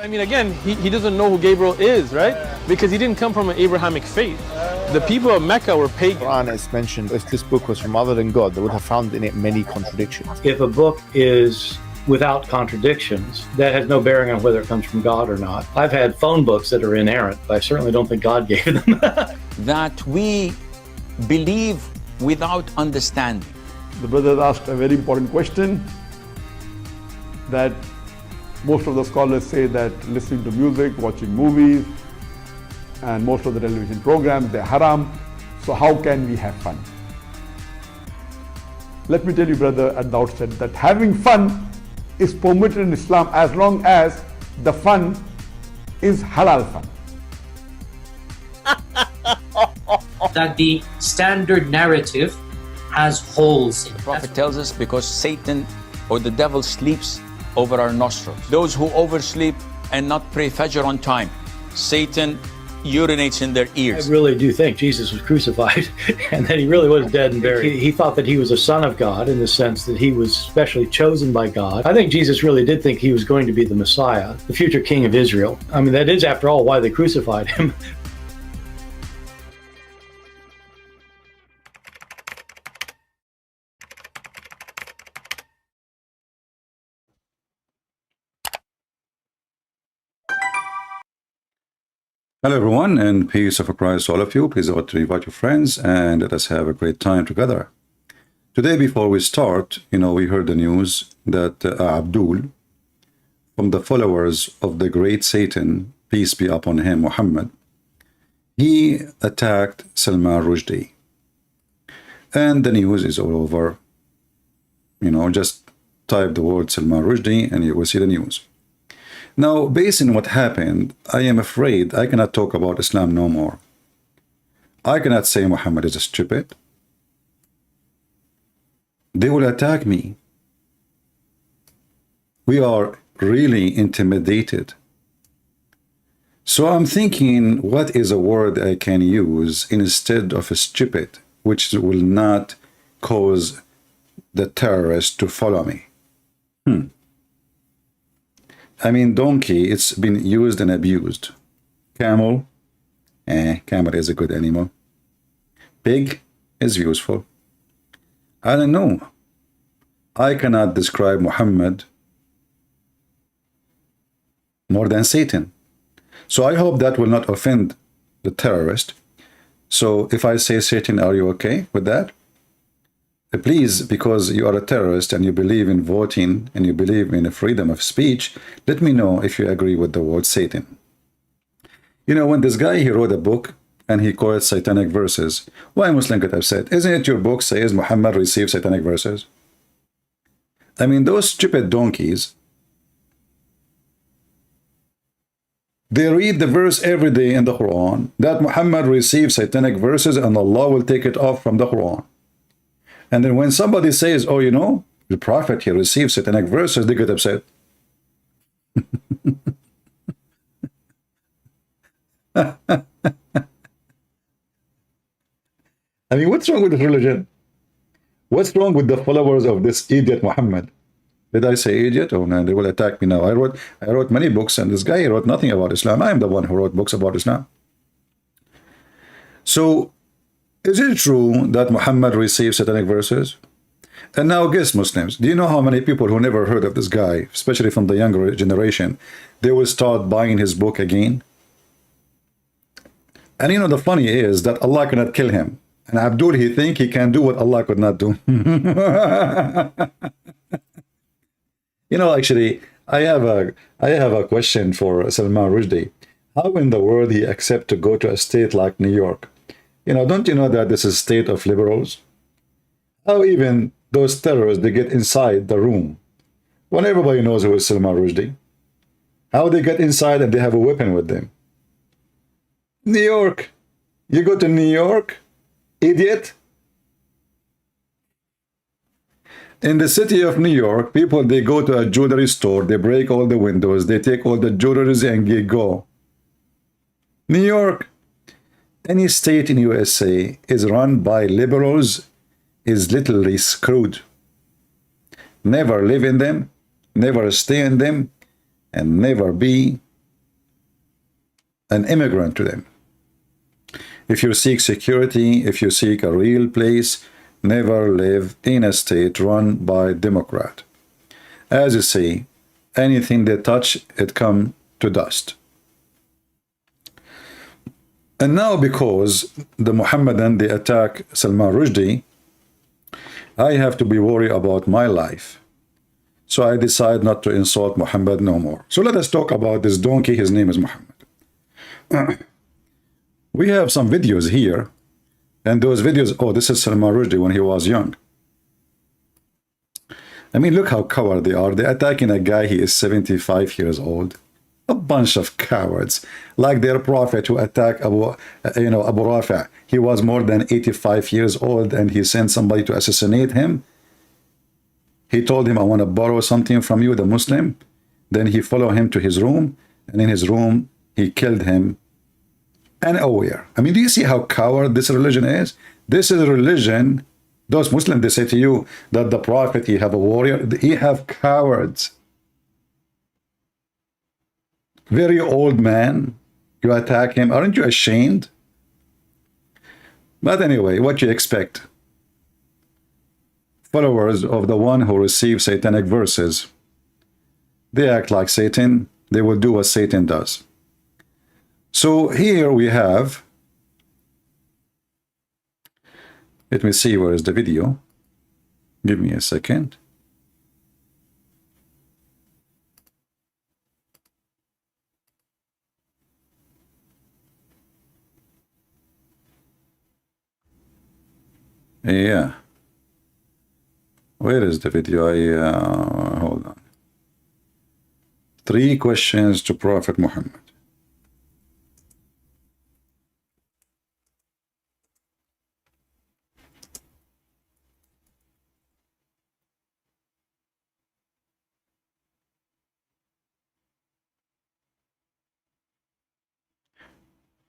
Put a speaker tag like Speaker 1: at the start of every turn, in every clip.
Speaker 1: I mean, again, he doesn't know who Gabriel is, right? Because he didn't come from an Abrahamic faith. The people of Mecca were pagan.
Speaker 2: The Quran is mentioned, if this book was from other than God, they would have found in it many contradictions.
Speaker 3: If a book is without contradictions, that has no bearing on whether it comes from God or not. I've had phone books that are inerrant, but I certainly don't think God gave them.
Speaker 4: That we believe without understanding.
Speaker 5: The brother asked a very important question, that most of the scholars say that listening to music, watching movies, and most of the television programs, they're haram. So how can we have fun? Let me tell you, brother, at the outset, that having fun is permitted in Islam as long as the fun is halal fun.
Speaker 6: That the standard narrative has holes in it.
Speaker 4: The Prophet tells us because Satan or the devil sleeps over our nostrils. Those who oversleep and not pray Fajr on time, Satan urinates in their ears.
Speaker 3: I really do think Jesus was crucified and that he really was dead and buried. He thought that he was a son of God in the sense that he was specially chosen by God. I think Jesus really did think he was going to be the Messiah, the future king of Israel. I mean, that is, after all, why they crucified him.
Speaker 7: Hello everyone, and peace of Christ to all of you. Please invite your friends and let us have a great time together. Today, before we start, we heard the news that Abdul, from the followers of the great Satan, peace be upon him, Muhammad, he attacked Salman Rushdie. And the news is all over. Just type the word Salman Rushdie and you will see the news. Now, based on what happened, I am afraid I cannot talk about Islam no more. I cannot say Muhammad is stupid. They will attack me. We are really intimidated. So I'm thinking, what is a word I can use instead of stupid, which will not cause the terrorists to follow me? I mean, donkey, it's been used and abused. Camel, camel is a good animal. Pig is useful. I don't know. I cannot describe Muhammad more than Satan. So I hope that will not offend the terrorist. So if I say Satan, are you okay with that? Please, because you are a terrorist and you believe in voting and you believe in freedom of speech, let me know if you agree with the word Satan. When this guy, he wrote a book and he quoted satanic verses, why Muslim could have said, isn't it your book says Muhammad received satanic verses? I mean, those stupid donkeys, they read the verse every day in the Quran that Muhammad received satanic verses and Allah will take it off from the Quran. And then when somebody says, oh, the Prophet, he received satanic verses, they get upset. I mean, what's wrong with this religion? What's wrong with the followers of this idiot Muhammad? Did I say idiot? Oh no, they will attack me now. I wrote many books, and this guy wrote nothing about Islam. I am the one who wrote books about Islam. So, is it true that Muhammad received satanic verses? And now guess, Muslims, do you know how many people who never heard of this guy, especially from the younger generation, they will start buying his book again? And the funny is that Allah cannot kill him. And Abdul, he think he can do what Allah could not do. Actually, I have a question for Salman Rushdie. How in the world he accept to go to a state like New York? Don't you know that this is a state of liberals? How even those terrorists, they get inside the room when everybody knows who is Salman Rushdie? How they get inside and they have a weapon with them? New York. You go to New York, idiot. In the city of New York, people, they go to a jewelry store, they break all the windows, they take all the jewelries and they go. New York. Any state in USA is run by liberals is literally screwed. Never live in them, never stay in them, and never be an immigrant to them. If you seek security, if you seek a real place, never live in a state run by Democrat. As you see, anything they touch, it come to dust. And now because the Muhammadan, they attack Salman Rushdie, I have to be worried about my life. So I decide not to insult Muhammad no more. So let us talk about this donkey. His name is Muhammad. We have some videos here. And those videos, oh, this is Salman Rushdie when he was young. I mean, look how coward they are. They're attacking a guy, he is 75 years old. A bunch of cowards, like their prophet who attacked Abu Rafi'. He was more than 85 years old and he sent somebody to assassinate him. He told him, I want to borrow something from you, the Muslim. Then he followed him to his room, and in his room, he killed him unaware. I mean, do you see how coward this religion is? This is a religion, those Muslims, they say to you that the prophet, he have a warrior, he have cowards. Very old man, you attack him. Aren't you ashamed? But anyway, what you expect? Followers of the one who receives satanic verses, they act like Satan. They will do what Satan does. So here we have, let me see where is the video. Give me a second. Yeah. Where is the video? Hold on. 3 questions to Prophet Muhammad.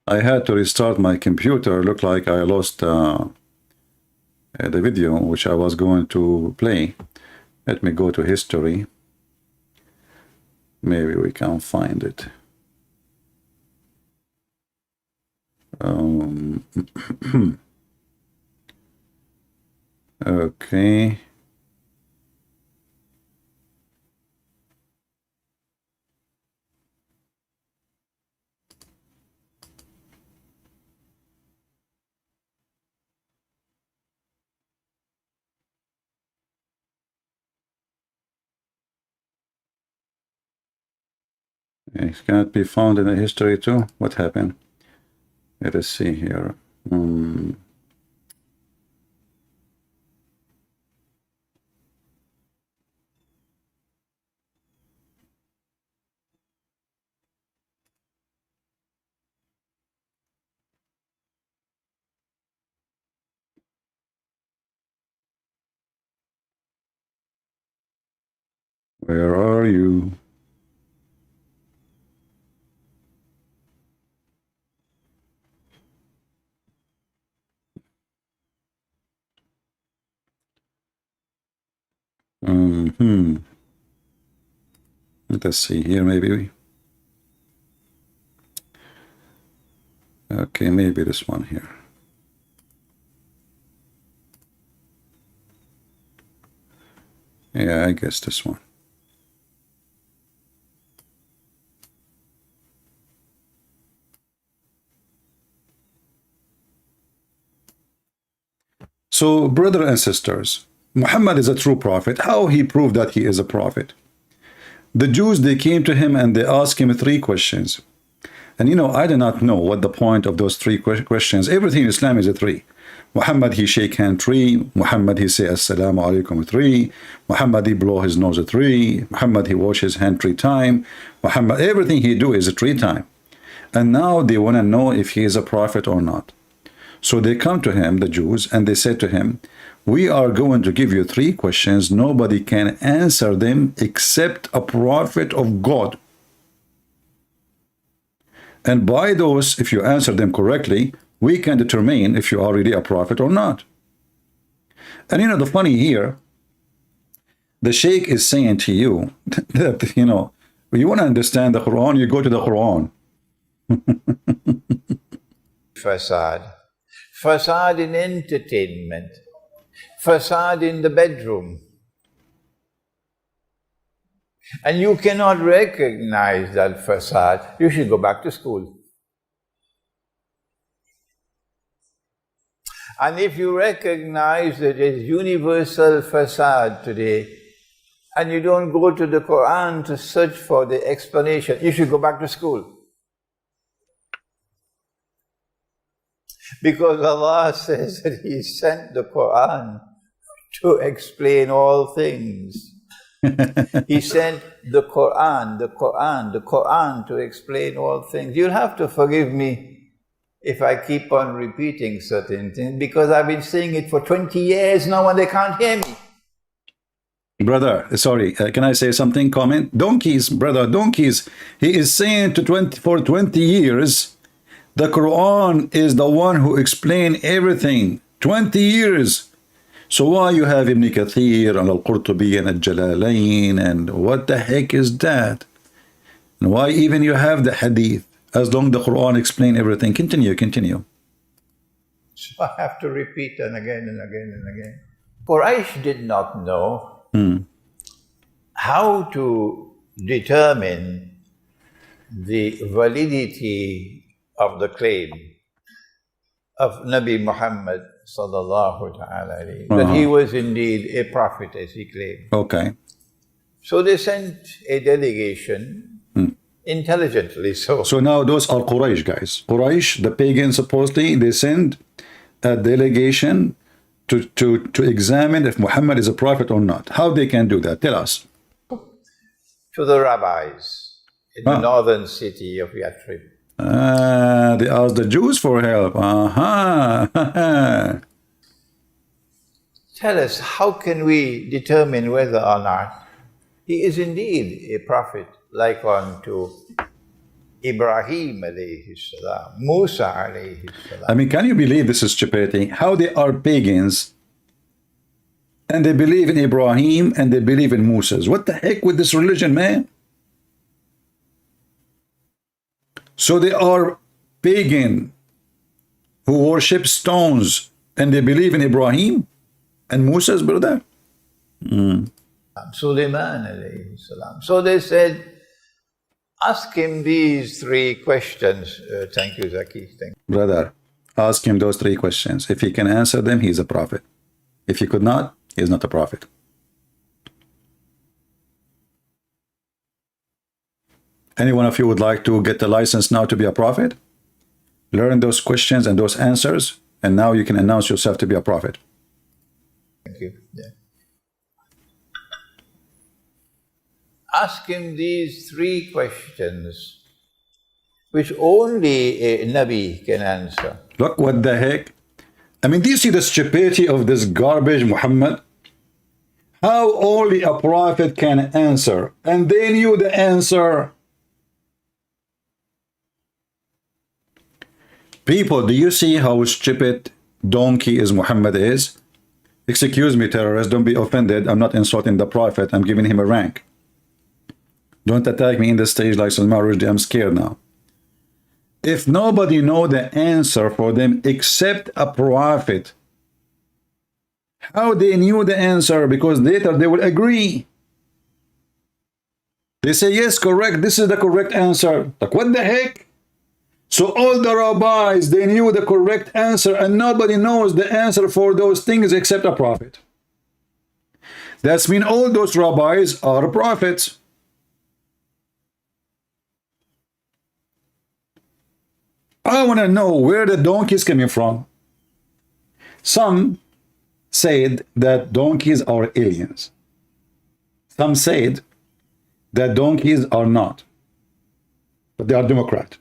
Speaker 7: I had to restart my computer. Looked like I lost the video which I was going to play. Let me go to history. Maybe we can find it. Okay. It cannot be found in the history too. What happened? Let us see here. Where are you? Let us see here, maybe. Okay, maybe this one here. Yeah, I guess this one. So, brothers and sisters, Muhammad is a true prophet. How he proved that he is a prophet? The Jews, they came to him and they asked him 3 questions. And you know, I do not know what the point of those 3 questions. Everything in Islam is a 3. Muhammad, he shake hand 3. Muhammad, he say assalamu alaikum 3. Muhammad, he blow his nose 3. Muhammad, he wash his hand 3 times. Muhammad, everything he do is 3 times. And now they want to know if he is a prophet or not. So they come to him, the Jews, and they say to him, we are going to give you 3 questions. Nobody can answer them except a prophet of God. And by those, if you answer them correctly, we can determine if you are really a prophet or not. And you know, the funny here, the Sheikh is saying to you that, you know, you want to understand the Quran, you go to the Quran.
Speaker 8: Facade. Facade in entertainment. Facade in the bedroom. And you cannot recognize that facade. You should go back to school. And if you recognize that there's universal facade today, and you don't go to the Quran to search for the explanation, you should go back to school. Because Allah says that He sent the Quran to explain all things. He sent the Quran to explain all things. You'll have to forgive me if I keep on repeating certain things, because I've been saying it for 20 years now and they can't hear me.
Speaker 7: Brother, sorry, can I say something? Comment? Donkeys, brother, donkeys. He is saying for 20 years, the Quran is the one who explained everything. 20 years. So why you have Ibn Kathir and Al-Qurtubi and Al-Jalalain, and what the heck is that? And why even you have the Hadith, as long the Quran explain everything? Continue.
Speaker 8: So I have to repeat and again and again and again. Quraysh did not know how to determine the validity of the claim of Nabi Muhammad sallallahu ta'ala alayhi, that he was indeed a prophet as he claimed.
Speaker 7: Okay.
Speaker 8: So they sent a delegation, intelligently so.
Speaker 7: So now those are Quraysh guys. Quraysh, the pagans, supposedly, they send a delegation to examine if Muhammad is a prophet or not. How they can do that? Tell us.
Speaker 8: To the rabbis in the northern city of Yathrib.
Speaker 7: They asked the Jews for help.
Speaker 8: Tell us, how can we determine whether or not he is indeed a prophet, like unto Ibrahim alayhi salam, Musa alayhi salam?
Speaker 7: I mean, can you believe this is stupidity? How they are pagans and they believe in Ibrahim and they believe in Moses. What the heck with this religion, man? So they are pagan who worship stones and they believe in Ibrahim and Moses, brother.
Speaker 8: Sulaiman alayhi salam. So they said, ask him these three questions. Thank you, Zaki. Thank you.
Speaker 7: Brother, ask him those three questions. If he can answer them, he is a prophet. If he could not, he is not a prophet. Any one of you would like to get the license now to be a prophet? Learn those questions and those answers, and now you can announce yourself to be a prophet.
Speaker 8: Thank you. Yeah. Ask him these three questions, which only a Nabi can answer.
Speaker 7: Look, what the heck? I mean, do you see the stupidity of this garbage, Muhammad? How only a prophet can answer, and they knew the answer. People, do you see how stupid donkey is Muhammad is? Excuse me, terrorists, don't be offended. I'm not insulting the prophet. I'm giving him a rank. Don't attack me in the stage like Somalichristiantv. I'm scared now. If nobody know the answer for them except a prophet, how they knew the answer? Because later they will agree. They say, yes, correct. This is the correct answer. Like, what the heck? So all the rabbis, they knew the correct answer, and nobody knows the answer for those things except a prophet. That's mean all those rabbis are prophets. I want to know where the donkey is coming from. Some said that donkeys are aliens. Some said that donkeys are not, but they are Democrat.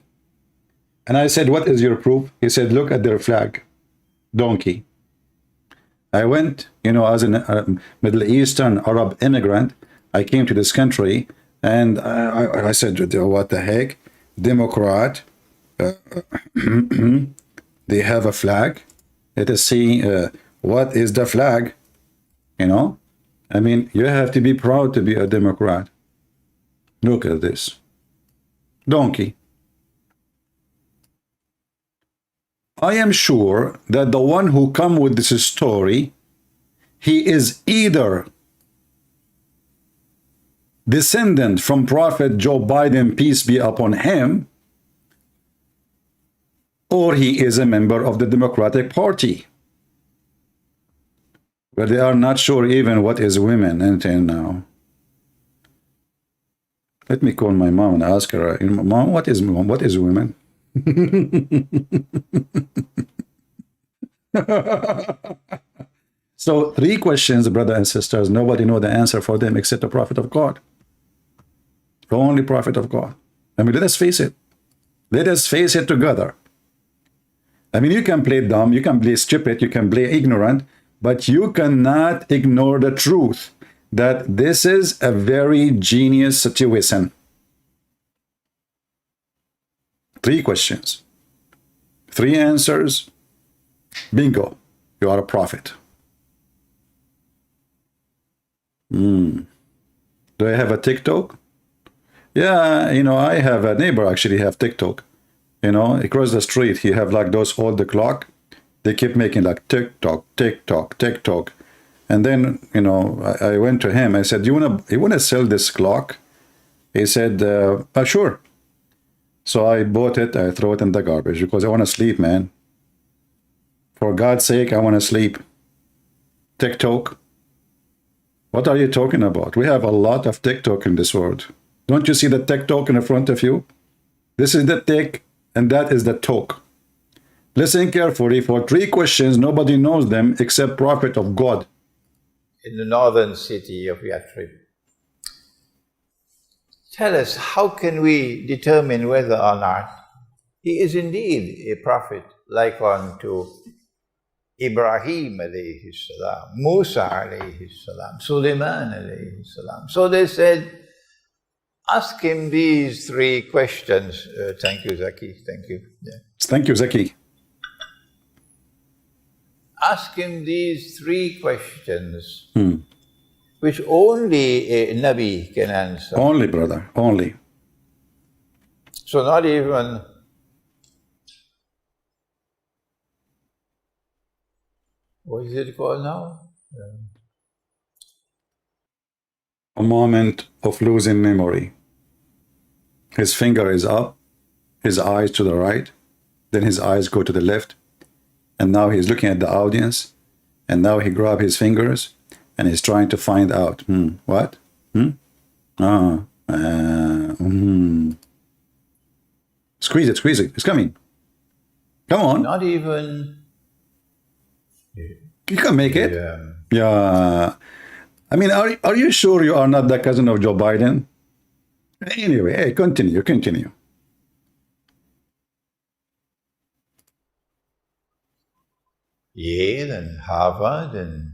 Speaker 7: And I said, what is your proof? He said, look at their flag, donkey. I went, as a Middle Eastern Arab immigrant, I came to this country, and I said, what the heck? Democrat, they have a flag. Let us see, what is the flag? I mean, you have to be proud to be a Democrat. Look at this. Donkey. I am sure that the one who come with this story, he is either descendant from Prophet Joe Biden, peace be upon him, or he is a member of the Democratic Party. But they are not sure even what is women until now. Let me call my mom and ask her, Mom, what is women? So 3 questions, brothers and sisters, nobody know the answer for them except the Prophet of God. The only Prophet of God. I mean, let us face it. Let us face it together. I mean, you can play dumb, you can play stupid, you can play ignorant, but you cannot ignore the truth that this is a very genius situation. 3 questions, 3 answers, bingo, you are a prophet. Do I have a TikTok? Yeah, you know, I have a neighbor actually have TikTok. You know, across the street, he have like those old clock. They keep making like TikTok, TikTok, TikTok. And then, you know, I went to him. I said, you wanna sell this clock? He said, sure. So I bought it. I throw it in the garbage because I want to sleep, man. For God's sake, I want to sleep. TikTok. What are you talking about? We have a lot of TikTok in this world. Don't you see the TikTok in front of you? This is the tick, and that is the talk. Listen carefully. For 3 questions, nobody knows them except Prophet of God.
Speaker 8: In the northern city of Yathrib. Tell us, how can we determine whether or not he is indeed a prophet, like unto Ibrahim alayhi salam, Musa alayhi salam, Sulaiman alayhi salam. So they said, ask him these 3 questions. Thank you, Zaki. Thank you. Yeah.
Speaker 7: Thank you, Zaki.
Speaker 8: Ask him these 3 questions, which only a Nabi can answer.
Speaker 7: Only, brother, only.
Speaker 8: So not even what is it called now?
Speaker 7: A moment of losing memory. His finger is up, his eyes to the right, then his eyes go to the left, and now he's looking at the audience, and now he grabs his fingers, and he's trying to find out, what? Squeeze it, it's coming. Come on.
Speaker 8: Not even...
Speaker 7: You can make it. Yeah. I mean, are you sure you are not the cousin of Joe Biden? Anyway, hey, continue.
Speaker 8: Yale and Harvard and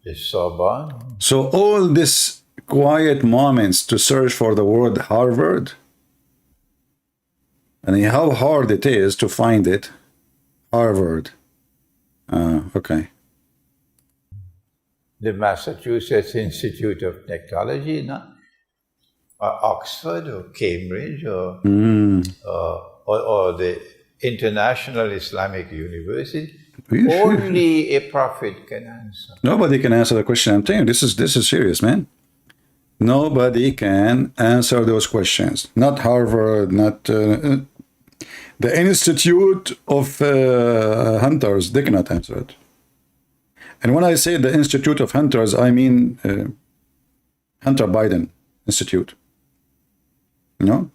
Speaker 8: the Sorbonne.
Speaker 7: So all these quiet moments to search for the word Harvard, and how hard it is to find it. Harvard. Okay.
Speaker 8: The Massachusetts Institute of Technology, no? Or Oxford or Cambridge or the International Islamic University. Only a prophet can answer.
Speaker 7: Nobody can answer the question. I'm telling you, this is serious, man. Nobody can answer those questions. Not Harvard, not the Institute of Hunters. They cannot answer it. And when I say the Institute of Hunters, I mean Hunter Biden Institute. You know?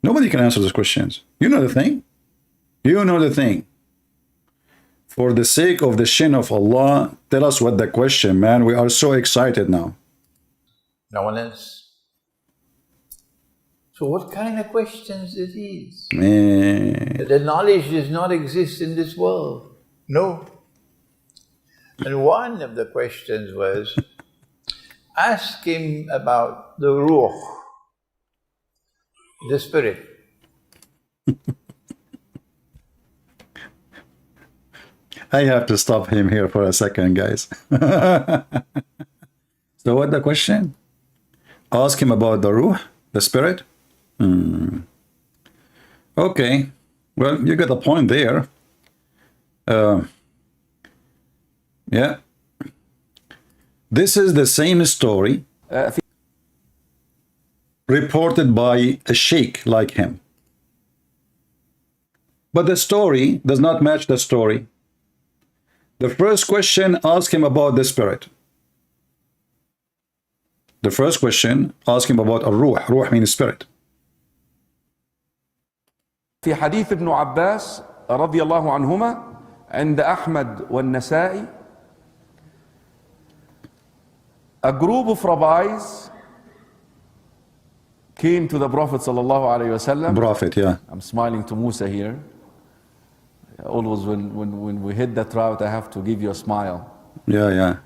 Speaker 7: Nobody can answer those questions. You know the thing? You know the thing. For the sake of the shin of Allah, tell us what the question, man. We are so excited now.
Speaker 8: No one else. So what kind of questions are these?
Speaker 7: Man.
Speaker 8: The knowledge does not exist in this world. No. And one of the questions was, ask him about the ruh, the spirit.
Speaker 7: I have to stop him here for a second, guys. So what the question? Ask him about the ruh, the spirit? Okay. Well, you got a point there. Yeah. This is the same story reported by a sheikh like him. But the story does not match the story. The first question asks him about the spirit. The first question asks him about الروح. روح means spirit.
Speaker 9: في حديث ابن عباس رضي الله عنهما عند أحمد والنسائي, a group of rabbis came to the Prophet sallallahu alaihi wasallam.
Speaker 7: Prophet, yeah.
Speaker 9: I'm smiling to Musa here. Always when we hit that route, I have to give you a smile.
Speaker 7: Yeah, yeah.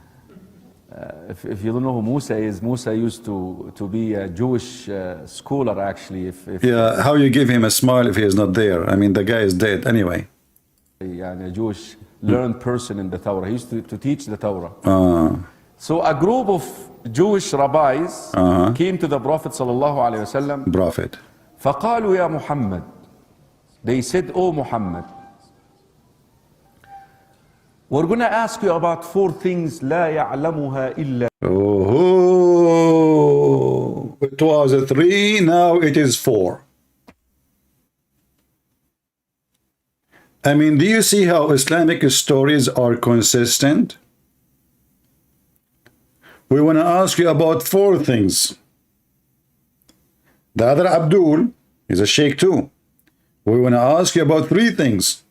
Speaker 9: If you don't know who Musa is, Musa used to be a Jewish scholar, actually.
Speaker 7: Yeah, how you give him a smile if he is not there? I mean, the guy is dead anyway.
Speaker 9: A Jewish learned person in the Torah. He used to teach the Torah. So a group of Jewish rabbis came to the Prophet sallallahu alaihi wasallam.
Speaker 7: Prophet.
Speaker 9: فقالوا يا محمد. They said, "Oh Muhammad, we're going to ask you about 4 things لا يعلمها إلا."
Speaker 7: Oh, it was 3, now it is 4. I mean, do you see how Islamic stories are consistent? We want to ask you about 4 things. The other Abdul is a sheikh too. We want to ask you about 3 things.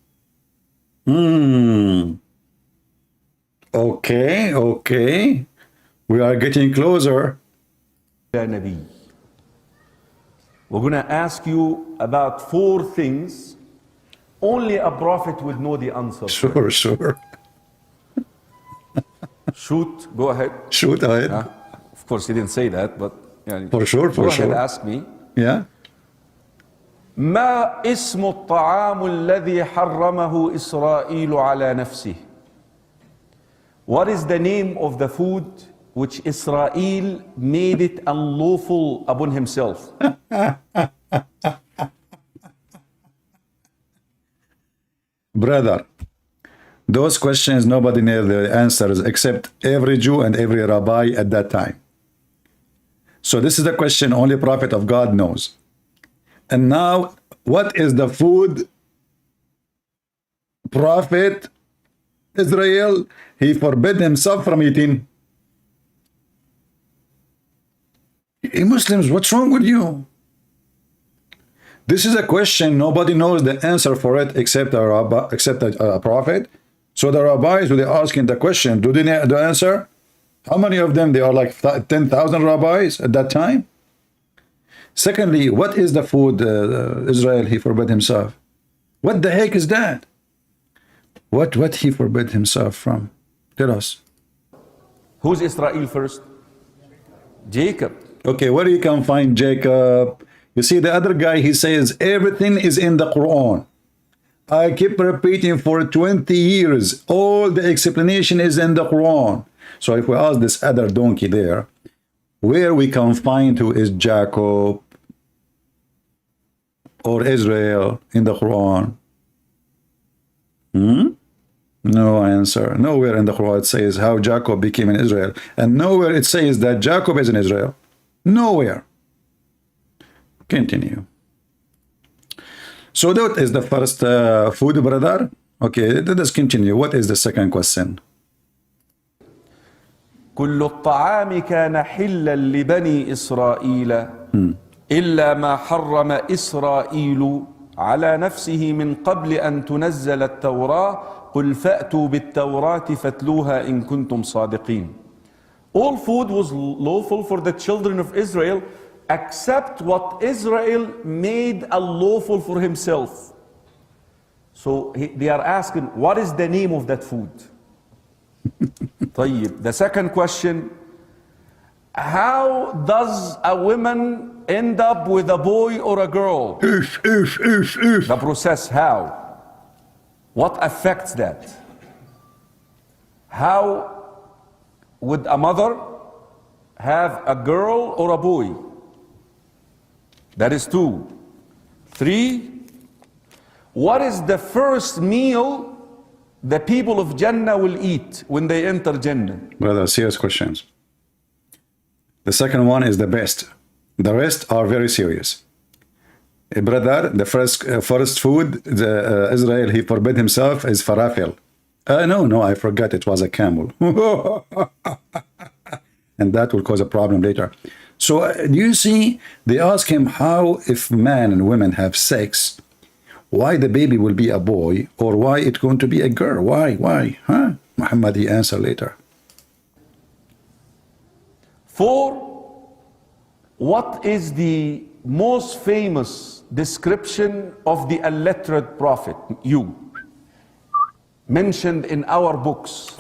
Speaker 7: Okay, okay. We are getting closer.
Speaker 9: We're going to ask you about 4 things. Only a prophet would know the answer.
Speaker 7: Sure, sure.
Speaker 9: Shoot, go ahead.
Speaker 7: Shoot ahead.
Speaker 9: Of course, he didn't say that, but yeah,
Speaker 7: for sure, for
Speaker 9: go
Speaker 7: sure.
Speaker 9: ahead, ask me.
Speaker 7: Yeah.
Speaker 9: ما اسم الطعام الذي حرمه إسرائيل على نفسه? What is the name of the food which Israel made it unlawful upon himself?
Speaker 7: Brother, those questions nobody knows the answers except every Jew and every rabbi at that time. So this is the question only prophet of God knows. And now, what is the food prophet Israel he forbid himself from eating? Hey Muslims, what's wrong with you? This is a question nobody knows the answer for it except a rabbi, except a prophet. So the rabbis, when they're asking the question, do they know the answer? How many of them? They are like 10,000 rabbis at that time. Secondly, what is the food Israel he forbid himself? What the heck is that? What he forbid himself from? Tell us.
Speaker 9: Who's Israel first? Jacob.
Speaker 7: Okay, where you can find Jacob? You see, the other guy, he says everything is in the Quran. I keep repeating for 20 years, all the explanation is in the Quran. So if we ask this other donkey there, where we can find who is Jacob or Israel in the Quran? No answer. Nowhere in the Quran it says how Jacob became in Israel. And nowhere it says that Jacob is in Israel. Nowhere. Continue. So that is the first food, brother. Okay, let us continue. What is the second question?
Speaker 9: كل الطعام كان حلا لبني إسرائيل إلا ما حرم إسرائيل على نفسه من قبل أن تنزل التوراة قل فأتوا بالتوراة فاتلوها إن كنتم صادقين. All food was lawful for the children of Israel except what Israel made unlawful for himself. So they are asking, what is the name of that food? طيب. The second question, how does a woman end up with a boy or a girl? The process, how? What affects that? How would a mother have a girl or a boy? That is 2. 3, what is the first meal the people of Jannah will eat when they enter Jannah?
Speaker 7: Brother, serious questions. The second one is the best. The rest are very serious. Brother, the first food, Israel, he forbid himself is falafel. No, I forgot it was a camel. And that will cause a problem later. So you see, they ask him how, if man and women have sex, why the baby will be a boy, or why it's going to be a girl? Why? Huh? Muhammad, he answer later.
Speaker 9: 4, what is the most famous description of the illiterate prophet, you, mentioned in our books?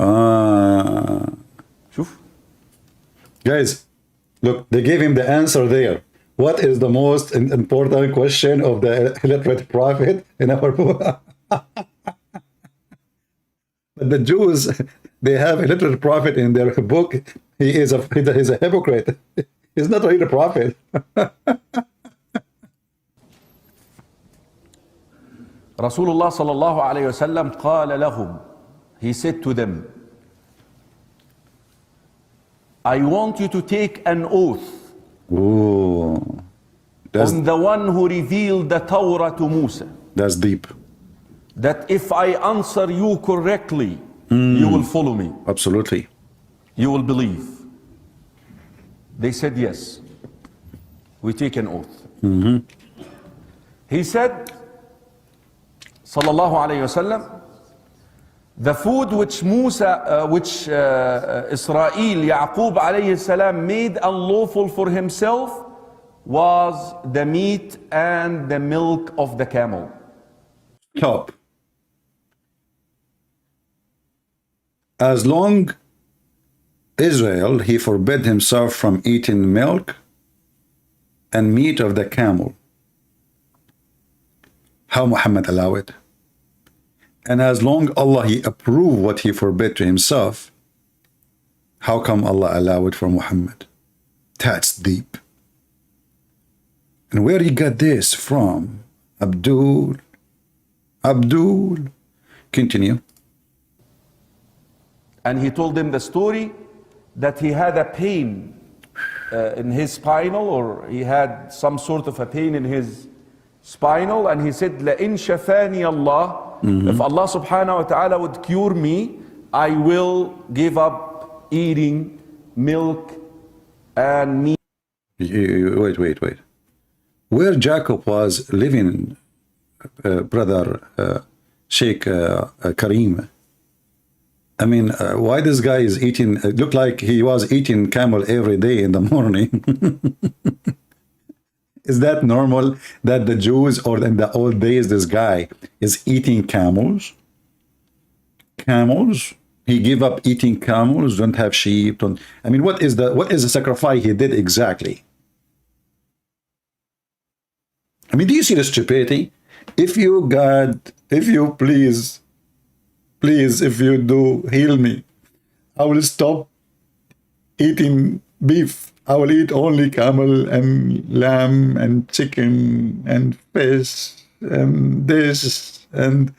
Speaker 7: Guys, look, they gave him the answer there. What is the most important question of the illiterate prophet in our book? But the Jews, they have illiterate prophet in their book. He is a hypocrite. He's not really a prophet.
Speaker 9: Rasulullah sallallahu alayhi wasallam qala lahum, he said to them, I want you to take an oath
Speaker 7: Ooh,
Speaker 9: on the one who revealed the Torah to Musa.
Speaker 7: That's deep.
Speaker 9: That if I answer you correctly, you will follow me.
Speaker 7: Absolutely.
Speaker 9: You will believe. They said yes. We take an oath. He said, sallallahu alayhi wasallam, the food which Israel, Yaqub alayhi salam, made unlawful for himself was the meat and the milk of the camel.
Speaker 7: Stop. As long Israel, he forbid himself from eating milk and meat of the camel. How Muhammad allow it? And as long Allah, he approved what he forbid to himself, how come Allah allow it for Muhammad? That's deep. And where he got this from? Abdul. Continue.
Speaker 9: And he told them the story that he had a pain in his spinal, or he had some sort of a pain in his spinal, and he said, لَإِن شَفَانِي اللَّهِ, if Allah subhanahu wa ta'ala would cure me, I will give up eating milk and meat.
Speaker 7: Wait. Where Jacob was living, brother Sheikh Kareem, I mean, why this guy is eating, it looked like he was eating camel every day in the morning. Is that normal that the Jews, or in the old days, this guy is eating camels? Camels? He gave up eating camels, don't have sheep. I mean, what is the sacrifice he did exactly? I mean, do you see the stupidity? If you, God, if you please, if you do heal me, I will stop eating beef. I will eat only camel and lamb and chicken and fish and this and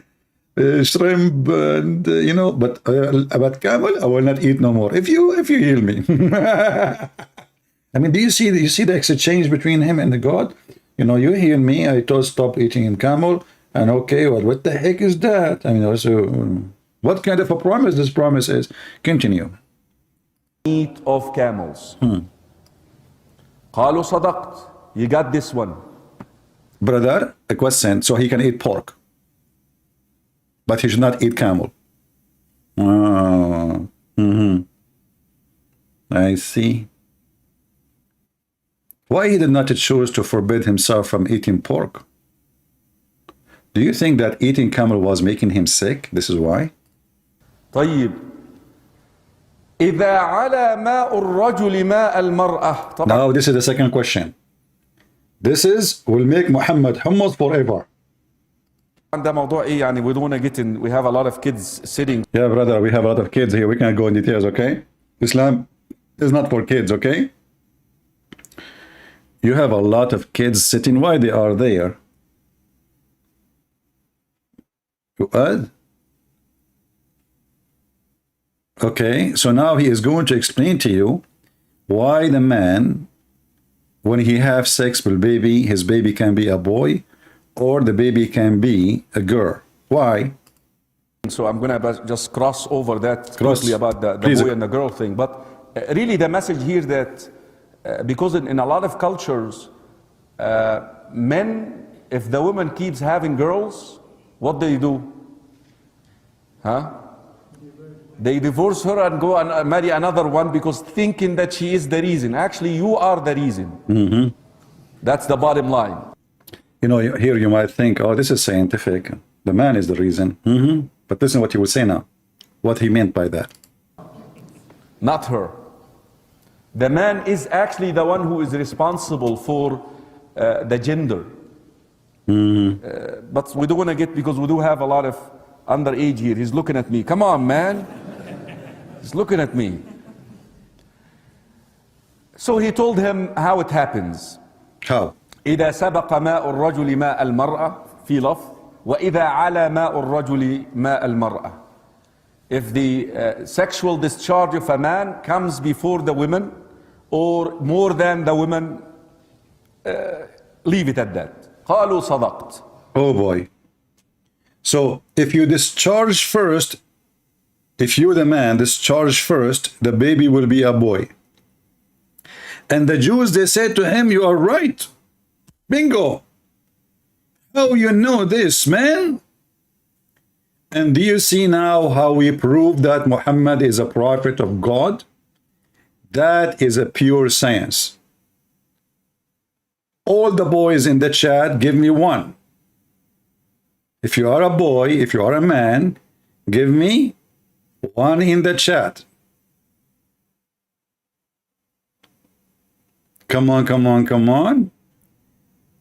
Speaker 7: shrimp and but camel I will not eat no more. If you heal me. I mean, do you see the exchange between him and the God? You heal me, I told stop eating camel, and okay, what the heck is that? I mean, also, what kind of a promise this promise is? Continue.
Speaker 9: Meat of camels. قالوا صدقت. You got this one.
Speaker 7: Brother, a question. So he can eat pork, but he should not eat camel. I see. Why he did not choose to forbid himself from eating pork? Do you think that eating camel was making him sick? This is why?
Speaker 9: طيب. إذا على ماء الرجل ماء المرأة.
Speaker 7: Now this is the second question. This will make Muhammad hummus forever.
Speaker 9: ده موضوع ايه يعني? We don't want to get in. We have a lot of kids sitting.
Speaker 7: Yeah, brother, we have a lot of kids here. We can't go in details, okay? Islam is not for kids, okay? You have a lot of kids sitting. Why they are there? What? Okay, so now he is going to explain to you why the man, when he have sex with baby, his baby can be a boy or the baby can be a girl. Why?
Speaker 9: So I'm going to just cross over that quickly about the boy and the girl thing. But really the message here that because in a lot of cultures, men, if the woman keeps having girls, what do? Huh? They divorce her and go and marry another one because thinking that she is the reason. Actually, you are the reason. That's the bottom line.
Speaker 7: You know, here you might think, oh, this is scientific. The man is the reason. But listen what he will say now. What he meant by that.
Speaker 9: Not her. The man is actually the one who is responsible for the gender. But we don't want to get, because we do have a lot of underage here. He's looking at me. Come on, man. He's looking at me. So he told him how it happens.
Speaker 7: How?
Speaker 9: إذا سبق ماء الرجل ماء المرأة في لفظ وإذا على ماء الرجل ماء المرأة. If the sexual discharge of a man comes before the women or more than the women, leave it at that. قالوا صدقت.
Speaker 7: Oh boy. So if you discharge first, if you the man discharge first, the baby will be a boy. And the Jews, they said to him, you are right. Bingo. How you know this, man? And do you see now how we prove that Muhammad is a prophet of God? That is a pure science. All the boys in the chat, give me one. If you are a boy, if you are a man, give me one in the chat. Come on, come on, come on.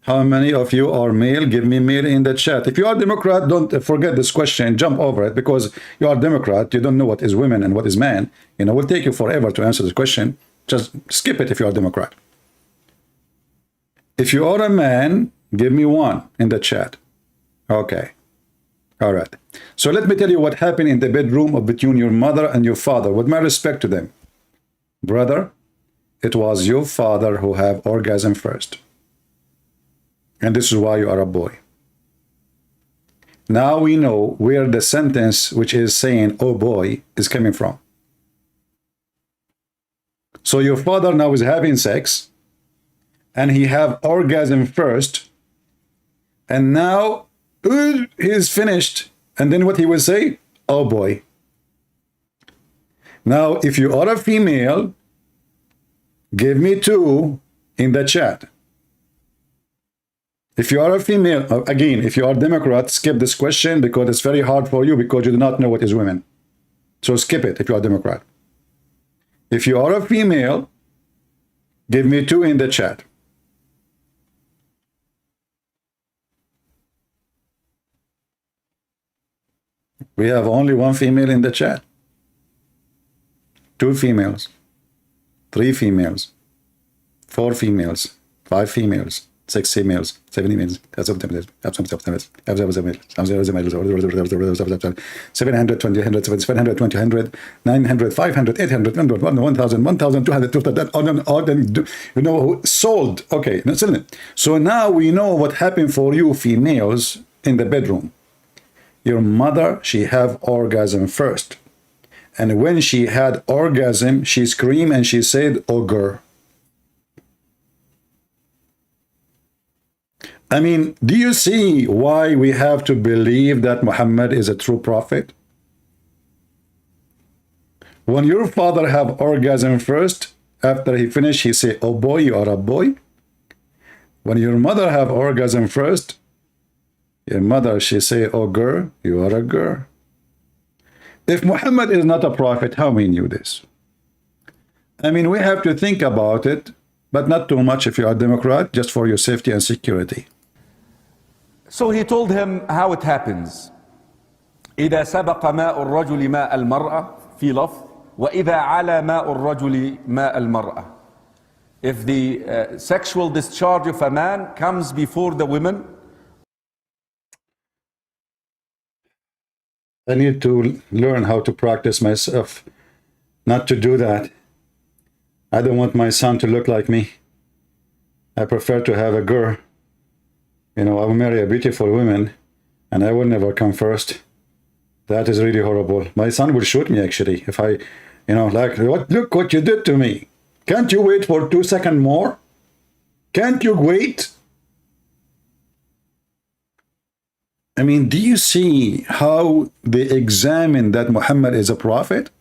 Speaker 7: How many of you are male? Give me male in the chat. If you are Democrat, don't forget this question. Jump over it because you are Democrat. You don't know what is women and what is man. You know, it will take you forever to answer this question. Just skip it if you are Democrat. If you are a man, give me one in the chat. Okay. All right. So let me tell you what happened in the bedroom between your mother and your father. With my respect to them. Brother, it was your father who had orgasm first. And this is why you are a boy. Now we know where the sentence which is saying, oh boy, is coming from. So your father now is having sex, and he have orgasm first, and now he is finished. And then what he will say? Oh boy. Now, if you are a female, give me two in the chat. If you are a female, again, if you are Democrat, skip this question because it's very hard for you because you do not know what is women. So skip it if you are Democrat. If you are a female, give me two in the chat. We have only one female in the chat. Two females. Three females. Four females. Five females. 6 females, 7 females, 720, 900, 500, 800, 1,000, 1,200, you know, sold. Okay, so now we know what happened for you females in the bedroom. Your mother, she have orgasm first. And when she had orgasm, she screamed and she said, ogre. I mean, do you see why we have to believe that Muhammad is a true prophet? When your father have orgasm first, after he finish, he say, oh boy, you are a boy. When your mother have orgasm first, your mother, she say, oh girl, you are a girl. If Muhammad is not a prophet, how we knew this? I mean, we have to think about it, but not too much if you are a Democrat, just for your safety and security.
Speaker 9: So he told him how it happens. إذا سبق ماء الرجل ماء المرأة في لفظ وإذا على ماء الرجل ماء المرأة. If the sexual discharge of a man comes before the women,
Speaker 7: I need to learn how to practice myself not to do that. I don't want my son to look like me. I prefer to have a girl. You know, I will marry a beautiful woman and I will never come first. That is really horrible. My son will shoot me actually if I, you know, like, look what you did to me. Can't you wait for 2 seconds more? Can't you wait? I mean, do you see how they examine that Muhammad is a prophet?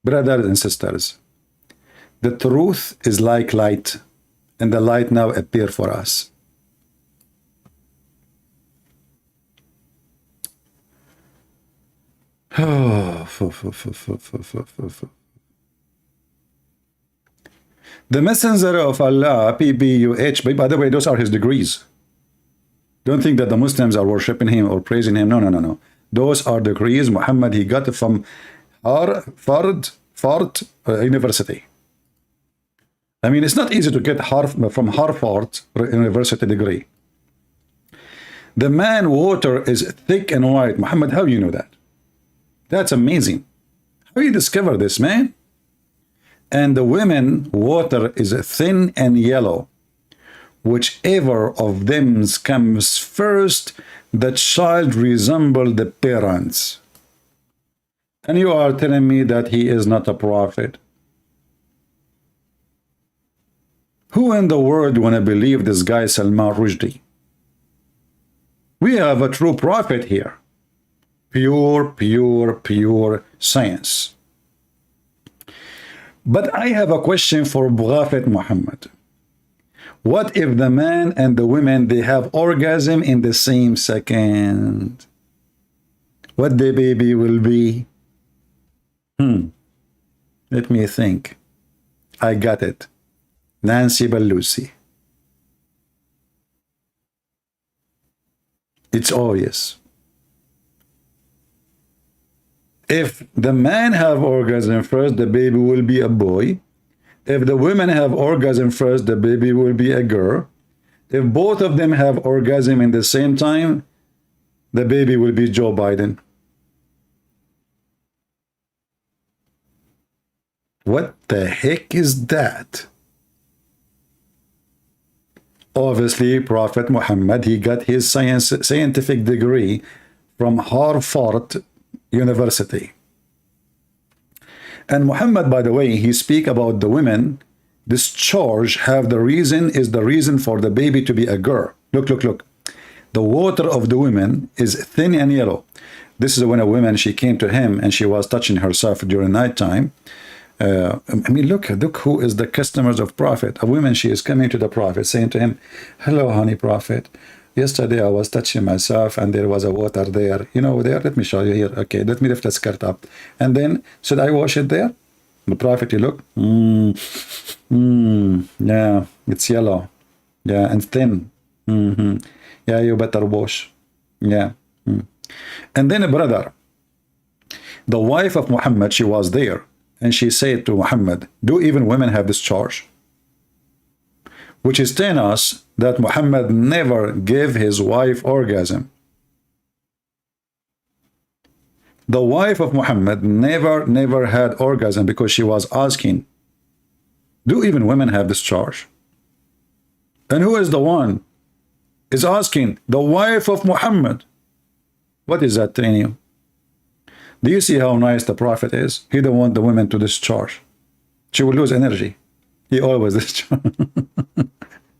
Speaker 7: Brothers and sisters, the truth is like light, and the light now appear for us. The messenger of Allah, PBUH, by the way, those are his degrees. Don't think that the Muslims are worshipping him or praising him. No. Those are degrees Muhammad, he got from Harvard University. I mean, it's not easy to get from Harvard University degree. The man water is thick and white. Muhammad, how you know that? That's amazing. How you discover this, man? And the women water is thin and yellow. Whichever of them comes first, the child resembles the parents. And you are telling me that he is not a prophet? Who in the world want to believe this guy Salman Rushdie? We have a true prophet here. Pure science. But I have a question for Prophet Muhammad. What if the man and the women, they have orgasm in the same second? What the baby will be? Let me think. I got it. Nancy Pelosi. It's obvious. If the man have orgasm first, the baby will be a boy. If the women have orgasm first, the baby will be a girl. If both of them have orgasm in the same time, the baby will be Joe Biden. What the heck is that? Obviously, Prophet Muhammad, he got his scientific degree from Harvard University. And Muhammad, by the way, he speak about the women discharge have the reason for the baby to be a girl. Look. The water of the women is thin and yellow. This is when a woman, she came to him and she was touching herself during nighttime. I mean, look who is the customers of Prophet. A woman, she is coming to the Prophet saying to him, hello, honey Prophet. Yesterday I was touching myself and there was a water there. You know, there, let me show you here. Okay, let me lift the skirt up. And then, should I wash it there? The Prophet, you look. Yeah, it's yellow. Yeah, and thin. Yeah, you better wash. Yeah. And then a brother, the wife of Muhammad, she was there. And she said to Muhammad, do even women have this charge? Which is telling us that Muhammad never gave his wife orgasm. The wife of Muhammad never had orgasm because she was asking, do even women have this charge? And who is the one is asking? The wife of Muhammad. What is that telling you? Do you see how nice the Prophet is? He don't want the women to discharge. She will lose energy. He always discharge.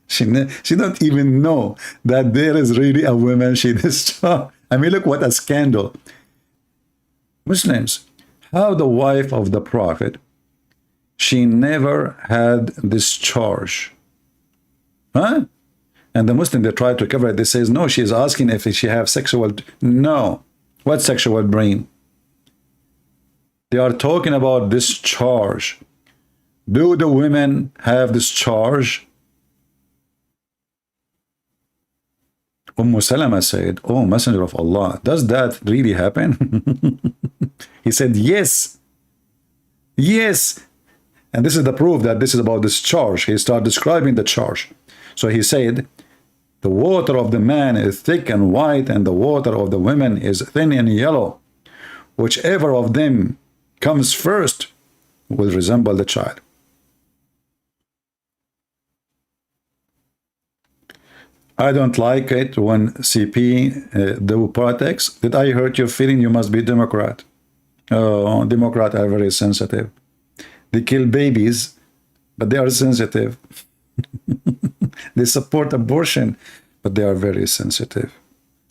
Speaker 7: She don't even know that there is really a woman she discharged. I mean, look what a scandal. Muslims, how the wife of the Prophet, she never had discharge. Huh? And the Muslim, they try to cover it. They say, no, she is asking if she have sexual. No. What sexual brain? They are talking about discharge. Do the women have discharge? Salama said, oh, Messenger of Allah, does that really happen? He said, yes. Yes. And this is the proof that this is about this charge. He started describing the charge. So he said, the water of the man is thick and white, and the water of the women is thin and yellow. Whichever of them comes first will resemble the child. I don't like it when CP do politics. Did I hurt your feeling? You must be Democrat. Oh, Democrats are very sensitive. They kill babies, but they are sensitive. They support abortion, but they are very sensitive.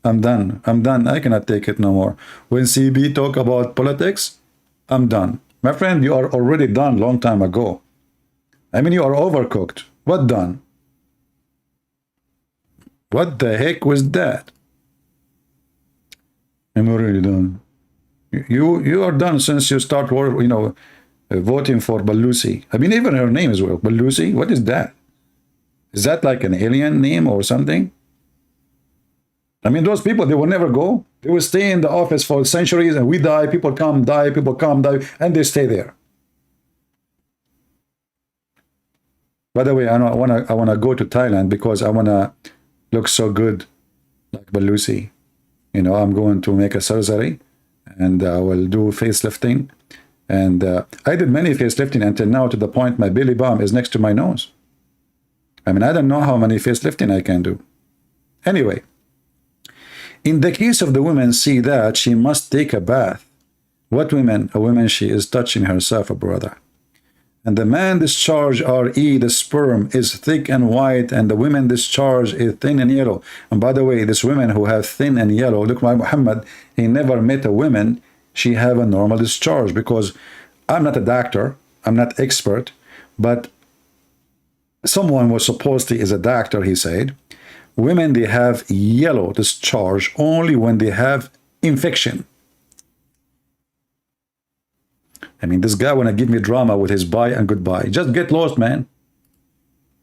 Speaker 7: I'm done. I'm done. I cannot take it no more. When CB talk about politics, I'm done. My friend, you are already done long time ago. I mean, you are overcooked. What done? What the heck was that? I'm already done. You are done since you start, voting for Balusi. I mean, even her name is Balusi. What is that? Is that like an alien name or something? I mean, those people, they will never go. They will stay in the office for centuries, and we die, people come, die, people come, die, and they stay there. By the way, I wanna go to Thailand because I wanna look so good like Balusi. I'm going to make a surgery, and I will do facelifting. And I did many facelifting until now, to the point my belly bump is next to my nose. I mean, I don't know how many facelifting I can do. Anyway, in the case of the woman, see that she must take a bath. What women? A woman, she is touching herself, a brother. And the man discharge, R.E., the sperm, is thick and white, and the women discharge is thin and yellow. And by the way, this women who have thin and yellow, look, my Muhammad, he never met a woman, she have a normal discharge, because I'm not a doctor, I'm not expert, but someone was supposedly is a doctor, he said, women, they have yellow discharge only when they have infection. I mean, this guy wanna give me drama with his bye and goodbye. Just get lost, man.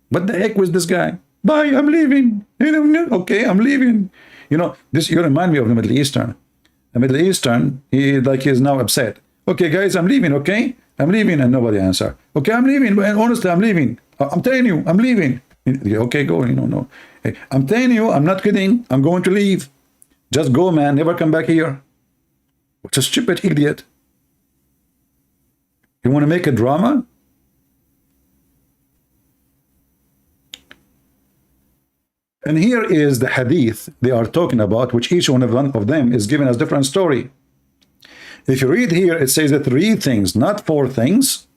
Speaker 7: What the heck was this guy? Bye, I'm leaving. Okay, I'm leaving. You remind me of the Middle Eastern. The Middle Eastern, he is now upset. Okay, guys, I'm leaving, okay? I'm leaving, and nobody answer. Okay, I'm leaving, but honestly, I'm leaving. I'm telling you, I'm leaving. Okay, go, no. Hey, I'm telling you, I'm not kidding. I'm going to leave. Just go, man. Never come back here. What a stupid idiot. You want to make a drama? And here is the hadith they are talking about, which each one of them is giving us different story. If you read here, it says that 3 things, not 4 things.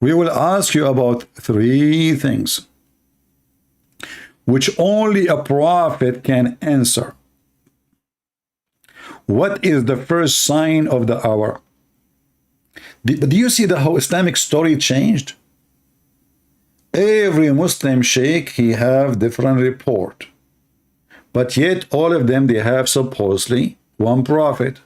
Speaker 7: We will ask you about 3 things, which only a prophet can answer. What is the first sign of the hour? Do you see how Islamic story changed? Every Muslim sheikh, he have different report. But yet all of them, they have supposedly one prophet.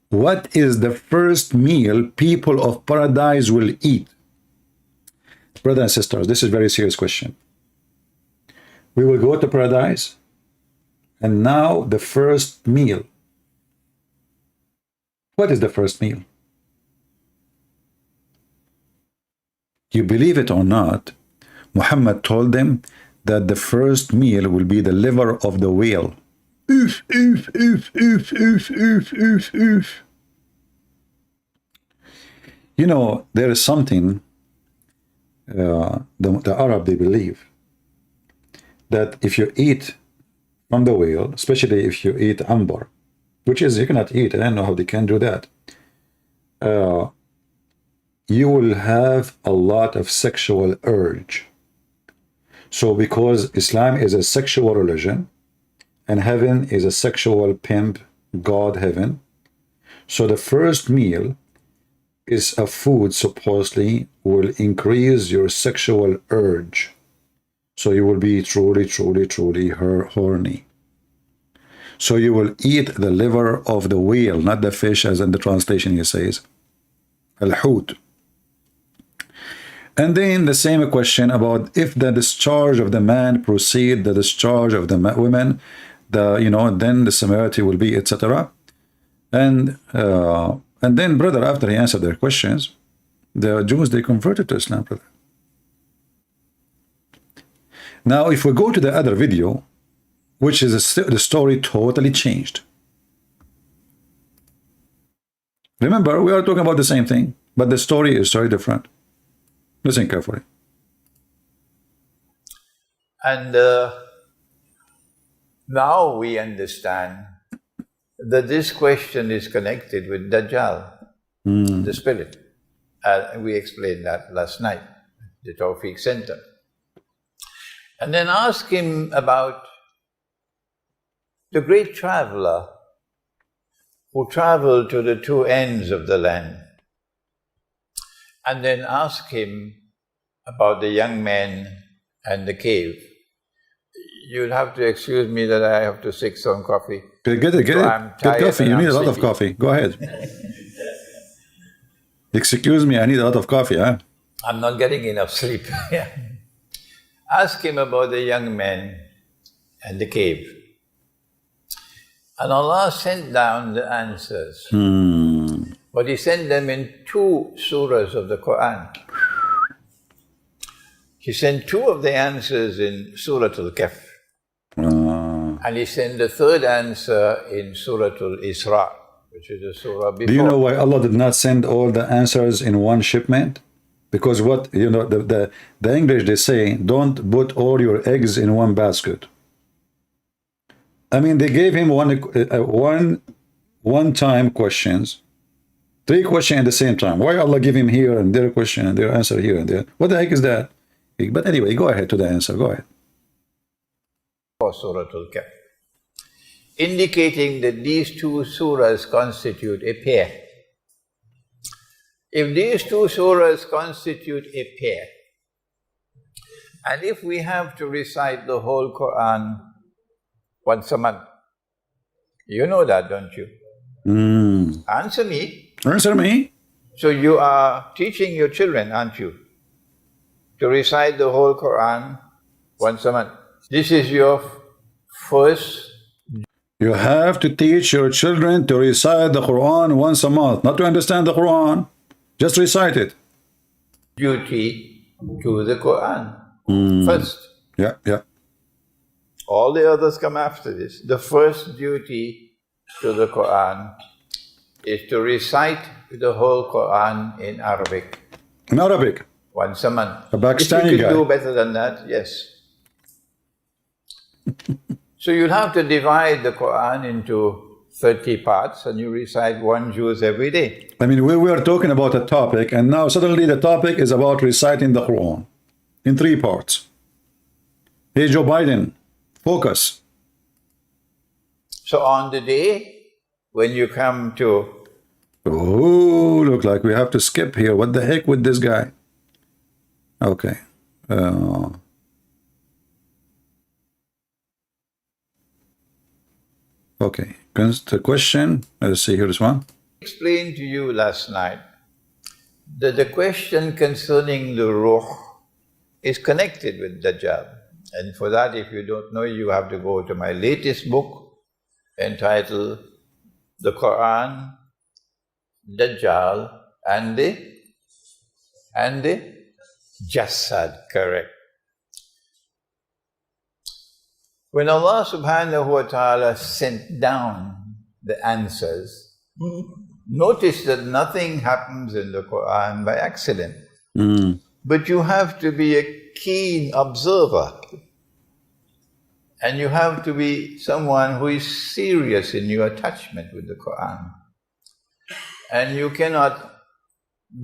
Speaker 7: What is the first meal people of paradise will eat? Brothers and sisters, this is a very serious question. We will go to paradise, and now the first meal. What is the first meal? You believe it or not, Muhammad told them that the first meal will be the liver of the whale. Oof, oof, oof, oof, oof, oof, oof, oof. There is something, the Arab, they believe that if you eat from the whale, especially if you eat amber, which is, you cannot eat, I don't know how they can do that, you will have a lot of sexual urge. So because Islam is a sexual religion, and heaven is a sexual pimp, God heaven, so the first meal is a food supposedly will increase your sexual urge. So you will be truly, truly, truly horny. So you will eat the liver of the whale, not the fish, as in the translation he says. Al-Hut. And then the same question about if the discharge of the man proceed the discharge of the women, then the similarity will be, etc. And then, brother, after he answered their questions, the Jews, they converted to Islam, brother. Now, if we go to the other video, which is the story totally changed. Remember, we are talking about the same thing, but the story is very different. Listen carefully.
Speaker 8: And now we understand that this question is connected with Dajjal, the spirit. We explained that last night, the Tawfiq Center. And then ask him about the great traveler who traveled to the two ends of the land. And then ask him about the young man and the cave. You'll have to excuse me that I have to seek some coffee.
Speaker 7: Get it. Get coffee. You need a lot of coffee. Go ahead. Excuse me, I need a lot of coffee, huh?
Speaker 8: I'm not getting enough sleep. Ask him about the young man and the cave. And Allah sent down the answers. But He sent them in 2 surahs of the Quran. He sent 2 of the answers in Surah Al-Kahf. And He sent the 3rd answer in Surah Al-Isra, which is the surah before.
Speaker 7: Do you know why Allah did not send all the answers in one shipment? Because what, the English, they say, don't put all your eggs in one basket. I mean, they gave him one-time questions, 3 questions at the same time. Why Allah give him here and their question and their answer here and there? What the heck is that? But anyway, go ahead to the answer. Go ahead.
Speaker 8: Surah Al-Kahf, indicating that these 2 surahs constitute a pair. If these 2 surahs constitute a pair, and if we have to recite the whole Quran once a month, you know that, don't you? Answer me.
Speaker 7: Answer me.
Speaker 8: So you are teaching your children, aren't you, to recite the whole Quran once a month? This is your first.
Speaker 7: You have to teach your children to recite the Quran once a month, not to understand the Quran. Just recite it.
Speaker 8: Duty to the Quran first.
Speaker 7: Yeah.
Speaker 8: All the others come after this. The first duty to the Quran is to recite the whole Quran in Arabic.
Speaker 7: In Arabic?
Speaker 8: Once a month.
Speaker 7: A Pakistani
Speaker 8: if you
Speaker 7: guy.
Speaker 8: can do better than that, yes. So you'll have to divide the Quran into 30 parts and you recite 1 juz every day.
Speaker 7: I mean, we were talking about a topic and now suddenly the topic is about reciting the Quran in 3 parts. Hey, Joe Biden, focus.
Speaker 8: So on the day when you come to...
Speaker 7: Oh, look like we have to skip here. What the heck with this guy? Okay. Okay. The question, let's see, here's one.
Speaker 8: I explained to you last night that the question concerning the Ruh is connected with Dajjal. And for that, if you don't know, you have to go to my latest book entitled The Quran, Dajjal and the Jassad, correct. When Allah subhanahu wa ta'ala sent down the answers, notice that nothing happens in the Quran by accident. But you have to be a keen observer. And you have to be someone who is serious in your attachment with the Quran. And you cannot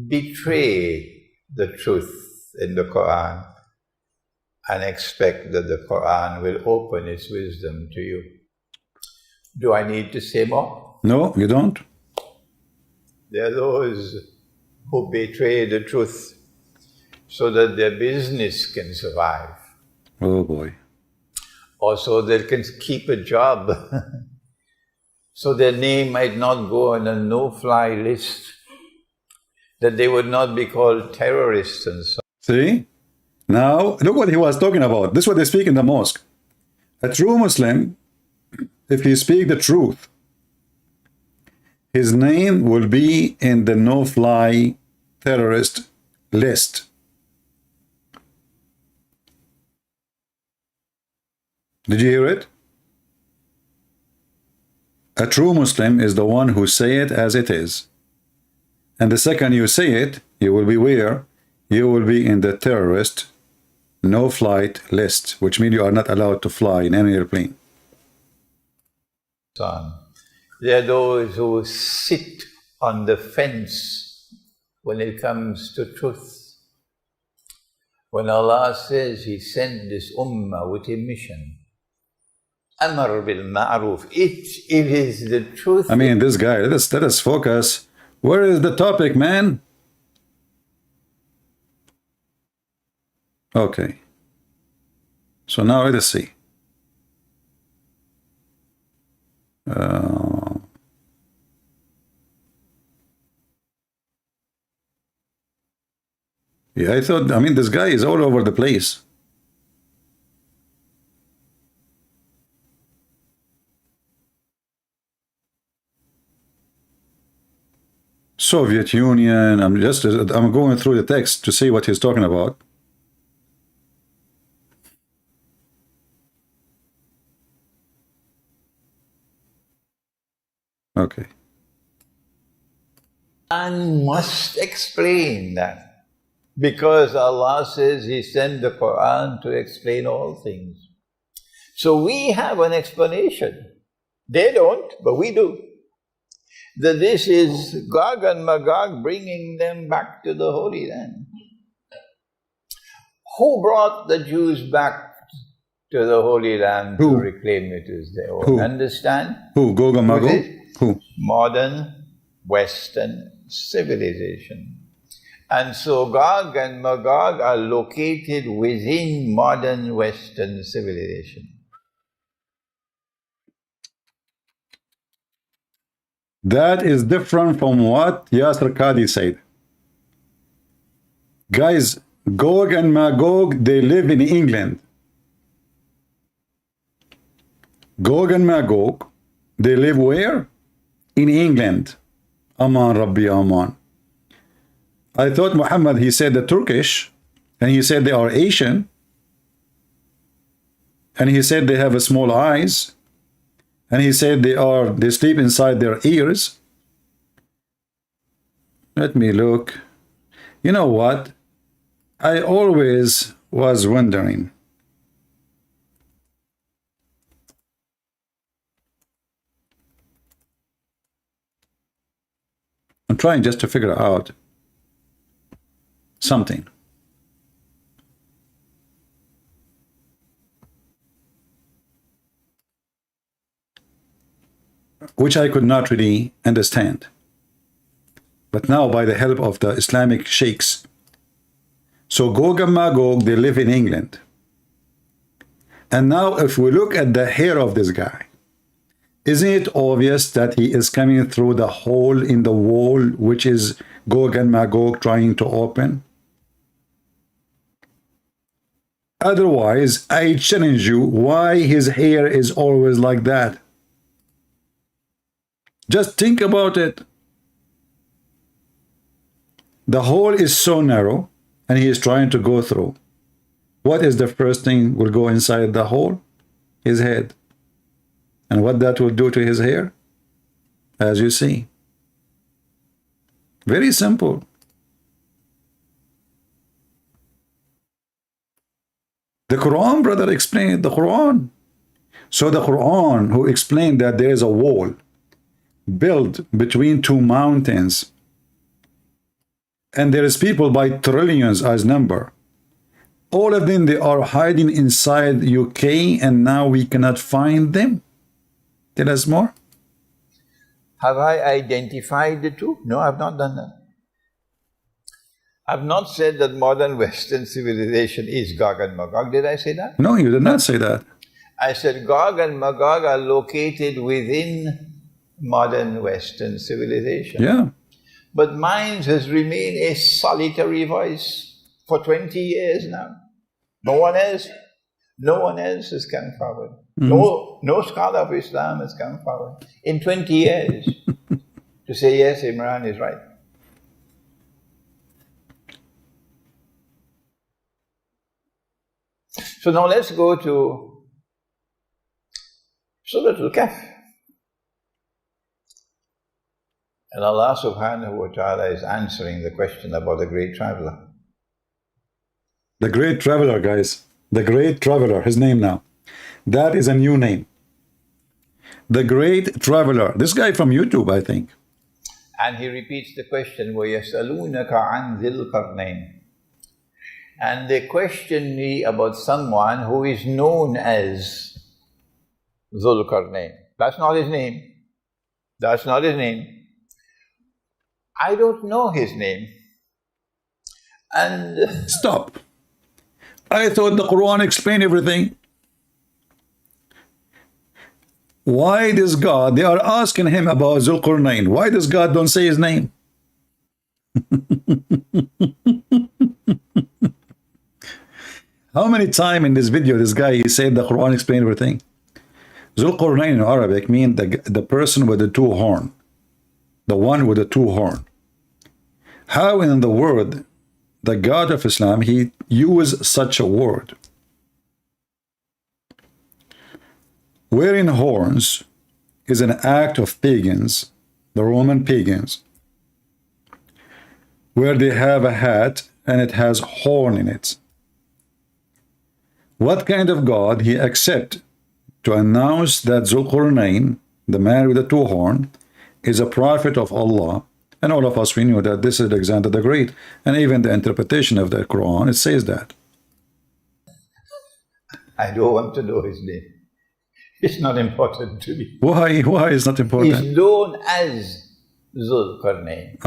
Speaker 8: betray the truth in the Quran and expect that the Quran will open its wisdom to you. Do I need to say more?
Speaker 7: No, you don't.
Speaker 8: There are those who betray the truth so that their business can survive.
Speaker 7: Oh boy.
Speaker 8: Or so they can keep a job. So their name might not go on a no-fly list, that they would not be called terrorists and so on.
Speaker 7: See? Now, look what he was talking about. This is what they speak in the mosque. A true Muslim, if he speak the truth, his name will be in the no-fly terrorist list. Did you hear it? A true Muslim is the one who say it as it is. And the second you say it, you will be where? You will be in the terrorist no-flight list, which means you are not allowed to fly in any airplane.
Speaker 8: There are those who sit on the fence when it comes to truth. When Allah says He sent this ummah with a mission, Amar bil ma'ruf, it is the truth.
Speaker 7: I mean, this guy, let us focus. Where is the topic, man? Okay. So now let us see. Yeah, I mean, this guy is all over the place. Soviet Union, I'm going through the text to see what he's talking about. Okay.
Speaker 8: And must explain that, because Allah says He sent the Quran to explain all things. So we have an explanation. They don't, but we do. That this is Gog and Magog bringing them back to the Holy Land. Who brought the Jews back to the Holy Land to reclaim it as their own?
Speaker 7: Who?
Speaker 8: Understand?
Speaker 7: Who? Gog and Magog? Who?
Speaker 8: Modern Western civilization. And so Gog and Magog are located within modern Western civilization.
Speaker 7: That is different from what Yasser Qadi said. Guys, Gog and Magog, they live in England. Gog and Magog, they live where? In England. Aman Rabbi Aman. I thought Muhammad, he said the Turkish, and he said they are Asian, and he said they have small eyes, and he said they sleep inside their ears. Let me look. You know what? I always was wondering. I'm trying just to figure out something. Which I could not really understand. But now, by the help of the Islamic sheikhs, so Gog and Magog, they live in England. And now, if we look at the hair of this guy, isn't it obvious that he is coming through the hole in the wall, which is Gog and Magog trying to open? Otherwise, I challenge you, why his hair is always like that? Just think about it. The hole is so narrow, and he is trying to go through. What is the first thing will go inside the hole? His head. And what that will do to his hair? As you see. Very simple. The Quran, brother, explained the Quran. So the Quran, who explained that there is a wall built between two mountains, and there is people by trillions as number. All of them, they are hiding inside UK, and now we cannot find them. Tell us more.
Speaker 8: Have I identified the two? No, I've not done that. I've not said that modern Western civilization is Gog and Magog. Did I say that?
Speaker 7: No, you did not say that.
Speaker 8: I said Gog and Magog are located within modern Western civilization.
Speaker 7: Yeah.
Speaker 8: But mine has remained a solitary voice. for 20 years now. No one else has come forward. No scholar of Islam has come forward in 20 years to say, yes, Imran is right. So now let's go to Surah Al-Kahf. And Allah subhanahu wa ta'ala is answering the question about the great traveler.
Speaker 7: The great traveler, guys. The great traveler, his name now. That is a new name. The great traveler. This guy from YouTube, I think.
Speaker 8: And he repeats the question, وَيَسْأَلُونَكَ عَنْ ذِي الْقَرْنَيْنِ. And they question me about someone who is known as Dhul Qarnayn. That's not his name. That's not his name. I don't know his name. And
Speaker 7: stop. I thought the Quran explained everything. Why does God, they are asking him about Dhul Qarnayn. Why does God don't say his name? How many times in this video this guy he said the Quran explained everything? Dhul Qarnayn in Arabic means the person with the two horn. The one with the two horn. How in the world the God of Islam he used such a word? Wearing horns is an act of pagans, the Roman pagans, where they have a hat and it has horn in it. What kind of God he accept to announce that Dhul Qarnayn, the man with the two horn, is a prophet of Allah? And all of us, we knew that this is Alexander the Great. And even the interpretation of the Quran, it says that.
Speaker 8: I don't want to know his name. It's not important to me.
Speaker 7: Why? Why is not important?
Speaker 8: He's known as Dhul Qarnayn.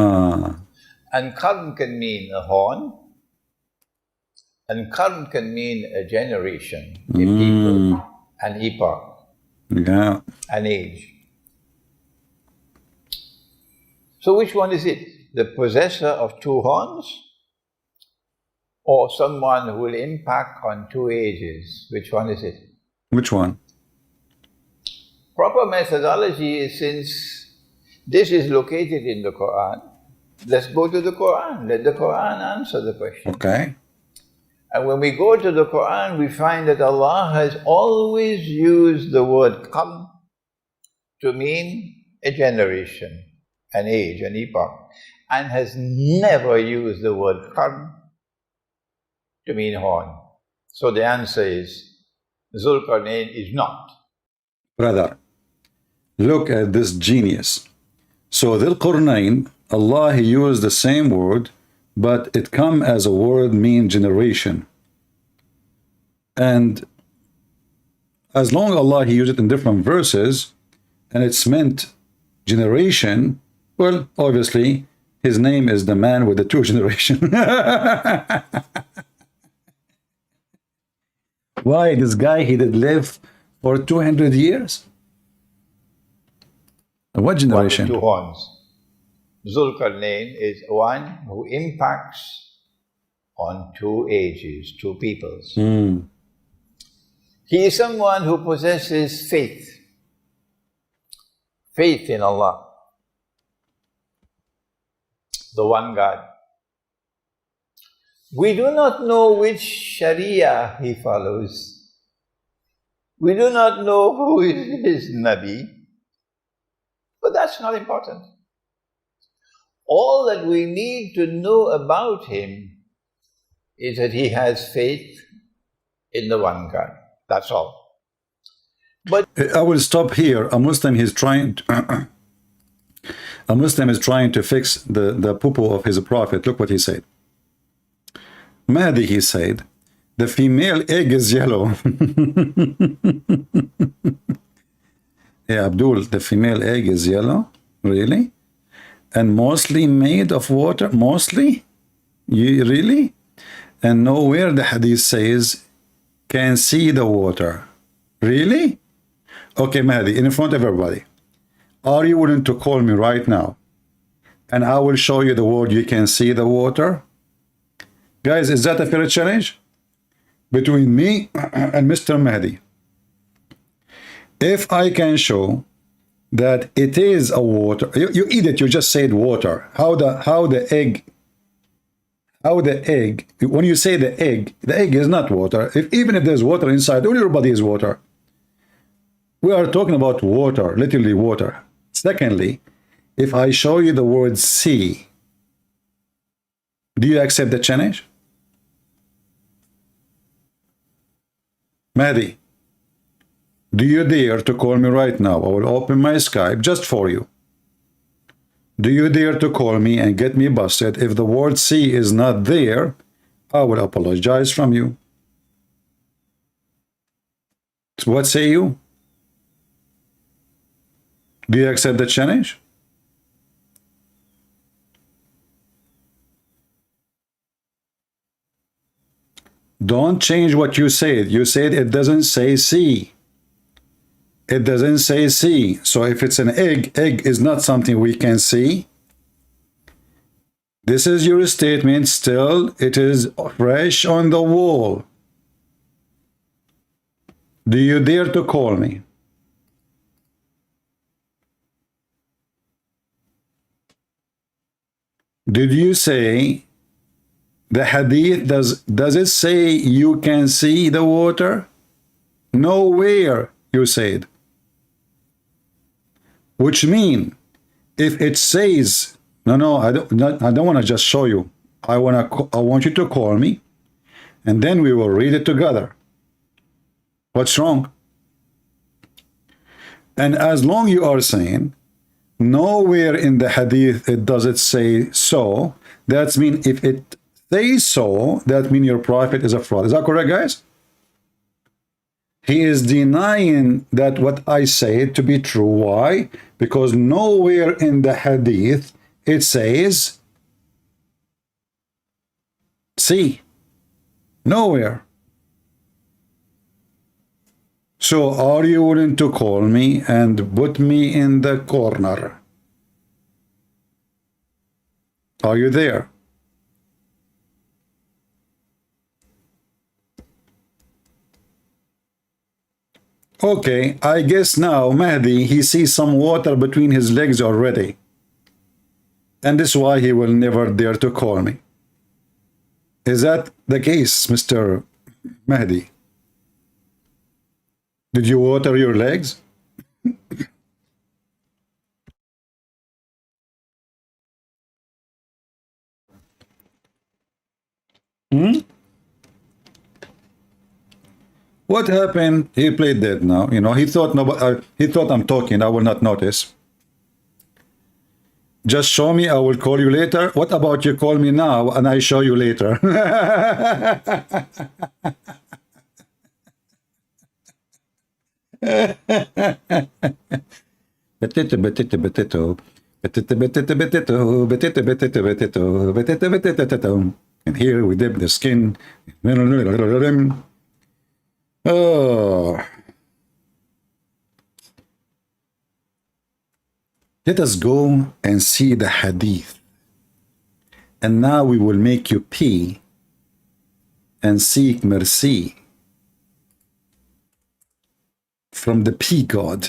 Speaker 8: And Qarn can mean a horn. And Qarn can mean a generation, a people, an epoch, an age. So which one is it? The possessor of two horns? Or someone who will impact on two ages? Which one is it?
Speaker 7: Which one?
Speaker 8: Proper methodology is, since this is located in the Quran, let's go to the Quran. Let the Quran answer the question.
Speaker 7: Okay.
Speaker 8: And when we go to the Quran, we find that Allah has always used the word qarn to mean a generation, an age, an epoch, and has never used the word qarn to mean horn. So the answer is, Dhul Qarnayn is not.
Speaker 7: Brother, look at this genius. So Dhul Qarnayn, Allah he used the same word, but it come as a word mean generation. And as long as Allah he used it in different verses, and it's meant generation, well, obviously, his name is the man with the two generation. Why? This guy, he did live for 200 years? What generation?
Speaker 8: Two horns. Dhul Qarnayn is one who impacts on two ages, two peoples. He is someone who possesses faith. Faith in Allah, the one God. We do not know which Sharia he follows. We do not know who is his Nabi, but that's not important. All that we need to know about him is that he has faith in the one God. That's all. But
Speaker 7: I will stop here. A Muslim is trying to, a Muslim is trying to fix the poo-poo of his prophet. Look what he said. Mahdi, he said, the female egg is yellow. Yeah, Abdul, the female egg is yellow? Really? And mostly made of water? Mostly? You really? And nowhere the hadith says can see the water. Really? Okay, Mahdi, in front of everybody, are you willing to call me right now and I will show you the word you can see the water? Guys, is that a fair challenge between me and Mr. Mahdi? If I can show that it is a water, you eat it, you just said water. How the egg, when you say the egg is not water. Even if there's water inside, all your body is water. We are talking about water, literally water. Secondly, if I show you the word sea, do you accept the challenge? Mahdi, do you dare to call me right now? I will open my Skype just for you. Do you dare to call me and get me busted? If the word sea is not there, I will apologize from you. So what say you? Do you accept the challenge? Don't change what you said. You said it doesn't say sea. It doesn't say sea. So if it's an egg is not something we can see. This is your statement. Still, it is fresh on the wall. Do you dare to call me? Did you say the hadith, does it say you can see the water? Nowhere, you said. Which mean, if it says, no, I don't want to just show you. I want you to call me, and then we will read it together. What's wrong? And as long you are saying, nowhere in the hadith it does it say so, that means if it says so, that means your prophet is a fraud. Is that correct, guys? He is denying that what I say to be true. Why? Because nowhere in the hadith it says see. Nowhere. So are you willing to call me and put me in the corner? Are you there? Okay, I guess now Mahdi, he sees some water between his legs already. And this is why he will never dare to call me. Is that the case, Mr. Mahdi? Did you water your legs? What happened? He played dead now. You know, he thought I'm talking. I will not notice. Just show me. I will call you later. What about you call me now and I show you later? And here we dip the skin. Oh. Let us go and see the hadith. And now we will make you pee and seek mercy from the pea god.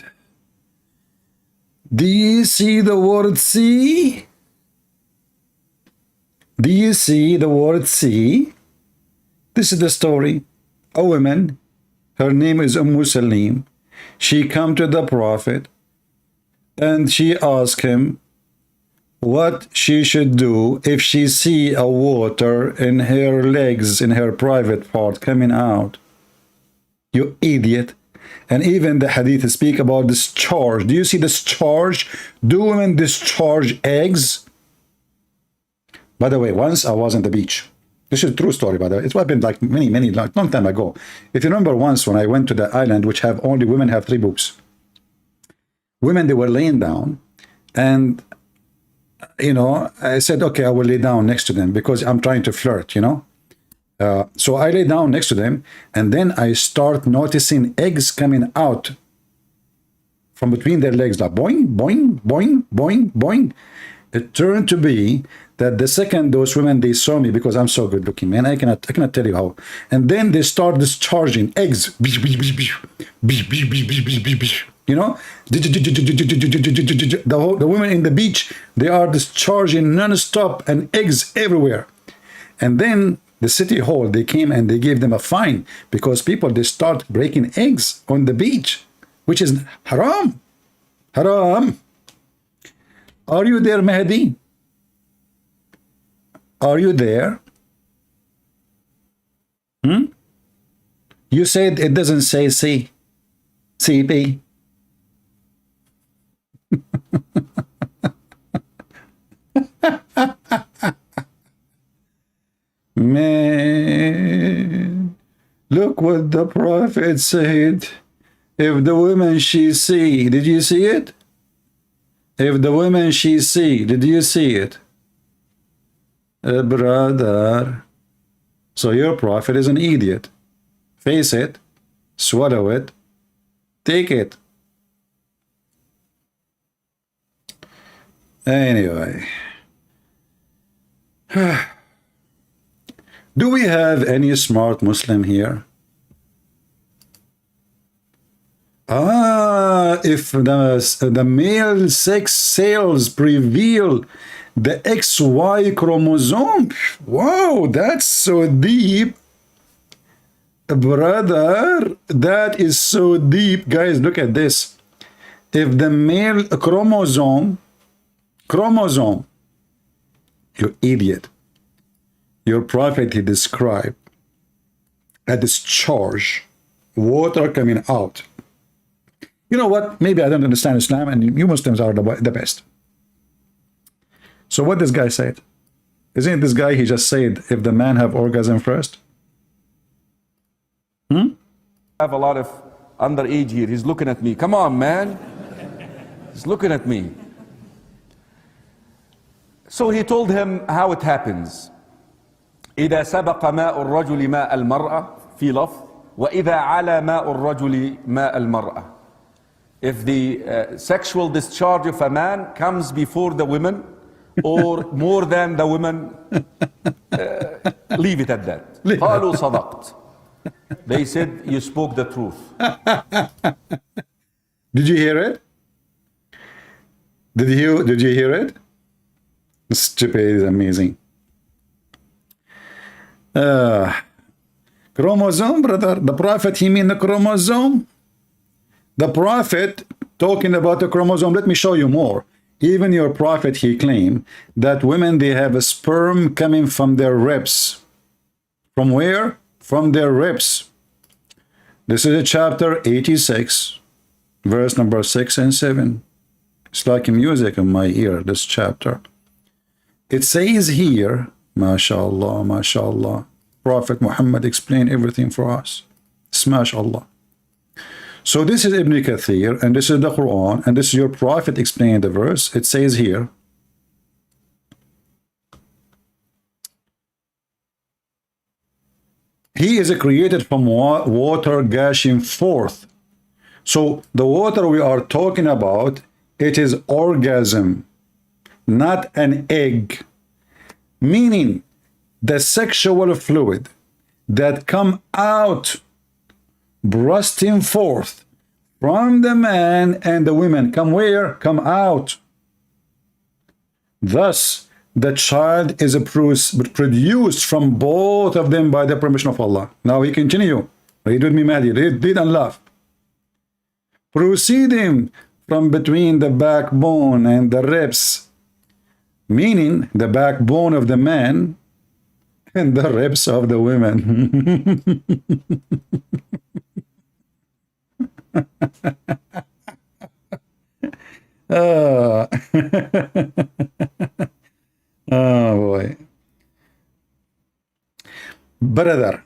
Speaker 7: Do you see the word see? Do you see the word see? This is the story. A woman, her name is Salim. She come to the Prophet and she asked him what she should do if she see a water in her legs, in her private part coming out. You idiot. And even the hadith speak about discharge. Do you see discharge? Do women discharge eggs? By the way, once I was on the beach. This is a true story, by the way. It's happened like long time ago. If you remember once when I went to the island, which have only women have 3 books. Women, they were laying down, and, you know, I said, okay, I will lay down next to them because I'm trying to flirt, you know. So I lay down next to them, and then I start noticing eggs coming out from between their legs, like boing, boing, boing, boing, boing. It turned to be that the second those women, they saw me because I'm so good looking, man. I cannot tell you how. And then they start discharging eggs. You know, the women in the beach, they are discharging non-stop and eggs everywhere. And then the city hall, they came and they gave them a fine because people, they start breaking eggs on the beach, which is haram. Haram. Are you there, Mahdi? Are you there? You said it doesn't say C. CP. Man, look what the Prophet said. If the woman she see, did you see it? If the woman she see, did you see it? Brother. So your Prophet is an idiot. Face it, swallow it, take it. Anyway. Do we have any smart Muslim here? If the male sex cells reveal the XY chromosome. Wow, that's so deep. Brother, that is so deep. Guys, look at this. If the male chromosome, you idiot. Your Prophet, he described a discharge, water coming out. You know what? Maybe I don't understand Islam, and you Muslims are the best. So what this guy said? Isn't it this guy, he just said, if the man have orgasm first?
Speaker 9: I have a lot of underage here. He's looking at me. Come on, man. He's looking at me. So he told him how it happens. إذا سبق ماء الرجل ماء المرأة في لفظ وإذا على ماء الرجل ماء المرأة. If the sexual discharge of a man comes before the women or more than the women, leave it at that. قالوا صدقت. They said, you spoke the truth.
Speaker 7: Did you hear it? Did you hear it? Stupid is amazing. Chromosome, brother. The Prophet, he mean the chromosome. The Prophet talking about the chromosome. Let me show you more. Even your Prophet, he claimed that women, they have a sperm coming from their ribs. From where? From their ribs. This is chapter 86, verse number 6 and 7. It's like music in my ear, this chapter. It says here, mashallah, mashallah, Prophet Muhammad explained everything for us. Smash Allah. So this is Ibn Kathir, and this is the Quran, and this is your Prophet explaining the verse. It says here, he is created from water gushing forth. So the water we are talking about, it is orgasm, not an egg. Meaning the sexual fluid that come out, bursting forth from the man and the women. Come where? Come out. Thus, the child is produced from both of them by the permission of Allah. Now we continue. Read with me, Mahdi. Read and laugh. Proceeding from between the backbone and the ribs, meaning the backbone of the man and the ribs of the women. Oh boy. Brother,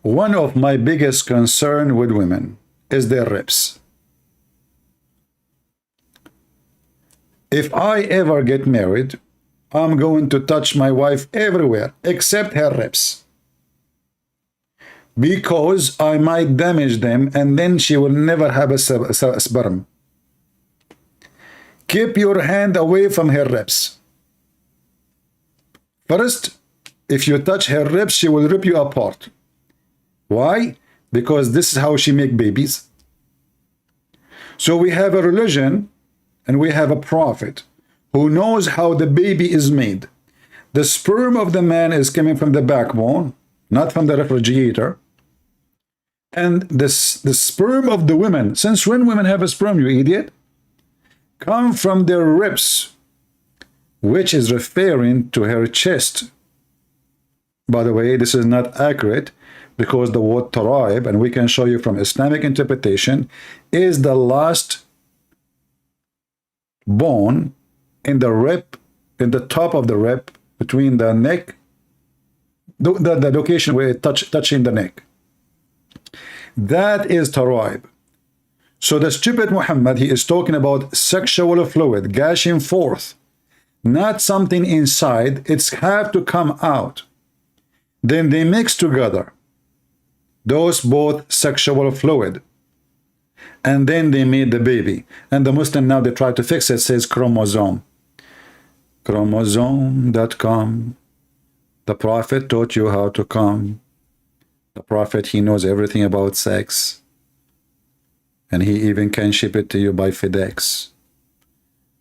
Speaker 7: one of my biggest concern with women is their ribs. If I ever get married, I'm going to touch my wife everywhere except her ribs, because I might damage them and then she will never have a sperm. Keep your hand away from her ribs. First, if you touch her ribs, she will rip you apart. Why? Because this is how she make babies. So we have a religion and we have a prophet who knows how the baby is made. The sperm of the man is coming from the backbone, not from the refrigerator. And the sperm of the women, since when women have a sperm, you idiot? Come from their ribs, which is referring to her chest. By the way, this is not accurate because the word taraib, and we can show you from Islamic interpretation, is the last bone in the rib, in the top of the rib, between the neck, the location where it touching the neck. That is taraib. So the stupid Muhammad, he is talking about sexual fluid gushing forth, not something inside. It's have to come out. Then they mix together those both sexual fluid, and then they made the baby. And the Muslim now, they try to fix it, says chromosome. Chromosome.com. The prophet taught you how to come. The prophet, he knows everything about sex, and he even can ship it to you by FedEx.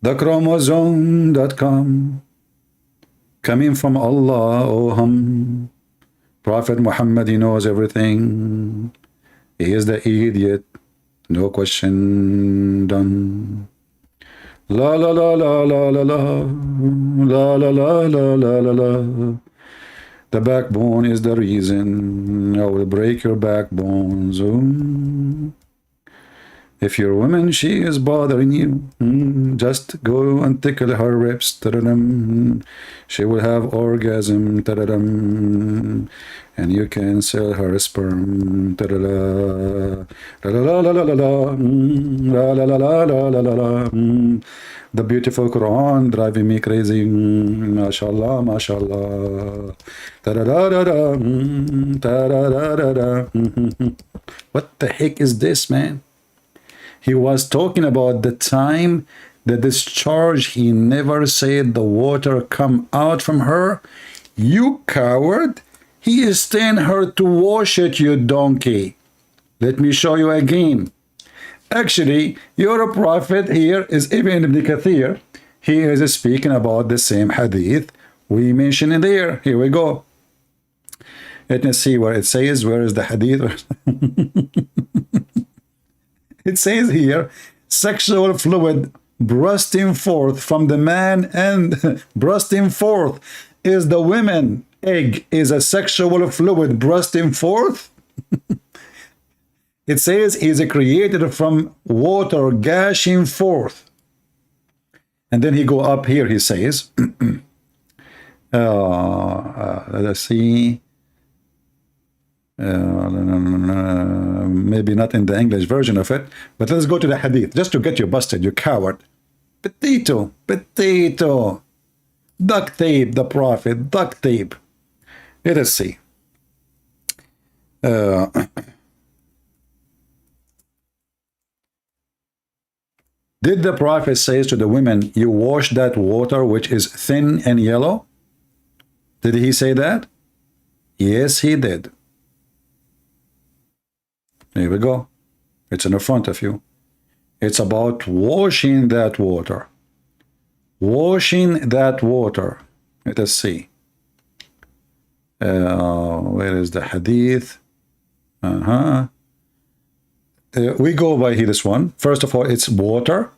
Speaker 7: The chromosome.com. Coming from Allah, oh hum. Prophet Muhammad, he knows everything. He is the idiot. No question done. La la la la la la la la la la la la la la. The backbone is the reason. I will break your backbones. Oh. If your woman, she is bothering you, just go and tickle her ribs. She will have orgasm. And you can sell her sperm. The beautiful Quran driving me crazy. MashaAllah, MashaAllah. What the heck is this, man? He was talking about the time, the discharge. He never said the water come out from her. You coward. He is telling her to wash it, you donkey. Let me show you again. Actually, your prophet here is Ibn Kathir. He is speaking about the same hadith we mentioned in there. Here we go. Let me see where it says. Where is the hadith? It says here, sexual fluid bursting forth from the man, and bursting forth is the woman. Egg is a sexual fluid bursting forth. It says he is created from water gushing forth. And then he go up here, he says, let's see. Maybe not in the English version of it, but let's go to the hadith just to get you busted, you coward. Potato, potato. Duct tape, the prophet, duct tape. Let us see. Did the prophet say to the women, you wash that water which is thin and yellow? Did he say that? Yes, he did. Here we go. It's in the front of you. It's about washing that water. Washing that water. Let us see. Where is the hadith? We go by here, this one. First of all, it's water.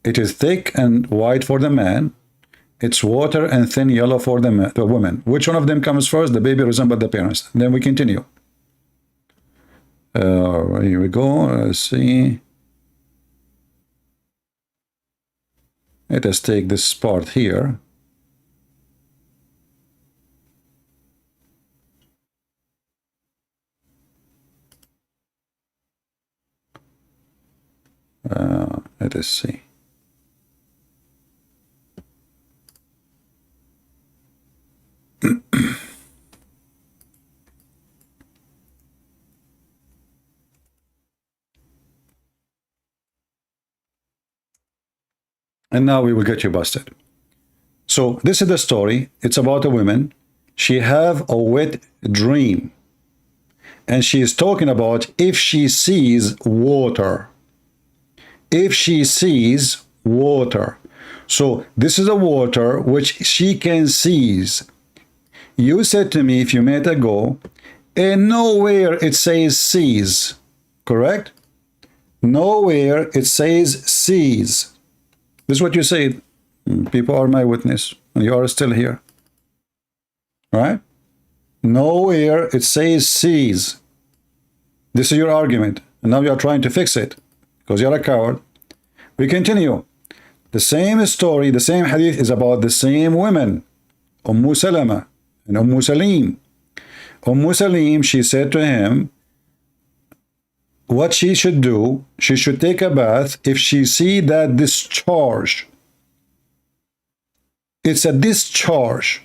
Speaker 7: It is thick and white for the man. It's water and thin yellow for the woman. Which one of them comes first? The baby resembles the parents. Then we continue. Here we go. Let's see. Let us take this part here. Let us see. And now we will get you busted. So this is the story. It's about a woman. She have a wet dream. And she is talking about if she sees water. If she sees water. So this is a water which she can seize. You said to me a few minutes ago, and nowhere it says seize. Correct? Nowhere it says seize. This is what you said. People are my witness, and you are still here. Right? Nowhere it says seize. This is your argument, and now you are trying to fix it because you're a coward. We continue. The same story, the same hadith is about the same women, Salama and Salim. Salim, she said to him, what she should do, she should take a bath if she see that discharge. It's a discharge.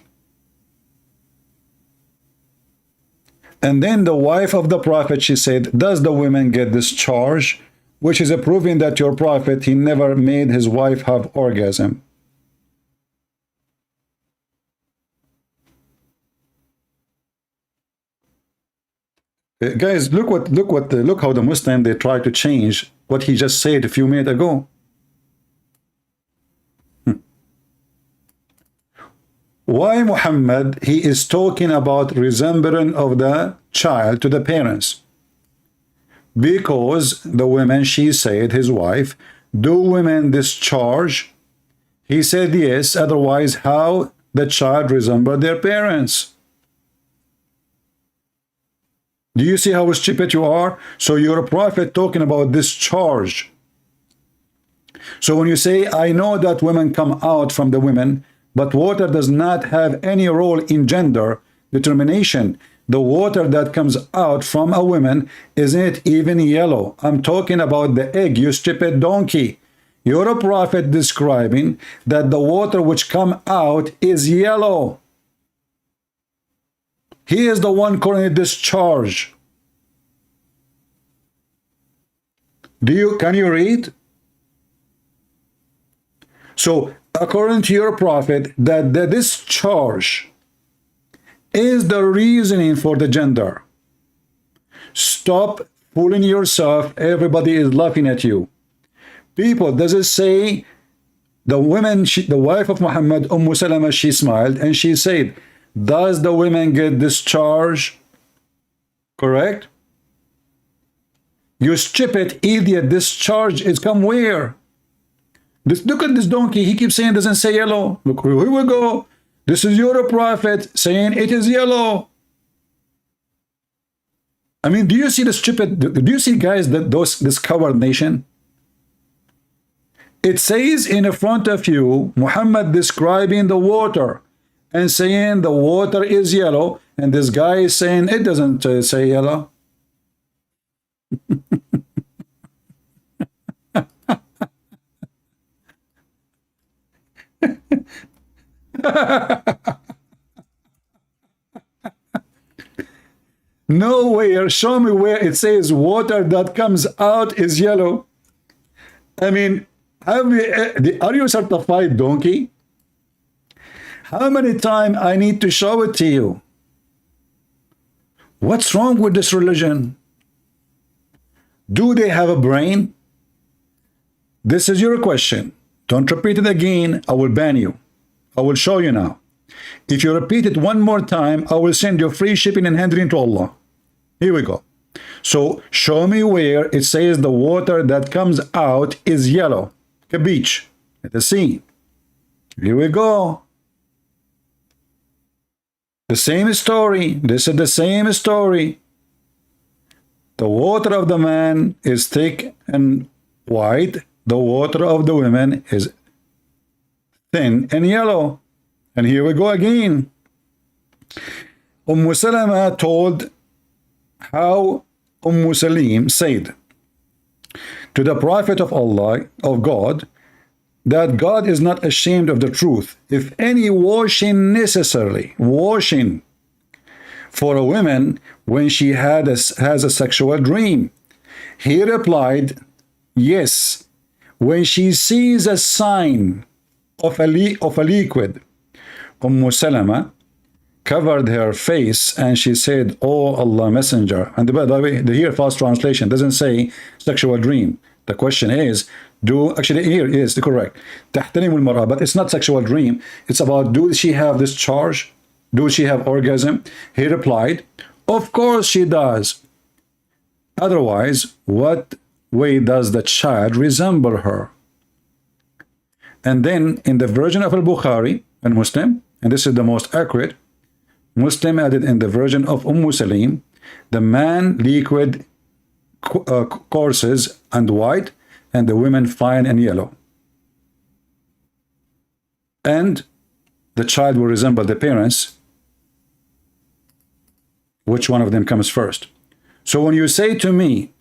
Speaker 7: And then the wife of the prophet, she said, does the woman get discharge? Which is a proving that your prophet, he never made his wife have orgasm. Guys, look how the Muslim, they try to change what he just said a few minutes ago. Why Muhammad, he is talking about resemblance of the child to the parents? Because the women, she said, his wife, do women discharge? He said yes, otherwise how the child resemble their parents? Do you see how stupid you are? So you're a prophet talking about discharge. So when you say, I know that women come out from the women, but water does not have any role in gender determination. The water that comes out from a woman isn't even yellow. I'm talking about the egg, you stupid donkey. You're a prophet describing that the water which come out is yellow. He is the one calling it discharge. Can you read? So according to your prophet, that the discharge is the reasoning for the gender. Stop fooling yourself. Everybody is laughing at you. People, does it say the women, the wife of Muhammad, Salama, she smiled and she said, does the women get discharged? Correct? You stupid idiot, discharge is come where? Look at this donkey. He keeps saying it doesn't say yellow. Look, here we go. This is your prophet saying it is yellow. I mean, do you see the stupid? Do you see, guys, that this coward nation? It says in front of you, Muhammad describing the water and saying the water is yellow, and this guy is saying it doesn't say yellow. Nowhere, show me where it says water that comes out is yellow. I mean, are you a certified donkey? How many times I need to show it to you? What's wrong with this religion? Do they have a brain? This is your question. Don't repeat it again. I will ban you. I will show you now. If you repeat it one more time, I will send you free shipping and handling to Allah. Here we go. So show me where it says the water that comes out is yellow. A beach at the sea. Here we go. The same story. This is the same story. The water of the man is thick and white. The water of the women is thin and yellow. And here we go again. Salama told how Salim said to the prophet of Allah, of God, that God is not ashamed of the truth. If any washing necessarily, washing for a woman when she has a sexual dream. He replied, yes, when she sees a sign of a liquid Salama covered her face and she said, "Oh Allah Messenger." And by the way, the here fast translation doesn't say sexual dream. The question is, actually here is the correct تحترم المرأة, but it's not sexual dream. It's about, do she have this charge? Do she have orgasm? He replied, of course she does. Otherwise, what way does the child resemble her? And then in the version of Al-Bukhari and Muslim, and this is the most accurate, Muslim added in the version of Salim, the man liquid courses and white, and the women fine and yellow. And the child will resemble the parents. Which one of them comes first? So when you say to me,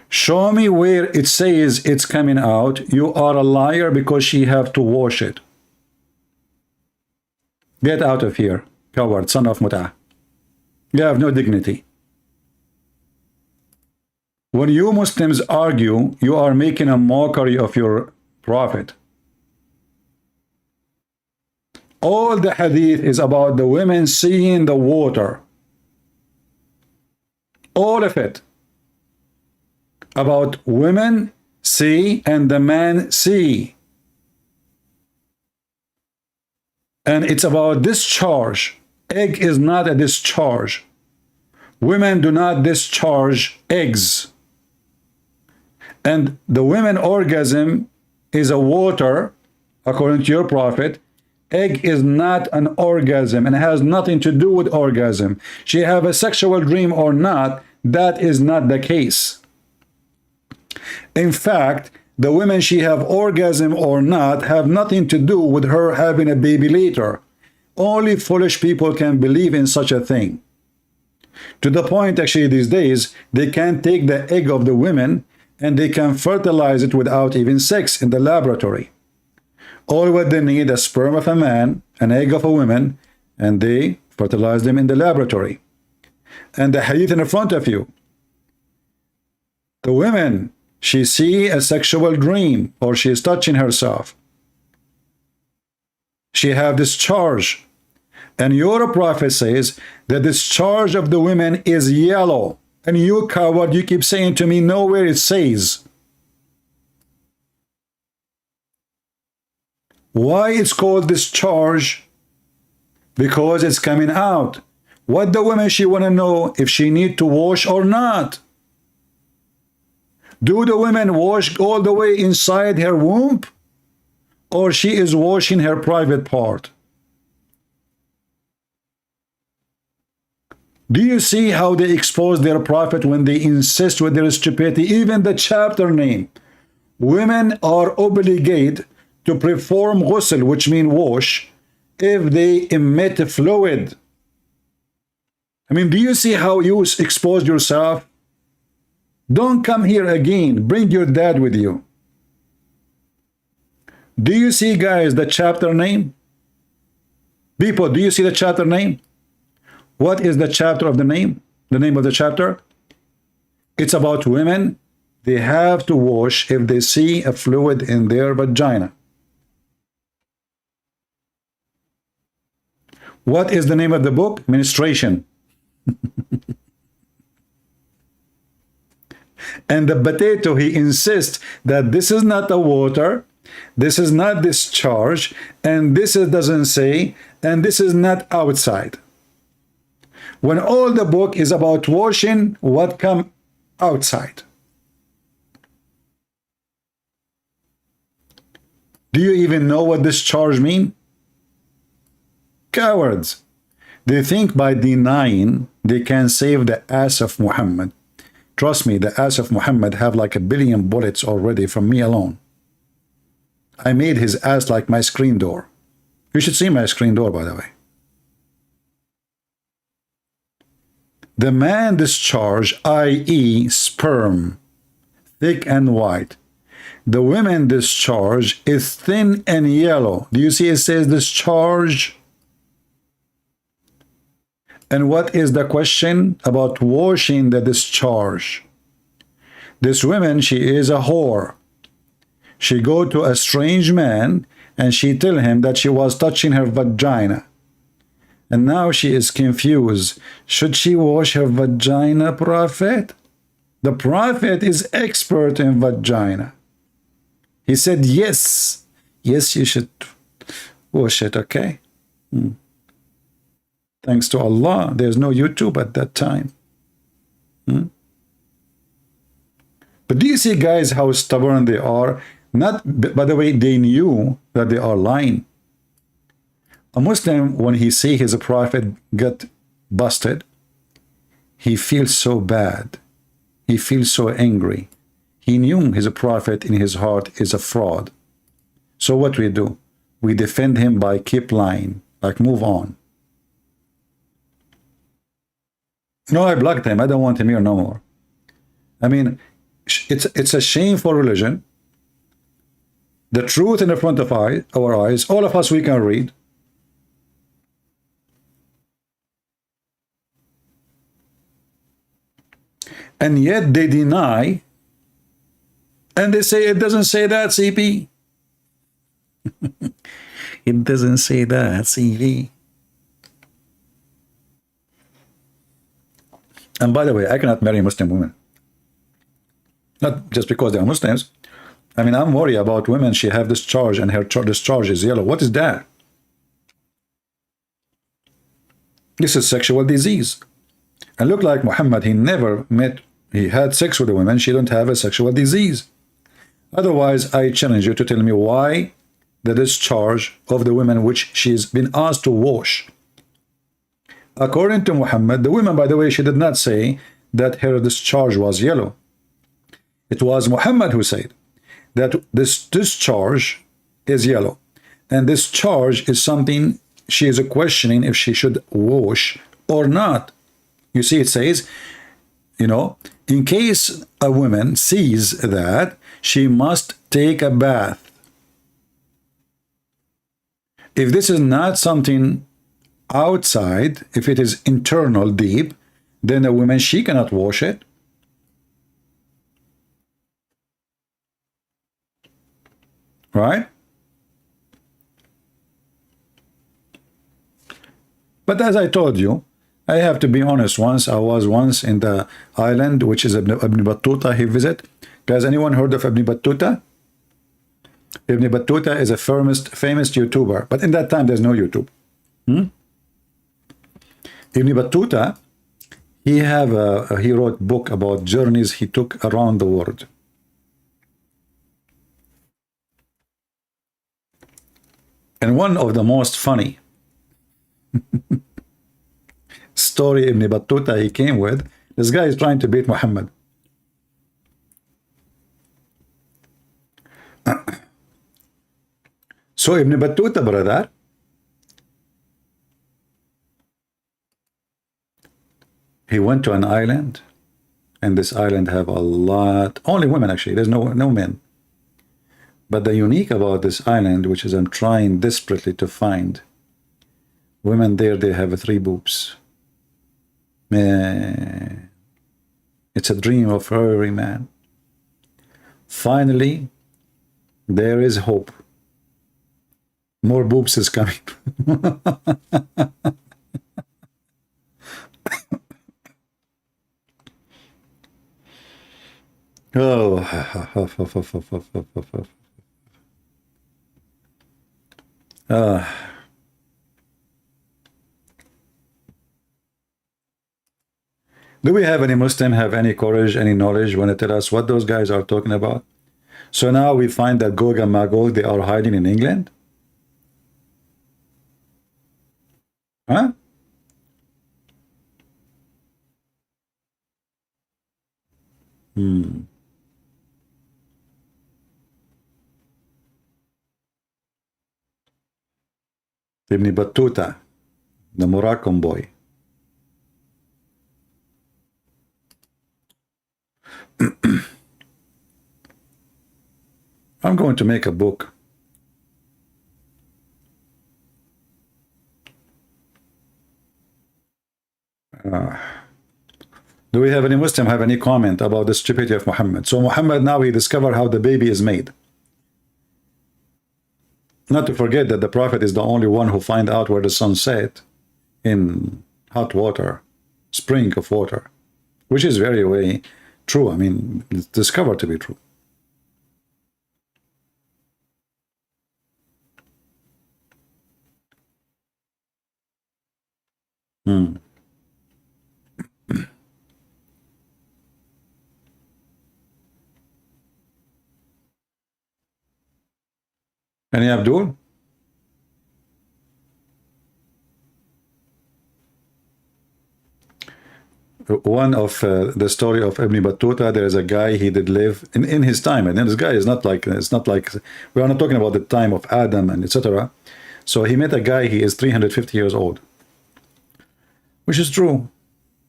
Speaker 7: show me where it says it's coming out, you are a liar because she have to wash it. Get out of here, coward, son of Mut'ah. You have no dignity. When you Muslims argue, you are making a mockery of your prophet. All the hadith is about the women seeing the water. All of it. About women see and the man see. And it's about discharge. Egg is not a discharge. Women do not discharge eggs. And the women orgasm is a water, according to your prophet. Egg is not an orgasm and has nothing to do with orgasm. She have a sexual dream or not, that is not the case. In fact, the women she have orgasm or not have nothing to do with her having a baby later. Only foolish people can believe in such a thing. To the point, actually, these days, they can take the egg of the women and they can fertilize it without even sex in the laboratory. All what they need, a sperm of a man, an egg of a woman, and they fertilize them in the laboratory. And the hadith in front of you. The women, she see a sexual dream or she is touching herself. She have discharge. And your prophet says the discharge of the women is yellow. And you coward, you keep saying to me, nowhere it says. Why it's called discharge? Because it's coming out. What the women, she want to know if she need to wash or not. Do the women wash all the way inside her womb? Or she is washing her private part? Do you see how they expose their prophet when they insist with their stupidity? Even the chapter name. Women are obligated to perform ghusl, which means wash, if they emit fluid. I mean, do you see how you expose yourself? Don't come here again. Bring your dad with you. Do you see, guys, the chapter name? People, do you see the chapter name? What is the chapter of the name? The name of the chapter? It's about women. They have to wash if they see a fluid in their vagina. What is the name of the book? Menstruation. And the potato, he insists that this is not the water, this is not discharge, and this doesn't say, and this is not outside. When all the book is about washing what come outside. Do you even know what discharge mean? Cowards. They think by denying they can save the ass of Muhammad. Trust me, the ass of Muhammad have like 1 billion bullets already from me alone. I made his ass like my screen door. You should see my screen door, by the way. The man discharge, i.e. sperm, thick and white. The women discharge is thin and yellow. Do you see it says discharge? And what is the question about washing the discharge? This woman, she is a whore. She go to a strange man and she tell him that she was touching her vagina. And now she is confused. Should she wash her vagina, Prophet? The Prophet is expert in vagina. He said, yes. Yes, you should wash it, okay? Thanks to Allah, there's no YouTube at that time. But do you see, guys, how stubborn they are? Not, by the way, they knew that they are lying. A Muslim, when he see his prophet get busted, he feels so bad. He feels so angry. He knew his prophet in his heart is a fraud. So what we do? We defend him by keep lying, like move on. No, I blocked him. I don't want him here no more. I mean, it's a shameful religion. The truth in the front of our eyes, all of us, we can read. And yet they deny, and they say it doesn't say that, CP. It doesn't say that, CP. And by the way, I cannot marry Muslim women. Not just because they are Muslims. I mean, I'm worried about women. She have discharge and her discharge is yellow. What is that? This is sexual disease. And look like Muhammad, he had sex with a woman. She don't have a sexual disease. Otherwise, I challenge you to tell me why the discharge of the woman which she's been asked to wash. According to Muhammad, the woman, by the way, she did not say that her discharge was yellow. It was Muhammad who said that this discharge is yellow. And this charge is something she is questioning if she should wash or not. You see, it says, you know, in case a woman sees that, she must take a bath. If this is not something outside, if it is internal, deep, then a woman, she cannot wash it. Right? But as I told you, I have to be honest. I was once in the island, which is Ibn Battuta, he visit. Guys, anyone heard of Ibn Battuta? Ibn Battuta is a famous YouTuber, but in that time there's no YouTube. Ibn Battuta, he wrote a book about journeys he took around the world. And one of the most funny story Ibn Battuta he came with, this guy is trying to beat Muhammad. So Ibn Battuta, brother, he went to an island, and this island have a lot, only women actually, there's no men. But the unique about this island, which is I'm trying desperately to find, women there, they have 3 boobs. Man, it's a dream of every man. Finally, there is hope. More boobs is coming. Oh. Do we have any Muslim have any courage, any knowledge when they tell us what those guys are talking about? So now we find that Gog and Magog, they are hiding in England? Huh? Ibn Battuta, the Moroccan boy. I'm going to make a book. Do we have any Muslim have any comment about the stupidity of Muhammad? So Muhammad now he discovered how the baby is made. Not to forget that the Prophet is the only one who find out where the sun set. in hot water, spring of water, which is very, very true. I mean, it's discovered to be true. Any Abdul? One of the story of Ibn Battuta, there is a guy, he did live in his time, and this guy is not like, it's not like, we are not talking about the time of Adam and etc. So he met a guy, he is 350 years old, which is true,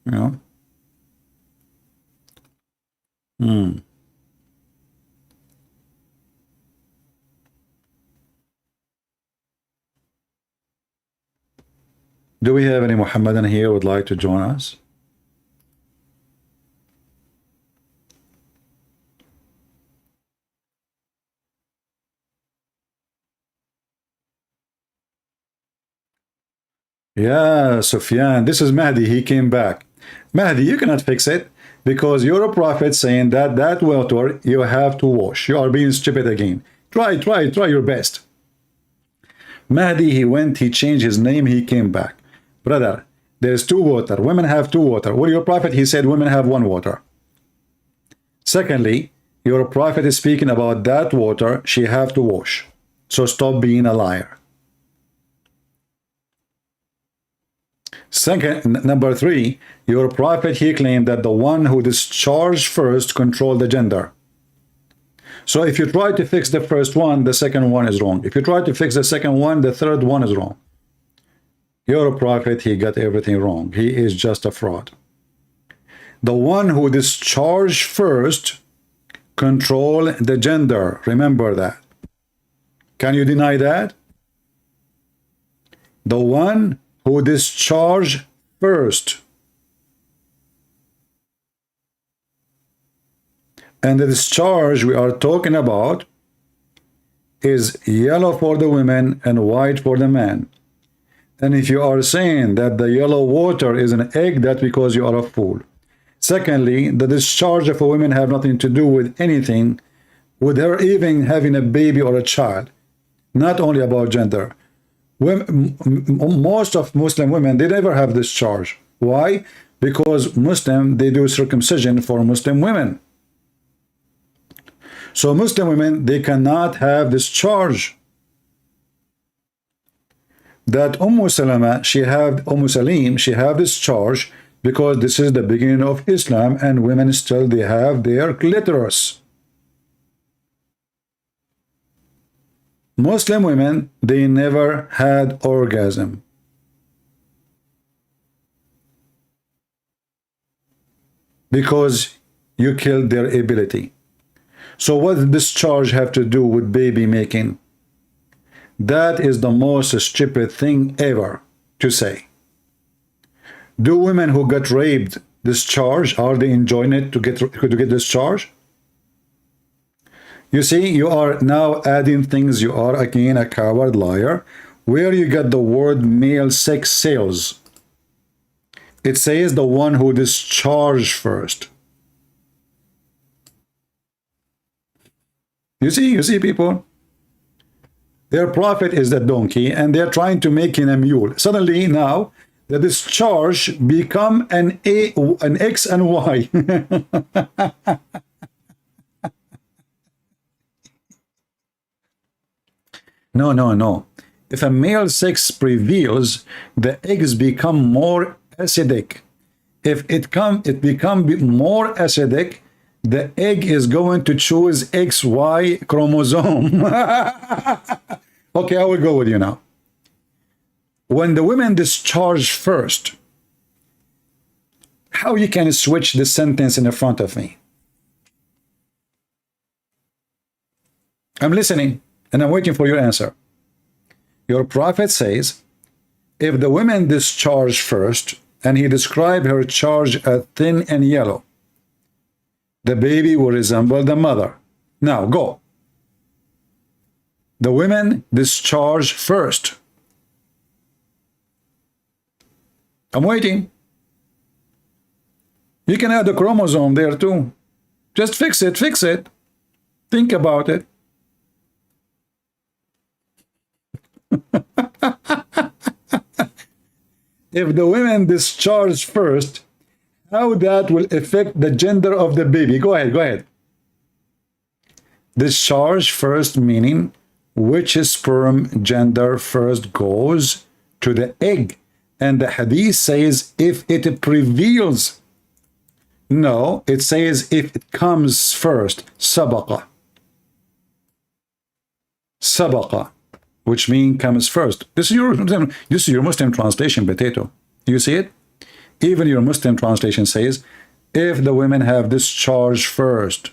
Speaker 7: you know. Do we have any Muhammadan here who would like to join us? Yeah, Sufyan, this is Mahdi, he came back. Mahdi, you cannot fix it because you're a prophet saying that that water you have to wash. You are being stupid again. Try your best. Mahdi, he went, he changed his name, he came back. Brother, there's two water. Women have two water. Well, your prophet, he said women have one water. Secondly, your prophet is speaking about that water she have to wash. So stop being a liar. Second, number three, your prophet, he claimed that the one who discharged first controlled the gender. So if you try to fix the first one, the second one is wrong. If you try to fix the second one, the third one is wrong. Your prophet, he got everything wrong. He is just a fraud. The one who discharged first control the gender. Remember that. Can you deny that? The one who discharged first. And the discharge we are talking about is yellow for the women and white for the man. And if you are saying that the yellow water is an egg, that's because you are a fool. Secondly, the discharge of a woman have nothing to do with anything, with her even having a baby or a child. Not only about gender. Most of Muslim women, they never have discharge. Why? Because Muslim, they do circumcision for Muslim women. So Muslim women, they cannot have discharge. That Salima, she have discharge because this is the beginning of Islam and women still, they have their clitoris. Muslim women, they never had orgasm. Because you killed their ability. So what does discharge have to do with baby making? That is the most stupid thing ever to say. Do women who got raped discharge? Are they enjoying it to get discharge? You see, you are now adding things. You are again a coward liar. Where you get the word male sex sales? It says the one who discharged first. You see people? Their prophet is the donkey and they're trying to make him a mule. Suddenly now, the discharge become an X and Y. No. If a male sex prevails, the eggs become more acidic. If it become more acidic, the egg is going to choose XY chromosome. Okay, I will go with you now. When the women discharge first, how you can switch the sentence in front of me? I'm listening and I'm waiting for your answer. Your prophet says, if the women discharge first, and he described her charge as thin and yellow, the baby will resemble the mother. Now go. The women discharge first. I'm waiting. You can add a chromosome there too. Just fix it, fix it. Think about it. If the women discharge first, how that will affect the gender of the baby? Go ahead, go ahead. Discharge first meaning which sperm gender first goes to the egg. And the hadith says if it prevails. No, it says if it comes first. Sabaqa. Sabaqa, which means comes first. This is your Muslim translation, potato. You see it? Even your Muslim translation says if the women have discharged first.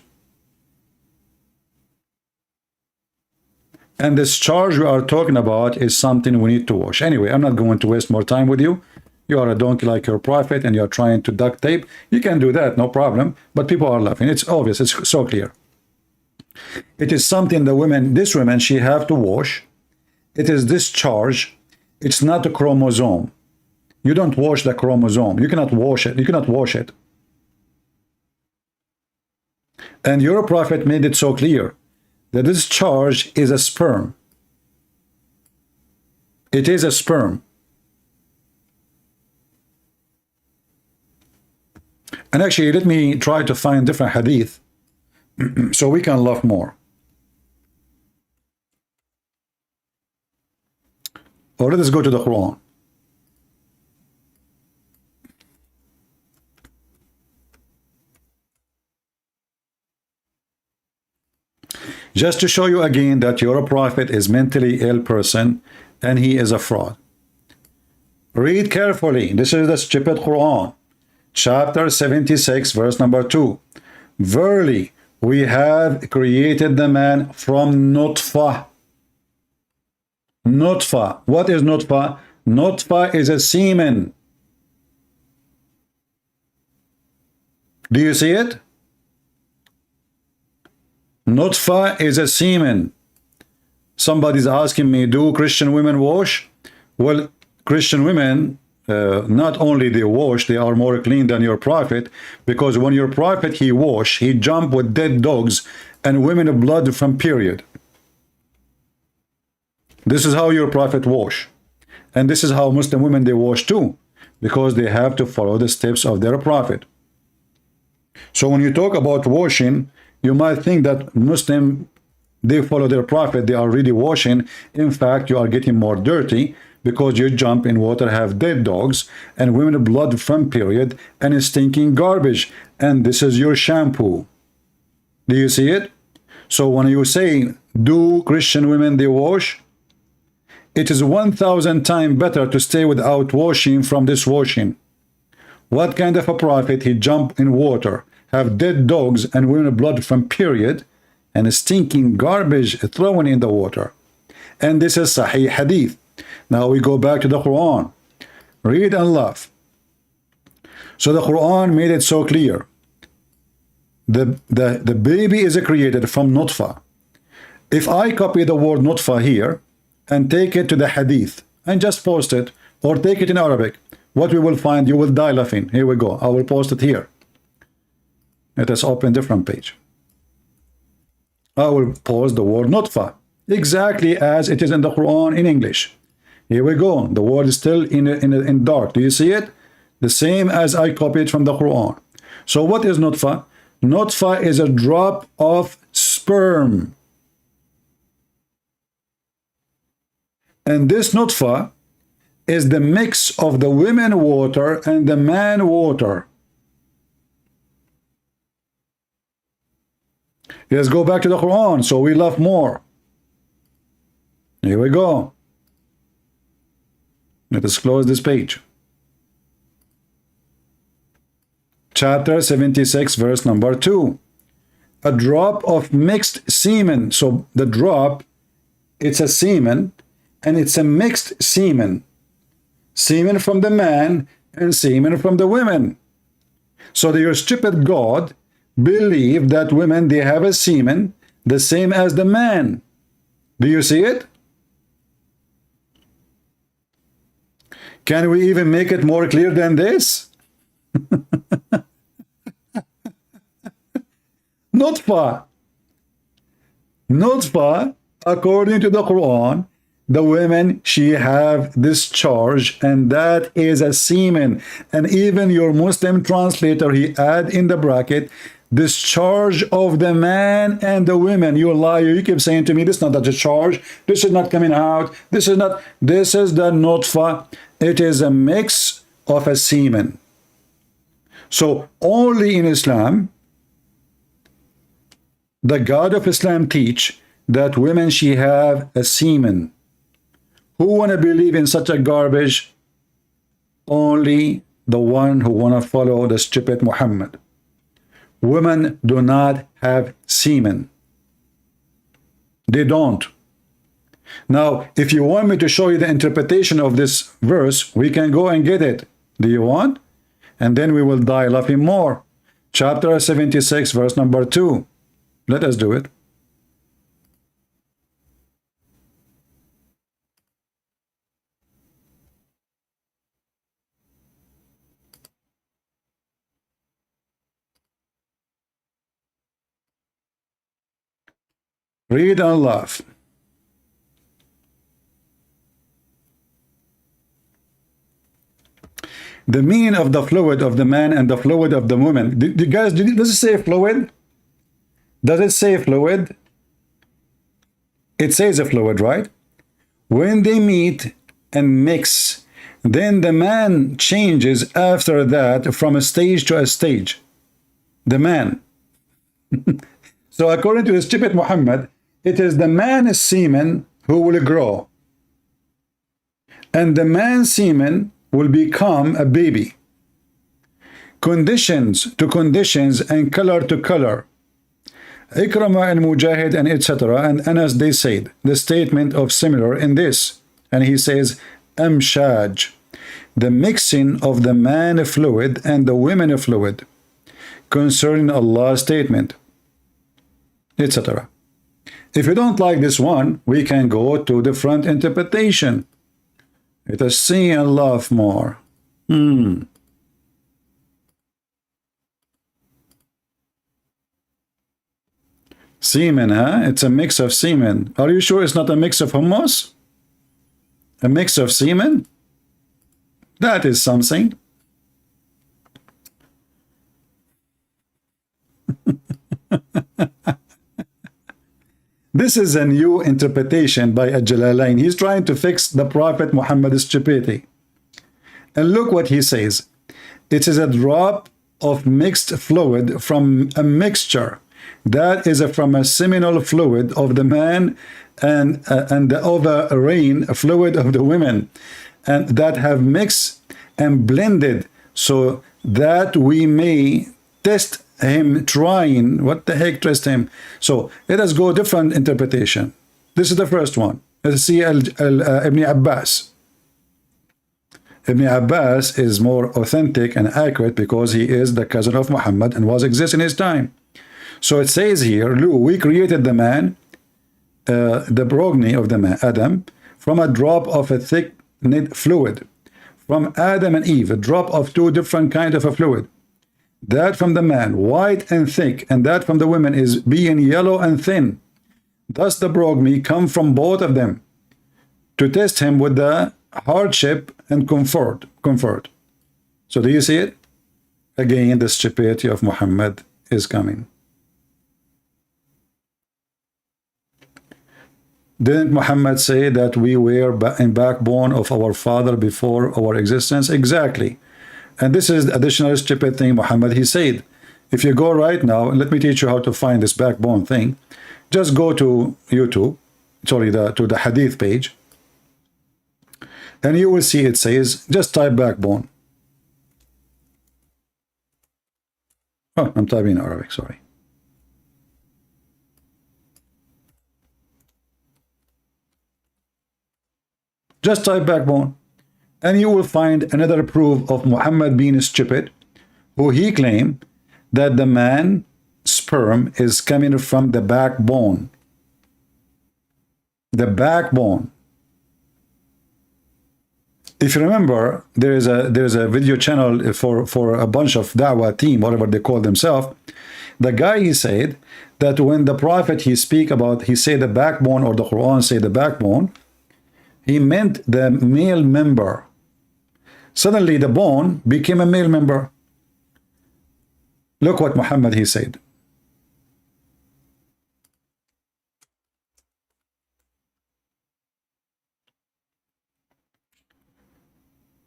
Speaker 7: And this charge we are talking about is something we need to wash. Anyway, I'm not going to waste more time with you. You are a donkey like your prophet and you're trying to duct tape. You can do that, no problem. But people are laughing. It's obvious. It's so clear. It is something the women, this woman, she have to wash. It is discharge. It's not a chromosome. You don't wash the chromosome. You cannot wash it. You cannot wash it. And your prophet made it so clear. The discharge is a sperm. It is a sperm. And actually, let me try to find different hadith so we can love more. Or let us go to the Quran. Just to show you again that your prophet is mentally ill person and he is a fraud. Read carefully. This is the stupid Quran. Chapter 76, verse number 2. Verily, we have created the man from nutfah. Nutfah. What is nutfah? Nutfah is a semen. Do you see it? Nutfah is a semen. Somebody's asking me, do Christian women wash? Well, Christian women, not only they wash, they are more clean than your prophet, because when your prophet, he wash, he jump with dead dogs and women blood from period. This is how your prophet wash. And this is how Muslim women, they wash too, because they have to follow the steps of their prophet. So when you talk about washing, you might think that Muslim, they follow their prophet, they are really washing. In fact, you are getting more dirty because you jump in water, have dead dogs, and women blood from period, and stinking garbage. And this is your shampoo. Do you see it? So when you say, do Christian women, they wash? It is 1,000 times better to stay without washing from this washing. What kind of a prophet? He jump in water, have dead dogs and women blood from period, and stinking garbage thrown in the water. And this is Sahih Hadith. Now we go back to the Quran. Read and laugh. So the Quran made it so clear. The baby is created from nutfah. If I copy the word nutfah here and take it to the Hadith and just post it, or take it in Arabic, what we will find, you will die laughing. Here we go. I will post it here. Let us open different page. I will post the word nutfah exactly as it is in the Quran in English. Here we go. The word is still in dark. Do you see it? The same as I copied from the Quran. So what is nutfah? Nutfah is a drop of sperm. And this nutfah is the mix of the women water and the man water. Let's go back to the Quran so we love more. Here we go. Let us close this page. Chapter 76, verse number 2. A drop of mixed semen. So the drop, it's a semen, and it's a mixed semen. Semen from the man and semen from the women. So your stupid God believe that women, they have a semen the same as the man. Do you see it? Can we even make it more clear than this? Nutfa. Nutfa, according to the Quran, the women, she have discharge, and that is a semen. And even your Muslim translator, he add in the bracket, discharge of the man and the women. You liar. You keep saying to me, this is not the discharge. This is not coming out. This is not. This is the nutfa. It is a mix of a semen. So only in Islam, the God of Islam teach that women, she have a semen. Who want to believe in such a garbage? Only the one who want to follow the stupid Muhammad. Women do not have semen. They don't. Now, if you want me to show you the interpretation of this verse, we can go and get it. Do you want? And then we will die laughing more. Chapter 76, verse number 2. Let us do it. Read and laugh. The meaning of the fluid of the man and the fluid of the woman. Guys, does it say fluid? Does it say fluid? It says a fluid, right? When they meet and mix, then the man changes after that from a stage to a stage. The man. So according to the stupid Muhammad, it is the man's semen who will grow. And the man's semen will become a baby. Conditions to conditions and color to color. Ikramah and Mujahid and etc. and Anas, they said the statement of similar in this. And he says, Amshaj, the mixing of the man fluid and the women fluid concerning Allah's statement, etc. If you don't like this one, we can go to the front interpretation. Let us see and laugh more. Semen, huh? It's a mix of semen. Are you sure it's not a mix of hummus? A mix of semen? That is something. This is a new interpretation by Al-Jalalain. He's trying to fix the Prophet Muhammad's stupidity. And look what he says. It is a drop of mixed fluid from a mixture. That is from a seminal fluid of the man and the ovarian fluid of the women. And that have mixed and blended so that we may test him trying. What the heck, trust him? So let us go different interpretation. This is the first one. Let's see Ibn Abbas. Ibn Abbas is more authentic and accurate because he is the cousin of Muhammad and was exist in his time. So it says here, we created the man, the progeny of the man, Adam, from a drop of a thick knit fluid. From Adam and Eve, a drop of two different kinds of a fluid. That from the man, white and thick, and that from the women is being yellow and thin. Thus the progeny come from both of them to test him with the hardship and comfort. So do you see it? Again, the stupidity of Muhammad is coming. Didn't Muhammad say that we were in backbone of our father before our existence? Exactly. And this is the additional stupid thing Muhammad, he said. If you go right now, let me teach you how to find this backbone thing. Just go to YouTube, sorry, to the Hadith page. And you will see it says, just type backbone. Oh, I'm typing in Arabic, sorry. Just type backbone. And you will find another proof of Muhammad being stupid, who he claimed that the man's sperm is coming from the backbone. The backbone. If you remember, there's a video channel for a bunch of da'wah team, whatever they call themselves. The guy, he said that when the prophet he say the backbone, or the Quran say the backbone, he meant the male member. Suddenly the bone became a male member. Look what Muhammad he said.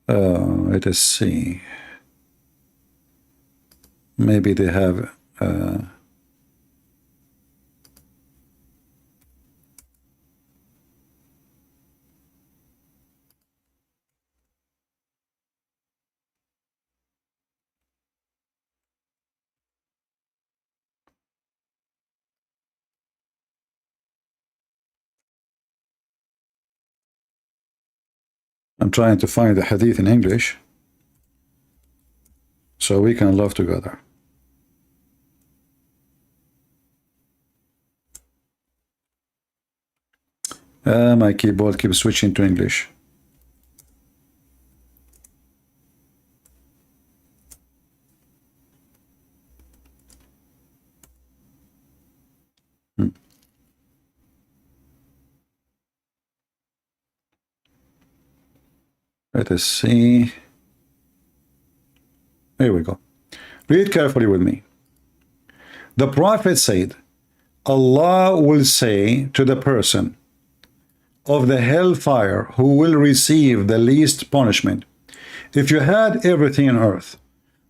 Speaker 7: Let us see. Maybe they have I'm trying to find the hadith in English so we can love together. My keyboard keeps switching to English. Let us see. Here we go. Read carefully with me. The Prophet said, Allah will say to the person of the hellfire who will receive the least punishment, if you had everything on earth,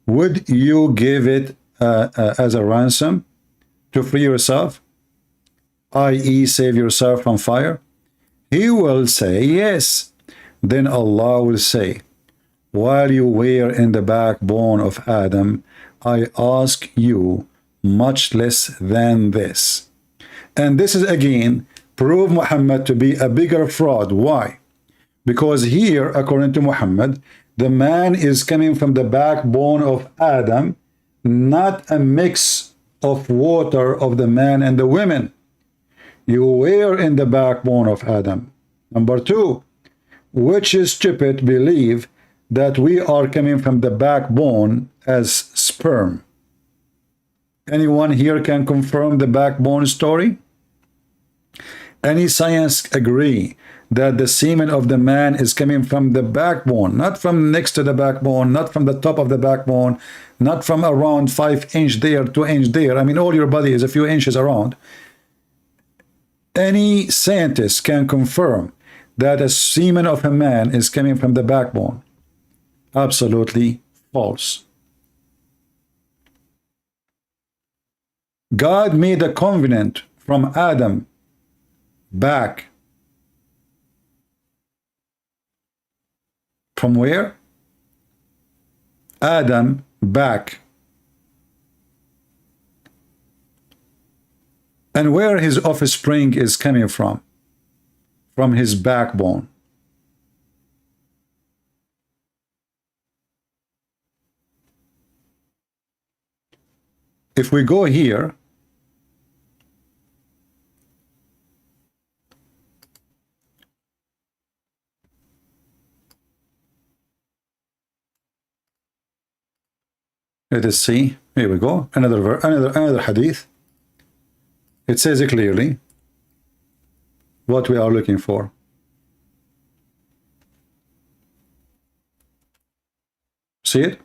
Speaker 7: would you give it as a ransom to free yourself, i.e. save yourself from fire? He will say, yes. Then Allah will say, while you were in the backbone of Adam, I ask you much less than this. And this is again prove Muhammad to be a bigger fraud. Why? Because here, according to Muhammad, the man is coming from the backbone of Adam, not a mix of water of the man and the women. You were in the backbone of Adam. Number two, which is stupid believe that we are coming from the backbone as sperm. Anyone here can confirm the backbone story? Any science agree that the semen of the man is coming from the backbone, not from next to the backbone, not from the top of the backbone, not from around 5 inch there, 2 inch there. I mean, all your body is a few inches around. Any scientist can confirm that a semen of a man is coming from the backbone. Absolutely false. God made a covenant from Adam back. From where? Adam back. And where his offspring is coming from? From his backbone. If we go here, let us see. Here we go. Another hadith. It says it clearly what we are looking for. See it?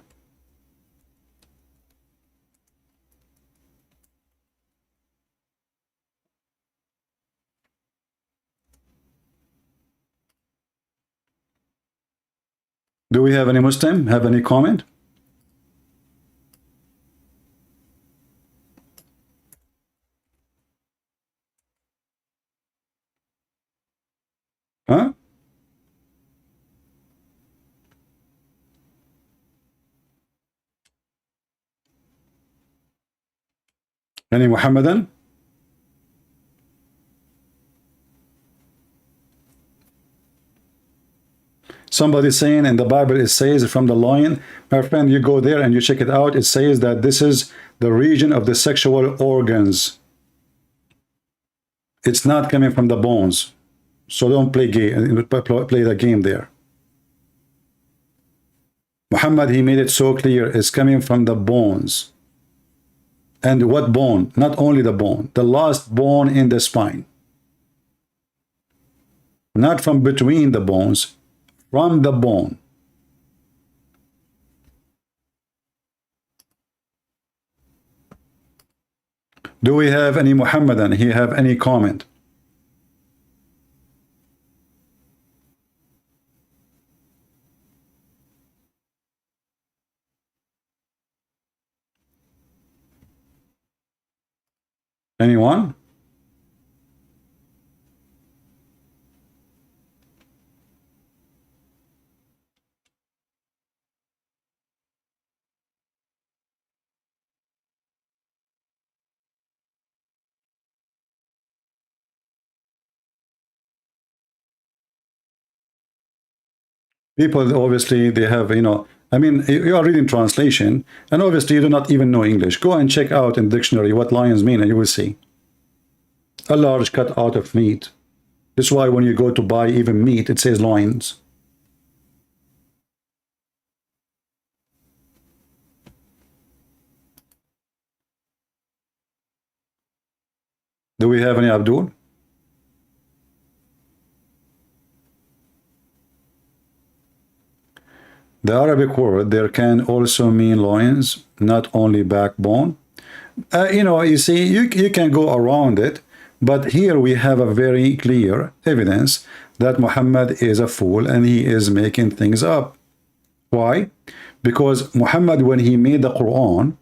Speaker 7: Do we have any Muslim? Have any comment? Huh? Any Muhammadan? Somebody saying in the Bible it says from the loin. My friend, you go there and you check it out. It says that this is the region of the sexual organs. It's not coming from the bones. So don't play the game there. Muhammad, he made it so clear, is coming from the bones. And what bone? Not only the bone, the last bone in the spine. Not from between the bones, from the bone. Do we have any Muhammadan? He have any comment? Anyone? People, obviously, they have, I mean, you are reading translation, and obviously you do not even know English. Go and check out in dictionary what lions mean, and you will see. A large cut out of meat. This is why when you go to buy even meat, it says loins. Do we have any Abdul? The Arabic word there can also mean loins, not only backbone. You see, you can go around it, but here we have a very clear evidence that Muhammad is a fool and he is making things up. Why? Because Muhammad, when he made the Quran,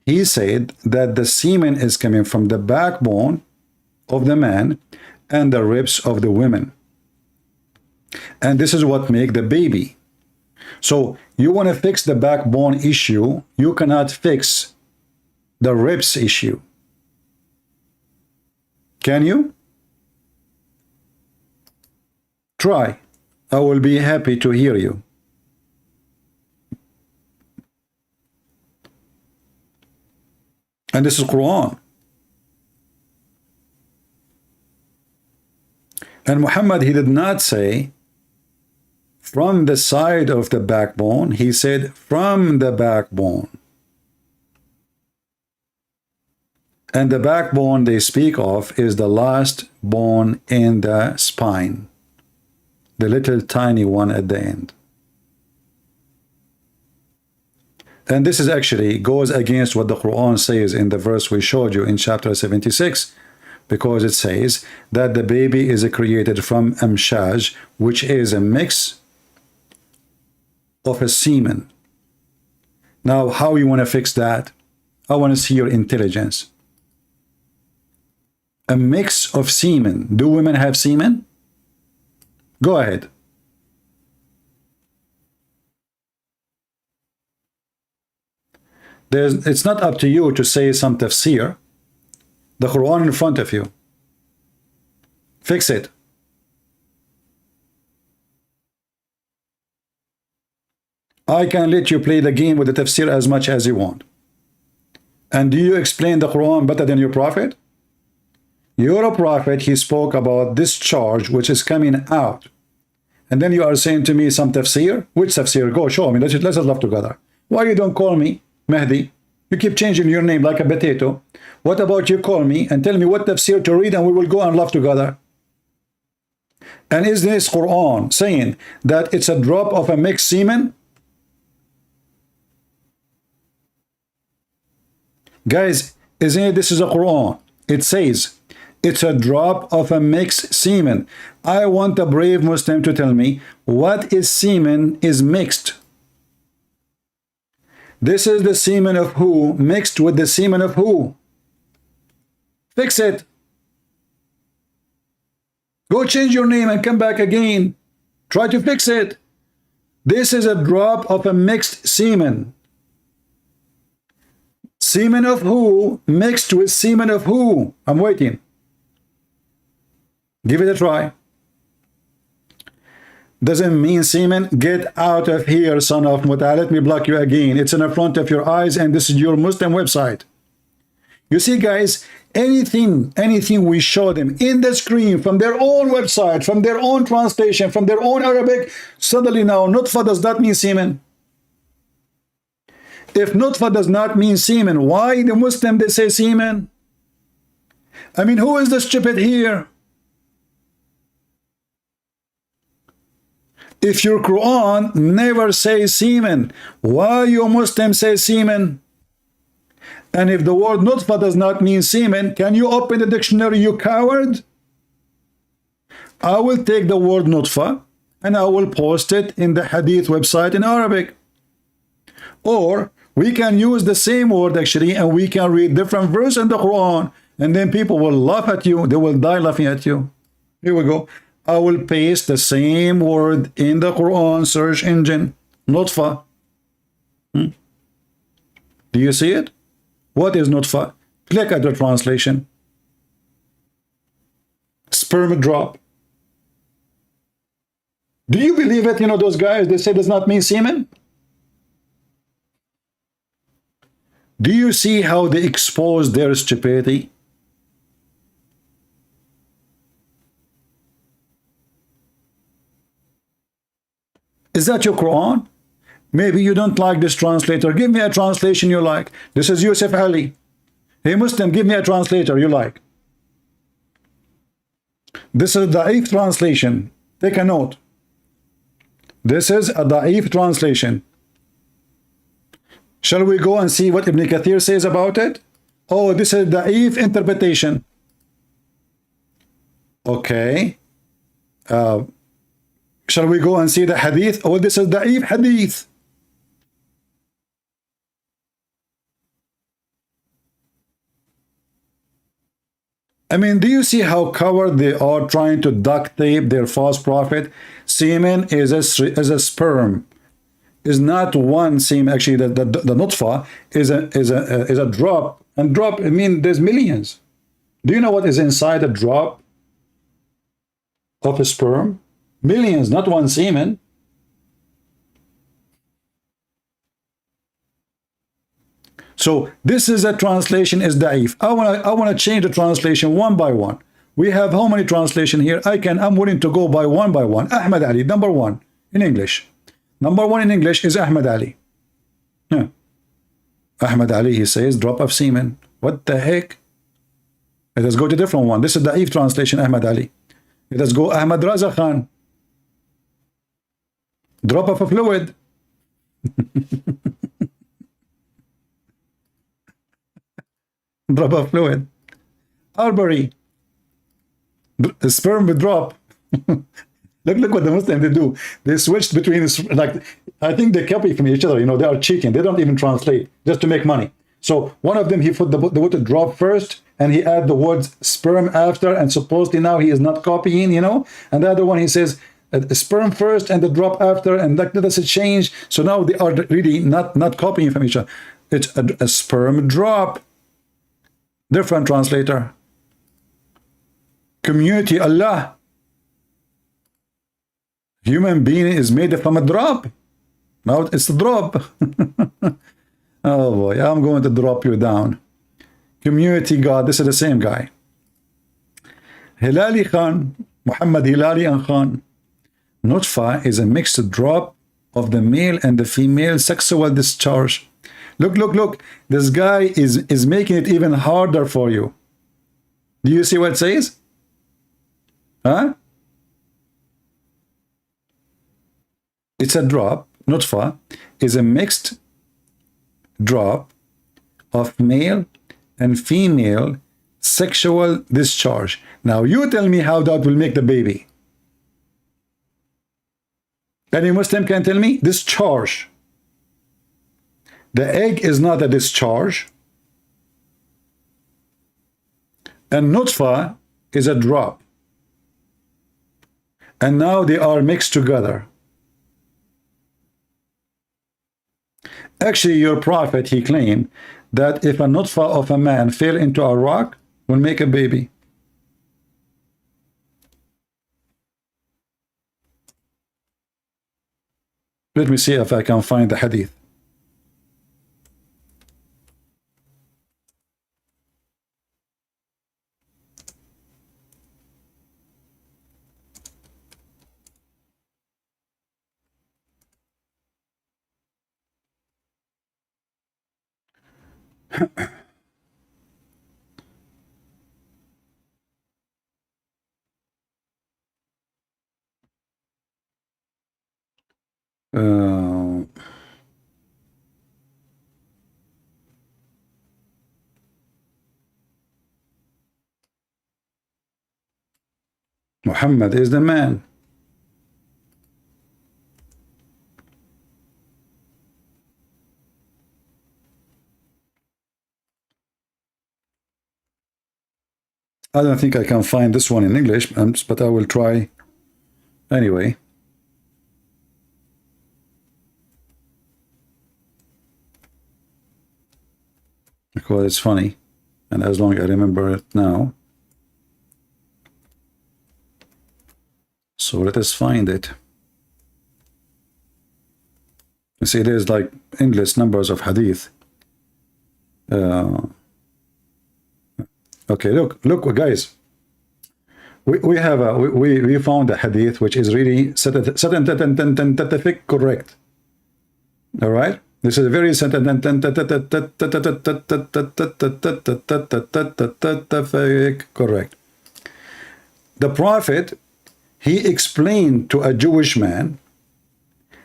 Speaker 7: he said that the semen is coming from the backbone of the man and the ribs of the women. And this is what makes the baby. So you want to fix the backbone issue, you cannot fix the ribs issue. Can you? Try. I will be happy to hear you. And this is Quran. And Muhammad, he did not say from the side of the backbone. He said from the backbone. And the backbone they speak of is the last bone in the spine. The little tiny one at the end. And this is actually goes against what the Quran says in the verse we showed you in chapter 76. Because it says that the baby is created from amshaj, which is a mix of a semen. Now, how you want to fix that? I want to see your intelligence. A mix of semen. Do women have semen? Go ahead. It's not up to you to say some tafsir. The Quran in front of you. Fix it. I can let you play the game with the tafsir as much as you want. And do you explain the Quran better than your prophet? You're a prophet, he spoke about this charge which is coming out. And then you are saying to me some tafsir? Which tafsir? Go show me. Let's laugh together. Why you don't call me Mahdi? You keep changing your name like a potato. What about you call me and tell me what tafsir to read and we will go and laugh together? And is this Quran saying that it's a drop of a mixed semen? Guys, isn't it this is a Quran? It says it's a drop of a mixed semen. I want a brave Muslim to tell me what is semen is mixed. This is the semen of who mixed with the semen of who? Fix it. Go change your name and come back again. Try to fix it. This is a drop of a mixed semen. Semen of who mixed with semen of who? I'm waiting. Give it a try. Doesn't mean semen. Get out of here, son of Muta. Let me block you again. It's in the front of your eyes and this is your Muslim website. You see, guys, anything we show them in the screen from their own website, from their own translation, from their own Arabic, suddenly now, nutfa does that mean semen? If nutfa does not mean semen, why the Muslim they say semen? I mean, who is the stupid here? If your Quran never says semen, why you Muslims say semen? And if the word nutfa does not mean semen, can you open the dictionary, you coward? I will take the word nutfa and I will post it in the Hadith website in Arabic. Or we can use the same word actually, and we can read different verse in the Quran, and then people will laugh at you. They will die laughing at you. Here we go. I will paste the same word in the Quran search engine. Nutfa. Do you see it? What is nutfa? Click at the translation. Sperm drop. Do you believe it? You know, those guys, they say does not mean semen. Do you see how they expose their stupidity? Is that your Quran? Maybe you don't like this translator. Give me a translation you like. This is Yusuf Ali. Hey Muslim, give me a translator you like. This is a da'if translation. Take a note. This is a da'if translation. Shall we go and see what Ibn Kathir says about it? Oh, this is da'if interpretation. Okay. Shall we go and see the hadith? Oh, this is da'if hadith. I mean, do you see how coward they are trying to duct tape their false prophet? Semen is a sperm. Is not one semen. Actually, the nutfa is a drop. And drop, I mean, there's millions. Do you know what is inside a drop of a sperm? Millions, not one semen. So this is a translation is da'if. I want to change the translation one by one. We have how many translation here? I'm willing to go by one. Ahmad Ali, number one in English. Number one in English is Ahmad Ali. Yeah. Ahmad Ali, he says drop of semen. What the heck? Let us go to a different one. This is da'if translation, Ahmad Ali. Let us go Ahmad Raza Khan. Drop of a fluid. Drop of fluid. Arbery. Sperm with drop. Look what the Muslims they do. They switched between, like, I think they copy from each other. You know, they are cheating. They don't even translate just to make money. So one of them, he put the word drop first, and he add the words sperm after, and supposedly now he is not copying, you know. And the other one, he says sperm first and the drop after, and that does a change. So now they are really not copying from each other. It's a sperm drop. Different translator. Community Allah. Human being is made from a drop. Now it's a drop. Oh boy, I'm going to drop you down. Community God, this is the same guy. Hilali Khan, Muhammad Hilali and Khan. Nutfa is a mixed drop of the male and the female sexual discharge. Look. This guy is making it even harder for you. Do you see what it says? Huh? It's a drop. Nutfa is a mixed drop of male and female sexual discharge. Now you tell me how that will make the baby. Any Muslim can tell me? Discharge. The egg is not a discharge. And nutfa is a drop. And now they are mixed together. Actually, your prophet, he claimed that if a nutfa of a man fell into a rock, will make a baby. Let me see if I can find the hadith. Muhammad is the man. I don't think I can find this one in English, but I will try anyway. Because it's funny, and as long as I remember it now. So let us find it. You see, there's like endless numbers of hadith. Okay, look, guys. We have we found a hadith which is really scientific correct. All right, this is a very correct. The Prophet, he explained to a Jewish man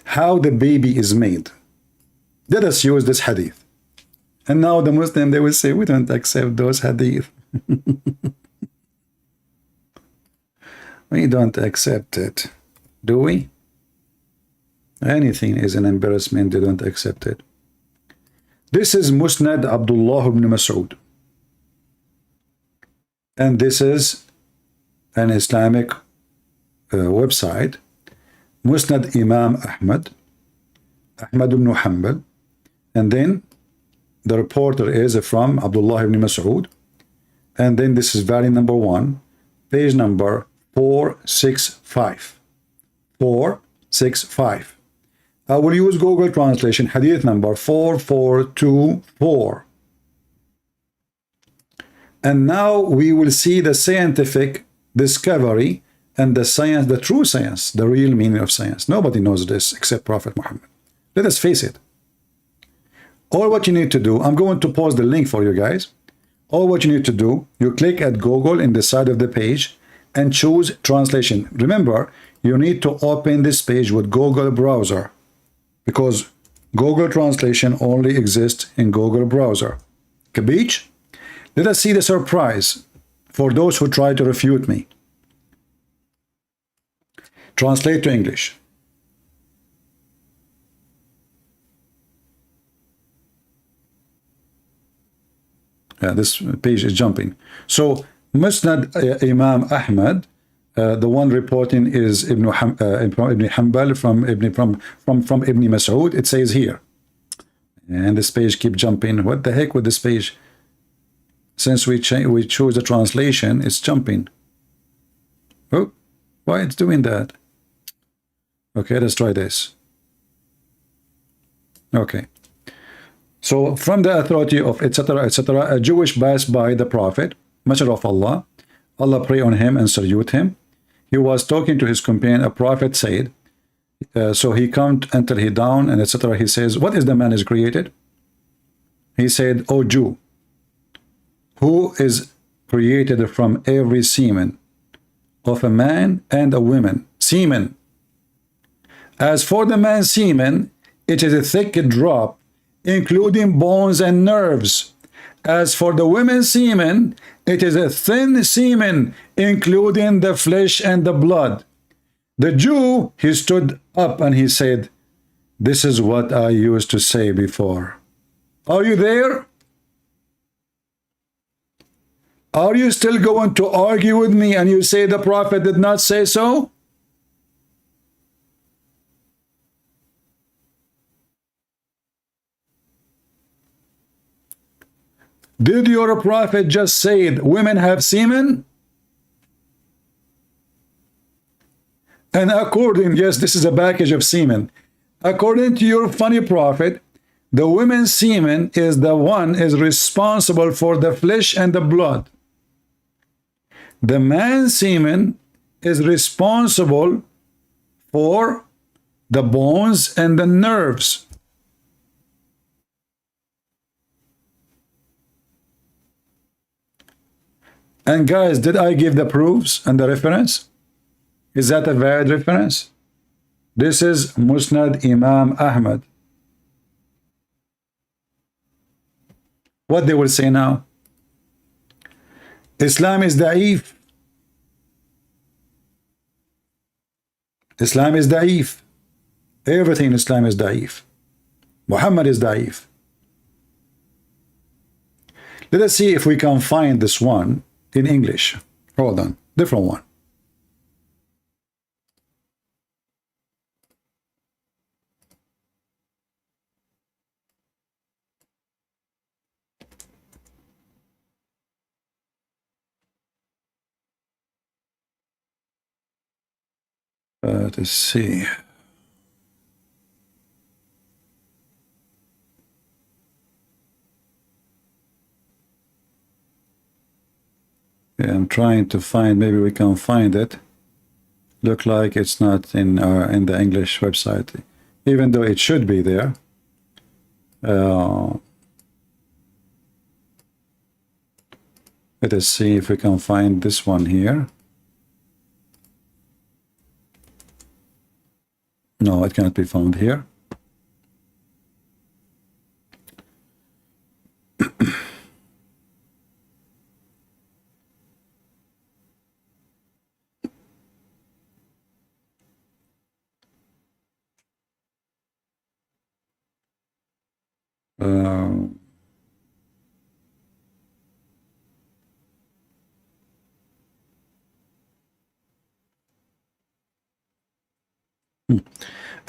Speaker 7: how the baby is made. Let us use this hadith. And now the Muslim, they will say, we don't accept those hadith. We don't accept it. Do we? Anything is an embarrassment, they don't accept it. This is Musnad Abdullah ibn Mas'ud. And this is an Islamic website, Musnad Imam Ahmad ibn Hanbal, and then the reporter is from Abdullah ibn Mas'ud, and then this is volume number 1, page number 465. 465. I will use Google Translation, hadith number 4424. And now we will see the scientific discovery and the science, the true science, the real meaning of science. Nobody knows this except Prophet Muhammad. Let us face it. All what you need to do, I'm going to post the link for you guys. All what you need to do, you click at Google in the side of the page and choose translation. Remember, you need to open this page with Google browser because Google Translation only exists in Google browser. Capiche? Let us see the surprise for those who try to refute me. Translate to English. This page is jumping. So Musnad Imam Ahmad, the one reporting is Ibn Hanbal from Ibn Mas'ud. It says here, and this page keep jumping. What the heck with this page? Since we choose the translation, it's jumping. Oh, why it's doing that? Okay, let's try this. Okay. So from the authority of etc., etc., a Jewish passed by the Prophet, Messenger of Allah, Allah pray on him and salute him. He was talking to his companion. A prophet said, so he come until he down and etc. He says, what is the man is created? He said, O Jew, who is created from every semen of a man and a woman. Semen. As for the man's semen, it is a thick drop, including bones and nerves. As for the women's semen, it is a thin semen, including the flesh and the blood. The Jew, he stood up and he said, this is what I used to say before. Are you there? Are you still going to argue with me and you say the Prophet did not say so? Did your Prophet just say women have semen? And according, yes, this is a package of semen. According to your funny Prophet, the women's semen is the one is responsible for the flesh and the blood. The man's semen is responsible for the bones and the nerves. And guys, did I give the proofs and the reference? Is that a valid reference? This is Musnad Imam Ahmad. What they will say now? Islam is da'if. Islam is da'if. Everything in Islam is da'if. Muhammad is da'if. Let us see if we can find this one in English. Hold on, different one. Let's see. Yeah, I'm trying to find, maybe we can find it. Look like it's not in the English website, even though it should be there. Let us see if we can find this one here. No, it cannot be found here.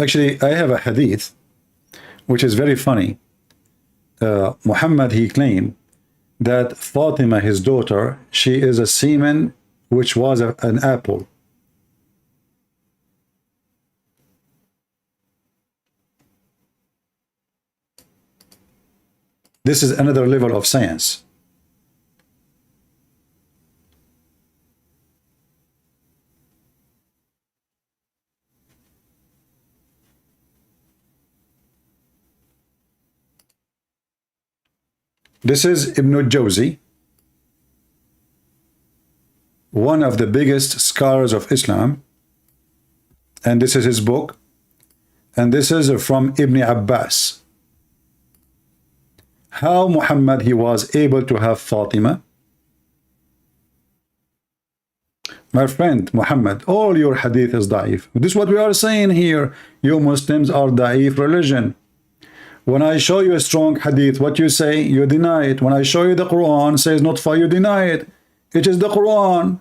Speaker 7: Actually, I have a hadith which is very funny. Muhammad, he claimed that Fatima, his daughter, she is a semen which was an apple. This is another level of science. This is Ibn al-Jawzi, one of the biggest scholars of Islam, and this is his book, and this is from Ibn Abbas. How Muhammad, he was able to have Fatima. My friend Muhammad, all your hadith is da'if. This is what we are saying here. You Muslims are da'if religion. When I show you a strong hadith, what you say? You deny it. When I show you the Quran, says not for, you deny it. It is the Quran.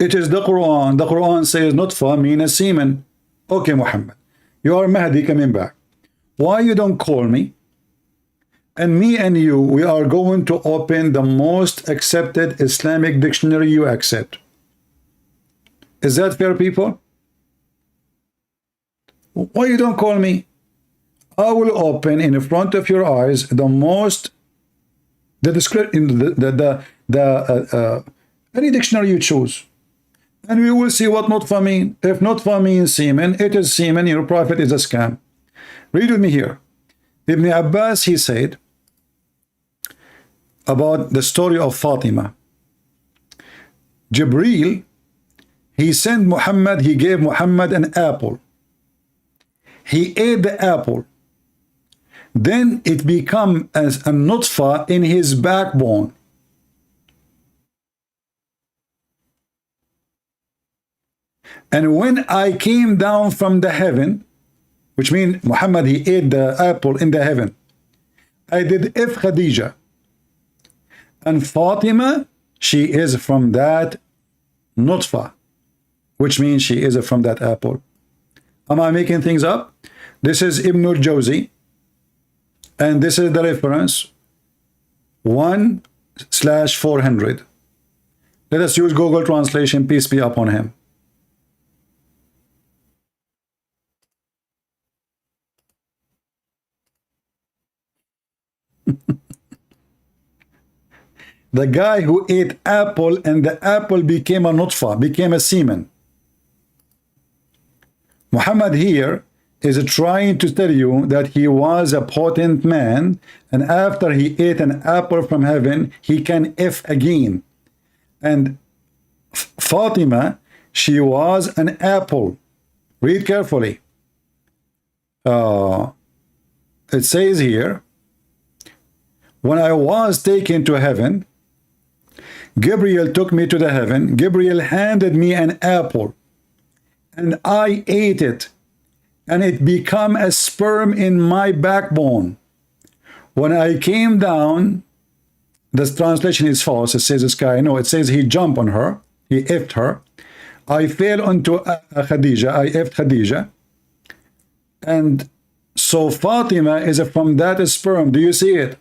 Speaker 7: It is the Quran. The Quran says not for mean a semen. Okay, Muhammad, you are Mahdi coming back. Why you don't call me? And me and you, we are going to open the most accepted Islamic dictionary you accept. Is that fair, people? Why you don't call me? I will open in front of your eyes the most, the description, any dictionary you choose, and we will see what nutfa mean. If nutfa means semen, it is semen. Your prophet is a scam. Read with me here. Ibn Abbas, he said about the story of Fatima. Jibreel, he sent Muhammad, he gave Muhammad an apple. He ate the apple. Then it became as a nutfa in his backbone. And when I came down from the heaven, which means Muhammad, he ate the apple in the heaven, I did if Khadija. And Fatima, she is from that nutfa, which means she is from that apple. Am I making things up? This is Ibn al-Jawzi, and this is the reference 1/400. Let us use Google Translation, peace be upon him. The guy who ate apple and the apple became a nutfa, became a semen. Muhammad here, is trying to tell you that he was a potent man, and after he ate an apple from heaven, he can F again. And Fatima, she was an apple. Read carefully. It says here, when I was taken to heaven, Gabriel took me to the heaven. Gabriel handed me an apple, and I ate it, and it became a sperm in my backbone. When I came down, this translation is false. It says this guy. No, it says he jumped on her. He effed her. I fell onto Khadija. I effed Khadija. And so Fatima is from that sperm. Do you see it?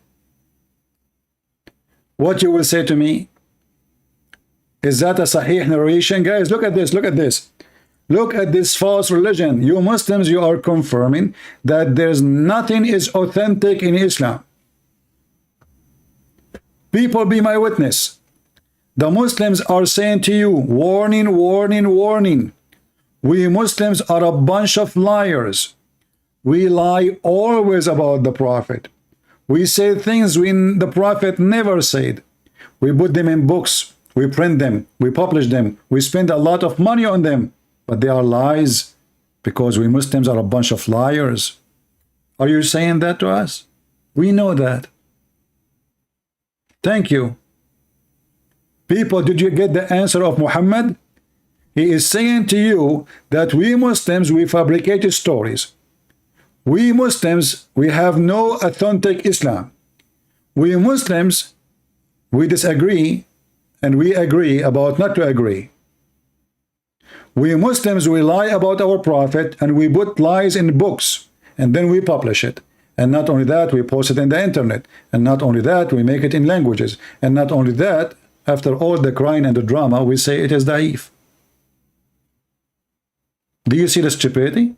Speaker 7: What you will say to me? Is that a Sahih narration? Guys, look at this. Look at this. Look at this false religion. You Muslims, you are confirming that there's nothing is authentic in Islam. People, be my witness. The Muslims are saying to you, warning, warning, warning. We Muslims are a bunch of liars. We lie always about the Prophet. We say things when the Prophet never said. We put them in books. We print them. We publish them. We spend a lot of money on them. But they are lies, because we Muslims are a bunch of liars. Are you saying that to us? We know that. Thank you. People, did you get the answer of Muhammad? He is saying to you that we Muslims, we fabricated stories. We Muslims, we have no authentic Islam. We Muslims, we disagree, and we agree about not to agree. We Muslims, we lie about our Prophet, and we put lies in books, and then we publish it. And not only that, we post it in the internet. And not only that, we make it in languages. And not only that, after all the crying and the drama, we say it is da'if. Do you see the stupidity?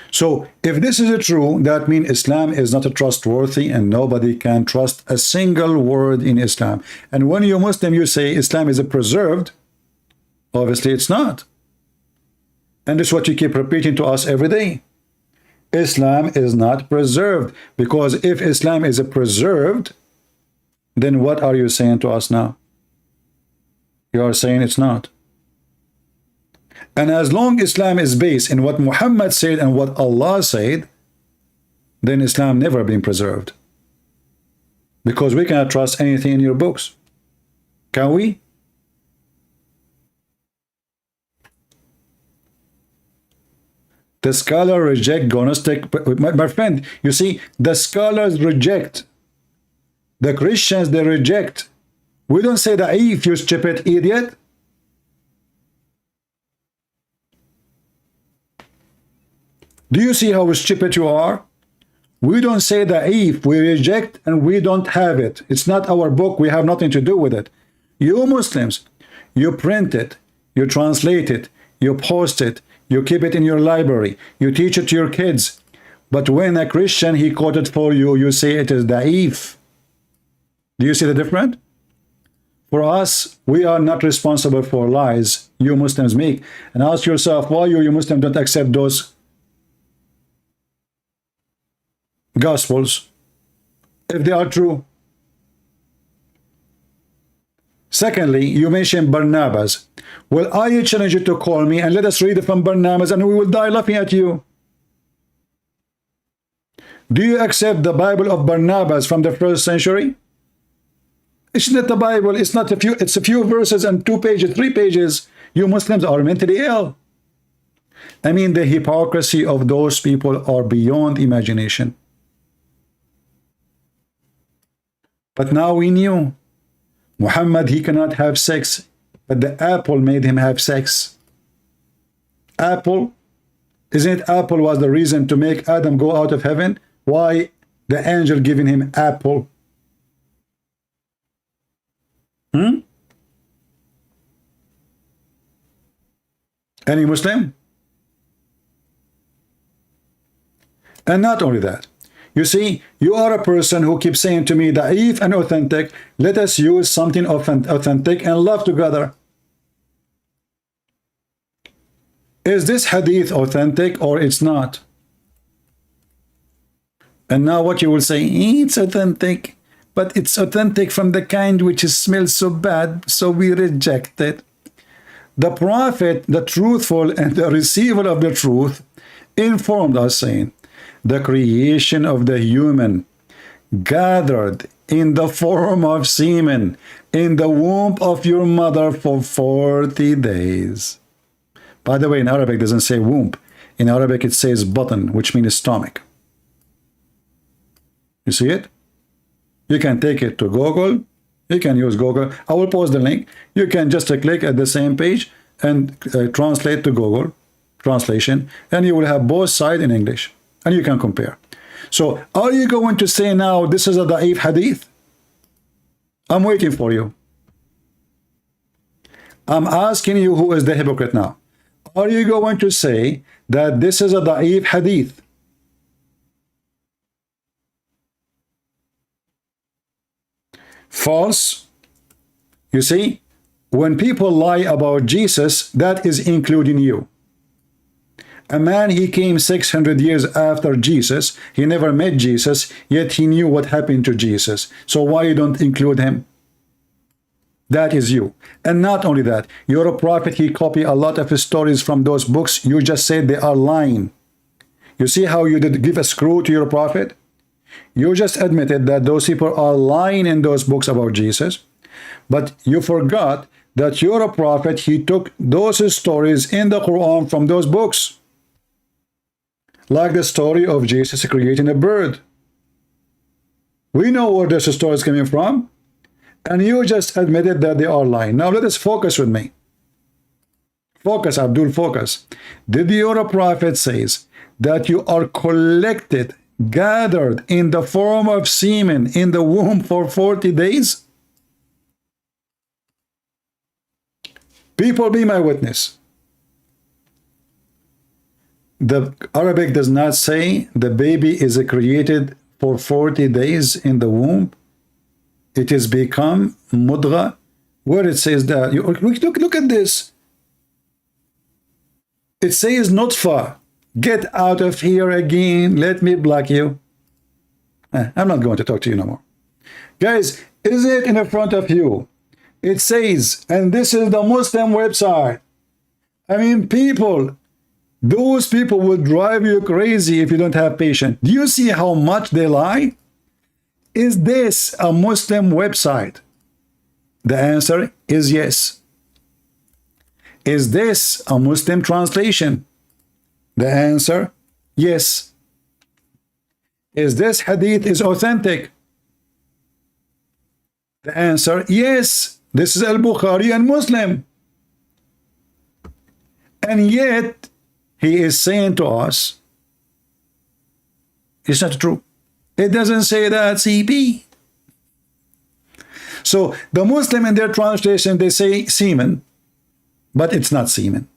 Speaker 7: So, if this is true, that means Islam is not trustworthy, and nobody can trust a single word in Islam. And when you're Muslim, you say Islam is preserved. Obviously, it's not. And this is what you keep repeating to us every day. Islam is not preserved, because if Islam is preserved, then what are you saying to us now? You are saying it's not. And as long as Islam is based in what Muhammad said and what Allah said, then Islam never been preserved. Because we cannot trust anything in your books. Can we? The scholar reject gnostic. My friend, you see, the scholars reject. The Christians, they reject. We don't say da'if, you stupid idiot. Do you see how stupid you are? We don't say da'if, we reject, and we don't have it. It's not our book, we have nothing to do with it. You Muslims, you print it, you translate it, you post it, you keep it in your library, you teach it to your kids. But when a Christian, he quoted for you, you say it is da'if. Do you see the difference? For us, we are not responsible for lies you Muslims make. And ask yourself, why you Muslims don't accept those Gospels, if they are true. Secondly, you mentioned Barnabas. Well, I challenge you to call me and let us read from Barnabas, and we will die laughing at you. Do you accept the Bible of Barnabas from the 1st century? It's not the Bible. It's not a few. It's a few verses and 2 pages, 3 pages. You Muslims are mentally ill. I mean, the hypocrisy of those people are beyond imagination. But now we knew Muhammad, he cannot have sex, but the apple made him have sex. Apple, isn't it apple was the reason to make Adam go out of heaven? Why the angel giving him apple? Any Muslim? And not only that, you see, you are a person who keeps saying to me, da'if and authentic, let us use something authentic and love together. Is this hadith authentic or it's not? And now what you will say, it's authentic, but it's authentic from the kind which smells so bad, so we reject it. The prophet, the truthful and the receiver of the truth, informed us saying, the creation of the human gathered in the form of semen in the womb of your mother for 40 days. By the way, in Arabic it doesn't say womb. In Arabic it says button, which means stomach. You see it? You can take it to Google. You can use Google. I will post the link. You can just click at the same page and translate to Google translation, and you will have both sides in English, and you can compare. So are you going to say now this is a da'if hadith? I'm waiting for you. I'm asking you, who is the hypocrite now? Are you going to say that this is a da'if hadith? False. You see, when people lie about Jesus, that is including you. A man, he came 600 years after Jesus. He never met Jesus, yet he knew what happened to Jesus. So why you don't include him? That is you. And not only that, you're a prophet. He copied a lot of his stories from those books. You just said they are lying. You see how you did give a screw to your prophet? You just admitted that those people are lying in those books about Jesus. But you forgot that you're a prophet. He took those stories in the Quran from those books. Like the story of Jesus creating a bird. We know where this story is coming from. And you just admitted that they are lying. Now let us focus with me. Focus, Abdul, focus. Did your prophet says that you are collected, gathered in the form of semen in the womb for 40 days? People, be my witness. The Arabic does not say the baby is created for 40 days in the womb. It is become mudgha, where it says that. Look at this. It says nutfa. Get out of here again. Let me block you. I'm not going to talk to you no more. Guys, is it in front of you? It says, and this is the Muslim website. I mean, people, those people will drive you crazy if you don't have patience. Do you see how much they lie? Is this a Muslim website? The answer is yes. Is this a Muslim translation? The answer, yes. Is this hadith is authentic? The answer, yes. This is Al-Bukhari and Muslim. And yet, he is saying to us, it's not true. It doesn't say that, CP. So the Muslim in their translation, they say semen, but it's not semen.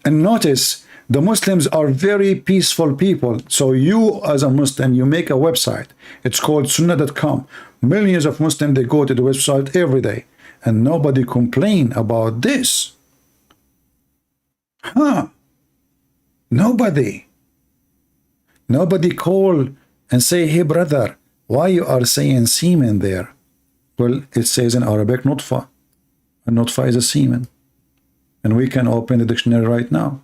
Speaker 7: And notice, the Muslims are very peaceful people. So you, as a Muslim, you make a website. It's called sunnah.com. Millions of Muslims, they go to the website every day. And nobody complain about this. Nobody. Nobody call and say, hey brother, why you are saying semen there? Well, it says in Arabic, nutfa. And nutfa is a semen. And we can open the dictionary right now.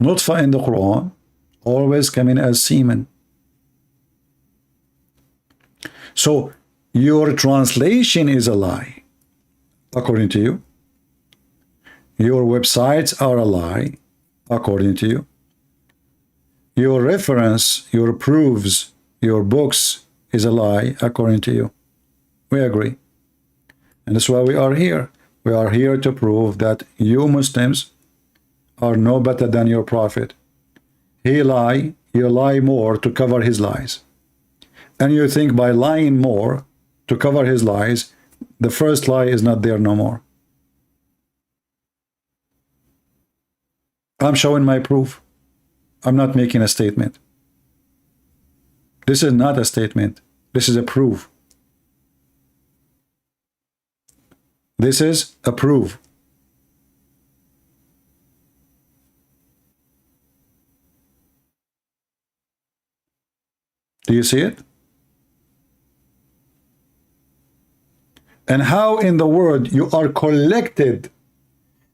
Speaker 7: Nutfa in the Quran always coming as semen. So your translation is a lie, according to you. Your websites are a lie, according to you. Your reference, your proofs, your books is a lie, according to you. We agree. And that's why we are here. We are here to prove that you Muslims are no better than your prophet. He lie, you lie more to cover his lies. And you think by lying more to cover his lies, the first lie is not there no more. I'm showing my proof. I'm not making a statement. This is not a statement. This is a proof. This is a proof. Do you see it? And how in the world you are collected,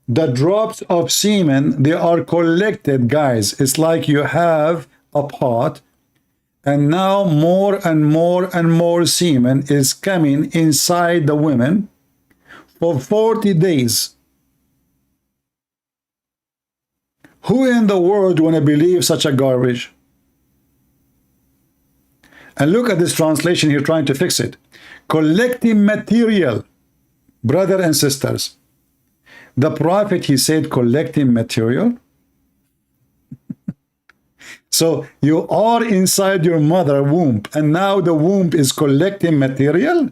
Speaker 7: the drops of semen, they are collected, guys. It's like you have a pot, and now more and more and more semen is coming inside the women for 40 days. Who in the world want to believe such a garbage? And look at this translation here trying to fix it. Collecting material, brother and sisters. The prophet, he said collecting material. So you are inside your mother womb, and now the womb is collecting material?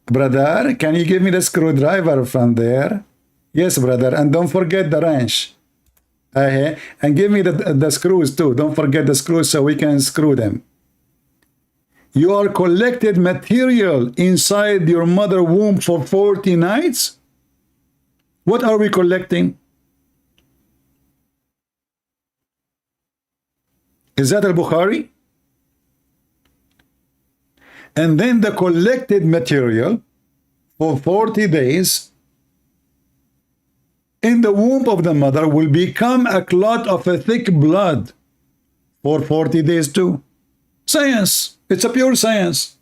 Speaker 7: Brother, can you give me the screwdriver from there? Yes, brother, and don't forget the wrench. And give me the screws too. Don't forget the screws so we can screw them. You are collected material inside your mother womb for 40 nights? What are we collecting? Is that al-Bukhari? And then the collected material for 40 days in the womb of the mother will become a clot of a thick blood for 40 days too. Science. It's a pure science.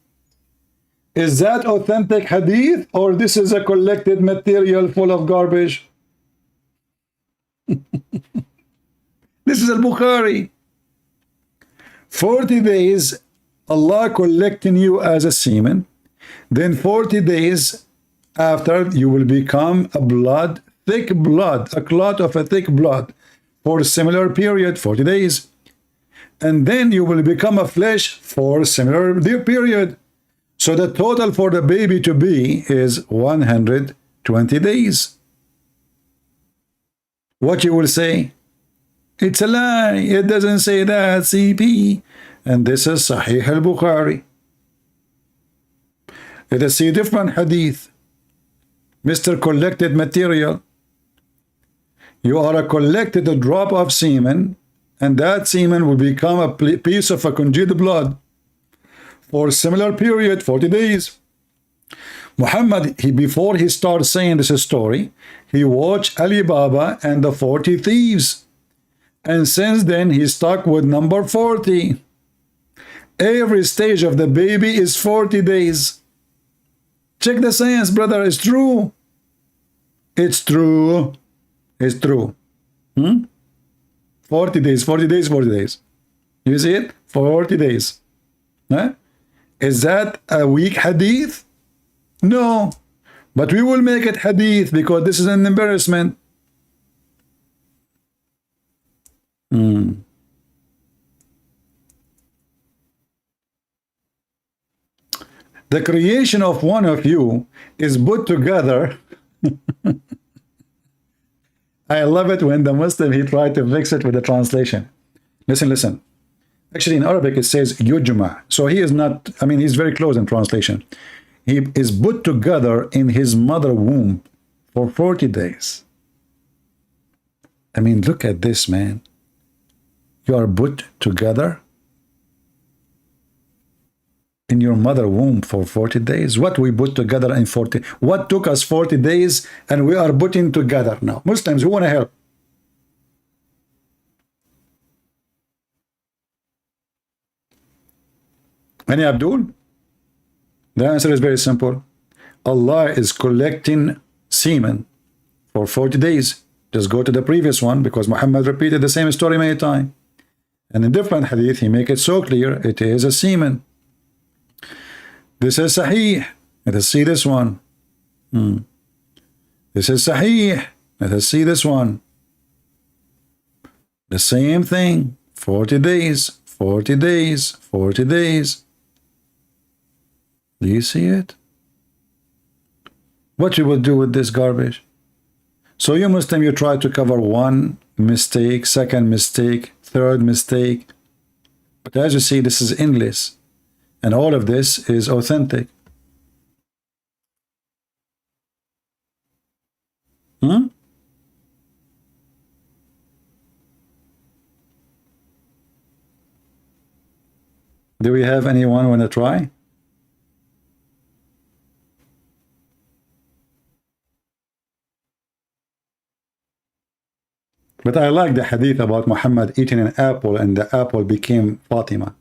Speaker 7: Is that authentic hadith, or this is a collected material full of garbage? This is al-Bukhari. 40 days, Allah collecting you as a semen. Then 40 days after, you will become a blood, thick blood, a clot of a thick blood for a similar period, 40 days. And then you will become a flesh for a similar period. So the total for the baby to be is 120 days. What you will say? It's a lie. It doesn't say that, CP. And this is Sahih al-Bukhari. Let us see different hadith. Mr. Collected material. You are a collected drop of semen, and that semen will become a piece of a congealed blood for a similar period, 40 days. Muhammad, before he starts saying this story, he watched Ali Baba and the 40 thieves. And since then, he's stuck with number 40. Every stage of the baby is 40 days. Check the science, brother. It's true. It's true. It's true. 40 days, 40 days, 40 days. You see it? 40 days. Huh? Is that a weak hadith? No. But we will make it hadith because this is an embarrassment. The creation of one of you is put together. I love it when the Muslim, he tried to mix it with the translation. Listen, listen. Actually, in Arabic, it says yujma. So he is not, I mean, he's very close in translation. He is put together in his mother womb for 40 days. I mean, look at this, man. You are put together in your mother womb for 40 days. What we put together in 40? What took us 40 days and we are putting together now? Muslims, who want to help? Any Abdul? The answer is very simple. Allah is collecting semen for 40 days. Just go to the previous one because Muhammad repeated the same story many times. And in different hadith, he make it so clear it is a semen. This is Sahih. Let us see this one. This is Sahih. Let us see this one. The same thing. 40 days, 40 days, 40 days. Do you see it? What you will do with this garbage? So you Muslim, you try to cover one mistake, second mistake, third mistake. But as you see, this is endless. And all of this is authentic. Do we have anyone want to try? But I like the hadith about Muhammad eating an apple and the apple became Fatima.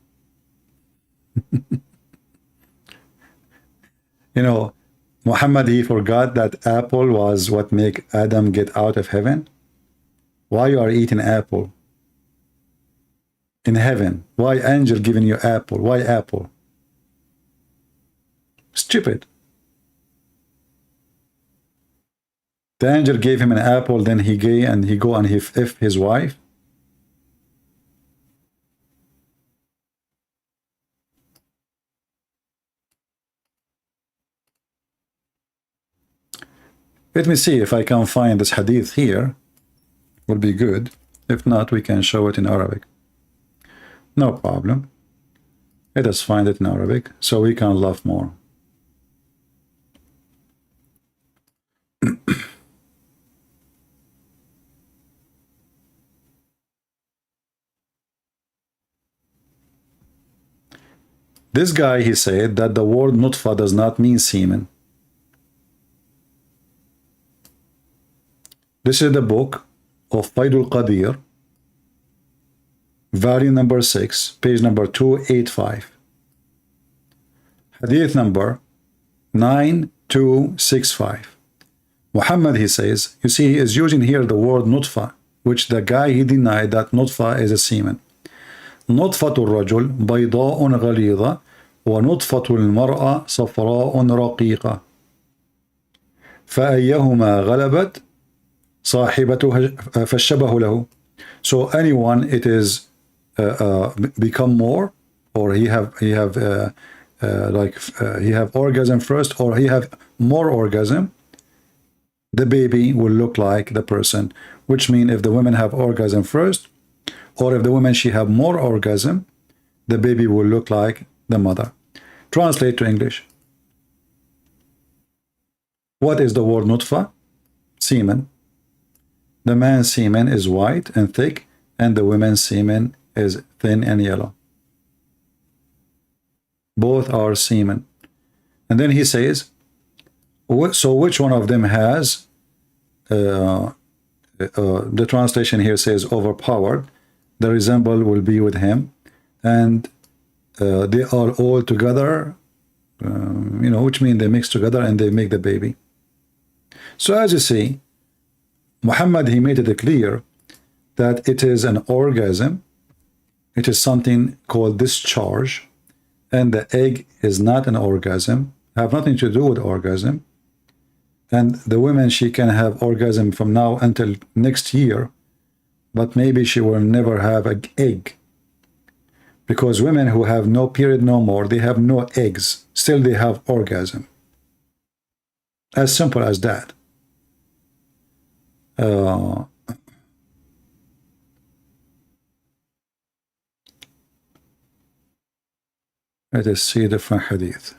Speaker 7: You know, Muhammad, he forgot that apple was what make Adam get out of heaven. Why you are eating apple in heaven? Why angel giving you apple? Why apple? Stupid. The angel gave him an apple, then he go and he f his wife. Let me see if I can find this hadith here. Will be good. If not, we can show it in Arabic. No problem. Let us find it in Arabic so we can laugh more. This guy, he said that the word nutfa does not mean semen. This is the book of Faidul Qadir, volume number 6, page number 285. Hadith number 9265. Muhammad, he says, you see, he is using here the word nutfa, which the guy, he denied that nutfa is a semen. نطفة الرجل بيضاء غليظة ونطفة المرأة صفراء رقيقة فأيهما غلبت صاحبتها فالشبه له. So anyone it is become more, or he have orgasm first, or he have more orgasm, the baby will look like the person. Which means if the women have orgasm first, or if the woman she have more orgasm, the baby will look like the mother. Translate to English. What is the word nutfa? Semen. The man's semen is white and thick, and the woman's semen is thin and yellow. Both are semen. And then he says, so which one of them has, the translation here says overpowered, the resemble will be with him, and they are all together, which means they mix together and they make the baby. So as you see, Muhammad, he made it clear that it is an orgasm, it is something called discharge, and the egg is not an orgasm, have nothing to do with orgasm, and the woman, she can have orgasm from now until next year, but maybe she will never have an egg. Because women who have no period no more, they have no eggs, still they have orgasm. As simple as that. Let us see different hadith.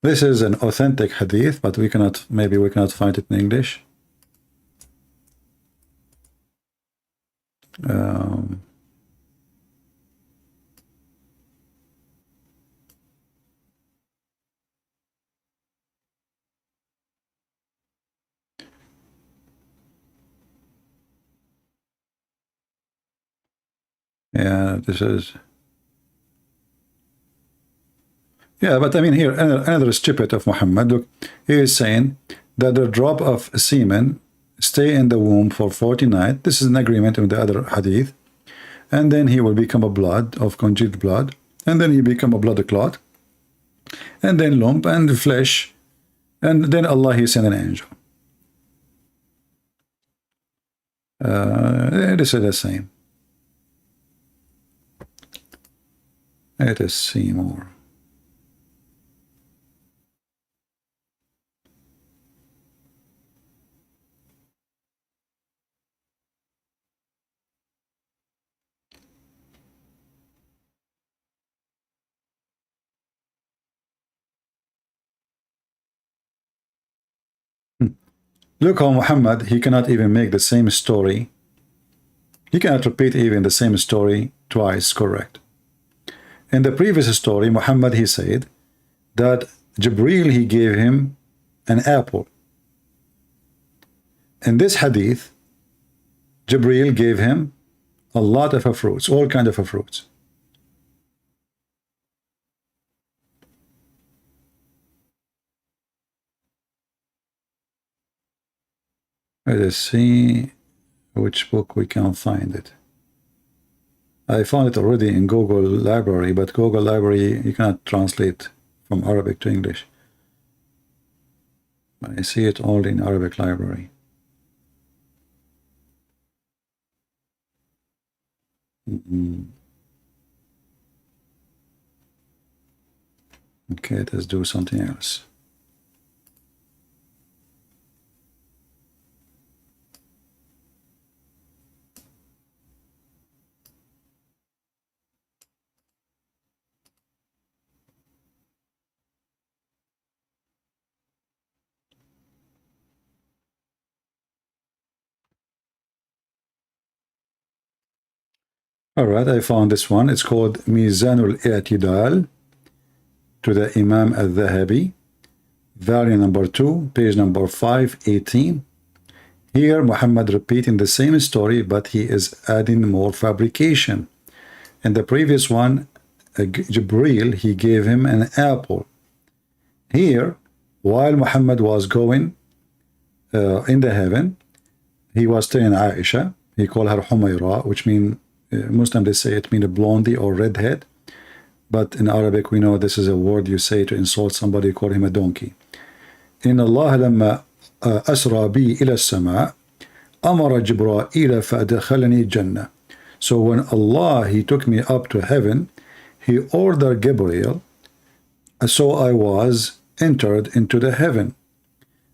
Speaker 7: This is an authentic hadith, but maybe we cannot find it in English. Yeah, this is. Yeah, but I mean here, another stupid of Muhammad. Look, he is saying that the drop of semen stay in the womb for 40 nights. This is an agreement with the other hadith. And then he will become a blood of congealed blood. And then he become a blood clot. And then lump and flesh. And then Allah, he sent an angel. This is the same. Let us see more. Look how Muhammad, he cannot even make the same story. He cannot repeat even the same story twice correct. In the previous story, Muhammad, he said that Jibreel, he gave him an apple. In this hadith, Jibreel gave him a lot of fruits, all kind of fruits. Let us see which book we can find it. I found it already in Google Library, but Google Library, you cannot translate from Arabic to English. I see it only in Arabic Library. Okay, let's do something else. All right, I found this one. It's called Mizanul I'tidal to the Imam al-Dhahabi, volume number 2, page number 518. Here, Muhammad repeating the same story, but he is adding more fabrication. In the previous one, Jibreel, he gave him an apple. Here, while Muhammad was going in the heaven, he was telling Aisha, he called her Humayra, which means Muslims, they say it means a blondie or redhead, but in Arabic we know this is a word you say to insult somebody, you call him a donkey. In Allah لما أسرى بي إلى السماء أمر جبرائيل فأدخلني الجنة. So when Allah, he took me up to heaven, he ordered Gabriel, so I was entered into the heaven,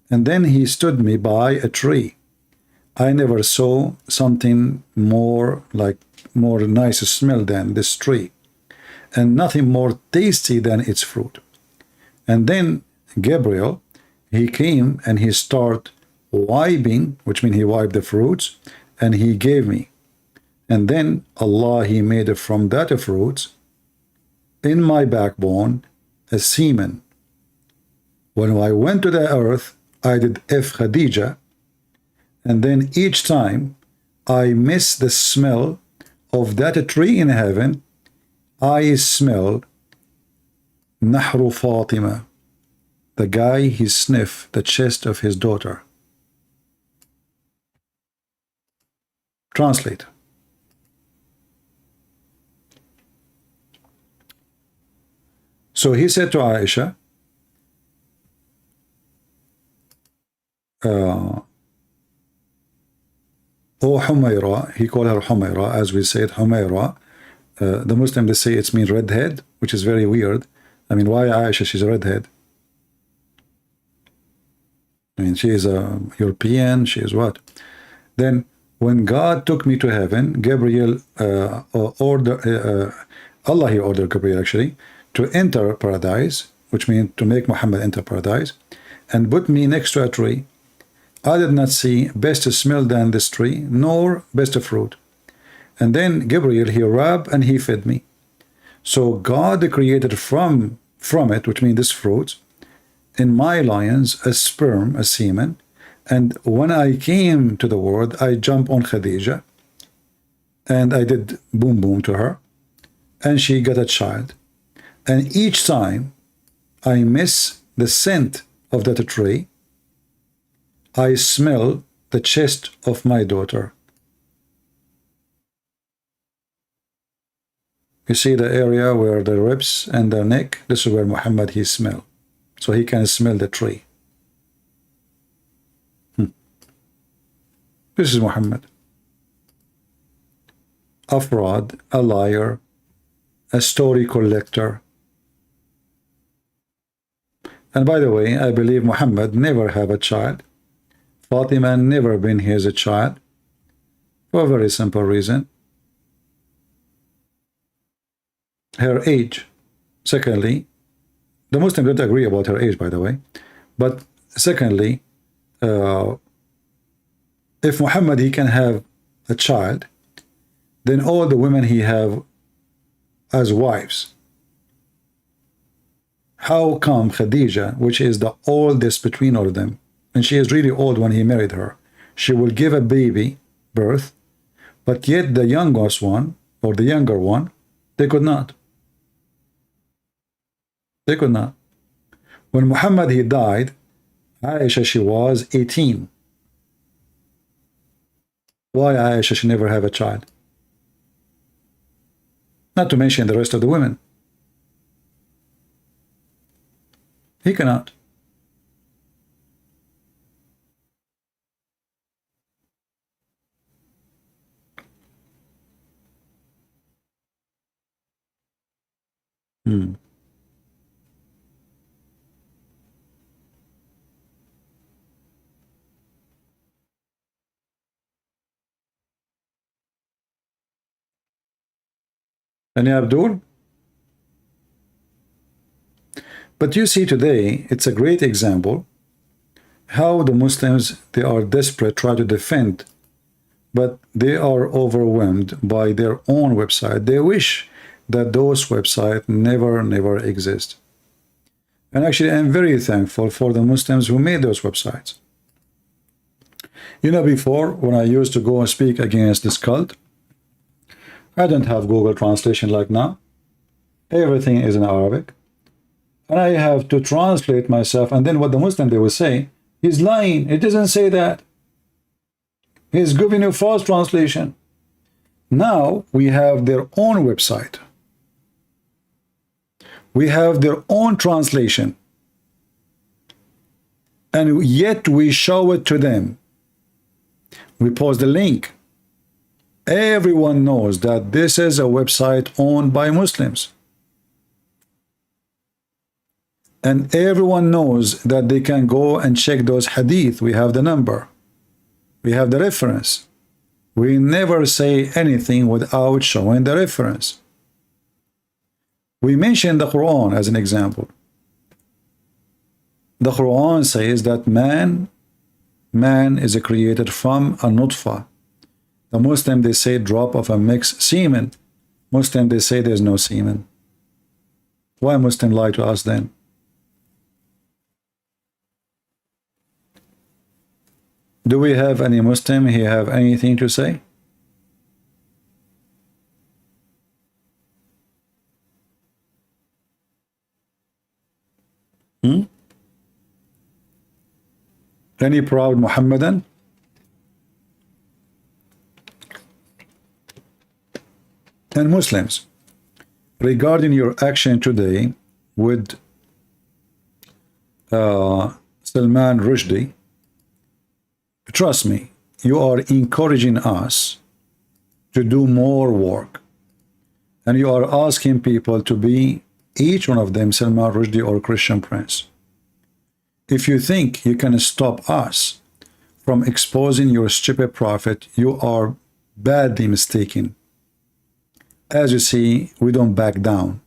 Speaker 7: and then he stood me by a tree. I never saw something more nice smell than this tree, and nothing more tasty than its fruit. And then Gabriel, he came and he started wiping, which means he wiped the fruits, and he gave me. And then Allah, he made from that fruits in my backbone a semen. When I went to the earth, I did F Khadija, and then each time I miss the smell of that tree in heaven, I smell Nahru Fatima, the guy, he sniffed the chest of his daughter. Translate. So he said to Aisha, O Humayra, he called her Humayra, as we said, Humayra. The Muslims, they say it means redhead, which is very weird. I mean, why Aisha, she's a redhead? I mean, she is a European, she is what? Then, when God took me to heaven, Gabriel Allah, he ordered Gabriel actually, to enter paradise, which means to make Muhammad enter paradise, and put me next to a tree. I did not see best smell than this tree, nor best fruit. And then Gabriel, he rubbed and he fed me. So God created from it, which means this fruit, in my loins a sperm, a semen. And when I came to the world, I jumped on Khadija, and I did boom boom to her, and she got a child. And each time I miss the scent of that tree, I smell the chest of my daughter. You see the area where the ribs and the neck, this is where Muhammad, he smell. So he can smell the tree. This is Muhammad. A fraud, a liar, a story collector. And by the way, I believe Muhammad never have a child. Fatima never been his a child, for a very simple reason. Her age. Secondly, the Muslims don't agree about her age, by the way. But secondly, if Muhammad, he can have a child, then all the women he have as wives. How come Khadija, which is the oldest between all of them, and she is really old when he married her, she will give a baby birth, but yet the youngest one, or the younger one, they could not. They could not. When Muhammad, he died, Aisha, she was 18. Why Aisha, she never have a child? Not to mention the rest of the women. He cannot. Any Abdul? But you see today, it's a great example how the Muslims, they are desperate, try to defend, but they are overwhelmed by their own website. They wish that those websites never exist. And actually, I'm very thankful for the Muslims who made those websites. You know, before, when I used to go and speak against this cult, I don't have Google translation like now. Everything is in Arabic. And I have to translate myself. And then what the Muslim, they will say, he's lying. It doesn't say that. He's giving you false translation. Now we have their own website. We have their own translation. And yet we show it to them. We post the link. Everyone knows that this is a website owned by Muslims. And everyone knows that they can go and check those hadith. We have the number. We have the reference. We never say anything without showing the reference. We mention the Quran as an example. The Quran says that man is created from a nutfa. The Muslim, they say drop of a mixed semen. Muslim, they say there's no semen. Why Muslim lie to us then? Do we have any Muslim here have anything to say? Any proud Muhammadan? And Muslims, regarding your action today with Salman Rushdie, trust me, you are encouraging us to do more work. And you are asking people to be, each one of them, Salman Rushdie or Christian Prince. If you think you can stop us from exposing your stupid prophet, you are badly mistaken. As you see, we don't back down.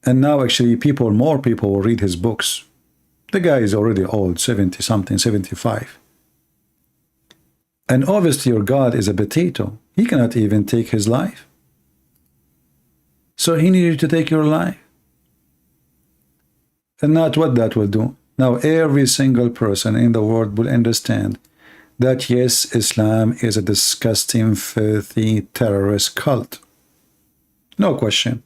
Speaker 7: And now actually more people will read his books. The guy is already old, 70 something, 75. And obviously your God is a potato. He cannot even take his life. So he needed to take your life. And not what that will do. Now every single person in the world will understand that yes, Islam is a disgusting, filthy, terrorist cult. No question.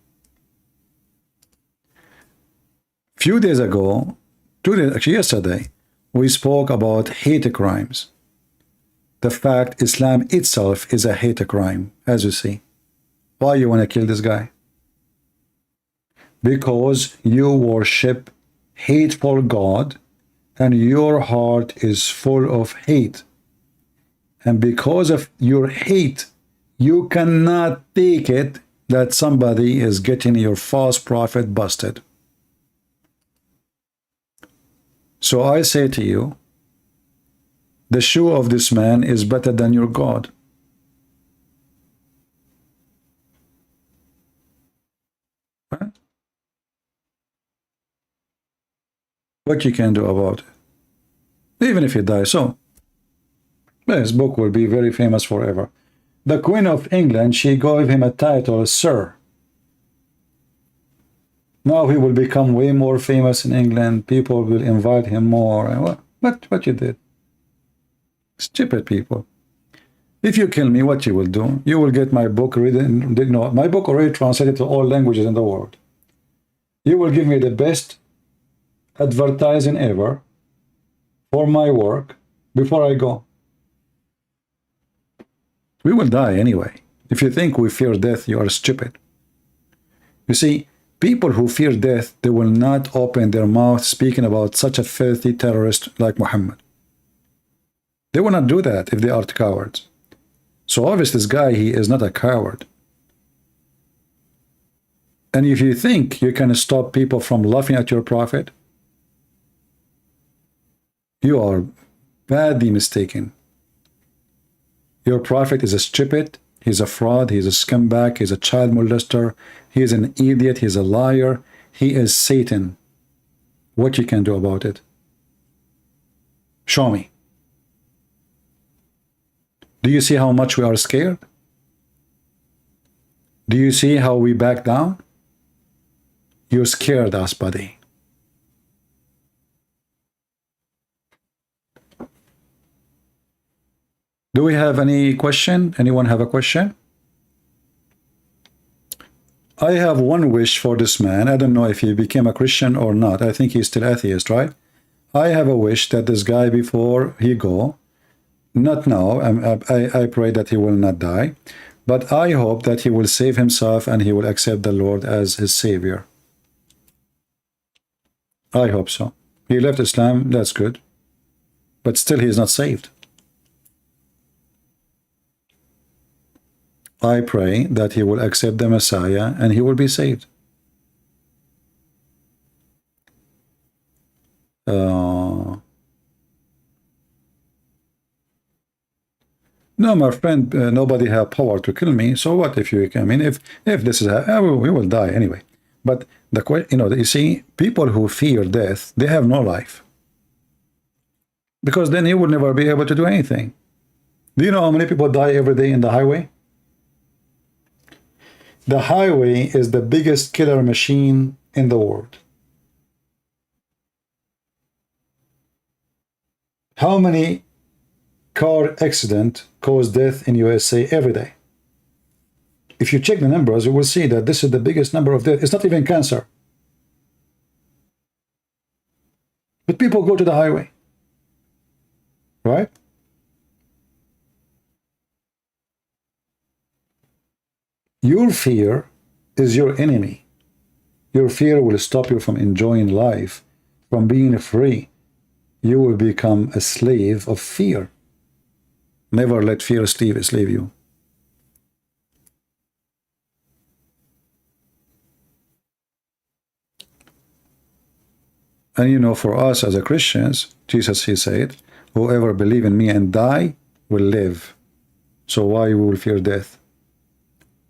Speaker 7: Few days ago, 2 days, actually yesterday, we spoke about hate crimes. The fact Islam itself is a hate crime, as you see. Why you want to kill this guy? Because you worship hateful God and your heart is full of hate. And because of your hate, you cannot take it that somebody is getting your false prophet busted. So I say to you, the shoe of this man is better than your God. Right? What you can do about it, even if he dies. So his book will be very famous forever. The Queen of England, she gave him a title, Sir. Now he will become way more famous in England. People will invite him more. And what you did? Stupid people. If you kill me, what you will do? You will get my book written. No, my book already translated to all languages in the world. You will give me the best advertising ever for my work before I go. We will die anyway. If you think we fear death, you are stupid. You see, people who fear death, they will not open their mouth speaking about such a filthy terrorist like Muhammad. They will not do that if they are cowards. So obviously this guy, he is not a coward. And if you think you can stop people from laughing at your prophet, you are badly mistaken. Your prophet is a stupid, he's a fraud, he's a scumbag, he's a child molester, he is an idiot, he's a liar, he is Satan. What you can do about it? Show me. Do you see how much we are scared? Do you see how we back down? You scared us, buddy. Do we have any question? Anyone have a question? I have one wish for this man. I don't know if he became a Christian or not. I think he's still atheist, right? I have a wish that this guy, before he go, not now, I pray that he will not die, but I hope that he will save himself and he will accept the Lord as his savior. I hope so. He left Islam, that's good, but still he is not saved. I pray that he will accept the Messiah and he will be saved. No, my friend, nobody have power to kill me. So what if you? I mean, if this is, we will die anyway. But you see, people who fear death, they have no life, because then he will never be able to do anything. Do you know how many people die every day in the highway? The highway is the biggest killer machine in the world. How many car accidents cause death in USA every day? If you check the numbers, you will see that this is the biggest number of deaths. It's not even cancer. But people go to the highway, right? Your fear is your enemy. Your fear will stop you from enjoying life, from being free. You will become a slave of fear. Never let fear slave you. And you know, for us as a Christians, Jesus, he said, whoever believe in me and die will live. So why we will fear death?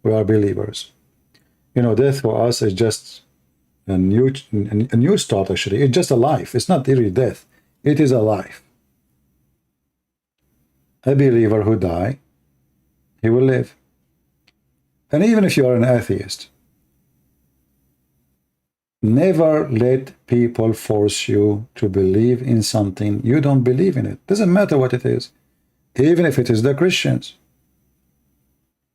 Speaker 7: We are believers. You know, death for us is just a new start, actually. It's just a life. It's not really death. It is a life. A believer who die, he will live. And even if you are an atheist, never let people force you to believe in something you don't believe in. It doesn't matter what it is, even if it is the Christians.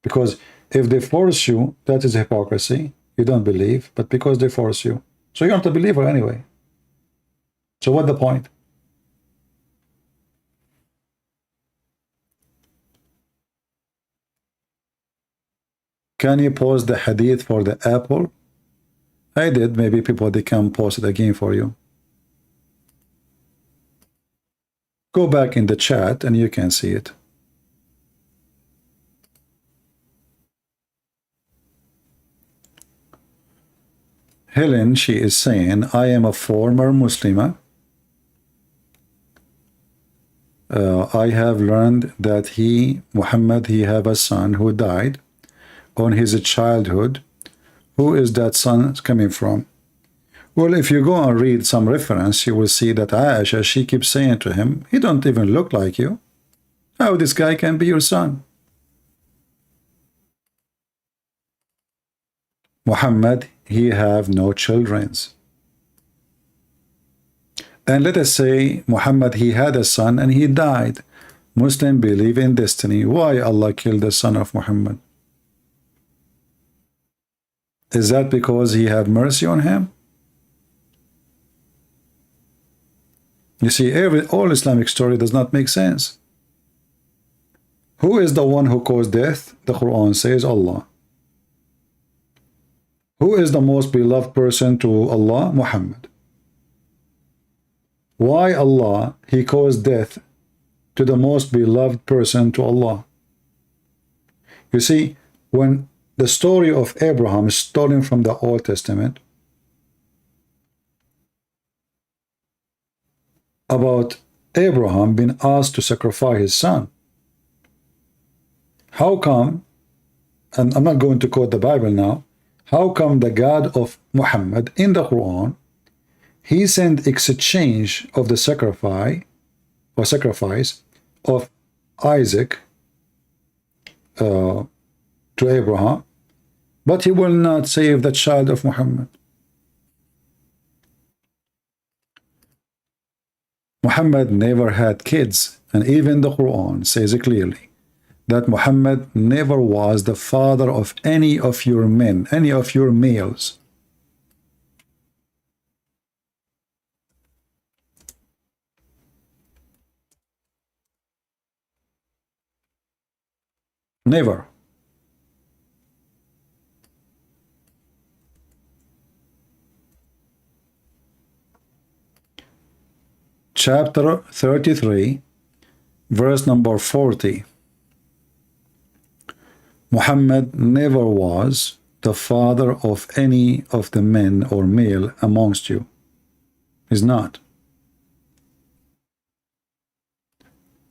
Speaker 7: Because if they force you, that is hypocrisy. You don't believe, but because they force you. So you're not a believer anyway. So what's the point? Can you post the hadith for the apple? I did. Maybe people, they can post it again for you. Go back in the chat and you can see it. Helen, she is saying, I am a former Muslimah. I have learned that Muhammad, he have a son who died on his childhood. Who is that son coming from? Well, if you go and read some reference, you will see that Aisha, she keeps saying to him, he don't even look like you. How this guy can be your son? Muhammad, he have no children. And let us say Muhammad, he had a son and he died. Muslims believe in destiny. Why Allah killed the son of Muhammad? Is that because he had mercy on him? You see, all Islamic story does not make sense. Who is the one who caused death? The Quran says Allah. Who is the most beloved person to Allah? Muhammad. Why Allah, he caused death to the most beloved person to Allah? You see, when the story of Abraham is stolen from the Old Testament about Abraham being asked to sacrifice his son, how come, and I'm not going to quote the Bible now, how come the God of Muhammad in the Quran, he sent exchange of the sacrifice of Isaac to Abraham, but he will not save the child of Muhammad? Muhammad never had kids, and even the Quran says clearly that Muhammad never was the father of any of your men, any of your males. Never. Chapter 33, verse number 40. Muhammad never was the father of any of the men or male amongst you. He's not.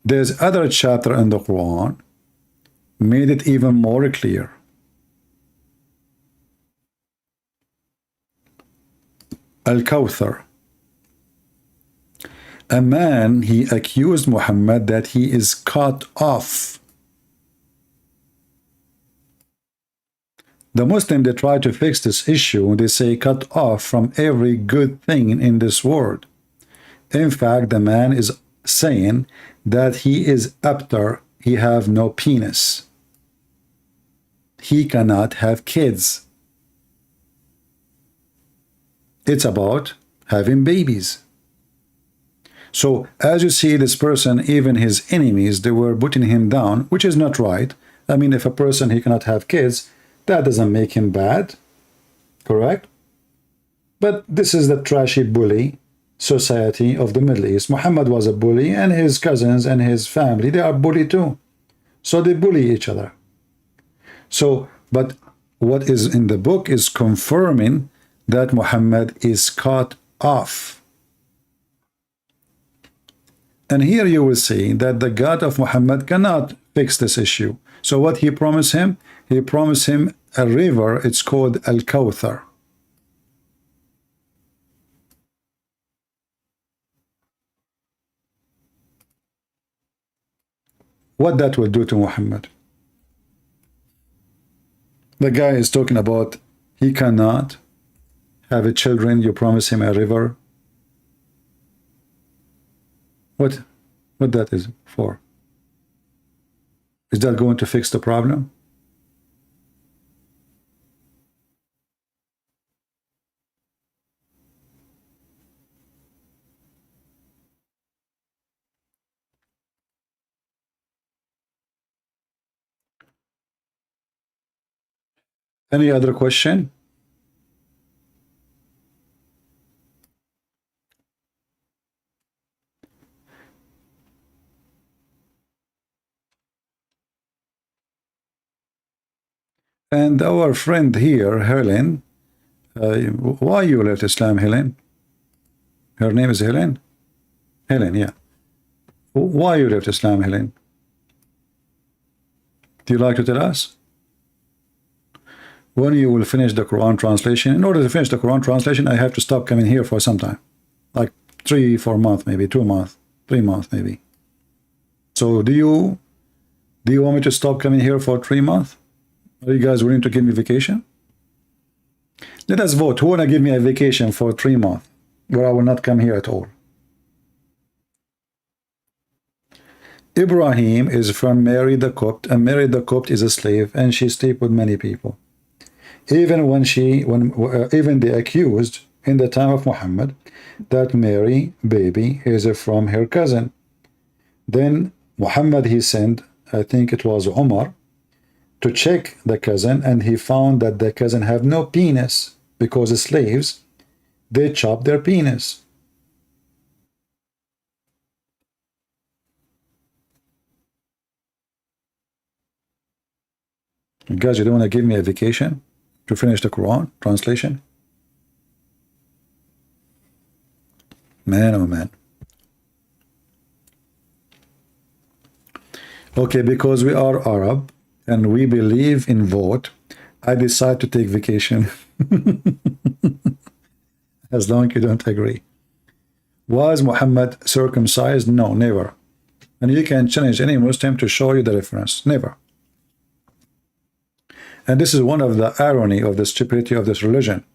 Speaker 7: There's other chapter in the Quran made it even more clear. Al-Kawthar. A man, he accused Muhammad that he is cut off. The Muslims, they try to fix this issue. They say cut off from every good thing in this world. In fact, the man is saying that he is abtar, he have no penis. He cannot have kids. It's about having babies. So as you see, this person, even his enemies, they were putting him down, which is not right. I mean, if a person, he cannot have kids, that doesn't make him bad, correct? But this is the trashy bully society of the Middle East. Muhammad was a bully, and his cousins and his family, they are bully too. So they bully each other. So, but what is in the book is confirming that Muhammad is cut off. And here you will see that the God of Muhammad cannot fix this issue. So what he promised him? He promised him a river. It's called Al-Kawthar. What that will do to Muhammad? The guy is talking about he cannot have a children. You promise him a river. What that is for? Is that going to fix the problem? Any other question? And our friend here, Helen, Why you left Islam, Helen? Her name is Helen? Helen, yeah. Why you left Islam, Helen? Do you like to tell us? When you will finish the Quran translation? In order to finish the Quran translation, I have to stop coming here for some time. Like 3-4 months, maybe 2 months, 3 months, maybe. So do you want me to stop coming here for 3 months? Are you guys willing to give me vacation? Let us vote. Who wanna give me a vacation for 3 months where I will not come here at all? Ibrahim is from Mary the Copt, and Mary the Copt is a slave, and she slept with many people. Even even they accused in the time of Muhammad that Mary baby is from her cousin. Then Muhammad, he sent, I think it was Umar, to check the cousin, and he found that the cousin have no penis, because the slaves, they chop their penis. You guys, you don't want to give me a vacation to finish the Quran translation? Man, oh man. Okay, because we are Arab and we believe in vote, I decide to take vacation. As long as you don't agree. Was Muhammad circumcised? No, never. And you can challenge any Muslim to show you the reference. Never. And this is one of the irony of the stupidity of this religion.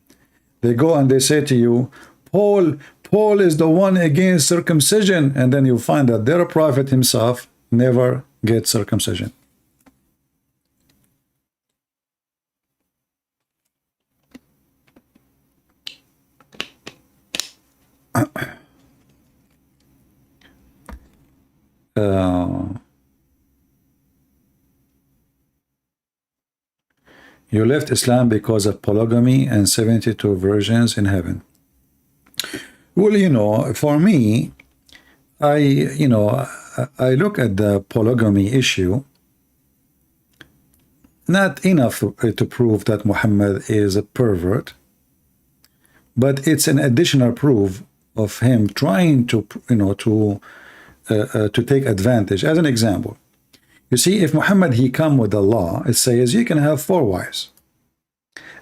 Speaker 7: They go and they say to you, Paul is the one against circumcision, and then you find that their prophet himself never gets circumcision. You left Islam because of polygamy and 72 virgins in heaven. Well, you know, for me, I look at the polygamy issue, not enough to prove that Muhammad is a pervert, but it's an additional proof of him trying to, to take advantage. As an example, you see, if Muhammad, he come with the law, it says you can have 4 wives.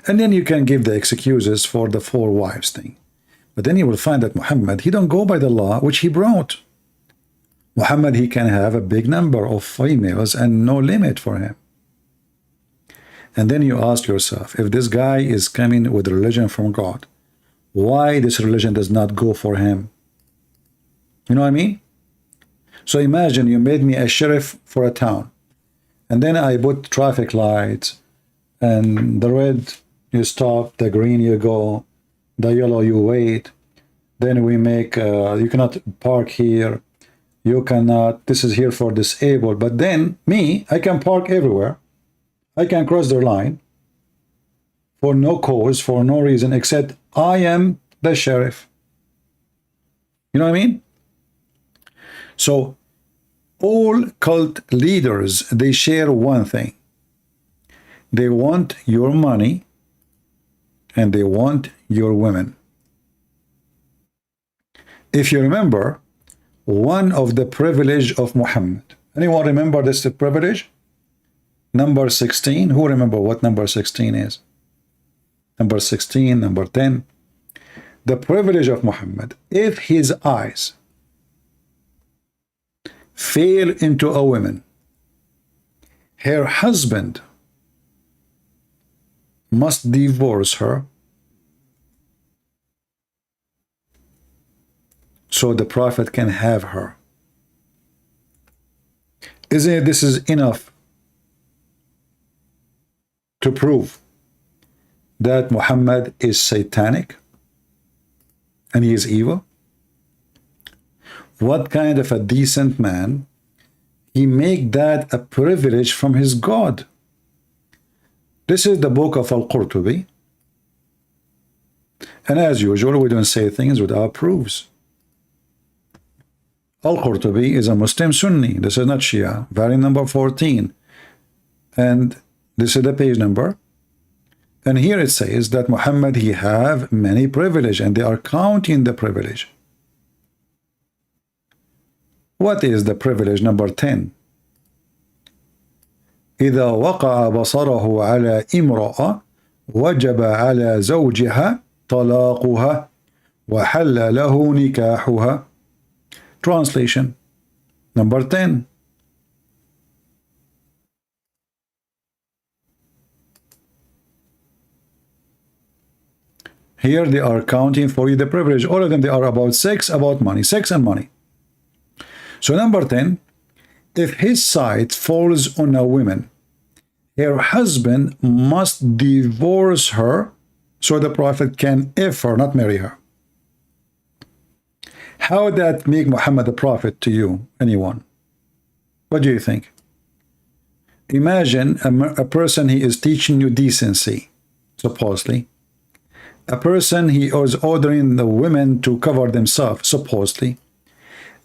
Speaker 7: And then you can give the excuses for the 4 wives thing. But then you will find that Muhammad, he don't go by the law which he brought. Muhammad, he can have a big number of females and no limit for him. And then you ask yourself, if this guy is coming with religion from God, why this religion does not go for him? You know what I mean? So imagine you made me a sheriff for a town, and then I put traffic lights, and the red you stop, the green you go, the yellow you wait. Then we make you cannot park here, you cannot, this is here for disabled. But then me, I can park everywhere, I can cross the line for no cause, for no reason, except I am the sheriff. You know what I mean? So all cult leaders, they share one thing. They want your money and they want your women. If you remember, one of the privilege of Muhammad, anyone remember this privilege? Number 16. Who remember what number 16 is? Number 16, number 10. The privilege of Muhammad, if his eyes fail into a woman, her husband must divorce her, so the prophet can have her. Isn't it this is enough to prove that Muhammad is satanic and he is evil? What kind of a decent man, he make that a privilege from his God? This is the book of Al-Qurtubi, and as usual we don't say things without proofs. Al-Qurtubi is a Muslim Sunni. This is not Shia. Volume number 14, and this is the page number, And here it says that Muhammad, he have many privilege, and they are counting the privilege. What is the privilege number 10? إذا وقع بصره على امرأة وجب على زوجها طلاقها وحل له نكاحها. Translation number 10. Here they are counting for you the privilege. All of them, they are about sex, about money, sex and money. So number 10, if his sight falls on a woman, her husband must divorce her so the Prophet can if her, not marry her. How would that make Muhammad a prophet to you, anyone? What do you think? Imagine a person, he is teaching you decency, supposedly. A person, he is ordering the women to cover themselves, supposedly.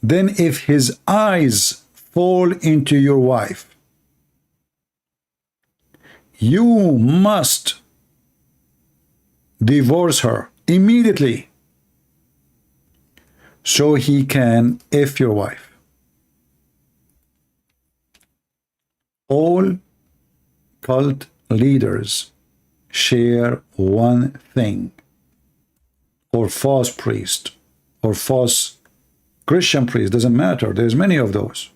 Speaker 7: Then if his eyes fall into your wife, you must divorce her immediately so he can F your wife. All cult leaders share one thing, or false priest, or false Christian priest, doesn't matter. There's many of those.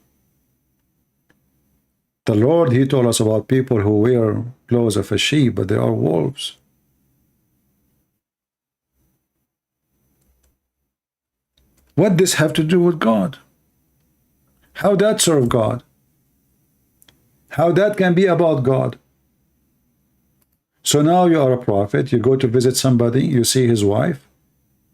Speaker 7: The Lord, he told us about people who wear clothes of a sheep, but they are wolves. What does this have to do with God? How that serve God? How that can be about God? So now you are a prophet, you go to visit somebody, you see his wife.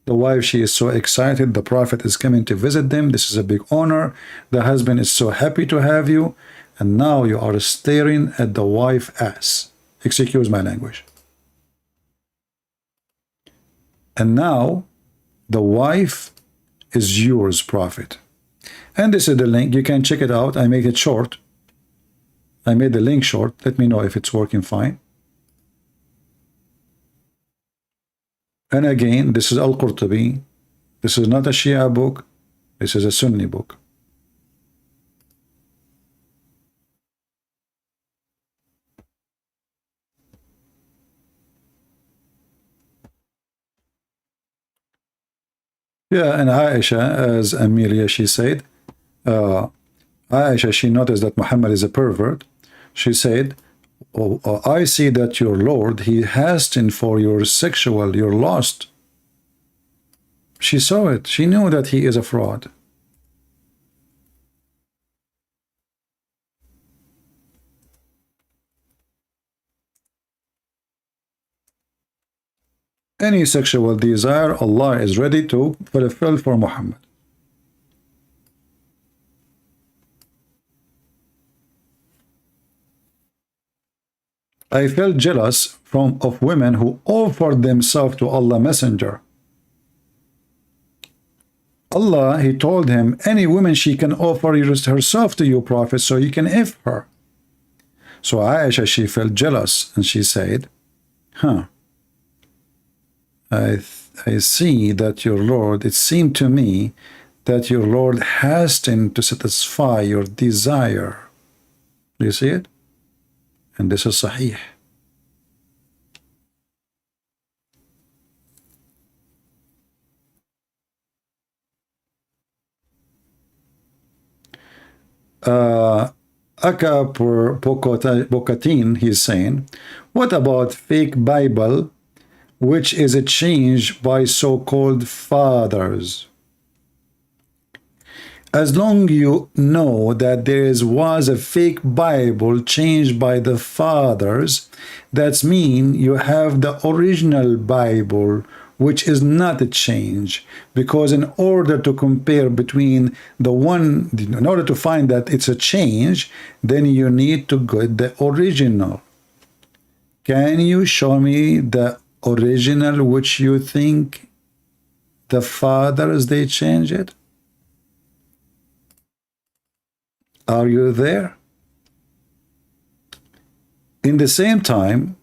Speaker 7: The wife, she is so excited, the Prophet is coming to visit them. This is a big honor. The husband is so happy to have you. And now you are staring at the wife's ass. Excuse my language. And now the wife is yours, Prophet. And this is the link. You can check it out. I made it short. I made the link short. Let me know if it's working fine. And again, this is Al-Qurtubi. This is not a Shia book. This is a Sunni book. Yeah, and Aisha, as Amelia, she said, Aisha, she noticed that Muhammad is a pervert. She said, oh, I see that your Lord, he hastened for your sexual, your lust. She saw it. She knew that he is a fraud. Any sexual desire, Allah is ready to fulfill for Muhammad. I felt jealous of women who offered themselves to Allah Messenger. Allah, he told him, any woman, she can offer herself to you, Prophet, so you can F her. So Aisha, she felt jealous, and she said, I see that your Lord, it seemed to me that your Lord hastened to satisfy your desire. Do you see it? And this is Sahih. Aka Bokatin, he's saying, what about fake Bible, which is a change by so-called fathers? As long you know that there was a fake Bible changed by the fathers, that means you have the original Bible, which is not a change. Because in order to compare between the one, in order to find that it's a change, then you need to get the original. Can you show me the original which you think the fathers, they change it? Are you there? In the same time,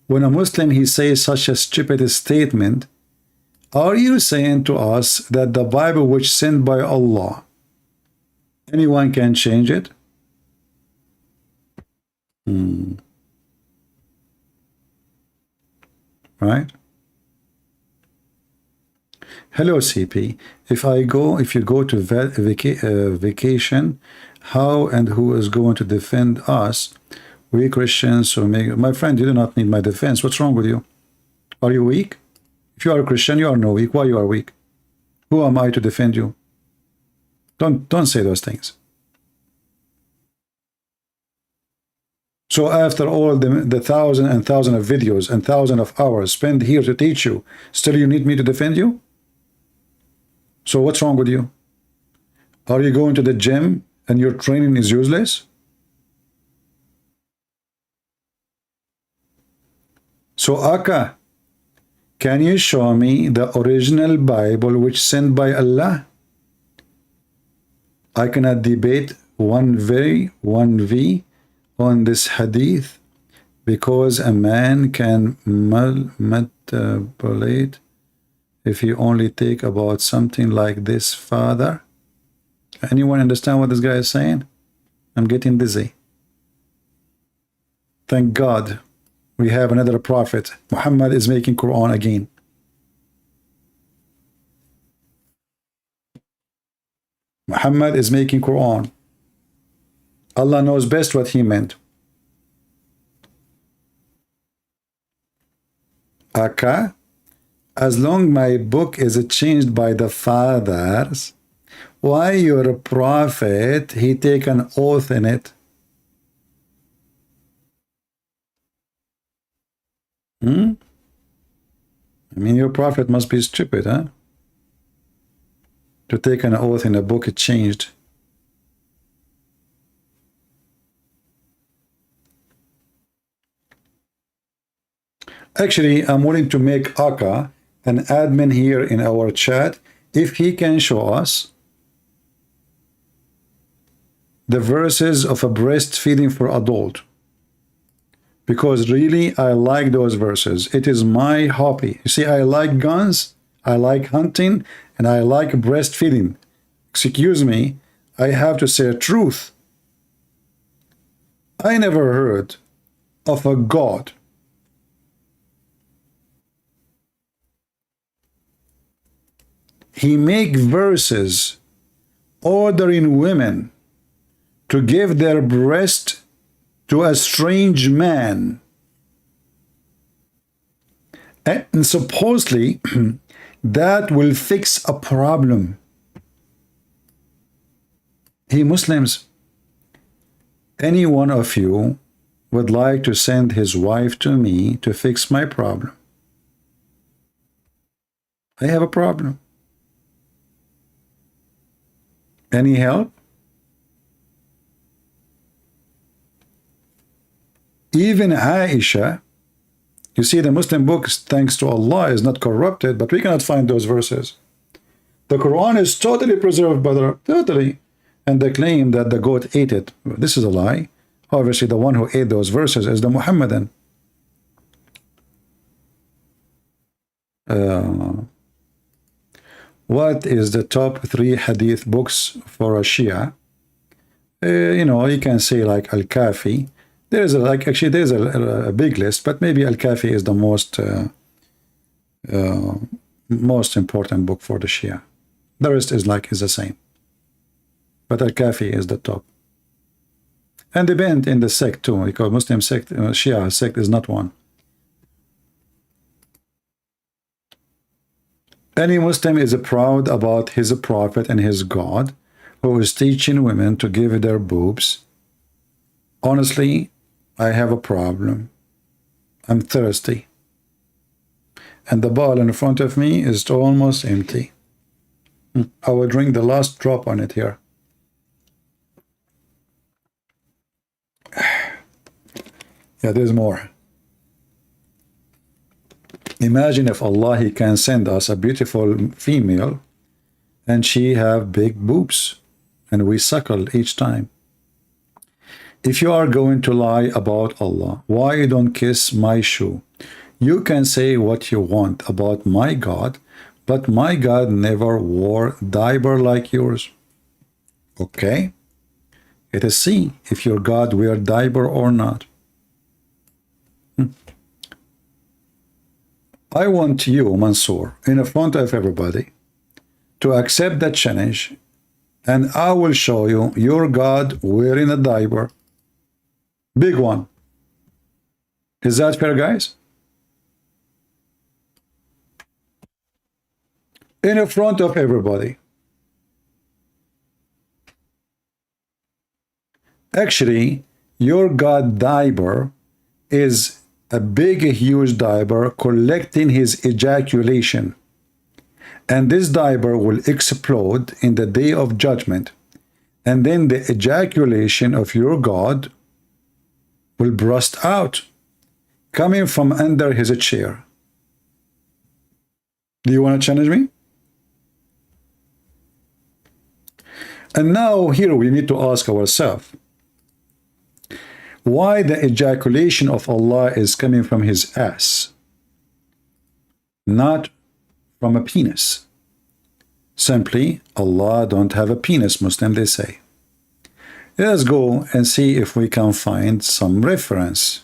Speaker 7: when a Muslim he says such a stupid statement, are you saying to us that the Bible which sent by Allah, anyone can change it? Right? Hello CP. If you go to vacation, how and who is going to defend us? We Christians, so my friend, you do not need my defense. What's wrong with you? Are you weak? If you are a Christian, you are no weak. Why you are weak? Who am I to defend you? Don't say those things. So after all the thousand and thousand of videos and thousand of hours spent here to teach you, still you need me to defend you? So what's wrong with you? Are you going to the gym and your training is useless? So Aka, can you show me the original Bible which sent by Allah? I cannot debate 1v on this hadith because a man can manipulate if you only take about something like this, Father. Anyone understand what this guy is saying? I'm getting dizzy. Thank God we have another prophet. Muhammad is making Quran again. Muhammad is making Quran. Allah knows best what he meant. Aka, as long my book is changed by the fathers, why your prophet, he take an oath in it? I mean, your prophet must be stupid, huh? To take an oath in a book it changed. Actually, I'm willing to make Aka an admin here in our chat if he can show us the verses of a breastfeeding for adult. Because really, I like those verses. It is my hobby. You see, I like guns, I like hunting, and I like breastfeeding. Excuse me, I have to say a truth. I never heard of a God he make verses ordering women to give their breast to a strange man, and supposedly that will fix a problem. Hey Muslims, any one of you would like to send his wife to me to fix my problem? I have a problem. Any help? Even Aisha, you see, the Muslim books, thanks to Allah, is not corrupted, but we cannot find those verses. The Quran is totally preserved, brother, totally. And they claim that the goat ate it. This is a lie. Obviously, the one who ate those verses is the Muhammadan. What is the top 3 hadith books for a Shia? You know, you can say like Al-Kafi. There's a big list, but maybe Al-Kafi is the most important book for the Shia. The rest is the same. But Al-Kafi is the top. And depend in the sect too, because Muslim sect, Shia sect is not one. Any Muslim is proud about his prophet and his God, who is teaching women to give their boobs. Honestly, I have a problem. I'm thirsty. And the bottle in front of me is almost empty. I will drink the last drop on it here. Yeah, there's more. Imagine if Allah, he can send us a beautiful female and she have big boobs and we suckle each time. If you are going to lie about Allah, why you don't kiss my shoe? You can say what you want about my God, but my God never wore diaper like yours. Okay? Let us see if your God wear diaper or not. I want you, Mansoor, in front of everybody, to accept that challenge, and I will show you your God wearing a diaper. Big one. Is that fair, guys? In front of everybody. Actually, your God diaper is a big, huge diaper collecting his ejaculation. And this diaper will explode in the day of judgment. And then the ejaculation of your God will burst out, coming from under his chair. Do you want to challenge me? And now here we need to ask ourselves, why the ejaculation of Allah is coming from his ass, not from a penis? Simply, Allah don't have a penis, Muslim, they say. Let's go and see if we can find some reference.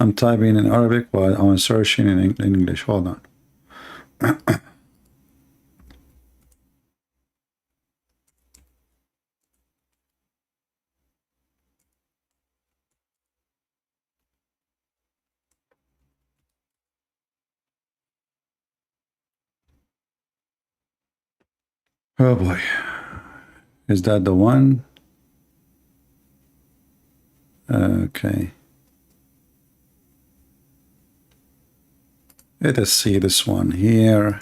Speaker 7: I'm typing in Arabic while I'm searching in English. Hold on. Oh boy. Is that the one? Okay. Let us see this one here.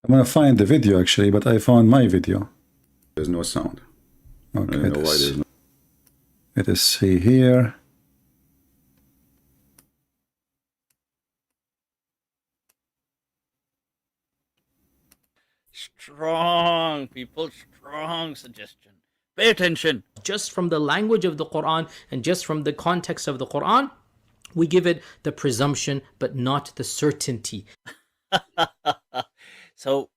Speaker 7: I'm going to find the video actually, but I found my video.
Speaker 10: There's no sound.
Speaker 7: Okay,
Speaker 10: I don't know why there's no.
Speaker 7: Let us see here.
Speaker 11: Strong, people, strong suggestion. Pay attention.
Speaker 12: Just from the language of the Quran and just from the context of the Quran, we give it the presumption, but not the certainty.
Speaker 11: So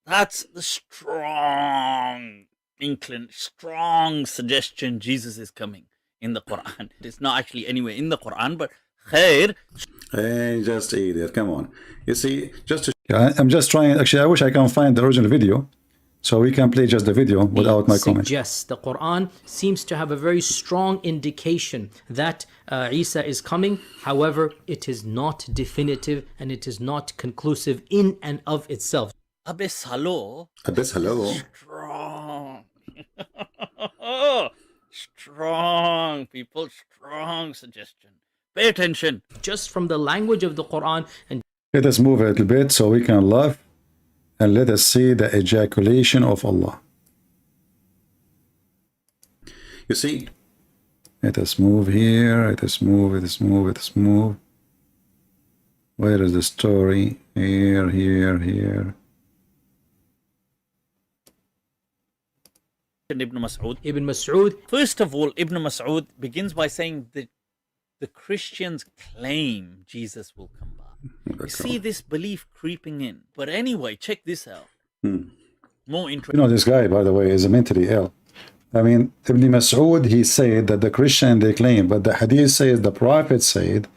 Speaker 11: that's the strong strong suggestion Jesus is coming in the Quran. It's not actually anywhere in the Quran, but khair.
Speaker 7: Hey, just idiot, come on. You see, just to... Yeah, I'm just trying, actually, I wish I can find the original video so we can play just the video without my comment.
Speaker 12: Yes, the Quran seems to have a very strong indication that Isa is coming. However, it is not definitive and it is not conclusive in and of itself.
Speaker 11: Abyss hello.
Speaker 7: Abyss hello.
Speaker 11: Strong. Strong, people, strong suggestion. Pay attention.
Speaker 12: Just from the language of the Quran. And
Speaker 7: let us move a little bit so we can laugh and let us see the ejaculation of Allah. You see, let us move here, let us move, let us move, let us move. Where is the story? Here, here, here.
Speaker 11: Ibn Mas'ud.
Speaker 12: Ibn Mas'ud.
Speaker 11: First of all, Ibn Mas'ud begins by saying that the Christians claim Jesus will come back. You see this belief creeping in. But anyway, check this out. More interesting.
Speaker 7: You know, this guy, by the way, is mentally ill. I mean, Ibn Mas'ud, he said that the Christian, they claim, but the Hadith says, the Prophet said,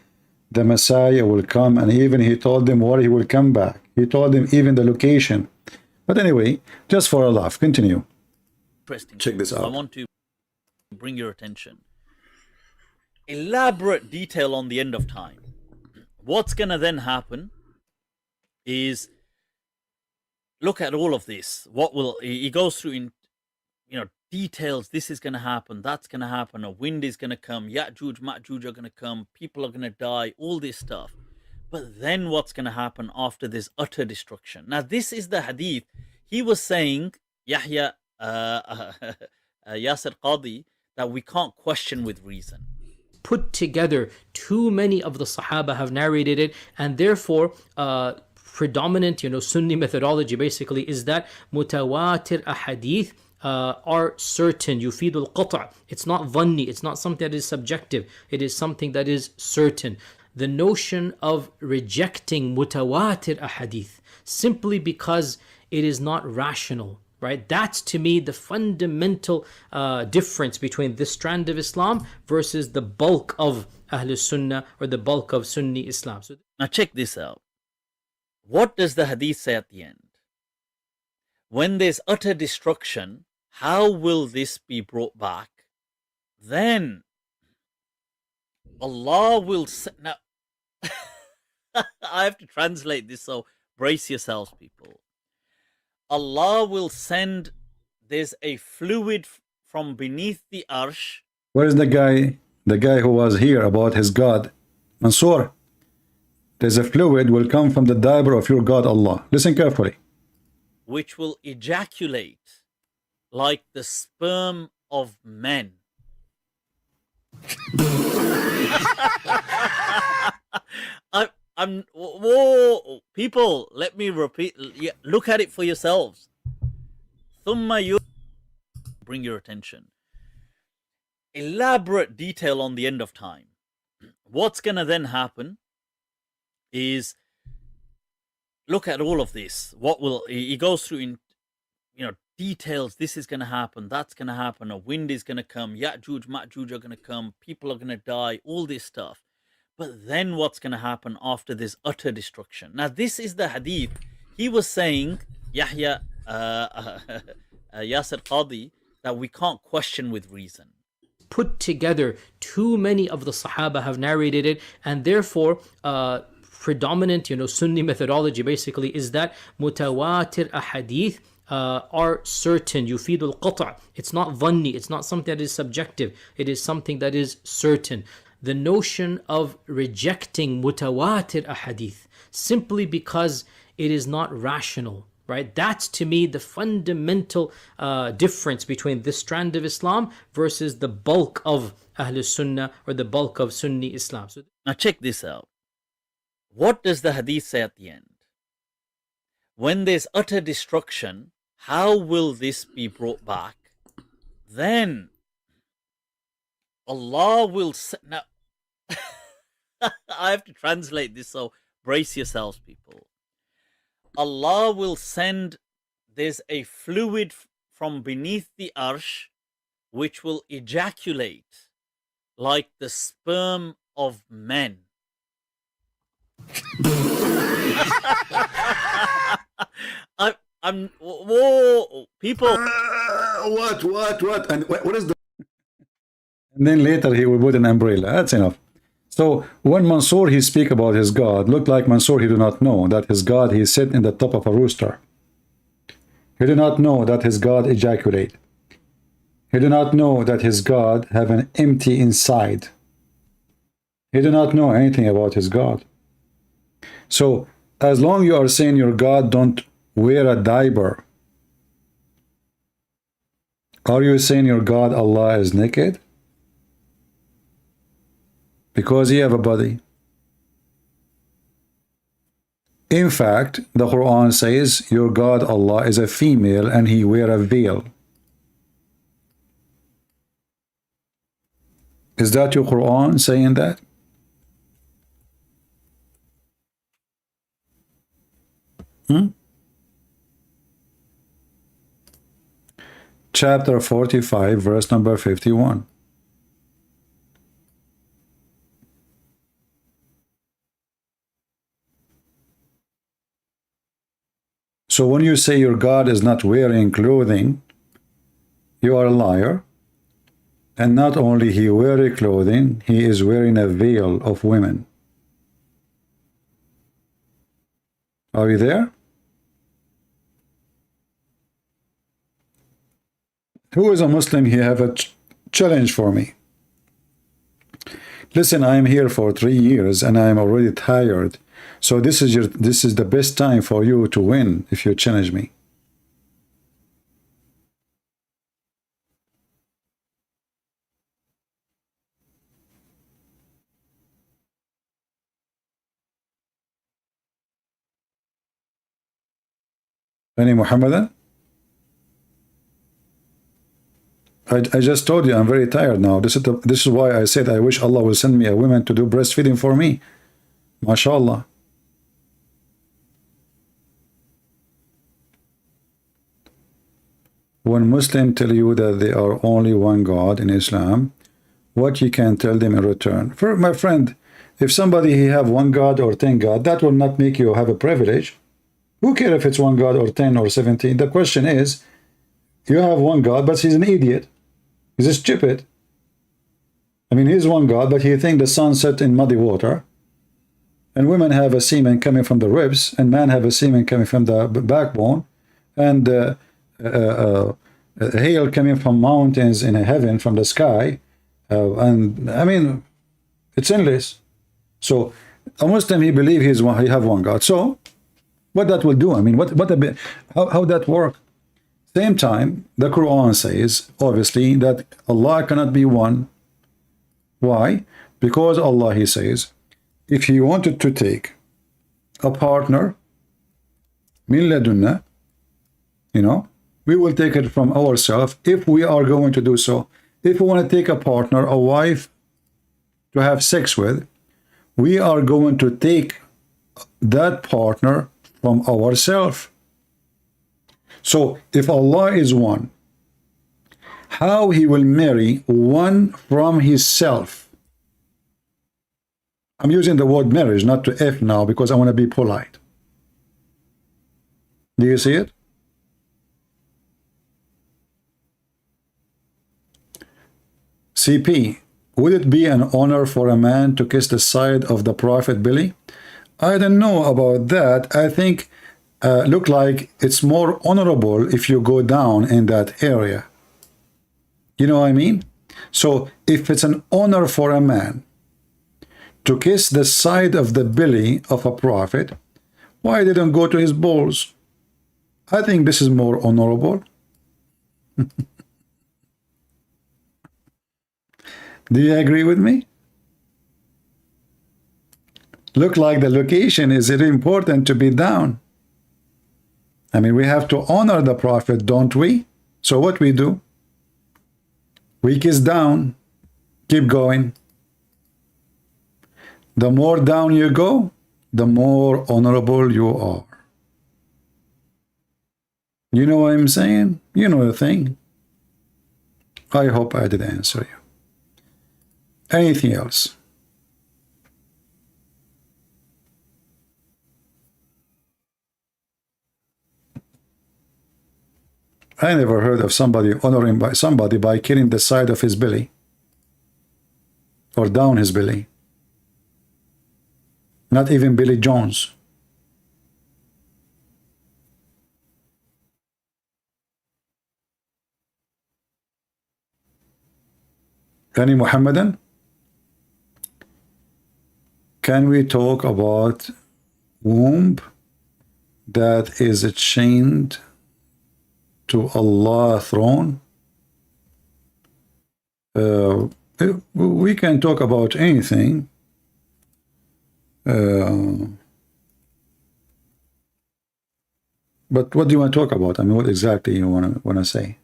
Speaker 7: the Messiah will come, and even he told them where he will come back. He told them even the location. But anyway, just for a laugh, continue.
Speaker 11: Check
Speaker 7: this out.
Speaker 11: I want to bring your attention. Elaborate detail on the end of time. What's gonna then happen is, look at all of this. What will he goes through in details, this is going to happen, that's going to happen, a wind is going to come, Ya'juj, Ma'juj are going to come, people are going to die, all this stuff. But then what's going to happen after this utter destruction? Now, this is the hadith. He was saying, Yahya Yasir Qadi, that we can't question with reason.
Speaker 12: Put together, too many of the Sahaba have narrated it, and therefore predominant, Sunni methodology basically is that mutawatir ahadith are certain. Yufidul qata'. It's not dhanni. It's not something that is subjective. It is something that is certain. The notion of rejecting mutawatir ahadith simply because it is not rational, right? That's to me the fundamental difference between this strand of Islam versus the bulk of Ahlul Sunnah or the bulk of Sunni Islam. So
Speaker 11: now check this out. What does the hadith say at the end? When there's utter destruction, how will this be brought back? Then Allah will say, now I have to translate this, so brace yourselves, people. Allah will send, there's a fluid from beneath the arsh.
Speaker 7: Where is the guy who was here about his God? Mansoor, there's a fluid will come from the diaper of your God Allah. Listen carefully.
Speaker 11: Which will ejaculate like the sperm of men. Whoa, people, let me repeat. Look at it for yourselves. Bring your attention. Elaborate detail on the end of time. What's going to then happen is, look at all of this. What will he goes through in details? This is going to happen, that's going to happen, a wind is going to come, Ya'juj, Ma'juj are going to come, people are going to die, all this stuff. But then what's going to happen after this utter destruction? Now, this is the hadith. He was saying, Yahya Yasir Qadi, that we can't question with reason.
Speaker 12: Put together, too many of the Sahaba have narrated it, and therefore predominant, Sunni methodology basically is that mutawatir ahadith are certain. Yufidul qata'. It's not dhanni. It's not something that is subjective. It is something that is certain. The notion of rejecting mutawatir ahadith simply because it is not rational, right? That's to me the fundamental difference between this strand of Islam versus the bulk of Ahlul Sunnah or the bulk of Sunni Islam. So
Speaker 11: now check this out. What does the hadith say at the end? When there's utter destruction, how will this be brought back? Then Allah will say, now I have to translate this, so brace yourselves, people. Allah will send, there's a fluid from beneath the arsh which will ejaculate like the sperm of men. Whoa, people.
Speaker 7: What? And what is the? And then later he will put an umbrella. That's enough. So when Mansoor he speak about his God, look like Mansoor he do not know that his God he sit in the top of a rooster. He do not know that his God ejaculate. He do not know that his God have an empty inside. He do not know anything about his God. So as long you are saying your God don't wear a diaper, are you saying your God Allah is naked? Because he have a body. In fact, the Quran says your God Allah is a female and he wear a veil. Is that your Quran saying that? Chapter 45, verse number 51. So when you say your God is not wearing clothing, you are a liar. And not only he wearing clothing, he is wearing a veil of women. Are you there? Who is a Muslim? He have a challenge for me. Listen, I am here for 3 years and I am already tired. So this is the best time for you to win if you challenge me. Any Muhammadan? I just told you I'm very tired now. This is why I said I wish Allah will send me a woman to do breastfeeding for me. MashaAllah. When Muslims tell you that they are only one God in Islam, what you can tell them in return? For my friend, if somebody he have one God or 10 God, that will not make you have a privilege. Who cares if it's one God or 10 or 17? The question is, you have one God, but he's an idiot. He's stupid. I mean, he's one God, but he thinks the sun set in muddy water, and women have a semen coming from the ribs, and men have a semen coming from the backbone, and hail coming from mountains in heaven from the sky, and I mean, it's endless. So a Muslim, he believes he have one God. So what that will do? I mean, how that work? Same time, the Quran says, obviously, that Allah cannot be one. Why? Because Allah, he says, if he wanted to take a partner, min ladunna, you know, we will take it from ourselves if we are going to do so. If we want to take a partner, a wife to have sex with, we are going to take that partner from ourselves. So if Allah is one, how he will marry one from his self? I'm using the word marriage, not to F now, because I want to be polite. Do you see it? CP, would it be an honor for a man to kiss the side of the Prophet belly? I don't know about that. I think look like it's more honorable if you go down in that area. You know what I mean? So if it's an honor for a man to kiss the side of the belly of a prophet, why didn't go to his balls? I think this is more honorable. Do you agree with me? Look like the location is very important to be down. I mean, we have to honor the Prophet, don't we? So what we do? We kiss down, keep going. The more down you go, the more honorable you are. You know what I'm saying? You know the thing. I hope I did answer you. Anything else? I never heard of somebody honoring by somebody by killing the side of his belly or down his belly. Not even Billy Jones. Any Muhammadan? Can we talk about womb that is chained to Allah's throne? We can talk about anything. But what do you want to talk about? I mean, what exactly you want to say?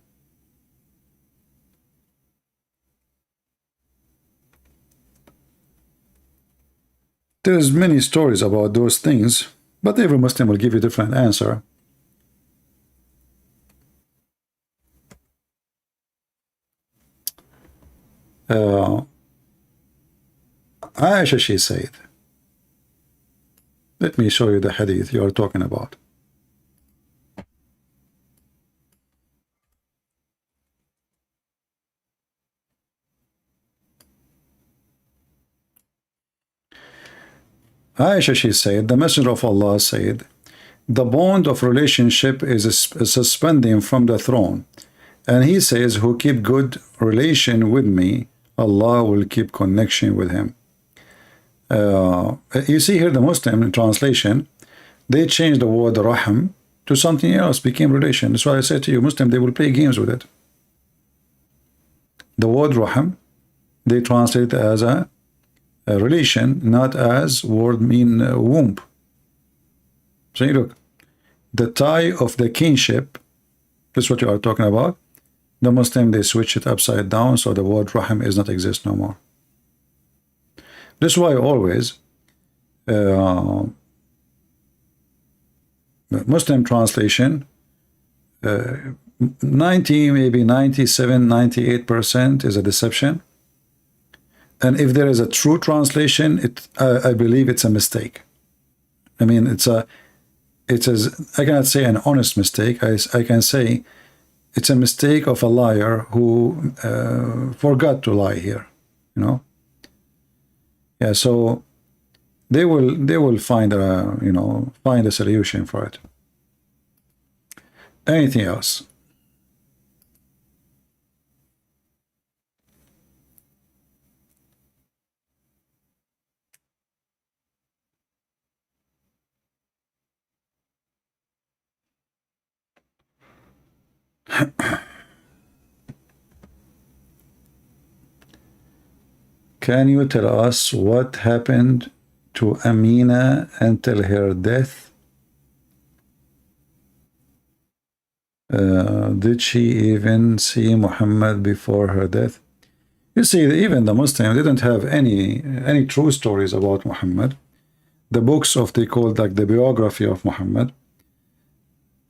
Speaker 7: There's many stories about those things, but every Muslim will give you a different answer. Aisha, she said, let me show you the hadith you are talking about. Aisha, she said, the Messenger of Allah said, the bond of relationship is suspending from the throne, And he says, who keep good relation with me, Allah will keep connection with him. You see here the Muslim translation, they changed the word rahim to something else, became relation. That's why I said to you, Muslim, they will play games with it. The word rahim, they translate it as a relation, not as word mean womb. So you look, the tie of the kinship, this is what you are talking about. The Muslim, they switch it upside down, so the word rahim is not exist no more. This is why always Muslim translation 90, maybe 97, 98% is a deception. And if there is a true translation, I believe it's a mistake. I mean, I cannot say an honest mistake. I can say it's a mistake of a liar who forgot to lie here, you know. Yeah, so they will find a solution for it. Anything else? Can you tell us what happened to Amina until her death? Did she even see Muhammad before her death? You see, even the Muslims didn't have any true stories about Muhammad. The books they called like the biography of Muhammad,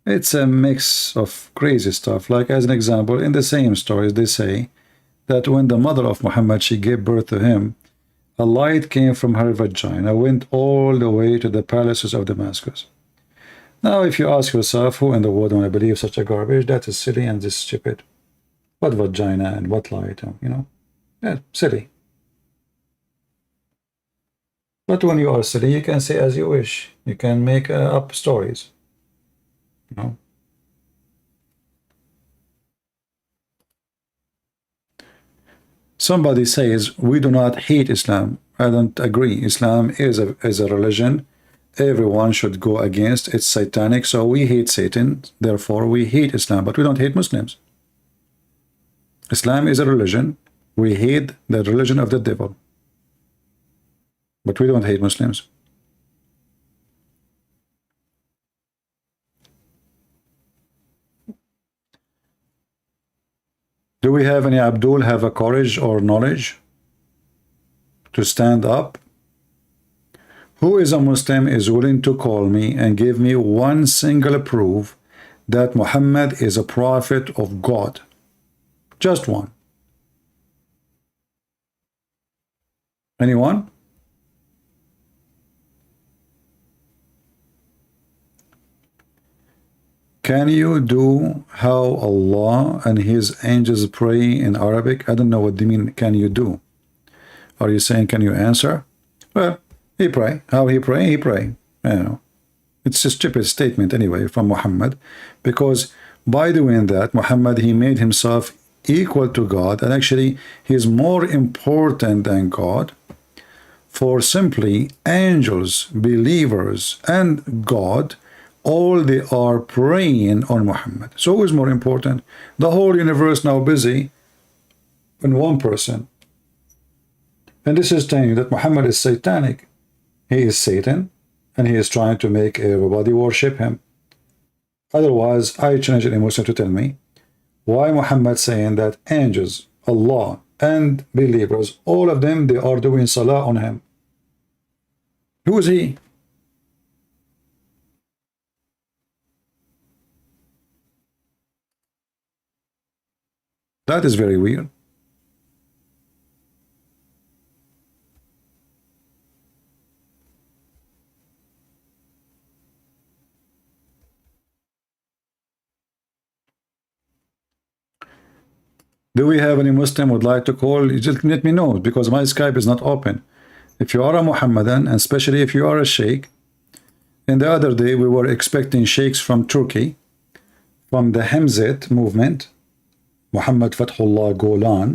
Speaker 7: it's a mix of crazy stuff. Like as an example, in the same stories they say that when the mother of Muhammad, she gave birth to him, a light came from her vagina, went all the way to the palaces of Damascus. Now, if you ask yourself, who in the world want to believe such a garbage? That is silly and just stupid. What vagina and what light, you know? Yeah, silly. But when you are silly, you can say as you wish. You can make up stories. You know? Somebody says, we do not hate Islam. I don't agree. Islam is a religion. Everyone should go against. It's satanic, so we hate Satan. Therefore, we hate Islam, but we don't hate Muslims. Islam is a religion. We hate the religion of the devil. But we don't hate Muslims. Do we have any Abdul have a courage or knowledge to stand up? Who is a Muslim is willing to call me and give me one single proof that Muhammad is a prophet of God? Just one. Anyone? Can you do how Allah and his angels pray in Arabic? I don't know what they mean, can you do? Are you saying, can you answer? Well, he pray. How he pray? He pray. You know, it's a stupid statement anyway from Muhammad, because by doing that, Muhammad, he made himself equal to God, and actually he is more important than God. For simply angels, believers, and God, all they are praying on Muhammad. So who is more important? The whole universe now busy in one person. And this is telling you that Muhammad is satanic. He is Satan, and he is trying to make everybody worship him. Otherwise, I challenge any Muslim to tell me why Muhammad saying that angels, Allah, and believers, all of them, they are doing salah on him. Who is he? That is very weird. Do we have any Muslim would like to call? Just let me know, because my Skype is not open. If you are a Muhammadan, and especially if you are a Sheikh, and the other day we were expecting sheikhs from Turkey, from the Hemzat movement, Muhammad Fathullah Golan,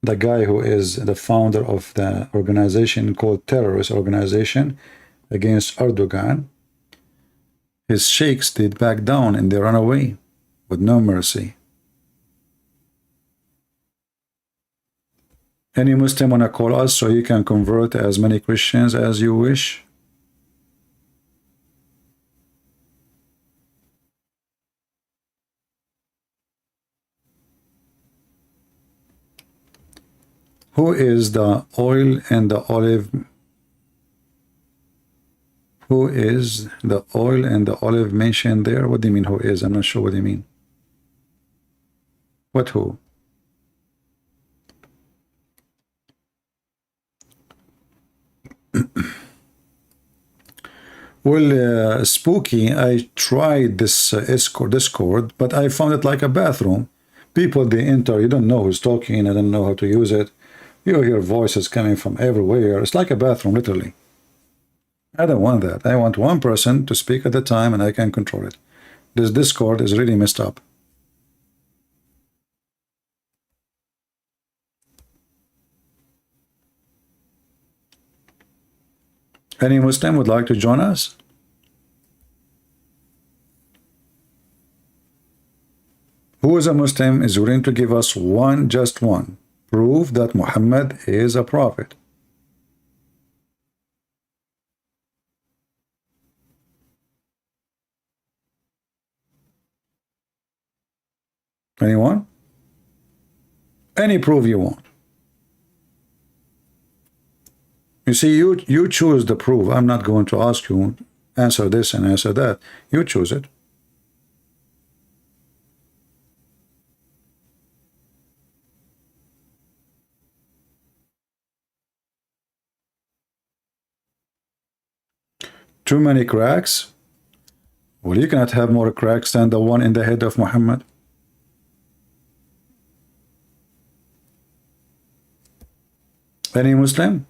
Speaker 7: the guy who is the founder of the organization called terrorist organization against Erdogan, his sheikhs did back down and they run away with no mercy. Any Muslim wanna call us so you can convert as many Christians as you wish? Who is the oil and the olive? Who is the oil and the olive mentioned there? What do you mean who is? I'm not sure what you mean. What who? Well, Spooky, I tried this Discord, but I found it like a bathroom. People, they enter, you don't know who's talking, I don't know how to use it. You hear voices coming from everywhere. It's like a bathroom, literally. I don't want that. I want one person to speak at a time and I can control it. This Discord is really messed up. Any Muslim would like to join us? Who is a Muslim is willing to give us one, just one, proof that Muhammad is a prophet? Anyone? Any proof you want. You see, you choose the proof. I'm not going to ask you, answer this and answer that. You choose it. Too many cracks? Well, you cannot have more cracks than the one in the head of Muhammad. Any Muslim?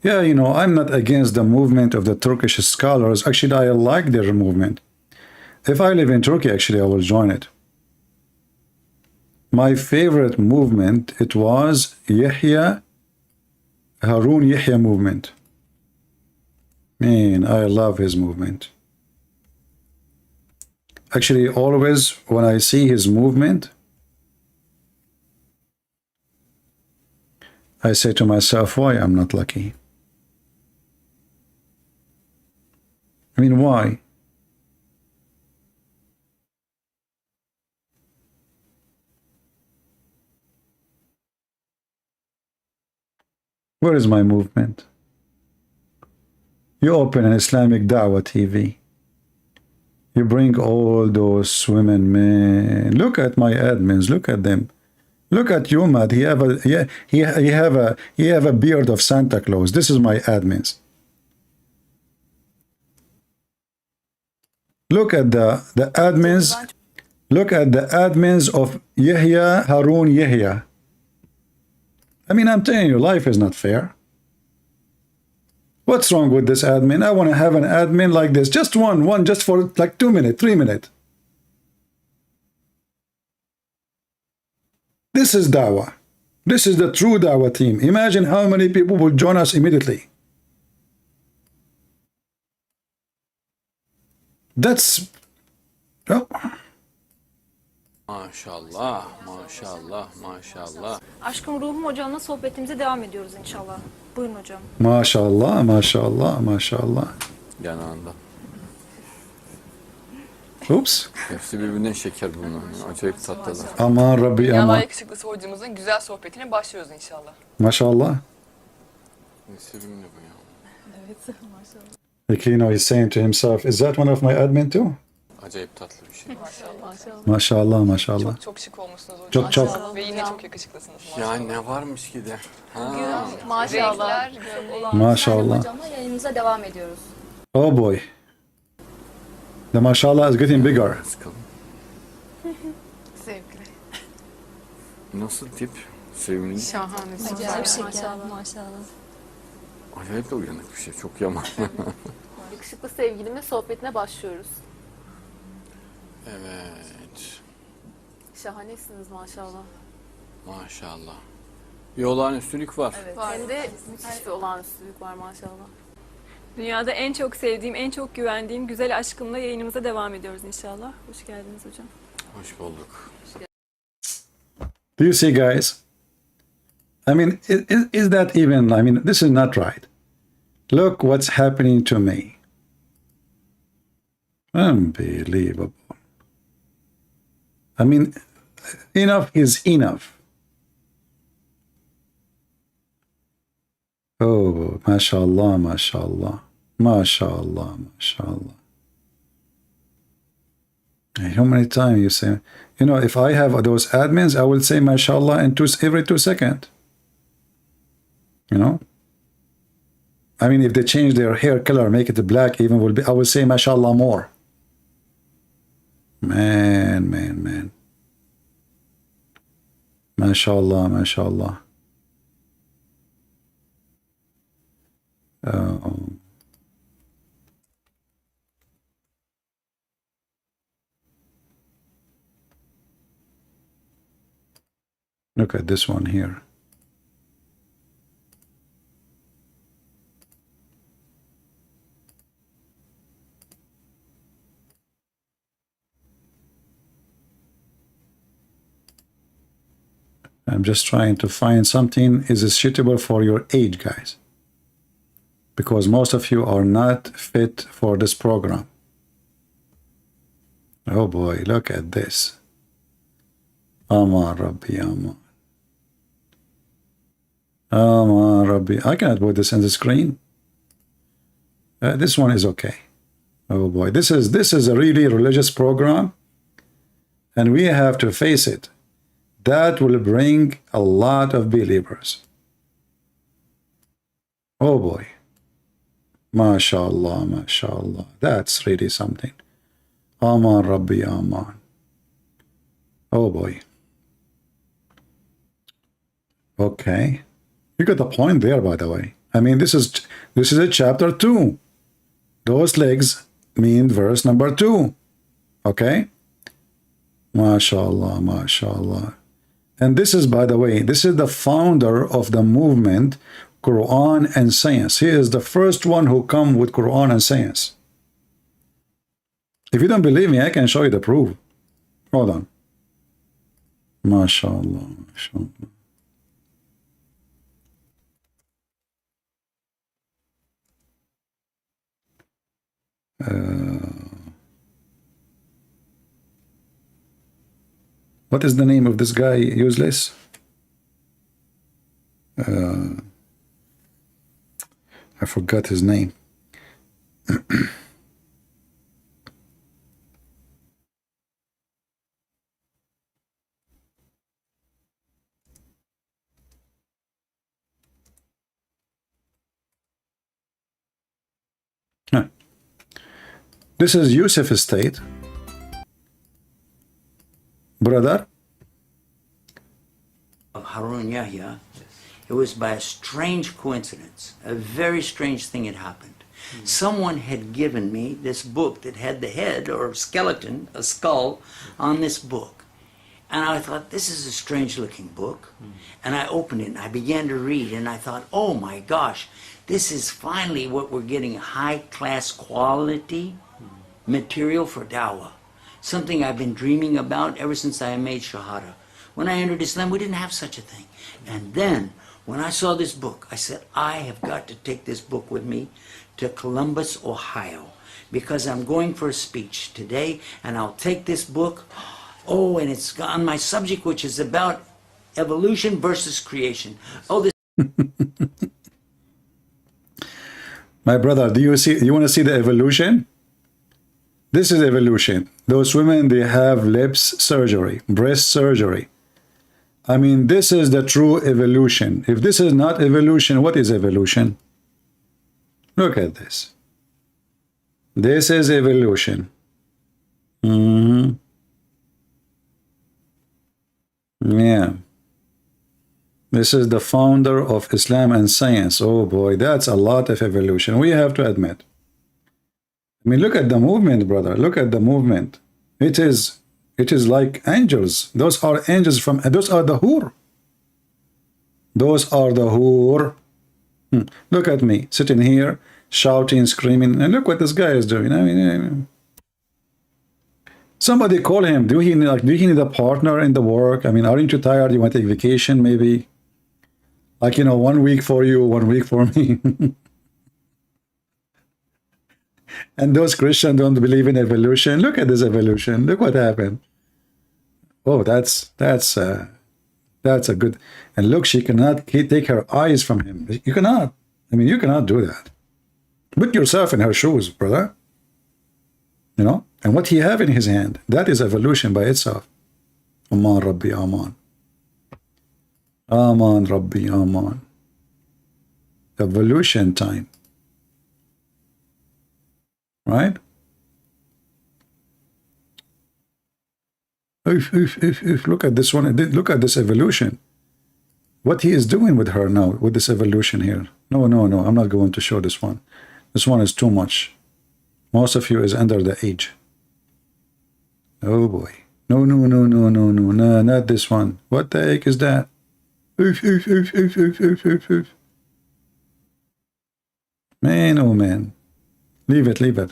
Speaker 7: Yeah, you know, I'm not against the movement of the Turkish scholars. Actually, I like their movement. If I live in Turkey, actually, I will join it. My favorite movement, it was Harun Yahya movement. Man, I love his movement. Actually, always when I see his movement, I say to myself, why I'm not lucky? I mean, why? Where is my movement? You open an Islamic Dawah TV. You bring all those women, man. Look at my admins. Look at them. Look at Yumad. He have a beard of Santa Claus. This is my admins. Look at the admins. Look at the admins of Yahya, Harun Yahya. I mean, I'm telling you, life is not fair. What's wrong with this admin? I want to have an admin like this. Just one, just for like 2 minutes, 3 minutes. This is Dawah. This is the true Dawah team. Imagine how many people will join us immediately. That's... Oh.
Speaker 13: Maşallah, maşallah, maşallah.
Speaker 14: Aşkım Ruhum Hocam'la sohbetimize devam ediyoruz inşallah. Buyurun hocam.
Speaker 7: Maşallah, maşallah, maşallah.
Speaker 13: Yanağında.
Speaker 7: Oops.
Speaker 13: Hepsi birbirinden şeker bunlar. Acayip tatlılar.
Speaker 7: Aman Rabbi
Speaker 15: Dünyalar
Speaker 7: aman.
Speaker 15: yakışıklısı hocamızın güzel sohbetine başlıyoruz inşallah.
Speaker 7: Maşallah.
Speaker 13: Ne sevimli bu ya.
Speaker 15: Evet, maşallah.
Speaker 7: Like, you know, he's saying to himself, is that one of my admin too?
Speaker 13: Acayip tatlı bir şey.
Speaker 15: Maşallah.
Speaker 7: Maşallah, maşallah.
Speaker 15: Çok şık olmuşsunuz hocam.
Speaker 7: Çok.
Speaker 15: Ve yine çok yakışıklısınız
Speaker 13: Ya
Speaker 15: maşallah.
Speaker 13: ne varmış ki de.
Speaker 14: Bugün maşallah
Speaker 7: Maşallah.
Speaker 14: hocamla yayınımıza devam ediyoruz.
Speaker 7: Oh boy. The mashallah is getting bigger.
Speaker 15: Zevkli.
Speaker 13: Nasıl tip? Sevimli.
Speaker 15: Şahane.
Speaker 14: Acayip şeker maşallah.
Speaker 13: Acayip de uyanık bir şey. Çok yaman.
Speaker 15: Yakışıklı sevgilimin sohbetine başlıyoruz.
Speaker 13: Evet.
Speaker 15: Şahanesiniz maşallah.
Speaker 13: Maşallah. Bir olağanüstülük var.
Speaker 15: Evet. Hem de müthiş bir olağanüstülük var maşallah.
Speaker 16: Dünyada en çok sevdiğim, en çok güvendiğim güzel aşkımla yayınımıza devam ediyoruz inşallah. Hoş geldiniz hocam.
Speaker 13: Hoş bulduk.
Speaker 7: Do you see, guys? I mean, is that even, I mean, this is not right. Look what's happening to me. Unbelievable. I mean, enough is enough. Oh, mashallah, mashallah. Mashallah, mashallah. How many times you say, you know, if I have those admins, I will say mashallah in every 2 seconds. You know? I mean, if they change their hair color, make it black, even I will say mashallah more. Man, man, man. Mashallah, mashallah. Look at this one here. I'm just trying to find something is suitable for your age, guys, because most of you are not fit for this program. Oh boy, look at this. Aman Rabbi, Aman. Aman Rabbi. I cannot put this on the screen. This one is okay. Oh boy, this is a really religious program, and we have to face it. That will bring a lot of believers. Oh boy. MashaAllah, MashaAllah. That's really something. Aman Rabbi, Aman. Oh boy. Okay. You got the point there, by the way. I mean, this is a chapter 2. Those legs mean verse number 2. Okay? MashaAllah, MashaAllah. And this is, by the way, this is the founder of the movement, Quran and Science. He is the first one who come with Quran and Science. If you don't believe me, I can show you the proof. Hold on. MashaAllah, MashaAllah. What is the name of this guy, useless? I forgot his name. This is Yusuf Estate. Brother?
Speaker 17: Of Harun Yahya, it was by a strange coincidence. A very strange thing had happened. Someone had given me this book that had the head or skeleton, a skull, on this book. And I thought, this is a strange looking book. And I opened it and I began to read and I thought, oh my gosh, this is finally what we're getting, high class quality material for dawah. Something I've been dreaming about ever since I made Shahada. When I entered Islam, we didn't have such a thing. And then, when I saw this book, I said, I have got to take this book with me to Columbus, Ohio, because I'm going for a speech today, and I'll take this book. Oh, and it's on my subject, which is about evolution versus creation. Oh, this.
Speaker 7: My brother, do you see? You want to see the evolution? This is evolution. Those women, they have lips surgery, breast surgery. I mean, this is the true evolution. If this is not evolution, what is evolution? Look at this. This is evolution. Yeah. This is the founder of Islam and science. Oh boy, that's a lot of evolution. We have to admit. I mean, look at the movement, brother. Look at the movement. It is like angels. Those are angels from. Those are the hur. Those are the hur. Look at me sitting here, shouting, screaming, and look what this guy is doing. I mean, somebody call him. Do he need a partner in the work? I mean, aren't you tired? You want to take vacation, maybe? Like, you know, 1 week for you, 1 week for me. And those Christians don't believe in evolution. Look at this evolution. Look what happened. Oh, that's a good. And look, she cannot take her eyes from him. You cannot. I mean, you cannot do that. Put yourself in her shoes, brother. You know, and what he have in his hand, that is evolution by itself. Aman Rabbi Aman. Aman Rabbi Aman. Evolution time. Right? Look at this one. Look at this evolution. What he is doing with her now, with this evolution here. No, I'm not going to show this one. This one is too much. Most of you is under the age. Oh boy. No, not this one. What the heck is that? Man, oh man. Leave it.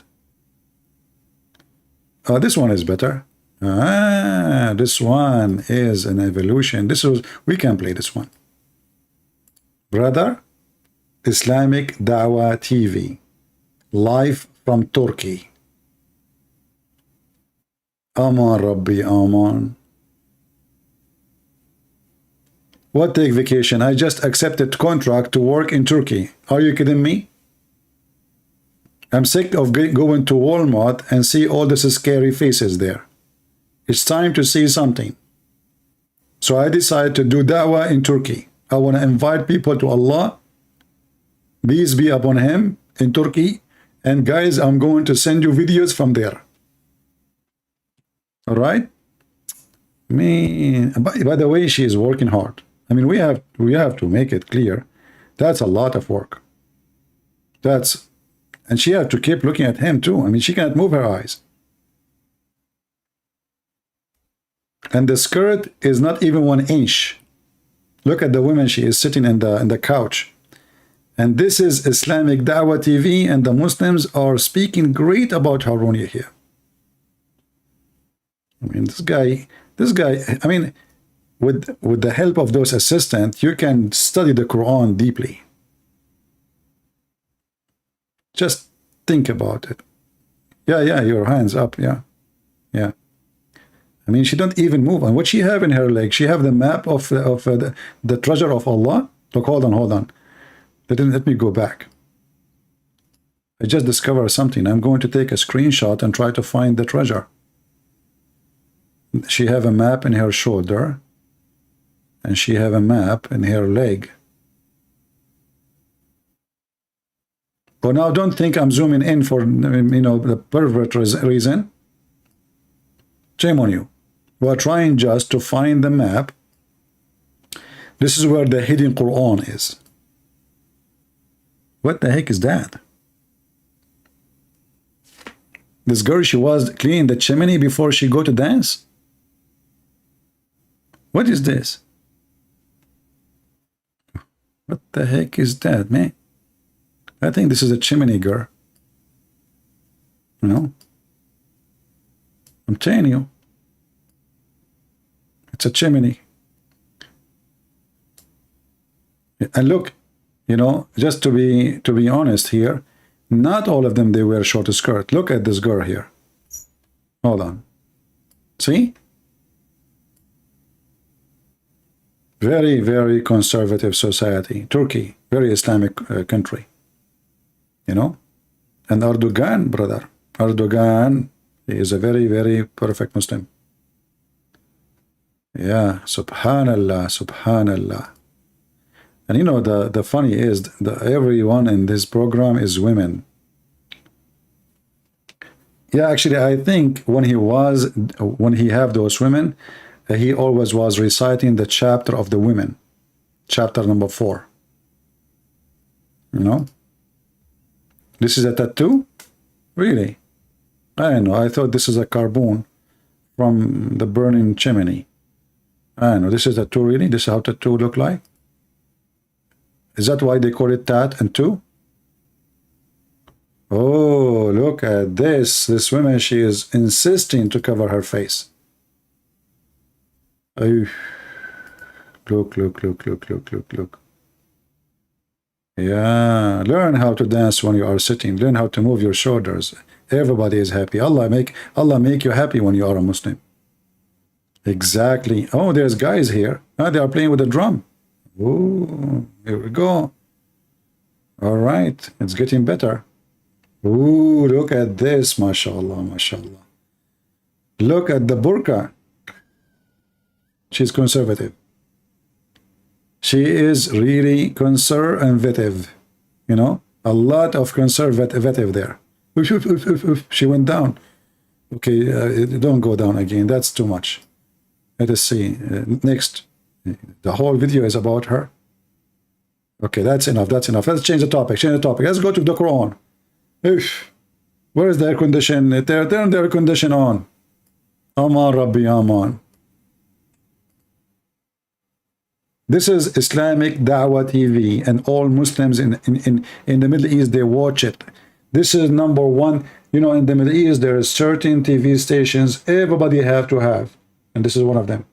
Speaker 7: Oh, this one is better. This one is an evolution. We can play this one. Brother, Islamic Dawah TV, live from Turkey. Aman Rabbi Aman. What take vacation? I just accepted contract to work in Turkey. Are you kidding me? I'm sick of going to Walmart and see all these scary faces there. It's time to see something. So I decided to do da'wah in Turkey. I want to invite people to Allah. Peace be upon him in Turkey. And guys, I'm going to send you videos from there. All right? Man, by the way, she is working hard. I mean, we have to make it clear. That's a lot of work. And she had to keep looking at him too. I mean, she can't move her eyes. And the skirt is not even 1 inch. Look at the woman. She is sitting in the couch. And this is Islamic Dawah TV, and the Muslims are speaking great about Harunia here. I mean, this guy, I mean, with the help of those assistants, you can study the Quran deeply. Just think about it. Yeah, your hands up, yeah. I mean, she don't even move. And what she have in her leg, she have the map of the treasure of Allah. Look, hold on. Let me go back. I just discovered something. I'm going to take a screenshot and try to find the treasure. She have a map in her shoulder, and she have a map in her leg. But now don't think I'm zooming in for, you know, the pervert reason. Shame on you. We're trying just to find the map. This is where the hidden Quran is. What the heck is that? This girl, she was cleaning the chimney before she go to dance? What is this? What the heck is that, man? I think this is a chimney girl. You know? I'm telling you. It's a chimney. And look, you know, just to be honest here, not all of them, they wear short skirt. Look at this girl here. Hold on. See? Very, very conservative society. Turkey, very Islamic country. You know? And Erdogan, brother. Erdogan is a very, very perfect Muslim. Yeah, subhanallah. And you know, the funny is that everyone in this program is women. Yeah, actually, I think when he have those women, he always was reciting the chapter of the women. chapter number 4. You know, this is a tattoo? Really? I know, I thought this is a carbon from the burning chimney. I know, this is a tattoo, really? This is how tattoo look like? Is that why they call it tat and two? Oh, look at this. This woman, she is insisting to cover her face. Oh, look, look, look, look, look, look, look. Yeah, learn how to dance when you are sitting. Learn how to move your shoulders. Everybody is happy. Allah make you happy when you are a Muslim. Exactly. Oh, there's guys here. Oh, they are playing with a drum. Oh, here we go. All right, it's getting better. Ooh, look at this, mashallah, mashallah. Look at the burqa. She's conservative. She is really conservative. You know, a lot of conservative there. She went down. Okay, don't go down again. That's too much. Let us see. Next. The whole video is about her. Okay, that's enough. That's enough. Let's change the topic. Change the topic. Let's go to the Quran. Where is the air condition? Turn the air condition on. Aman Rabbi Aman. This is Islamic Dawah TV, and all Muslims in the Middle East, they watch it. This is number one. You know, in the Middle East, there are certain TV stations everybody have to have, and this is one of them.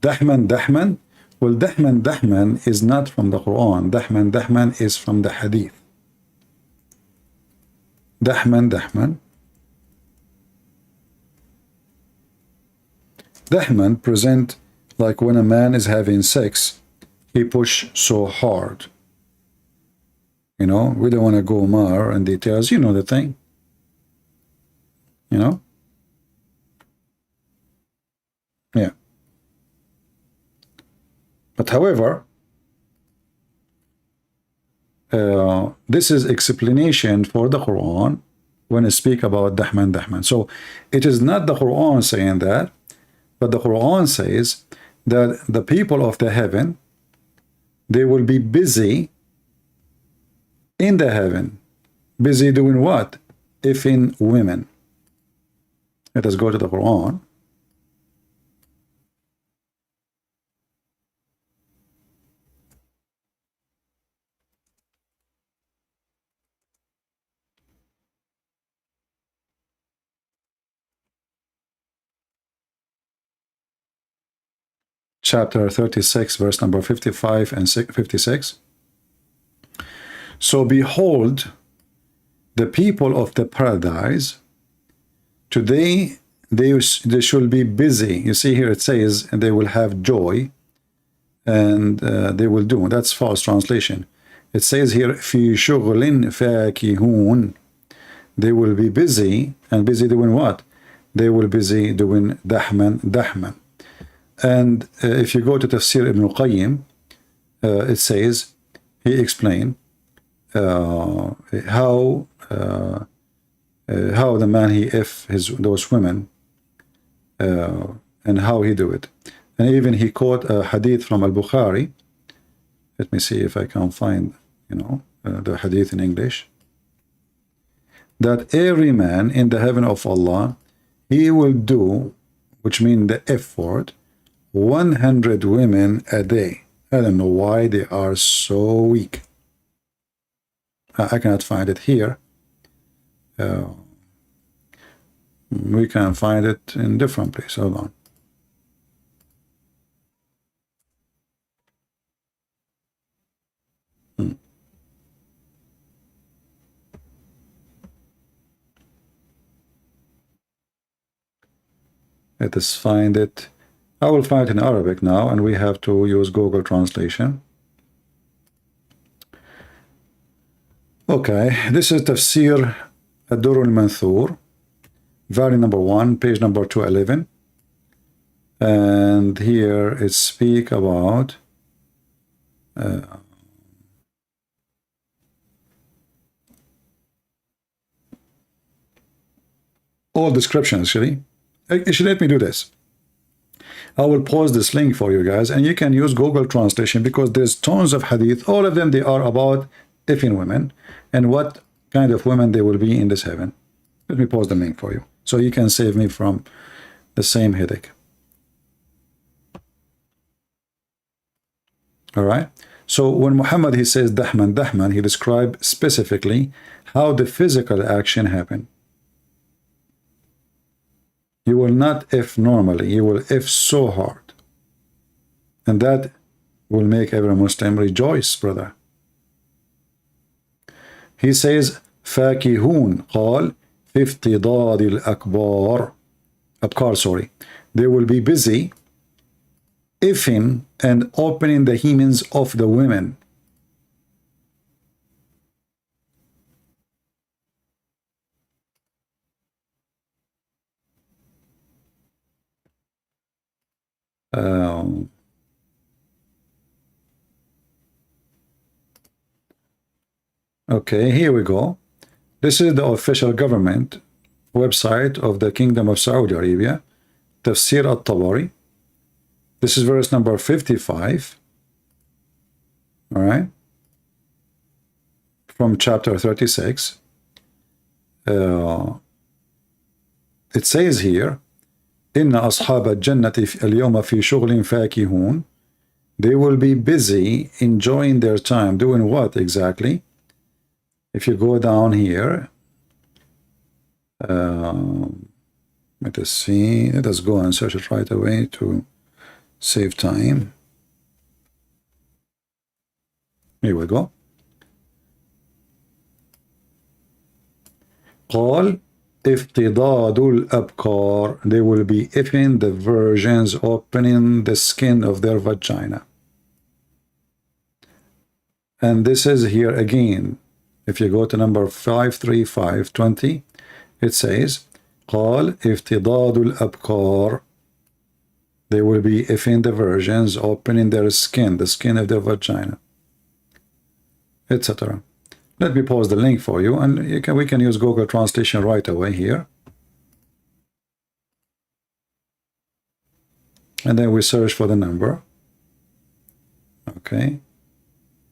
Speaker 7: Dahman. Well, Dahman is not from the Quran. Dahman is from the Hadith. Dahman present like when a man is having sex, he push so hard. You know, we don't want to go more in details. You know the thing. You know? Yeah. But however, this is explanation for the Quran when I speak about Dahman. So it is not the Quran saying that, but the Quran says that the people of the heaven, they will be busy in the heaven. Busy doing what? Effing women. Let us go to the Quran. Chapter 36, verse number 55 and 56. So behold, the people of the paradise, today they should be busy. You see here it says, and they will have joy, and they will do. That's false translation. It says here, fi shughlin fakihun. They will be busy, and busy doing what? They will be busy doing Dahman. And if you go to Tafsir Ibn Qayyim, it says, he explained how the man he those women and how he do it. And even he quote a hadith from Al-Bukhari. Let me see if I can find, you know, the hadith in English. That every man in the heaven of Allah, he will do, which means the F word, 100 women a day. I don't know why they are so weak. I cannot find it here. We can find it in different places. Hold on. Let us find it. I will find it in Arabic now, and we have to use Google Translation. Okay, this is Tafsir Ad-Durr al-Manthur, volume number 1, page number 211. And here it speaks about all descriptions, actually. Actually, let me do this. I will post this link for you guys, and you can use Google Translation, because there's tons of hadith. All of them, they are about effing women and what kind of women they will be in this heaven. Let me post the link for you, so you can save me from the same headache. All right. So when Muhammad, he says dahman, he described specifically how the physical action happened. You will not F normally, you will F so hard. And that will make every Muslim rejoice, brother. He says, فاكهون قال في افتضاد الأكبار. Abkar, sorry. They will be busy effing and opening the hymens of the women. Okay, here we go. This is the official government website of the Kingdom of Saudi Arabia, Tafsir al-Tabari. This is verse number 55. All right. From chapter 36. It says here, إن أصحاب الجنة اليوم في شغل فاكهون. They will be busy enjoying their time. Doing what exactly? If you go down here, let us see. Let us go and search it right away to save time. Here we go. قال افتضاد الأبكار. They will be effing the virgins, opening the skin of their vagina. And this is here again. If you go to number 53520, it says قال افتضاد الأبكار. They will be effing the virgins, opening their skin, the skin of their vagina, etc. Let me post the link for you, and we can use Google Translation right away here. And then we search for the number. Okay.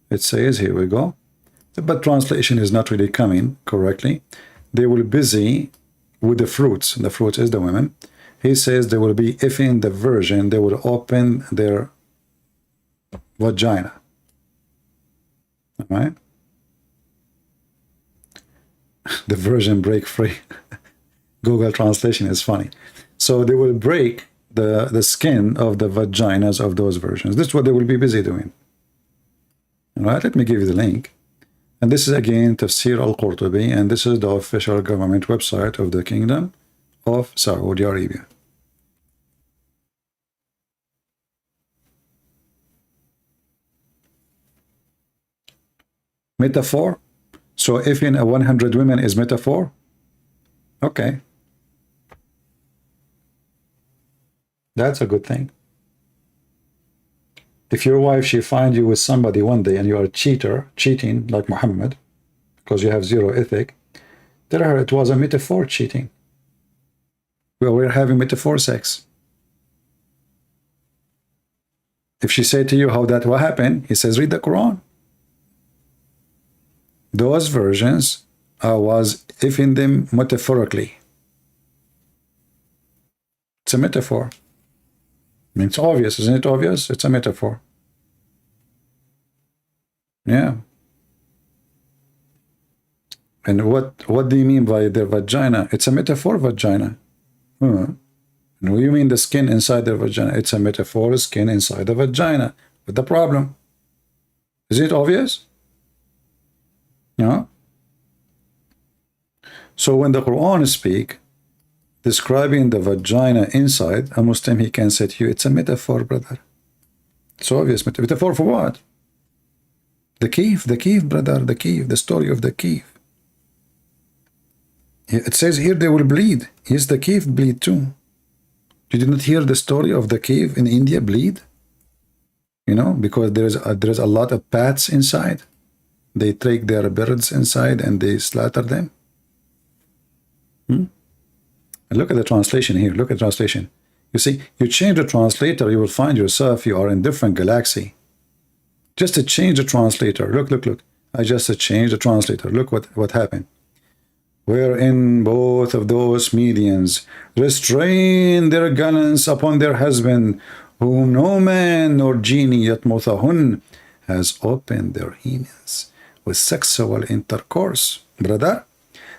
Speaker 7: It says, here we go. But translation is not really coming correctly. They will be busy with the fruits. The fruits is the women. He says they will be effing the virgin. They will open their vagina. All right. The virgin break free. Google Translation is funny. So they will break the skin of the vaginas of those virgins. This is what they will be busy doing. All right, let me give you the link. And this is again Tafsir al-Qurtubi, and this is the official government website of the Kingdom of Saudi Arabia. Metaphor. So if in a 100 women is metaphor, okay, that's a good thing. If your wife, she finds you with somebody one day and you are a cheating like Muhammad, because you have zero ethic, tell her it was a metaphor cheating. We're having metaphor sex. If she say to you how that will happen, he says, read the Quran. Those versions, I was effing them metaphorically. It's a metaphor. I mean, it's obvious, isn't it obvious? It's a metaphor. Yeah. And what do you mean by their vagina? It's a metaphor vagina. No, you mean the skin inside the vagina. It's a metaphor skin inside the vagina. But the problem? Is it obvious? No. So when the Quran speak, describing the vagina inside, a Muslim, he can say to you, it's a metaphor, brother. It's obvious. Metaphor for what? The cave, brother, the cave, the story of the cave. It says here they will bleed. Yes, the cave bleed too. You did not hear the story of the cave in India bleed? You know, because there's a lot of bats inside. They take their birds inside and they slaughter them. And look at the translation here. Look at the translation. You see, you change the translator, you will find yourself, you are in different galaxy. Just to change the translator. Look, look, look. I just changed the translator. Look what happened. Wherein both of those medians restrain their gallants upon their husband, whom no man nor genie yet mothahun has opened their hemens with sexual intercourse. Brother,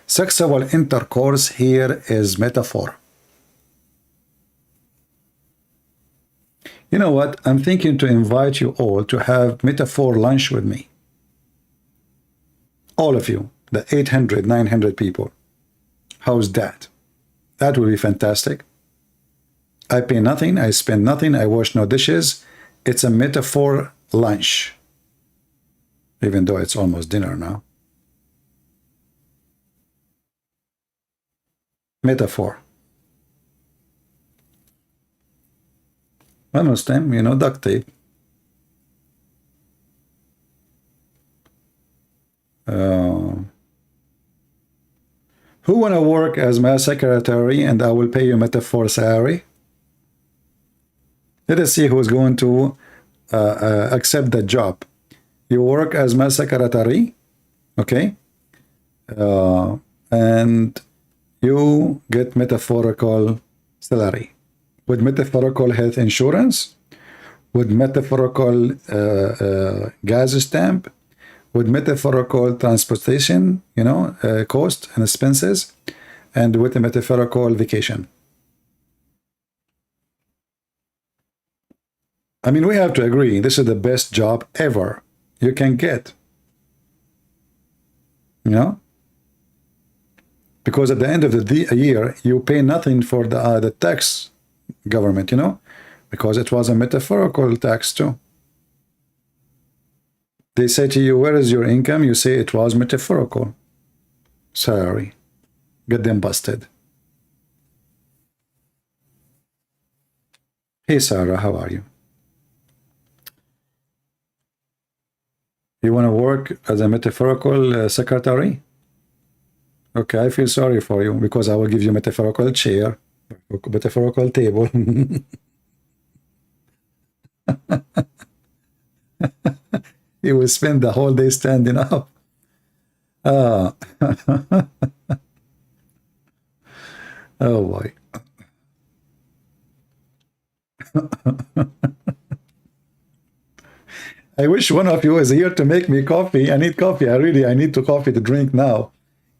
Speaker 7: sexual intercourse here is metaphor. You know what? I'm thinking to invite you all to have metaphor lunch with me. All of you, the 800, 900 people. How's that? That will be fantastic. I pay nothing, I spend nothing, I wash no dishes. It's a metaphor lunch. Even though it's almost dinner now. Metaphor. One Muslim, you know, duct tape. Who wanna work as my secretary and I will pay you metaphor salary? Let us see who's going to accept that job. You work as my secretary, okay? And you get metaphorical salary. With metaphorical health insurance, with metaphorical gas stamp, with metaphorical transportation, you know, cost and expenses, and with a metaphorical vacation. I mean, we have to agree, this is the best job ever you can get. You know? Because at the end of the year, you pay nothing for the tax government, you know? Because it was a metaphorical tax too. They say to you, where is your income? You say it was metaphorical. Sorry. Get them busted. Hey, Sarah, how are you? You want to work as a metaphorical secretary? Okay, I feel sorry for you because I will give you metaphorical chair, metaphorical table. You will spend the whole day standing up. Oh boy. I wish one of you is here to make me coffee. I need coffee. I need coffee to drink now.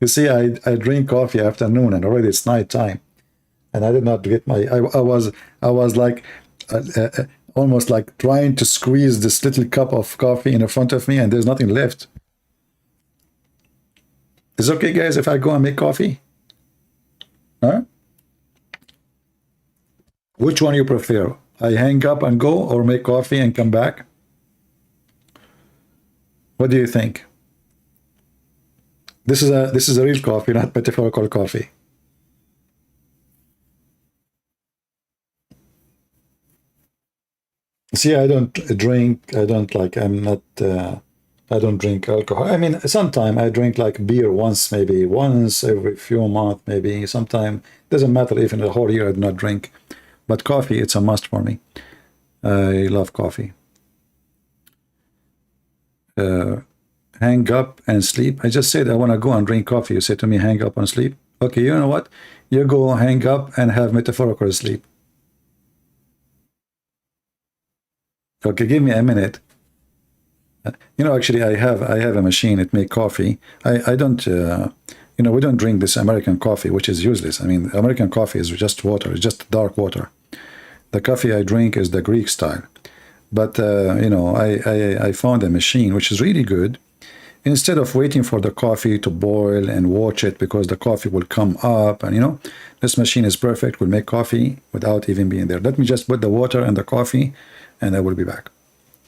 Speaker 7: You see, I drink coffee afternoon and already it's night time. And I did not get my, I was like, almost like trying to squeeze this little cup of coffee in front of me and there's nothing left. Is it okay, guys, if I go and make coffee? Huh? Which one you prefer? I hang up and go or make coffee and come back? What do you think? This is a real coffee, not metaphorical coffee. See, I don't drink, I don't drink alcohol. I mean, sometimes I drink like beer once every few months, maybe. Sometimes, doesn't matter if in the whole year I do not drink. But coffee, it's a must for me. I love coffee. Hang up and sleep. I just said I want to go and drink coffee. You say to me, hang up and sleep. Okay, you know what? You go hang up and have metaphorical sleep. Okay, give me a minute. You know, actually, I have a machine. It makes coffee. I don't, you know, we don't drink this American coffee, which is useless. I mean, American coffee is just water. It's just dark water. The coffee I drink is the Greek style. But, you know, I found a machine, which is really good. Instead of waiting for the coffee to boil and watch it because the coffee will come up, and, you know, this machine is perfect. Will make coffee without even being there. Let me just put the water and the coffee, and I will be back.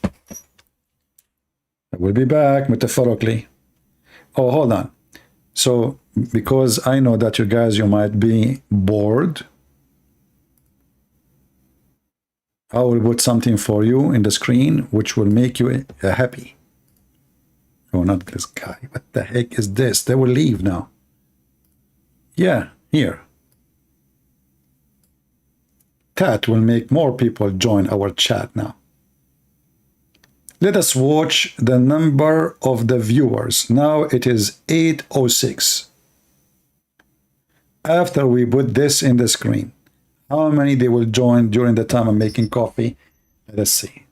Speaker 7: I will be back, metaphorically. Oh, hold on. So, because I know that you guys, you might be bored, I will put something for you in the screen, which will make you happy. Oh, not this guy. What the heck is this? They will leave now. Yeah, here. That will make more people join our chat now. Let us watch the number of the viewers. Now it is 806. After we put this in the screen, how many they will join during the time I'm making coffee? Let us see.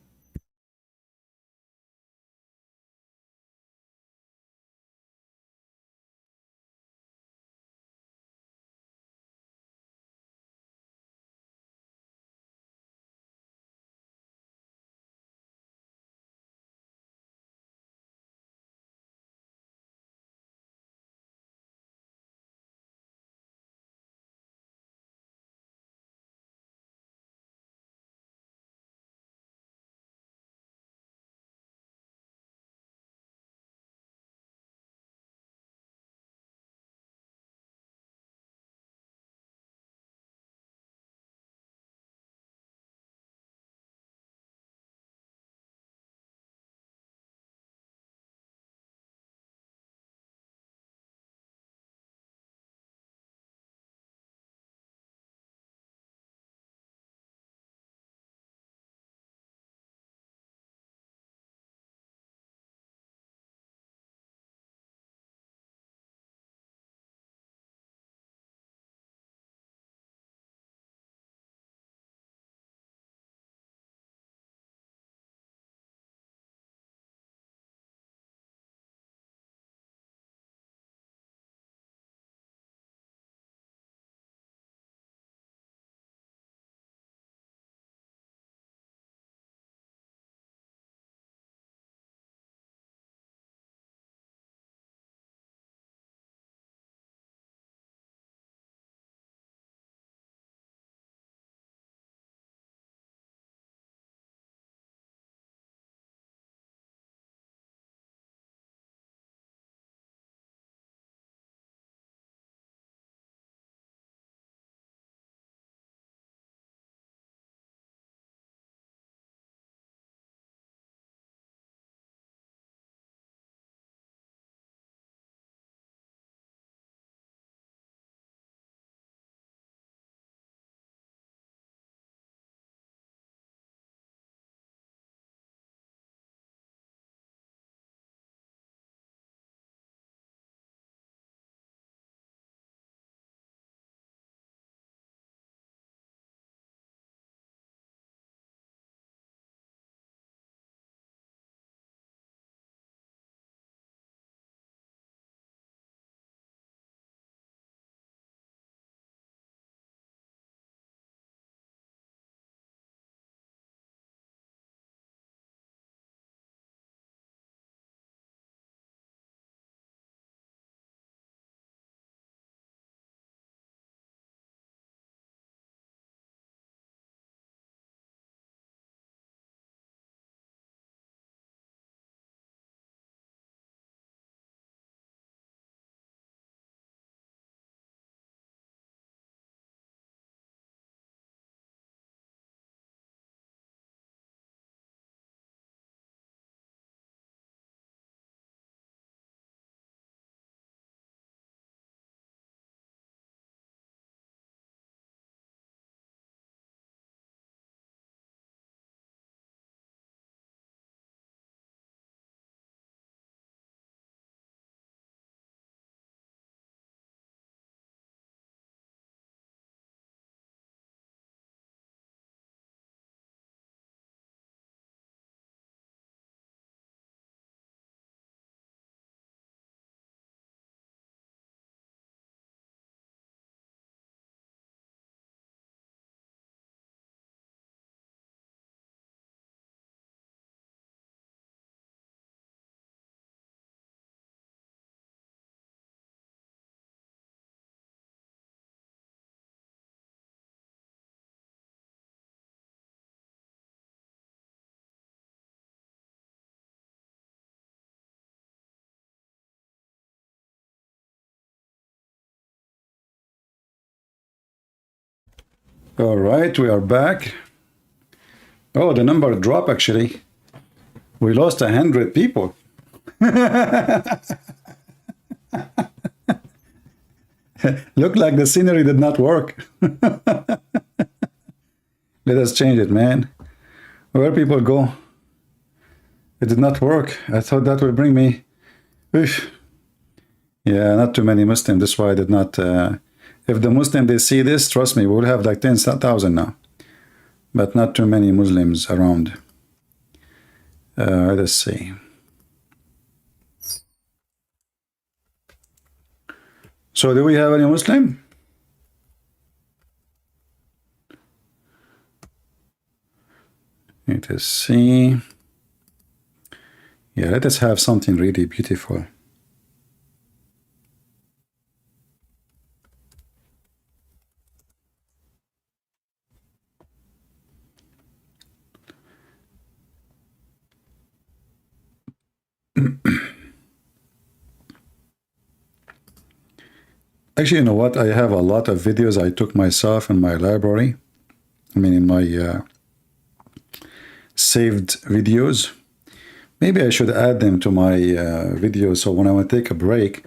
Speaker 7: All right, we are back. Oh, the number dropped actually. We lost 100 people. Looked like the scenery did not work. Let us change it, man. Where people go? It did not work. I thought that would bring me. Oof. Yeah, not too many Muslims. That's why I did not. If the Muslim they see this, trust me, we'll have like 10,000 now. But not too many Muslims around. Let's see. So do we have any Muslim? Let us see. Yeah, let us have something really beautiful. Actually, you know what? I have a lot of videos I took myself in my library. I mean, in my saved videos. Maybe I should add them to my videos, so when I want to take a break,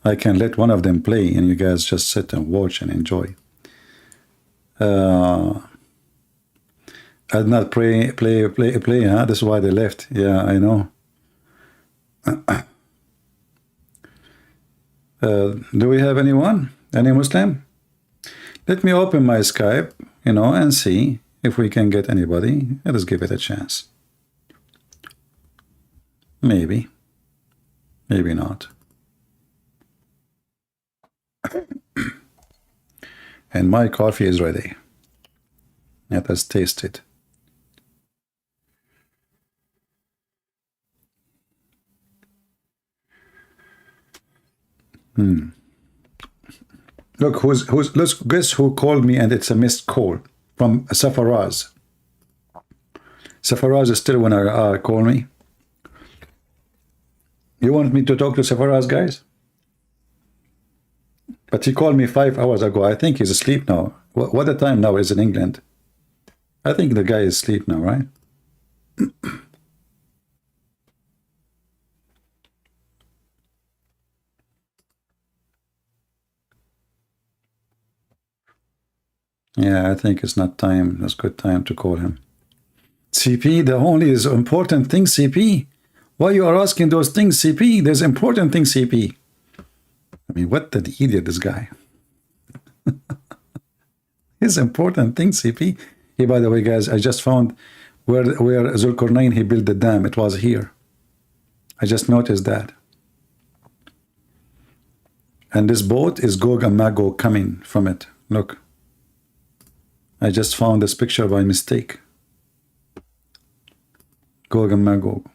Speaker 7: I can let one of them play and you guys just sit and watch and enjoy. I did not play, huh? That's why they left. Yeah, I know. Do we have anyone? Any Muslim? Let me open my Skype, you know, and see if we can get anybody. Let us give it a chance. Maybe. Maybe not. And my coffee is ready. Let us taste it. Look, let's guess who called me, and it's a missed call from Safaraz. Safaraz is still when I call me. You want me to talk to Safaraz, guys? But he called me 5 hours ago. I think he's asleep now. What the time now is in England? I think the guy is asleep now, right? Yeah, I think it's not time. It's good time to call him. CP, the only is important thing, CP. Why you are asking those things, CP? There's important things, CP. I mean, what the idiot, this guy. His important thing, CP. Hey, by the way, guys, I just found where Zulkarnain, he built the dam. It was here. I just noticed that. And this boat is Gog and Magog coming from it. Look. I just found this picture by mistake. Gog and Magog.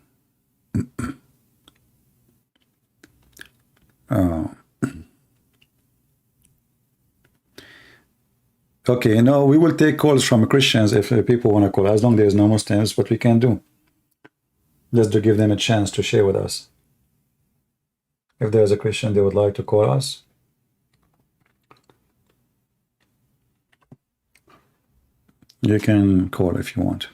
Speaker 7: Okay, now we will take calls from Christians if people want to call, as long as there's no Muslims, what we can do. Just to give them a chance to share with us. If there's a Christian they would like to call us. You can call if you want.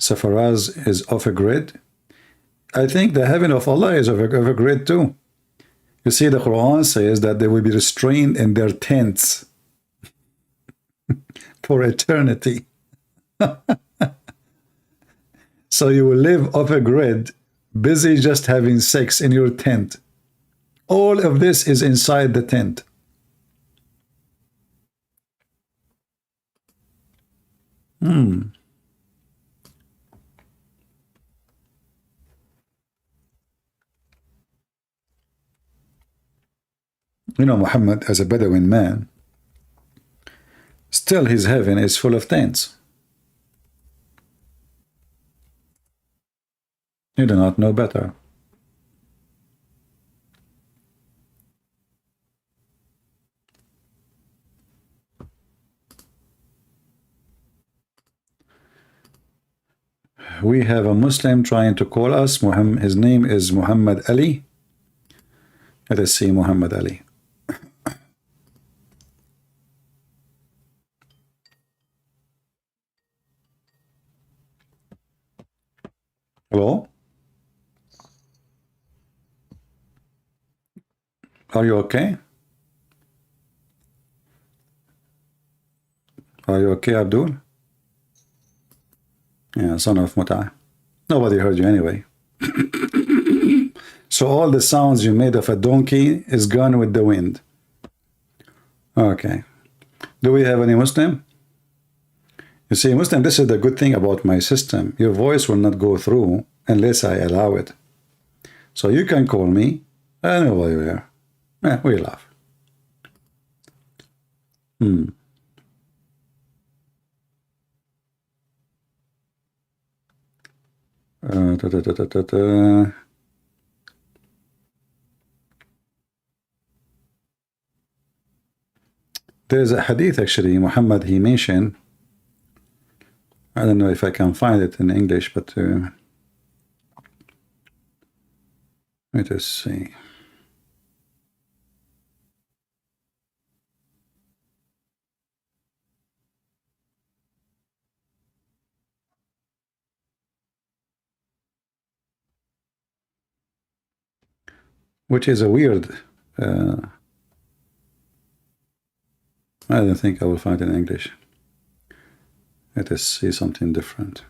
Speaker 7: Safaraz is off a grid. I think the heaven of Allah is off a grid too. You see, the Quran says that they will be restrained in their tents for eternity. So you will live off a grid, busy just having sex in your tent. All of this is inside the tent. You know, Muhammad, as a Bedouin man, still his heaven is full of tents. You do not know better. We have a Muslim trying to call us. His name is Muhammad Ali. Let us see Muhammad Ali. Hello? Are you okay? Are you okay, Abdul? Yeah, son of Muta. Nobody heard you anyway. So all the sounds you made of a donkey is gone with the wind. Okay. Do we have any Muslim? You see, Muslim, this is the good thing about my system. Your voice will not go through unless I allow it. So you can call me, and nobody will hear. We laugh. There's a hadith actually, Muhammad, he mentioned, I don't know if I can find it in English, but let us see. Which is a weird, I don't think I will find it in English. Let us see something different.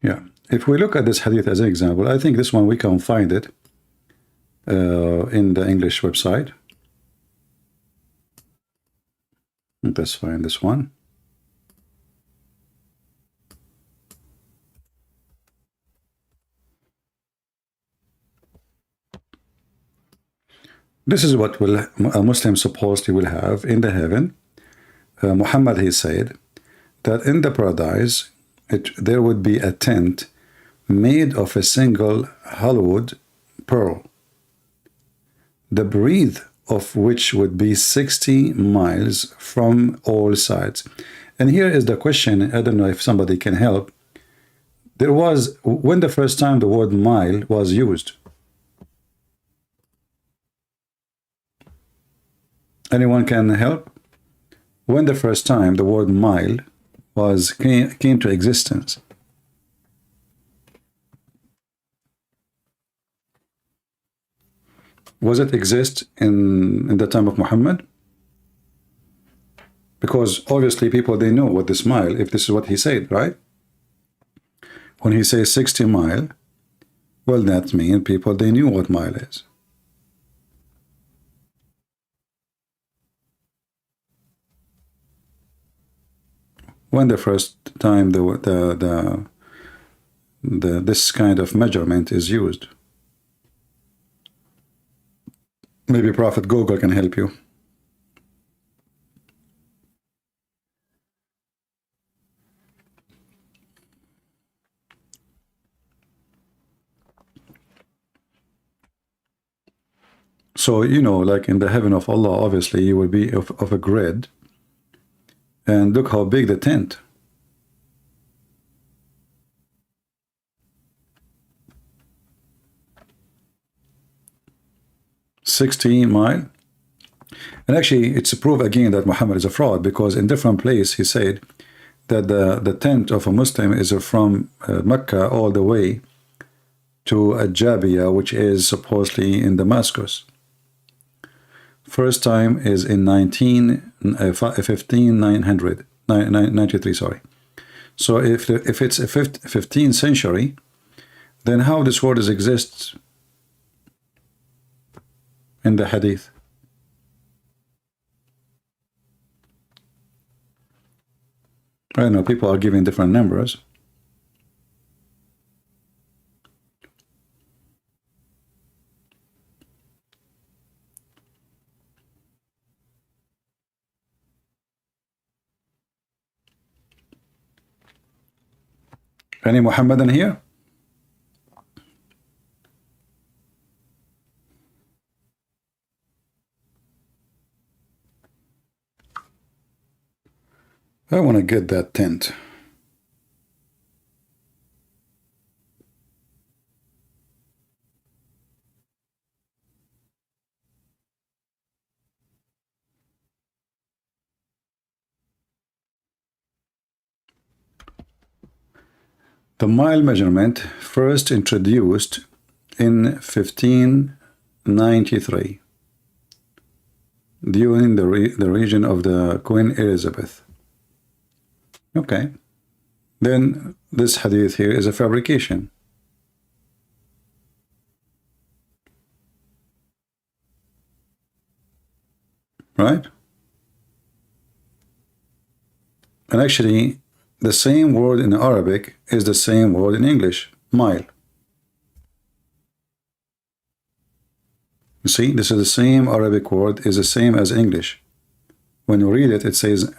Speaker 7: Yeah, if we look at this hadith as an example, I think this one we can find it in the English website. Let's find this one. This is what will a Muslim supposedly will have in the heaven. Muhammad, he said that in the paradise there would be a tent made of a single hollowed pearl, the breadth of which would be 60 miles from all sides. And here is the question, I don't know if somebody can help. There was, when the first time the word mile was used? Anyone can help? When the first time the word mile came to existence? Was it exist in the time of Muhammad? Because obviously people, they know what this mile, if this is what he said, right? When he says 60 mile, well, that means people, they knew what mile is. When the first time this kind of measurement is used? Maybe Prophet Google can help you. So, you know, like in the heaven of Allah, obviously you will be of a grid. And look how big the tent. $60 miles. And actually, it's a proof again that Muhammad is a fraud, because in different place he said that the tent of a Muslim is from Mecca all the way to Ajabiyah, which is supposedly in Damascus. First time is in 1593, sorry. So if it's a 15th century, then how this word exists in the hadith? I don't know, people are giving different numbers. Any Muhammadan here? I want to get that tent. The mile measurement first introduced in 1593 during the region of the Queen Elizabeth. Okay. Then this hadith here is a fabrication. Right? And actually, the same word in Arabic is the same word in English, mile. You see, this is the same Arabic word, is the same as English. When you read it, it says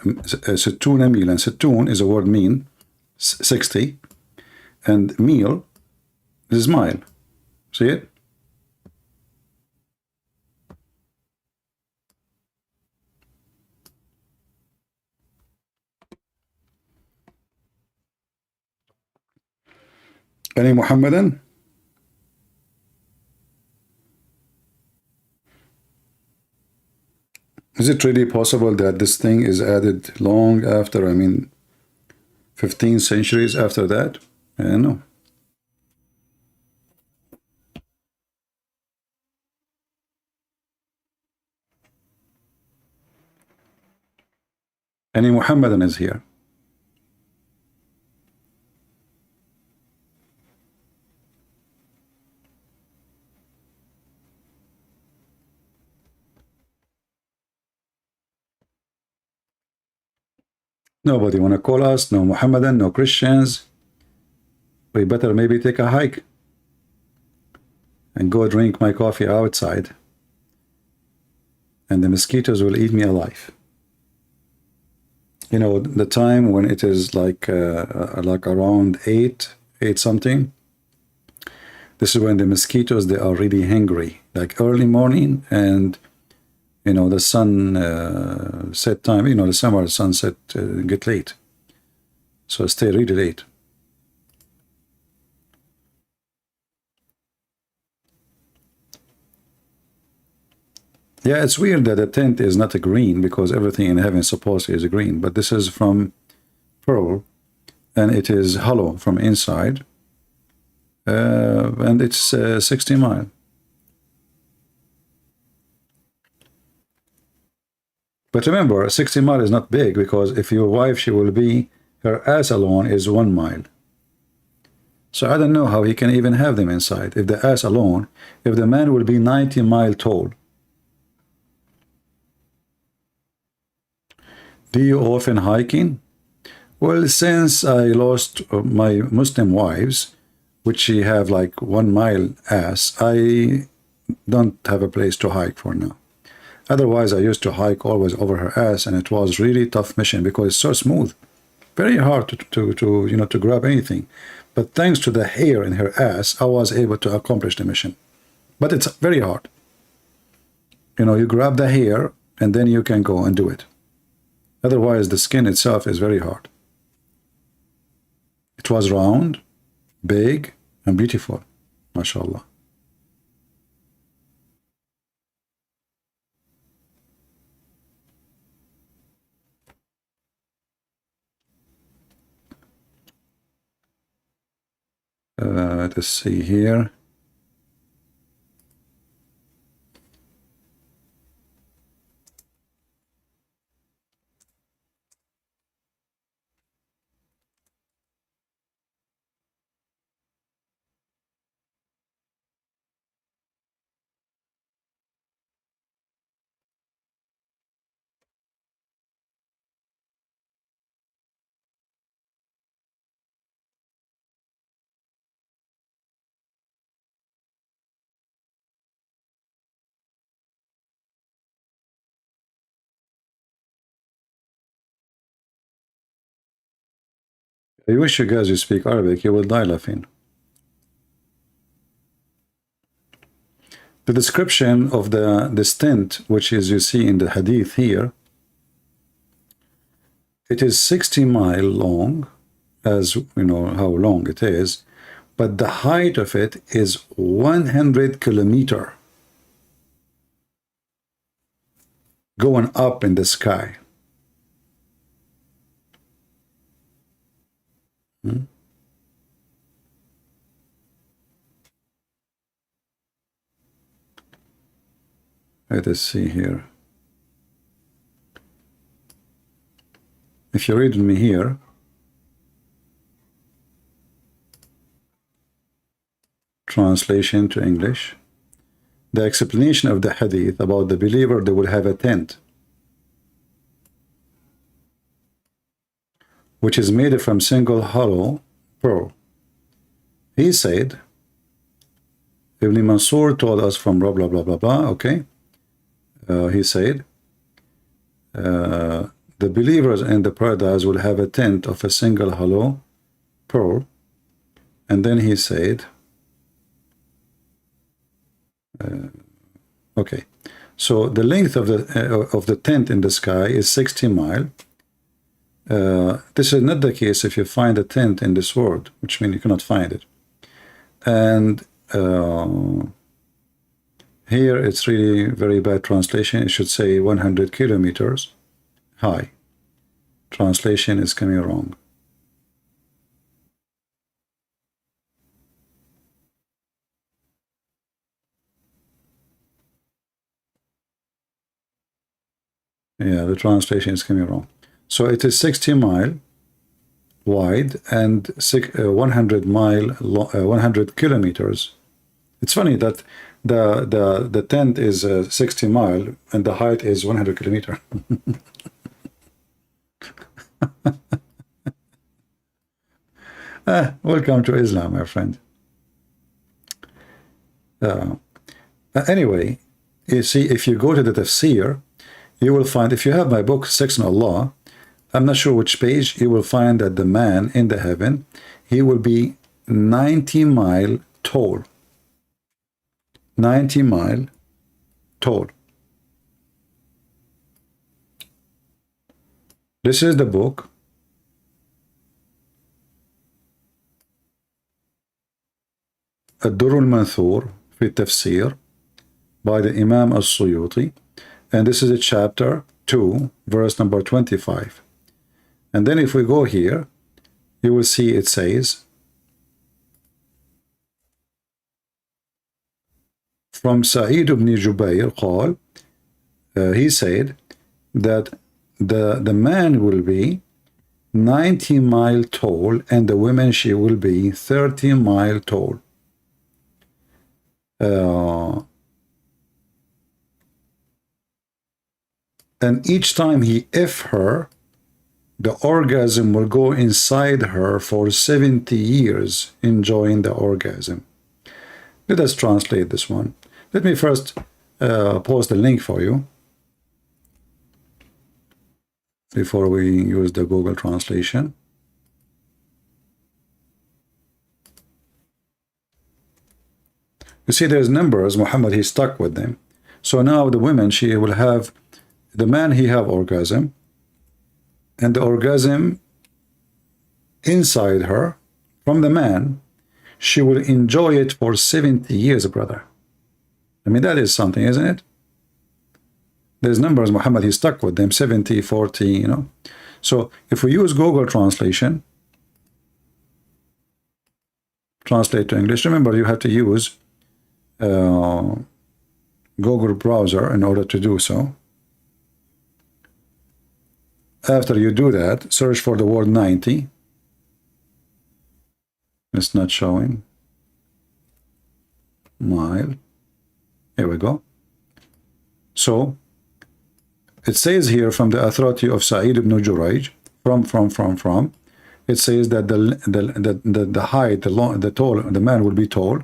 Speaker 7: sittuna mil, and sittun is a word mean, 60, and mil is mile. See it? Any Muhammadan? Is it really possible that this thing is added long after, 15 centuries after that? I don't know. Any Muhammadan is here? Nobody want to call us, no Muhammadan, no Christians. We better maybe take a hike and go drink my coffee outside, and the mosquitoes will eat me alive. You know, the time when it is like around 8 something, this is when the mosquitoes, they are really hungry, like early morning, and you know, the sun set time, you know, the summer sunset get late. So stay really late. Yeah, it's weird that the tent is not a green, because everything in heaven supposedly is a green. But this is from pearl, and it is hollow from inside. And it's 60 miles. But remember, 60 miles is not big, because if your wife, she will be, her ass alone is 1 mile. So I don't know how he can even have them inside. If the ass alone, if the man will be 90 miles tall. Do you often hiking? Well, since I lost my Muslim wives, which she have like 1 mile ass, I don't have a place to hike for now. Otherwise, I used to hike always over her ass, and it was really tough mission because it's so smooth, very hard to grab anything. But thanks to the hair in her ass, I was able to accomplish the mission. But it's very hard. You know, you grab the hair, and then you can go and do it. Otherwise, the skin itself is very hard. It was round, big, and beautiful, mashallah. Let's see here. I wish you guys you speak Arabic, you will die laughing. The description of this tent, which is you see in the hadith here, it is 60 mile long, as you know how long it is, but the height of it is 100 kilometer going up in the sky. Let us see here. If you read me here, translation to English, the explanation of the hadith about the believer, they will have a tent which is made from single hollow pearl. He said, Ibn Mansur told us from blah blah blah blah blah, okay? He said, the believers in the paradise will have a tent of a single hollow pearl. And then he said, okay, so the length of the tent in the sky is 60 miles. This is not the case if you find a tent in this world, which means you cannot find it. And here it's really very bad translation. It should say 100 kilometers high. Translation is coming wrong. Yeah, the translation is coming wrong. So it is 60 mile wide and 100 kilometers. It's funny that the tent is 60 mile and the height is 100 kilometer. Welcome to Islam, my friend. Anyway, you see, if you go to the tafsir, you will find, if you have my book, Sex in Allah, I'm not sure which page, you will find that the man in the heaven, he will be 90 mile tall. 90 mile tall. This is the book. الدر المنثور في التفسير by the Imam al-Suyuti, and this is a chapter 2 verse number 25. And then if we go here, you will see it says, from Sa'id ibn Jubayr قال, he said that the man will be 90 mile tall and the woman, she will be 30 mile tall. And each time he F her, the orgasm will go inside her for 70 years, enjoying the orgasm. Let us translate this one. Let me first post the link for you before we use the Google translation. You see, there's numbers. Muhammad, he's stuck with them. So now the woman, she will have, the man, he have orgasm, and the orgasm inside her from the man, she will enjoy it for 70 years, brother. I mean, that is something, isn't it? There's numbers, Muhammad, he's stuck with them, 70, 40, you know. So if we use Google translation, translate to English, remember you have to use Google browser in order to do so. After you do that, search for the word 90. It's not showing. Mile. Here we go. So it says here from the authority of Sa'id ibn Jurayj, from, it says that the height, the man will be tall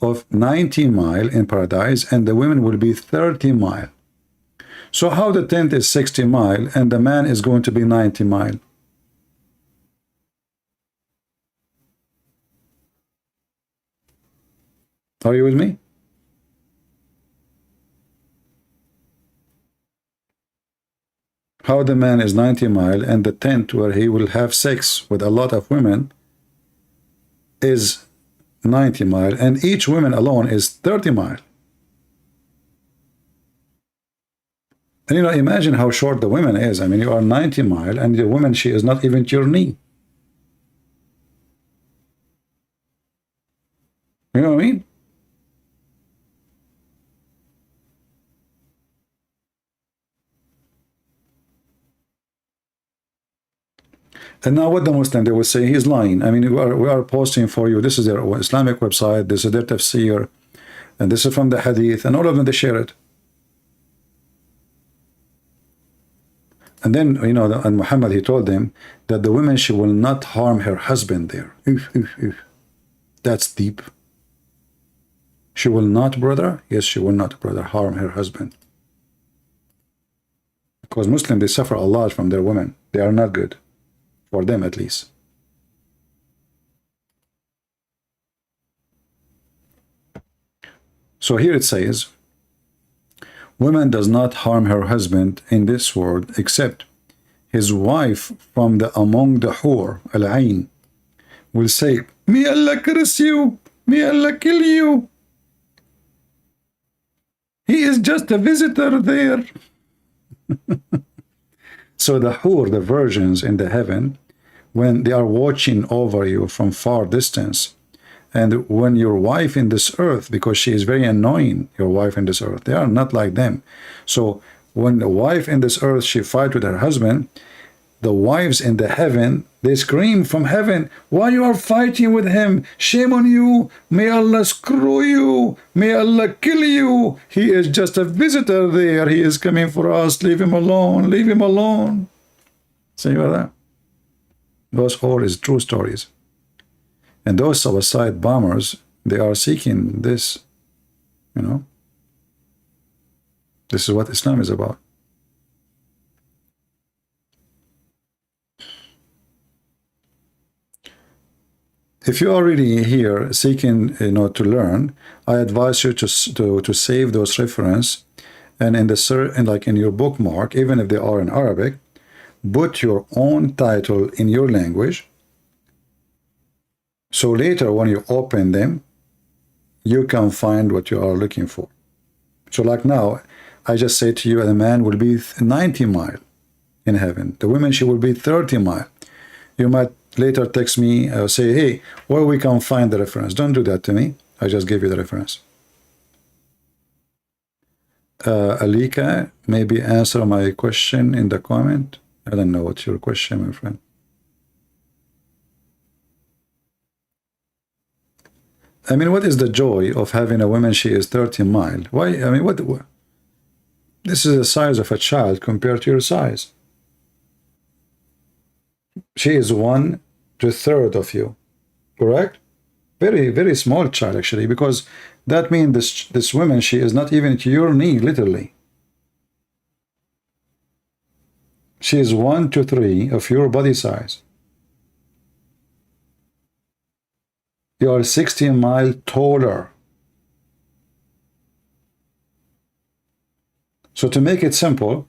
Speaker 7: of 90 mile in paradise, and the women will be 30 mile. So how the tent is 60 mile and the man is going to be 90 mile? Are you with me? how the man is 90 mile and the tent where he will have sex with a lot of women is 90 mile and each woman alone is 30 mile. And you know, imagine how short the woman is. I mean, you are 90 mile and the woman, she is not even to your knee. You know what I mean? And now what the Muslim, they will say he's lying. I mean, we are posting for you. This is their Islamic website. This is their tafsir. And this is from the Hadith. And all of them, they share it. And then, you know, and Muhammad, he told them that the woman, she will not harm her husband there. That's deep. She will not, brother? Yes, she will not, brother, harm her husband. Because Muslims, they suffer a lot from their women. They are not good. For them, at least. So here it says, woman does not harm her husband in this world, except his wife from among the hur, al-ain, will say, may Allah curse you, may Allah kill you. He is just a visitor there. So the hur, the virgins in the heaven, when they are watching over you from far distance, and when your wife in this earth, because she is very annoying, your wife in this earth, they are not like them. So when the wife in this earth, she fight with her husband, the wives in the heaven, they scream from heaven, why you are fighting with him? Shame on you. May Allah screw you. May Allah kill you. He is just a visitor there. He is coming for us. Leave him alone. Leave him alone. See about that? Those all is true stories. And those suicide bombers, they are seeking this, you know. This is what Islam is about. If you are really here seeking, you know, to learn, I advise you to save those references, and in your bookmark, even if they are in Arabic, put your own title in your language. So later, when you open them, you can find what you are looking for. So like now, I just say to you, the man will be 90 mile in heaven. The woman, she will be 30 mile. You might later text me or say, hey, where we can find the reference. Don't do that to me. I just gave you the reference. Alika, maybe answer my question in the comment. I don't know what's your question, my friend. I mean, what is the joy of having a woman, she is 30 mile? Why? I mean, what? This is the size of a child compared to your size. She is 1/3 of you, correct? Very, very small child, actually, because that means this woman, she is not even to your knee, literally. She is 1 to 3 of your body size. You are 60 mile taller. So to make it simple,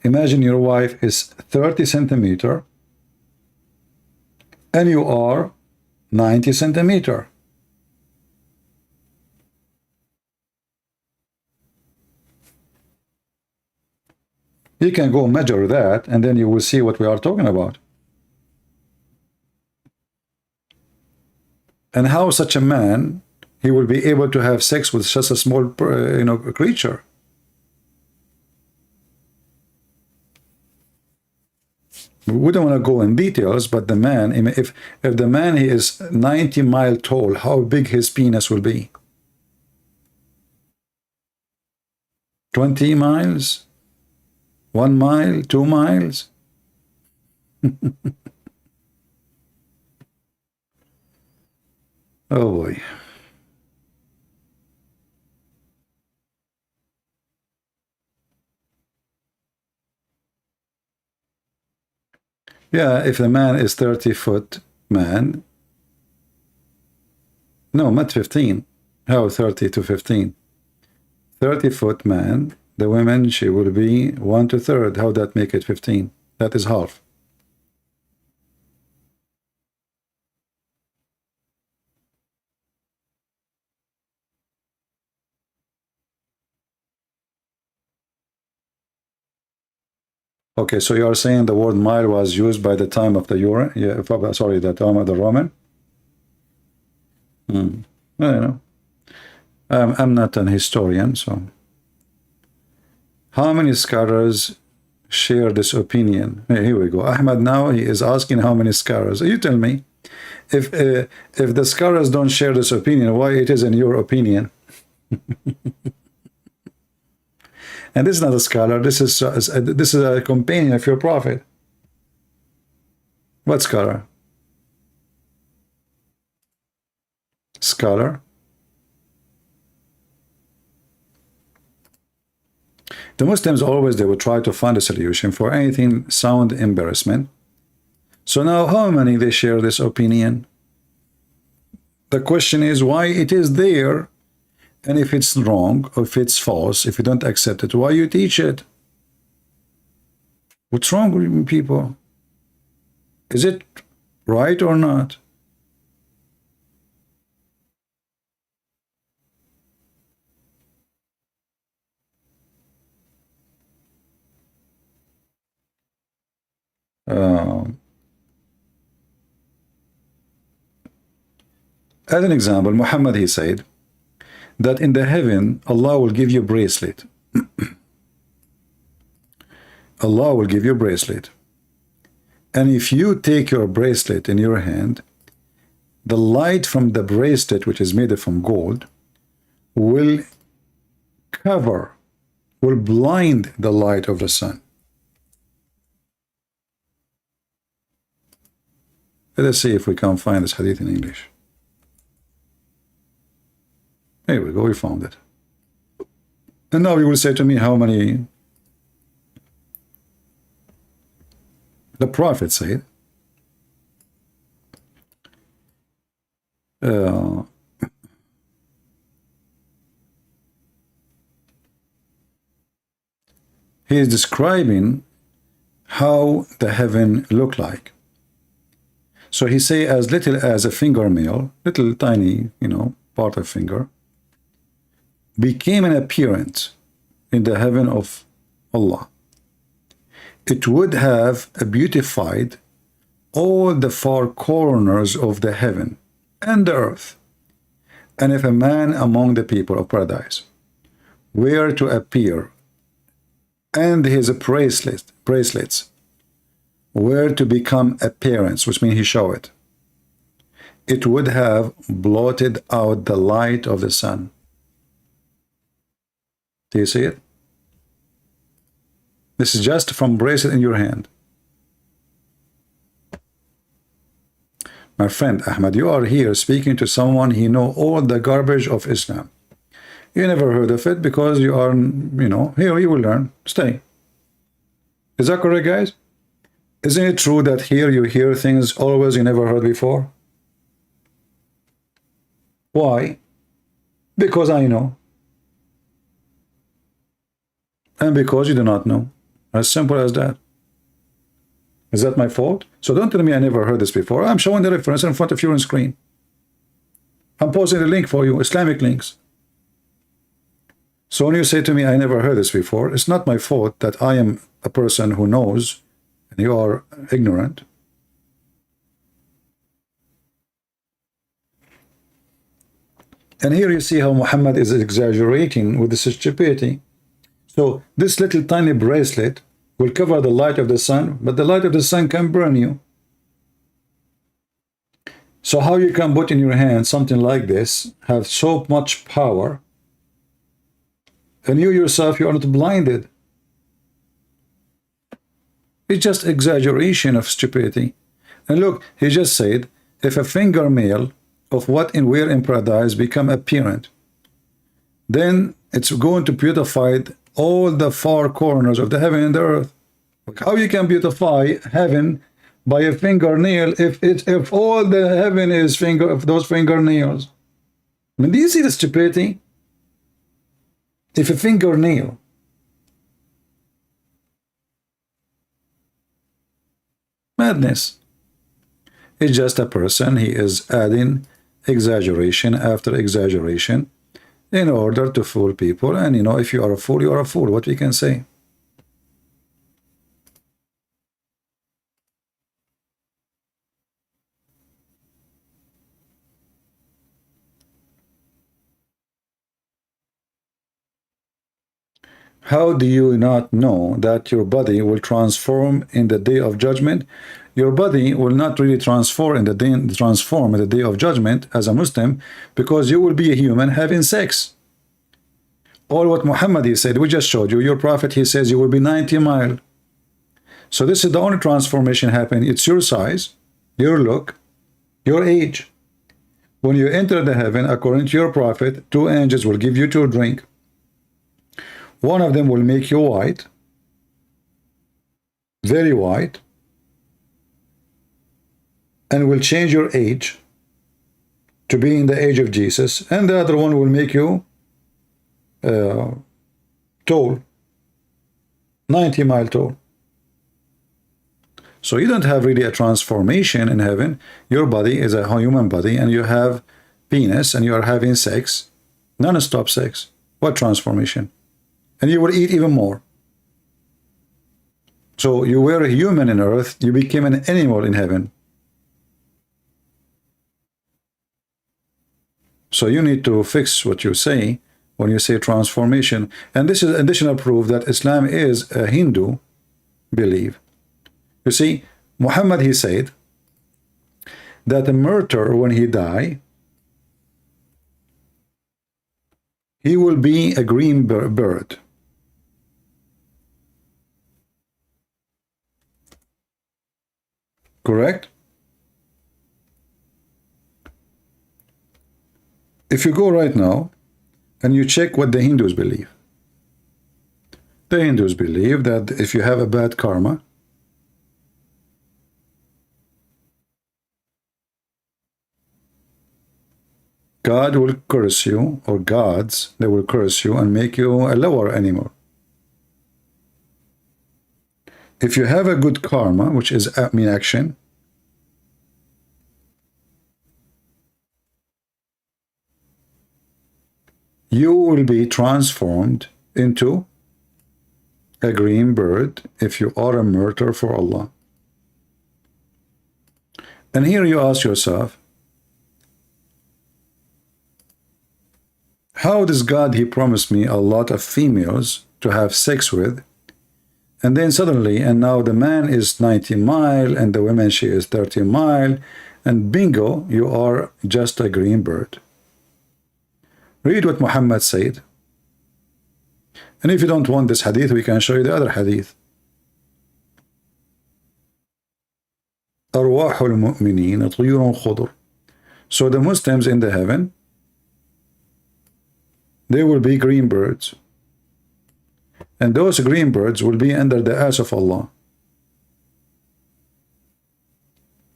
Speaker 7: imagine your wife is 30 centimeter and you are 90 centimeter. You can go measure that and then you will see what we are talking about. And how such a man, he will be able to have sex with such a small, creature. We don't want to go in details, but the man, if the man he is 90 mile tall, how big his penis will be? 20 miles? 1 mile? 2 miles? Oh boy. Yeah, if the man is 30-foot man, no, not 15. How 30 to 15? 30-foot man the women, she will be 1 2/3. How that make it 15? That is half. Okay, so you are saying the word mile was used by the time of the Roman? Yeah, sorry, the time of the Roman. I don't know. I'm not an historian, so. How many scholars share this opinion? Here we go. Ahmad now he is asking how many scholars. You tell me, if the scholars don't share this opinion, why it is in your opinion? And this is not a scholar. This is a companion of your prophet. What scholar? Scholar. The Muslims always, they would try to find a solution for anything sound embarrassment. So now how many they share this opinion? The question is why it is there, and if it's wrong, or if it's false, if you don't accept it, why you teach it? What's wrong with you people? Is it right or not? As an example, Muhammad, he said that in the heaven, Allah will give you a bracelet. Allah will give you a bracelet. And if you take your bracelet in your hand, the light from the bracelet, which is made from gold, will blind the light of the sun. Let us see if we can find this hadith in English. Here we go, we found it. And now you will say to me how many. The Prophet said, he is describing how the heaven looked like. So he say as little as a fingernail, little tiny, part of finger, became an appearance in the heaven of Allah. It would have beautified all the four corners of the heaven and the earth. And if a man among the people of paradise were to appear, and his bracelets were to become appearance, which means he show it, it would have blotted out the light of the sun. Do you see it? This is just from bracelet in your hand. My friend Ahmad, you are here speaking to someone he know all the garbage of Islam. You never heard of it because you are, here you will learn. Stay. Is that correct, guys? Isn't it true that here you hear things always you never heard before? Why? Because I know. And because you do not know. As simple as that. Is that my fault? So don't tell me I never heard this before. I'm showing the reference in front of you on screen. I'm posting a link for you, Islamic links. So when you say to me I never heard this before, it's not my fault that I am a person who knows and you are ignorant. And here you see how Muhammad is exaggerating with this stupidity. So this little tiny bracelet will cover the light of the sun, but the light of the sun can burn you. So how you can put in your hand something like this, have so much power, and you yourself, you are not blinded. It's just exaggeration of stupidity. And look, he just said, if a fingernail of what and where in paradise become apparent, then it's going to beautify all the four corners of the heaven and the earth. How you can beautify heaven by a fingernail if all the heaven is of those fingernails? I mean, do you see the stupidity? If a fingernail madness. It's just a person, he is adding exaggeration after exaggeration in order to fool people. And you know, if you are a fool, you are a fool. What we can say? How do you not know that your body will transform in the day of judgment? Your body will not really transform in the day of judgment as a Muslim, because you will be a human having sex. All what Muhammad he said, we just showed you. Your prophet, he says you will be 90 miles. So this is the only transformation happening. It's your size, your look, your age. When you enter the heaven, according to your prophet, 2 angels will give you to drink. One of them will make you white, very white, and will change your age to be in the age of Jesus, and the other one will make you tall, 90 mile tall. So you don't have really a transformation in heaven. Your body is a human body, and you have penis, and you are having sex, non-stop sex. What transformation? And you will eat even more. So you were a human in earth, you became an animal in heaven. So you need to fix what you say when you say transformation. And this is additional proof that Islam is a Hindu belief. You see, Muhammad, he said that a murderer, when he die, he will be a green bird. Correct? If you go right now and you check what the Hindus believe, the Hindus believe that if you have a bad karma, God will curse you, or gods, they will curse you and make you a lower animal. If you have a good karma, which is action, you will be transformed into a green bird if you are a martyr for Allah. And here you ask yourself, how does God, he promised me a lot of females to have sex with, and then suddenly, and now the man is 90 mile and the woman, she is 30 mile, and bingo, you are just a green bird. Read what Muhammad said. And if you don't want this hadith, we can show you the other hadith. Arwahul mu'mineen tuyurun khudur. So the Muslims in the heaven, they will be green birds. And those green birds will be under the ass of Allah.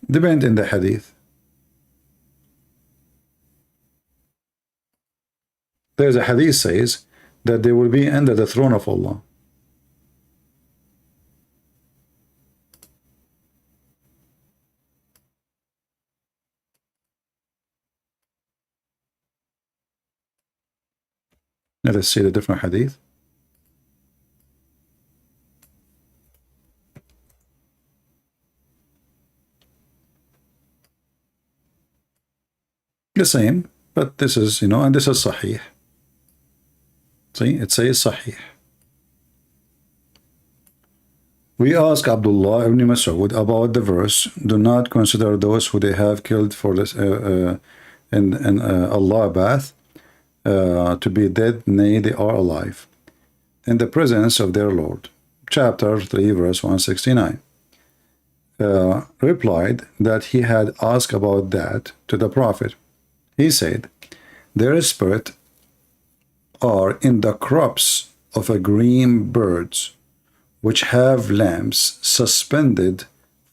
Speaker 7: Depend in the hadith. There's a hadith says that they will be under the throne of Allah. Let us see the different hadith. The same, but this is, you know, and this is sahih. See, it says sahih. We ask Abdullah ibn Mas'ud about the verse, do not consider those who they have killed for this in Allah bath to be dead, nay, they are alive, in the presence of their Lord. Chapter 3, verse 169. Replied that he had asked about that to the Prophet. He said, their spirit are in the crops of a green birds, which have lamps suspended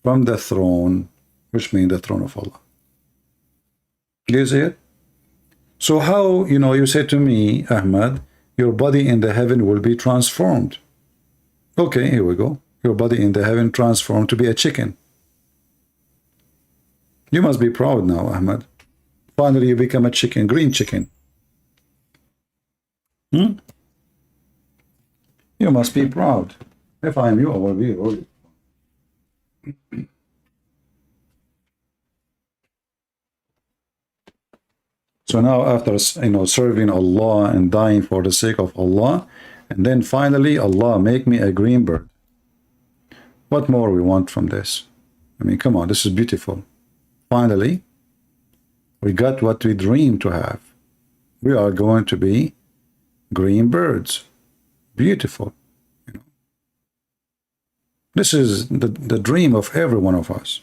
Speaker 7: from the throne, which means the throne of Allah. Do you see it? So how, you know, you say to me, Ahmad, your body in the heaven will be transformed. Okay, here we go. Your body in the heaven transformed to be a chicken. You must be proud now, Ahmed. Finally, you become a chicken, green chicken. You must be proud. If I am you, I will be really. So now, after serving Allah and dying for the sake of Allah, and then finally, Allah make me a green bird. What more we want from this? I mean, come on, this is beautiful. Finally, we got what we dreamed to have. We are going to be green birds. Beautiful. This is the dream of every one of us.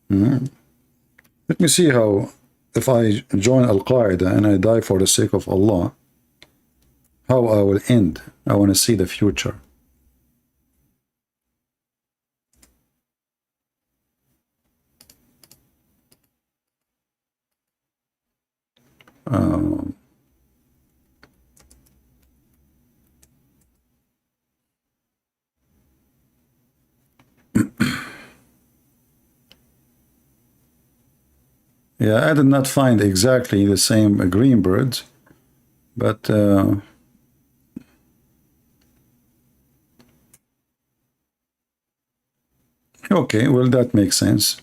Speaker 7: Let me see how, if I join Al-Qaeda and I die for the sake of Allah, how I will end. I want to see the future. Yeah, I did not find exactly the same green birds, but okay, well, that makes sense.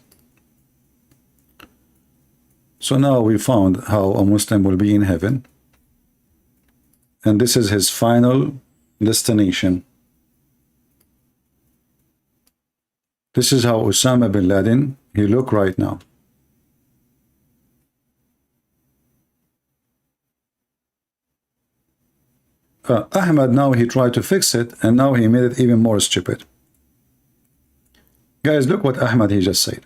Speaker 7: So now we found how a Muslim will be in heaven, and this is his final destination. This is how Osama bin Laden, he look right now. Ahmed, now he tried to fix it, and now he made it even more stupid. Guys, look what Ahmed he just said.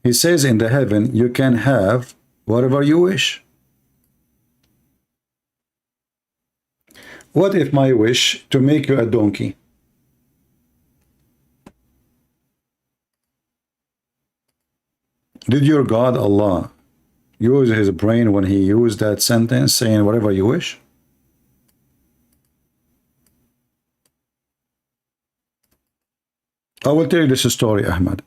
Speaker 7: He says in the heaven, you can have whatever you wish. What if my wish to make you a donkey? Did your God, Allah, use his brain when he used that sentence, saying whatever you wish? I will tell you this story, Ahmed.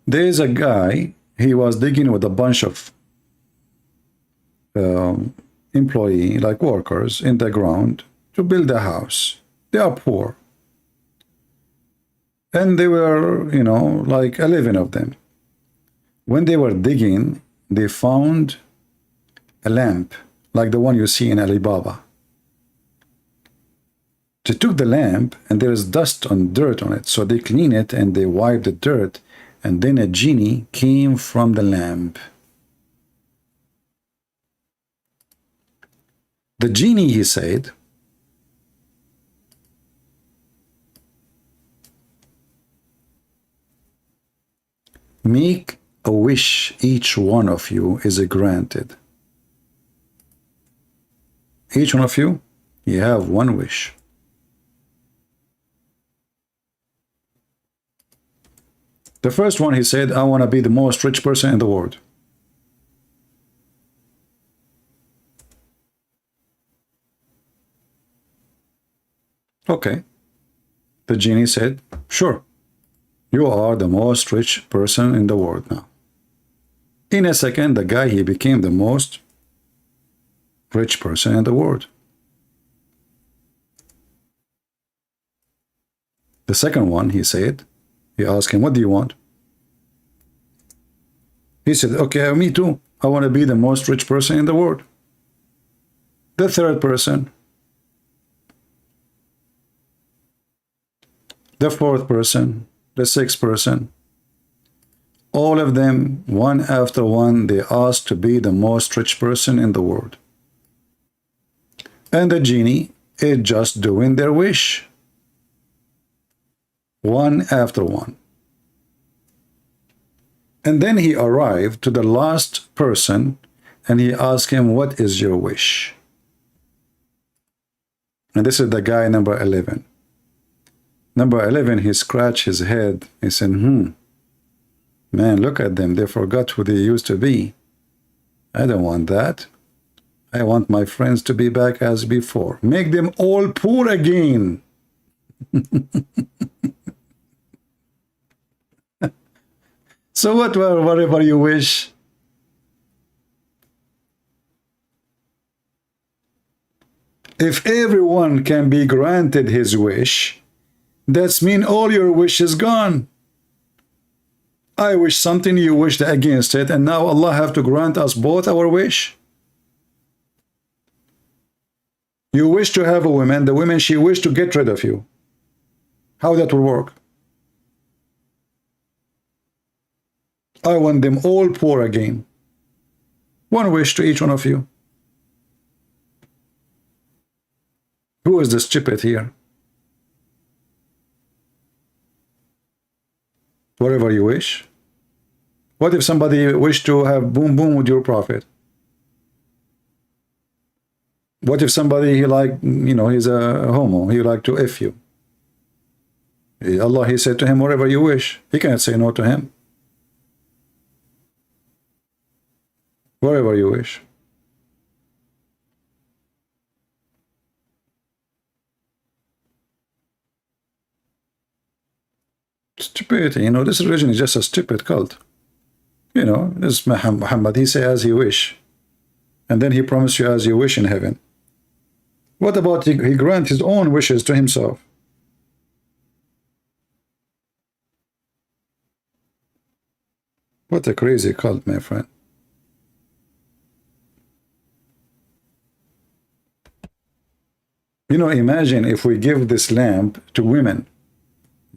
Speaker 7: There is a guy, he was digging with a bunch of employee, like workers, in the ground to build a house. They are poor. And they were, like 11 of them. When they were digging, they found a lamp, like the one you see in Alibaba. They took the lamp, and there is dust and dirt on it. So they clean it, and they wipe the dirt. And then a genie came from the lamp. The genie, he said, make a wish, each one of you is granted. Each one of you, you have one wish. The first one, he said, I want to be the most rich person in the world. Okay. The genie said, sure, you are the most rich person in the world now. In a second, the guy, he became the most rich person in the world. The second one, he said, he asked him, what do you want? He said, okay, me too. I want to be the most rich person in the world. The third person, the fourth person, the sixth person, all of them, one after one, they asked to be the most rich person in the world. And the genie is just doing their wish. One after one. And then he arrived to the last person, and he asked him, what is your wish? And this is the guy number 11. Number 11, he scratched his head. He said, man, look at them. They forgot who they used to be. I don't want that. I want my friends to be back as before. Make them all poor again. So what, whatever you wish? If everyone can be granted his wish, that's mean all your wish is gone. I wish something, you wished against it, and now Allah have to grant us both our wish. You wish to have a woman, the woman, she wished to get rid of you. How that will work? I want them all poor again. One wish to each one of you. Who is the stupid here? Whatever you wish. What if somebody wished to have boom boom with your prophet? What if somebody, he like, you know, he's a homo, he like to F you? Allah, he said to him, whatever you wish. He can't say no to him. Whatever you wish. Stupidity, you know, this religion is just a stupid cult. You know, this Muhammad, he say as he wish. And then he promised you as you wish in heaven. What about he grant his own wishes to himself? What a crazy cult, my friend. You know, imagine if we give this lamp to women.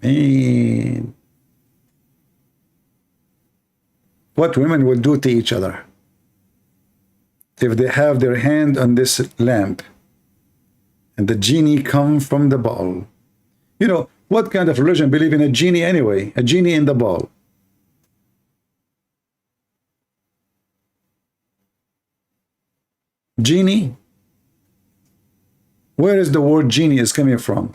Speaker 7: Man, what women will do to each other if they have their hand on this lamp and the genie come from the ball. You know, what kind of religion believe in a genie anyway? A genie in the ball. Genie? Where is the word genie is coming from?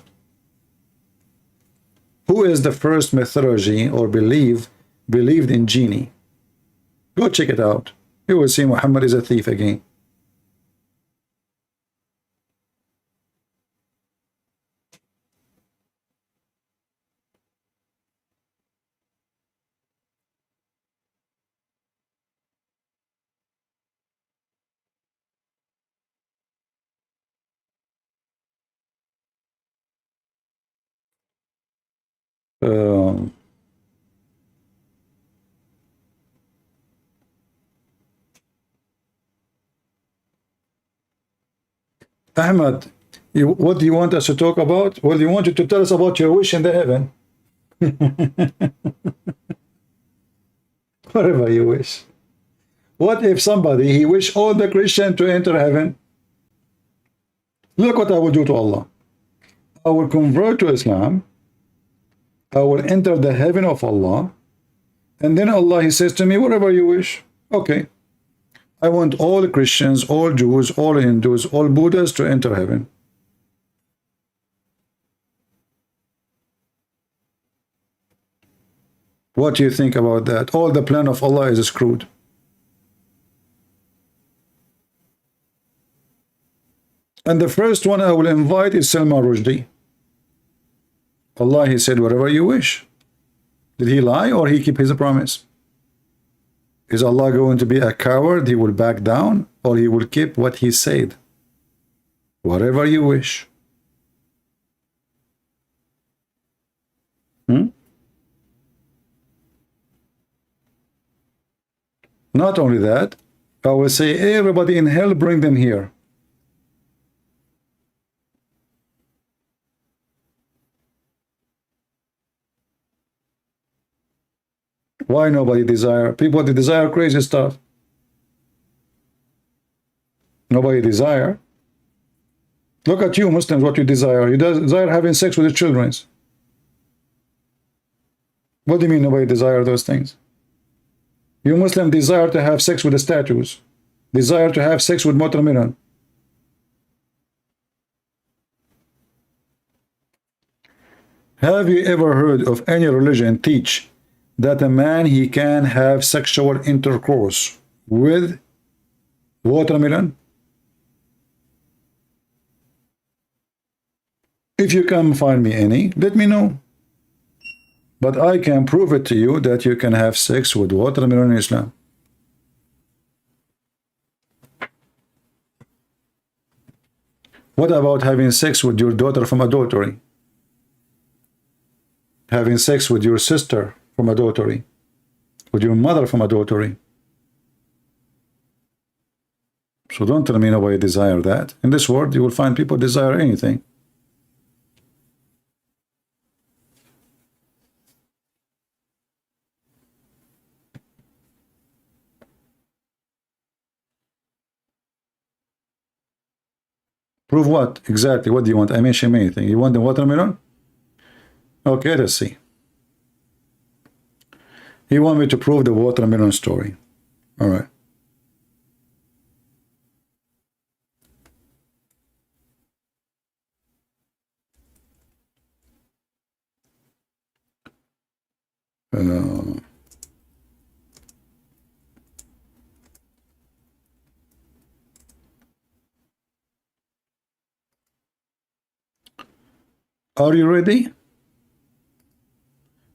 Speaker 7: Who is the first methodology or believed in genie? Go check it out. You will see Muhammad is a thief again. Ahmad, what do you want us to talk about? Well, you wanted to tell us about your wish in the heaven. Whatever you wish. What if somebody, he wish all the Christians to enter heaven? Look what I will do to Allah. I will convert to Islam. I will enter the heaven of Allah. And then Allah, he says to me, whatever you wish. Okay. I want all Christians, all Jews, all Hindus, all Buddhas to enter heaven. What do you think about that? All the plan of Allah is screwed. And the first one I will invite is Salman Rushdie. Allah, he said, whatever you wish. Did he lie or he keep his promise? Is Allah going to be a coward? He will back down, or he will keep what he said? Whatever you wish. Not only that, I will say, everybody in hell, bring them here. Why nobody desire? People, they desire crazy stuff. Nobody desire. Look at you, Muslims, what you desire. You desire having sex with your children. What do you mean nobody desire those things? You Muslim desire to have sex with the statues. Desire to have sex with Motor Miran. Have you ever heard of any religion teach that a man, he can have sexual intercourse with watermelon? If you can find me any, let me know. But I can prove it to you that you can have sex with watermelon in Islam. What about having sex with your daughter from adultery? Having sex with your sister from adultery? With your mother from adultery? So don't tell me nobody desire that. In this world, you will find people desire anything. Prove what? Exactly. What do you want? I mentioned anything. You want the watermelon? Okay, let's see. He want me to prove the watermelon story. All right. Are you ready?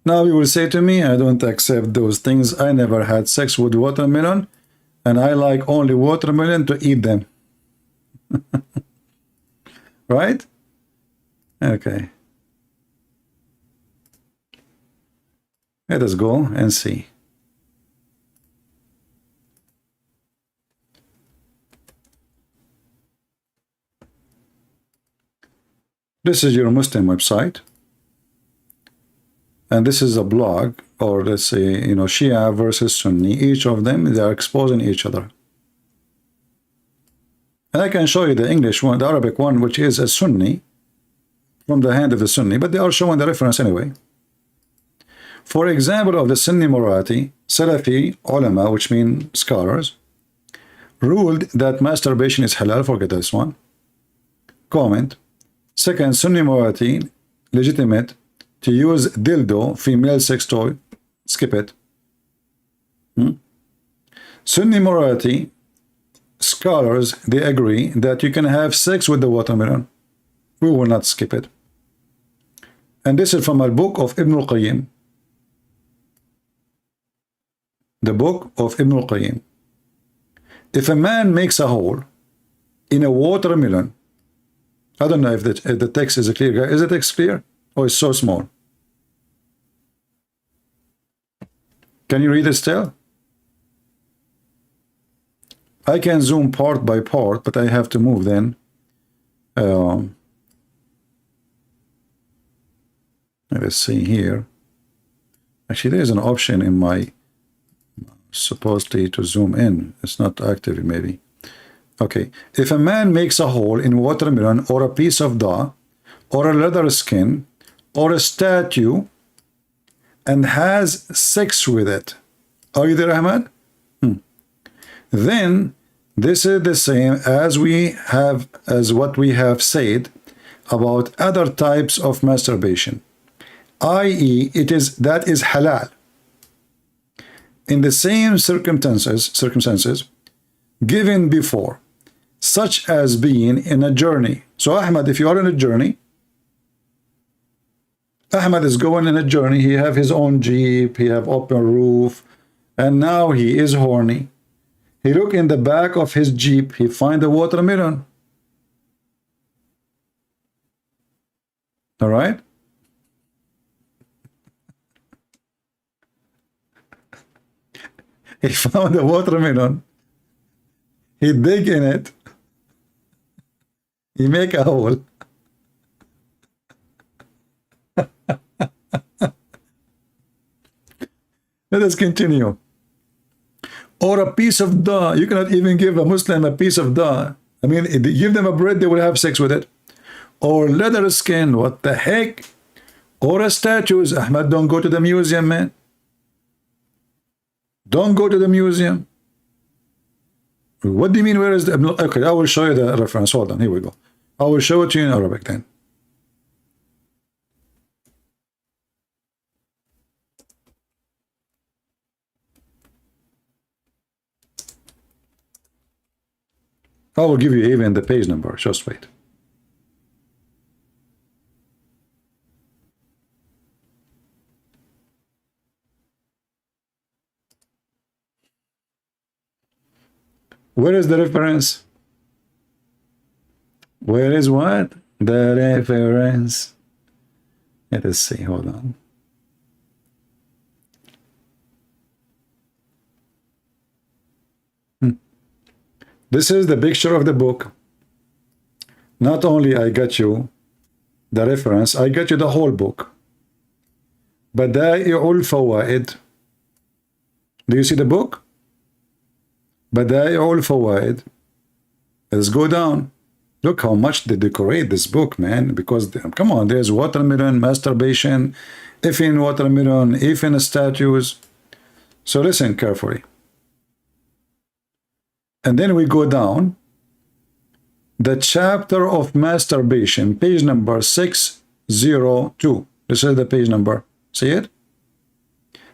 Speaker 7: Now you will say to me, I don't accept those things. I never had sex with watermelon, and I like only watermelon to eat them. Right? Okay. Let us go and see. This is your Muslim website. And this is a blog, or let's say, you know, Shia versus Sunni. Each of them, they are exposing each other. And I can show you the English one, the Arabic one, which is a Sunni, from the hand of the Sunni, but they are showing the reference anyway. For example, of the Sunni morality, Salafi ulama, which mean scholars, ruled that masturbation is halal. Forget this one. Comment. Second, Sunni morality, legitimate to use dildo, female sex toy. Skip it. Sunni morality, scholars, they agree that you can have sex with the watermelon. We will not skip it. And this is from a book of Ibn al-Qayyim. The book of Ibn al-Qayyim. If a man makes a hole in a watermelon, I don't know if the text is clear. Is the text clear? Or it's so small? Can you read it still? I can zoom part by part, but I have to move then. Let's see here. Actually, there is an option in my supposedly to zoom in. It's not active, maybe. Okay. If a man makes a hole in watermelon or a piece of dough or a leather skin or a statue and has sex with it. Are you there, Ahmad? Then this is the same as what we have said about other types of masturbation, i.e., that is halal. In the same circumstances given before, such as being in a journey. So Ahmad, if you are in a journey, Ahmad is going in a journey, he have his own jeep, he have open roof, and now he is horny. He look in the back of his jeep, he find a watermelon. All right? He found a watermelon. He dig in it. He make a hole. Let us continue. Or a piece of dough. You cannot even give a Muslim a piece of dough. I mean, if you give them a bread, they will have sex with it. Or leather skin. What the heck? Or a statues. Ahmad, don't go to the museum, man. Don't go to the museum. What do you mean, where is the... Okay, I will show you the reference. Hold on, here we go. I will show it to you in Arabic then. I will give you even the page number. Just wait. Where is the reference? Where is what? The reference. Let us see. Hold on. This is the picture of the book. Not only I got you the reference, I got you the whole book. Bada'i'ul Fawaid. Do you see the book? Bada'i'ul Fawaid. Let's go down. Look how much they decorate this book, man. Because, come on, there's watermelon, masturbation, effing watermelon, effing statues. So listen carefully. And then we go down. The chapter of masturbation, page number 602. This is the page number. See it?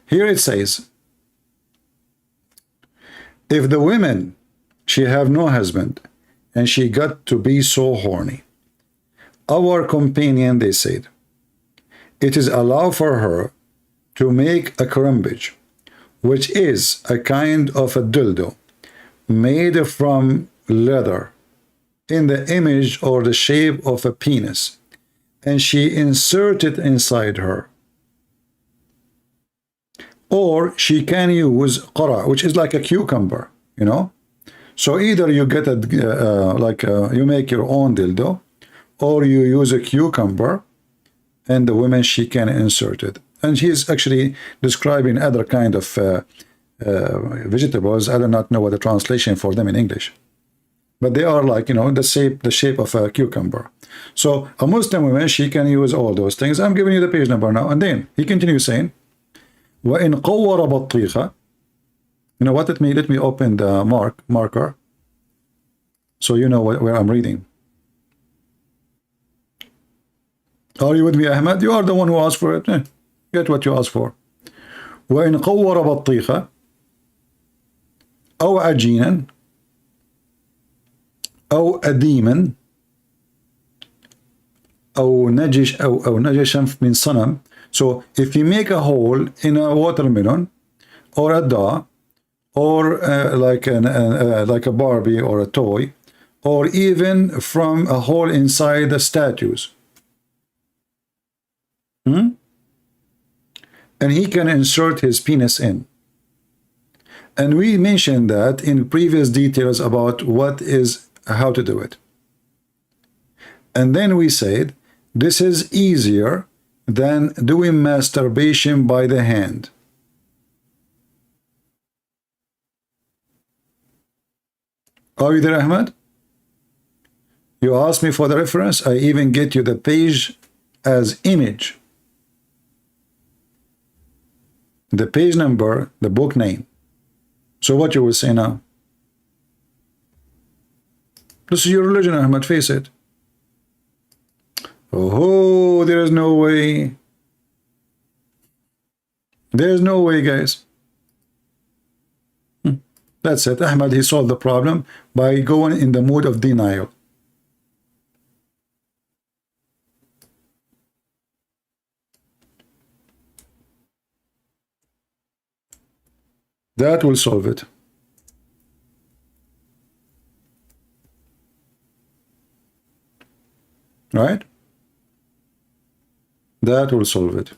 Speaker 7: Here it says, if the women, she have no husband, and she got to be so horny, our companion, they said, it is allowed for her to make a crumbage, which is a kind of a dildo made from leather in the image or the shape of a penis, and she inserted inside her. Or she can use qara, which is like a cucumber, you know. So either you get a you make your own dildo, or you use a cucumber, and the woman, she can insert it. And he's actually describing other kind of vegetables. I do not know what the translation for them in English, but they are like, you know, the shape of a cucumber. So a Muslim woman, she can use all those things. I'm giving you the page number now. And then he continues saying, وَإِنْ قَوَّرَ بَطِّيخَ. You know what it means? Let me open the marker so you know where I'm reading. Are you with me, Ahmed? You are the one who asked for it. Get what you asked for. وَإِنْ قَوَّرَ بَطِّيخَ أو عجينا أو أديما أو نجش أو نجشا من صنم. So if you make a hole in a watermelon or a doll or like a Barbie or a toy, or even from a hole inside the statues, and he can insert his penis in. And we mentioned that in previous details about how to do it. And then we said this is easier than doing masturbation by the hand. Are you there, Ahmed? You asked me for the reference. I even get you the page as image. The page number, the book name. So what you will say now? This is your religion, Ahmed, face it. Oh, there is no way. There is no way, guys. That's it. Ahmed, he solved the problem by going in the mood of denial. That will solve it. Right? That will solve it.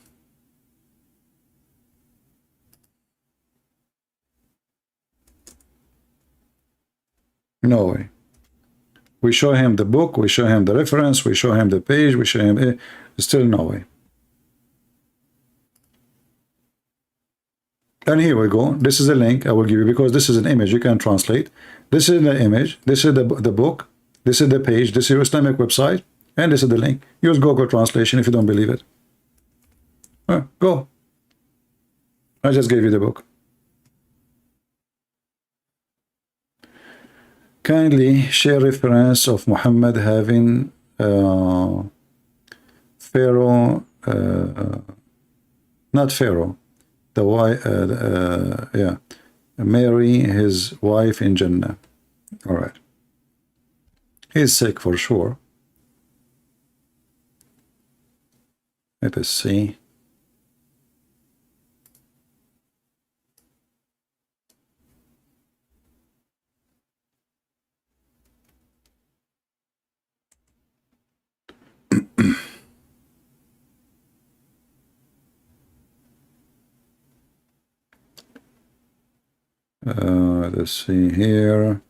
Speaker 7: No way. We show him the book, we show him the reference, we show him the page, we show him... Still no way. And here we go. This is a link I will give you because this is an image you can translate. This is the image. This is the book. This is the page. This is your Islamic website. And this is the link. Use Google Translation if you don't believe it. Go. I just gave you the book. Kindly share reference of Muhammad having Pharaoh, not Pharaoh, the wife, Mary, his wife in Jannah. All right. He's sick for sure. Let us see. Let's see here.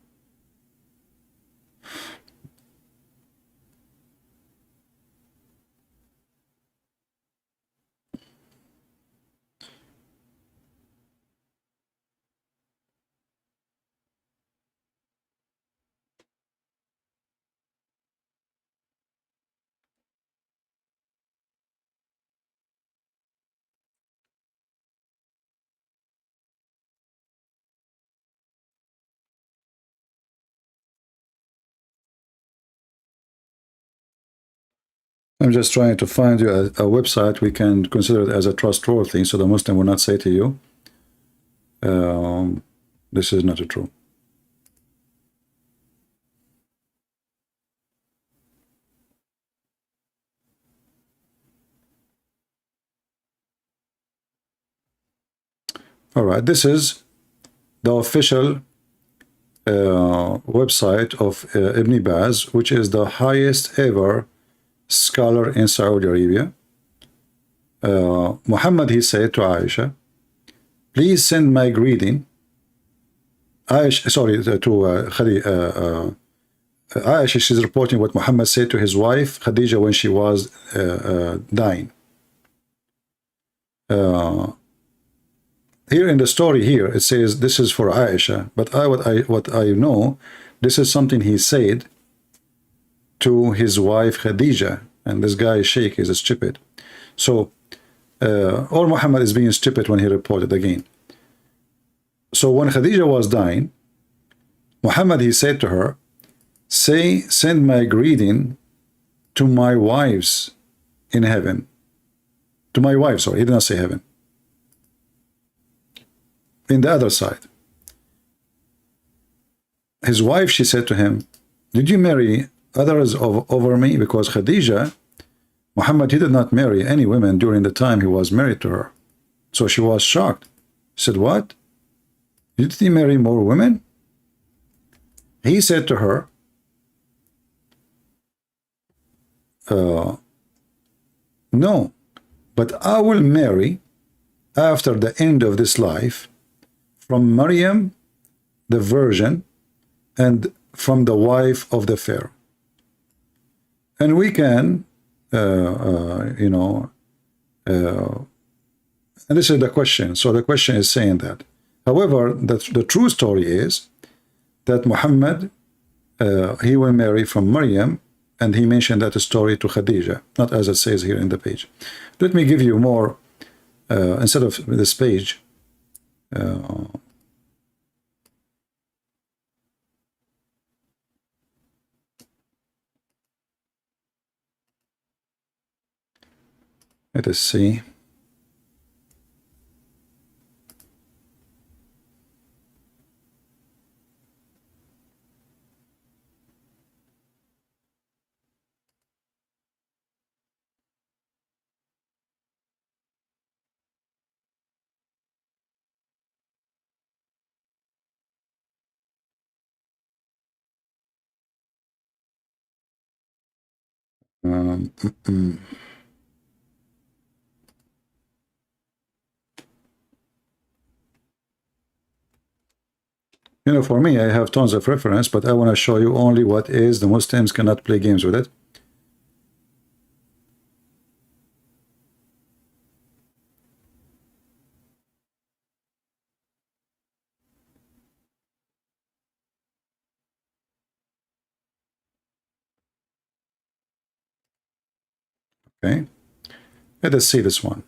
Speaker 7: I'm just trying to find you a website we can consider it as a trustworthy, so the Muslim will not say to you, this is not true. All right, this is the official website of Ibn Baz, which is the highest ever scholar in Saudi Arabia. Muhammad, he said to Aisha, please send my greeting. Aisha, sorry, to Aisha, she's reporting what Muhammad said to his wife Khadija when she was dying. Here in the story here, it says this is for Aisha, but what I know, this is something he said to his wife Khadija, and this guy Sheikh is stupid. So, or Muhammad is being stupid when he reported again. So when Khadija was dying, Muhammad, he said to her, send my greeting to my wives in heaven. To my wife, sorry, he did not say heaven. In the other side. His wife, she said to him, did you marry others over me? Because Khadija, Muhammad, he did not marry any women during the time he was married to her. So she was shocked. She said, what? Did he marry more women? He said to her, no, but I will marry after the end of this life from Maryam, the virgin, and from the wife of the Pharaoh. And we can, you know, and this is the question. So the question is saying that. However, the true story is that Muhammad, he will marry from Maryam, and he mentioned that story to Khadija, not as it says here in the page. Let me give you more, instead of this page, let us see. You know, for me, I have tons of reference, but I want to show you only what is. The Muslims cannot play games with it. Okay, let us see this one.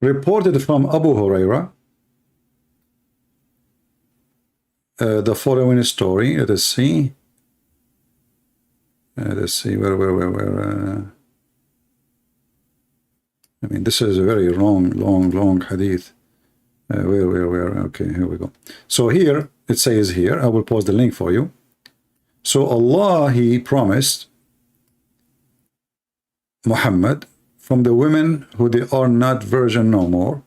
Speaker 7: Reported from Abu Huraira, the following story. Let us see. Let's see where. I mean, this is a very long hadith. Where? Okay, here we go. So here it says here. I will post the link for you. So Allah, He promised Muhammad from the women who they are not virgin no more.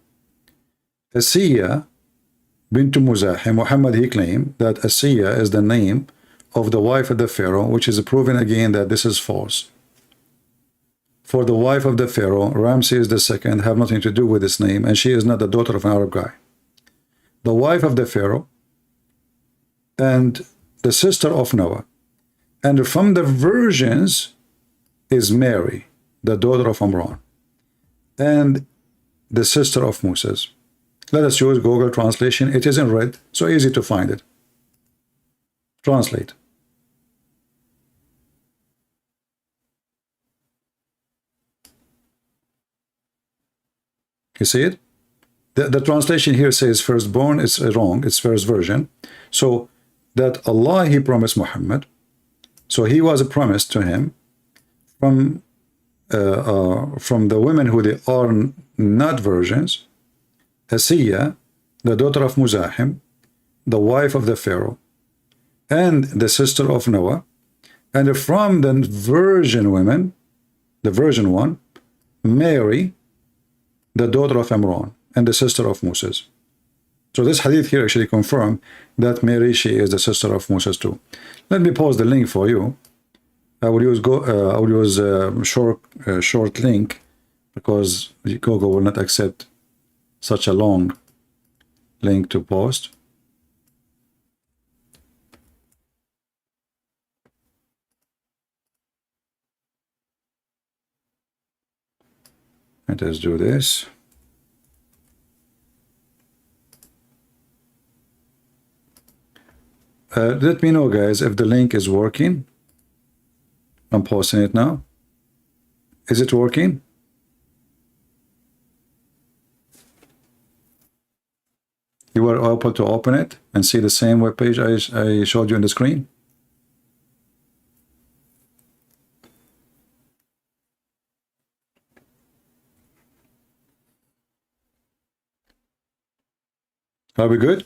Speaker 7: Asiya bint Muzahim, Muhammad, he claimed that Asiya is the name of the wife of the Pharaoh, which is proven again that this is false. For the wife of the Pharaoh, Ramses II, have nothing to do with this name, and she is not the daughter of an Arab guy. The wife of the Pharaoh and the sister of Noah, and from the virgins is Mary, the daughter of Imran, and the sister of Moses. Let us use Google translation. It is in red, so easy to find it. Translate. You see it? The translation here says firstborn. It's wrong. It's first version. So that Allah, he promised Muhammad. So he was promised to him from the women who they are not virgins. Asiya, the daughter of Muzahim, the wife of the Pharaoh, and the sister of Noah, and from the virgin women, the virgin one, Mary, the daughter of Imran, and the sister of Moses. So this hadith here actually confirms that Mary, she is the sister of Moses too. Let me pause the link for you. I will use short link because Google will not accept such a long link to post. Let us do this. Let me know, guys, if the link is working. I'm posting it now. Is it working? You were able to open it and see the same web page I showed you on the screen? Are we good?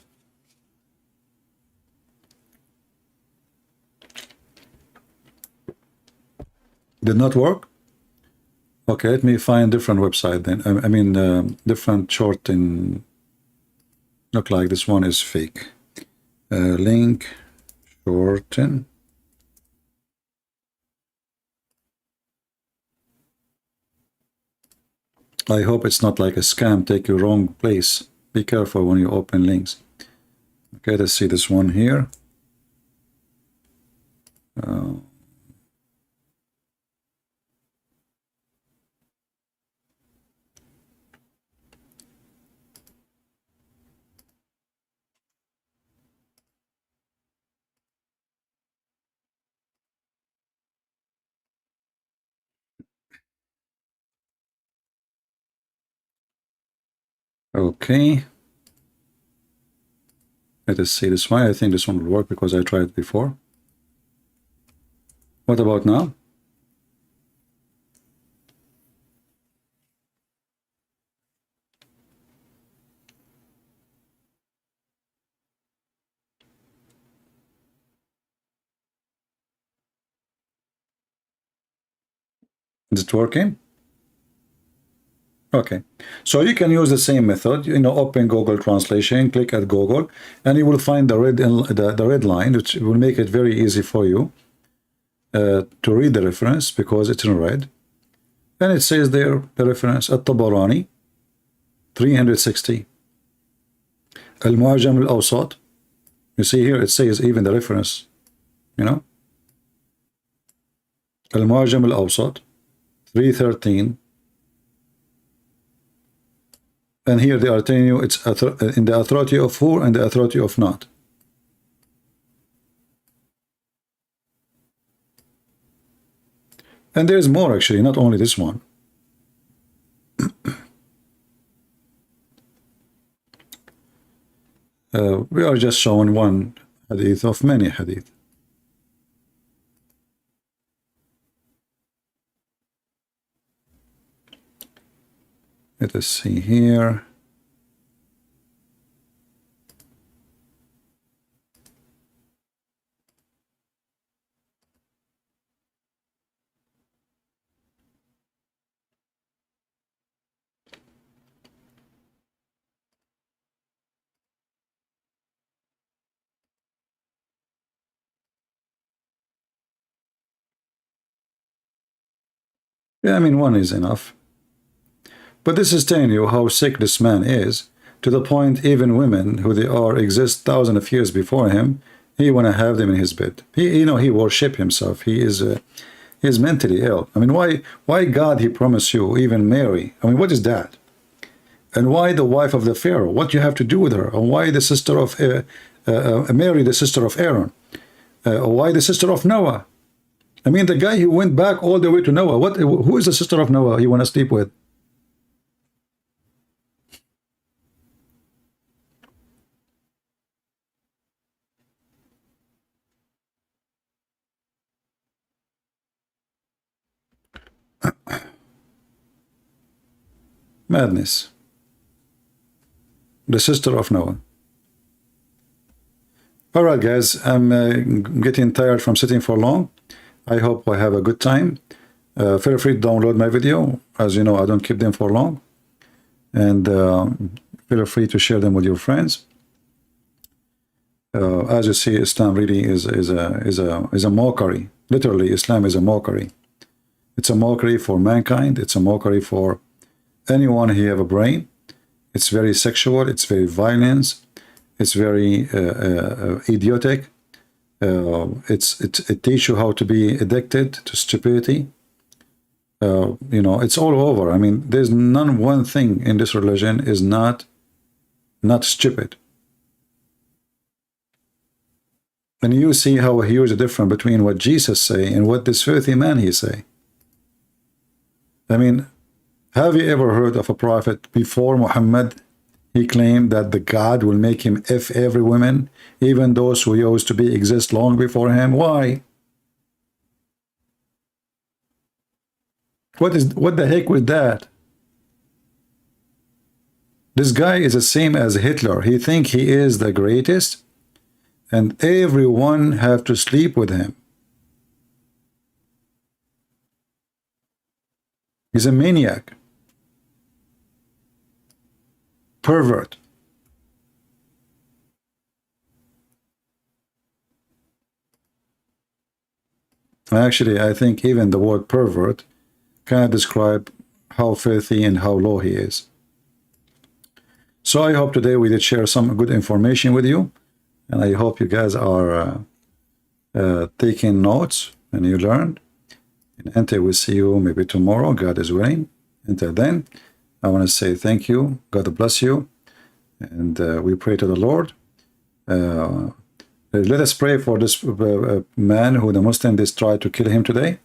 Speaker 7: Did not work? Okay, let me find different website then. I mean, different short in. Look like this one is fake. Link shorten. I hope it's not like a scam, take you wrong place. Be careful when you open links. Okay, let's see this one here. Okay. Let us see this one. I think this one will work because I tried it before. What about now? Is it working? Okay, so you can use the same method. Open Google Translation, click at Google, and you will find the red line, which will make it very easy for you to read the reference because it's in red. And it says there the reference At-Tabarani 360. Al-Mu'jam al-Awsat. You see here it says even the reference. Al-Mu'jam al-Awsat 313. And here they are telling you it's in the authority of who and the authority of not. And there's more actually, not only this one. We are just showing one hadith of many hadith. Let us see here. Yeah, I mean, one is enough. But this is telling you how sick this man is, to the point even women who they are exist thousands of years before him, he want to have them in his bed. He, you know, he worship himself. He is mentally ill. I mean, why God he promised you, even Mary? I mean, what is that? And why the wife of the Pharaoh? What you have to do with her? And why the sister of Mary, the sister of Aaron? Why the sister of Noah? I mean, the guy who went back all the way to Noah. Who is the sister of Noah you want to sleep with? Madness. The sister of Noah. All right, guys, I'm getting tired from sitting for long. I hope I have a good time. Feel free to download my video. As you know, I don't keep them for long. And feel free to share them with your friends. As you see, Islam really is a mockery. Literally, Islam is a mockery. It's a mockery for mankind. It's a mockery for anyone who have a brain. It's very sexual. It's very violent. It's very idiotic. It teaches you how to be addicted to stupidity. You know, it's all over. I mean, there's one thing in this religion is not stupid. And you see how huge a difference between what Jesus say and what this filthy man he say. I mean, have you ever heard of a prophet before Muhammad? He claimed that the God will make him F every woman, even those who used to be exist long before him. Why? What the heck with that? This guy is the same as Hitler. He think he is the greatest, and everyone have to sleep with him. He's a maniac. Pervert. Actually, I think even the word pervert can describe how filthy and how low he is. So I hope today we did share some good information with you, and I hope you guys are taking notes and you learned. And until we see you maybe tomorrow, God is willing. Until then, I want to say thank you. God bless you. And we pray to the Lord. Let us pray for this man who the Muslims tried to kill him today,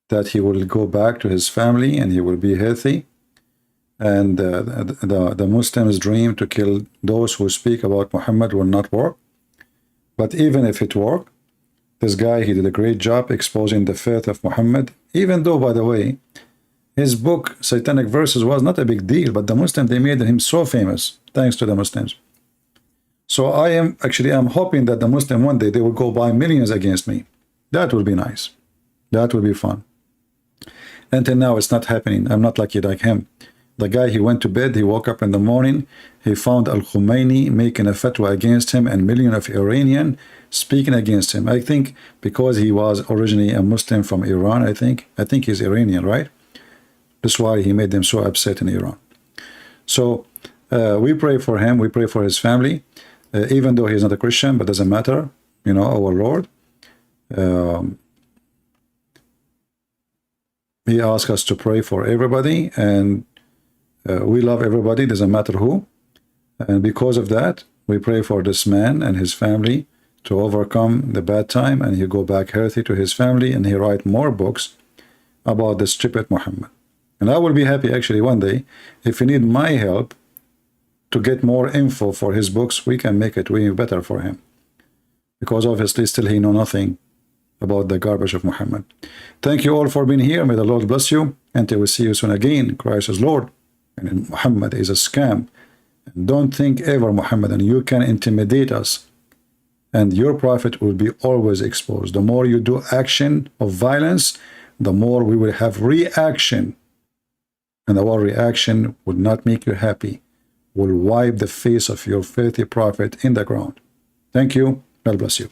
Speaker 7: that he will go back to his family and he will be healthy. And the Muslims' dream to kill those who speak about Muhammad will not work. But even if it worked, this guy, he did a great job exposing the faith of Muhammad, even though, by the way, his book, Satanic Verses, was not a big deal, but the Muslims, they made him so famous, thanks to the Muslims. So I'm hoping that the Muslim one day, they will go buy millions against me. That will be nice. That will be fun. Until now, it's not happening. I'm not lucky like him. The guy, he went to bed, he woke up in the morning, he found Al-Khomeini making a fatwa against him and millions of Iranians speaking against him. I think because he was originally a Muslim from Iran, I think he's Iranian, right? That's why he made them so upset in Iran. So we pray for him, we pray for his family, even though he's not a Christian, but doesn't matter, you know, our Lord. He asked us to pray for everybody, and we love everybody, doesn't matter who. And because of that, we pray for this man and his family to overcome the bad time, and he go back healthy to his family, and he write more books about the stupid Muhammad. And I will be happy actually one day, if you need my help to get more info for his books, we can make it way better for him. Because obviously still he know nothing about the garbage of Muhammad. Thank you all for being here. May the Lord bless you. Until we see you soon again. Christ is Lord, and Muhammad is a scam. And don't think ever Muhammad and you can intimidate us. And your prophet will be always exposed. The more you do action of violence, the more we will have reaction. And our reaction will not make you happy. Will wipe the face of your filthy prophet in the ground. Thank you. God bless you.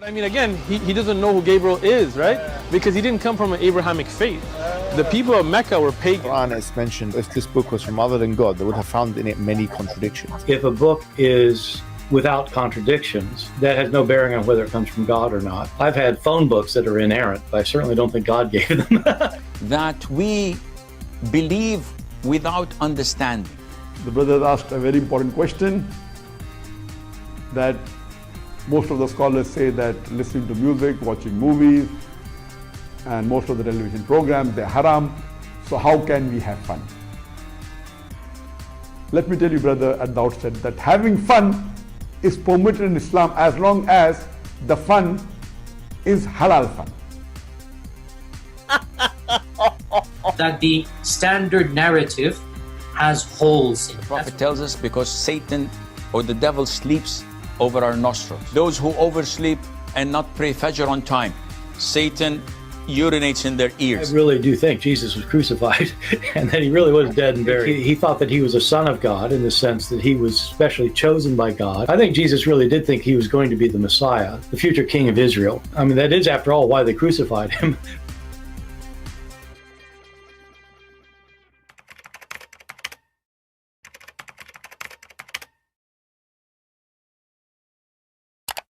Speaker 1: But I mean, again, he doesn't know who Gabriel is, right? Because he didn't come from an Abrahamic faith. The people of Mecca were pagan.
Speaker 2: Quran is mentioned. If this book was from other than God, they would have found in it many contradictions.
Speaker 3: If a book is without contradictions, that has no bearing on whether it comes from God or not. I've had phone books that are inerrant, but I certainly don't think God gave them.
Speaker 4: That we believe without understanding.
Speaker 5: The brother asked a very important question, that most of the scholars say that listening to music, watching movies, and most of the television programs, they're haram. So how can we have fun? Let me tell you, brother, at the outset that having fun is permitted in Islam as long as the fun is halal fun.
Speaker 6: That the standard narrative has holes in it.
Speaker 4: The Prophet tells us because Satan or the devil sleeps over our nostrils. Those who oversleep and not pray Fajr on time, Satan urinates in their ears.
Speaker 3: I really do think Jesus was crucified and that he really was dead and buried. He thought that he was a son of God in the sense that he was specially chosen by God. I think Jesus really did think he was going to be the Messiah, the future king of Israel. I mean, that is, after all, why they crucified him.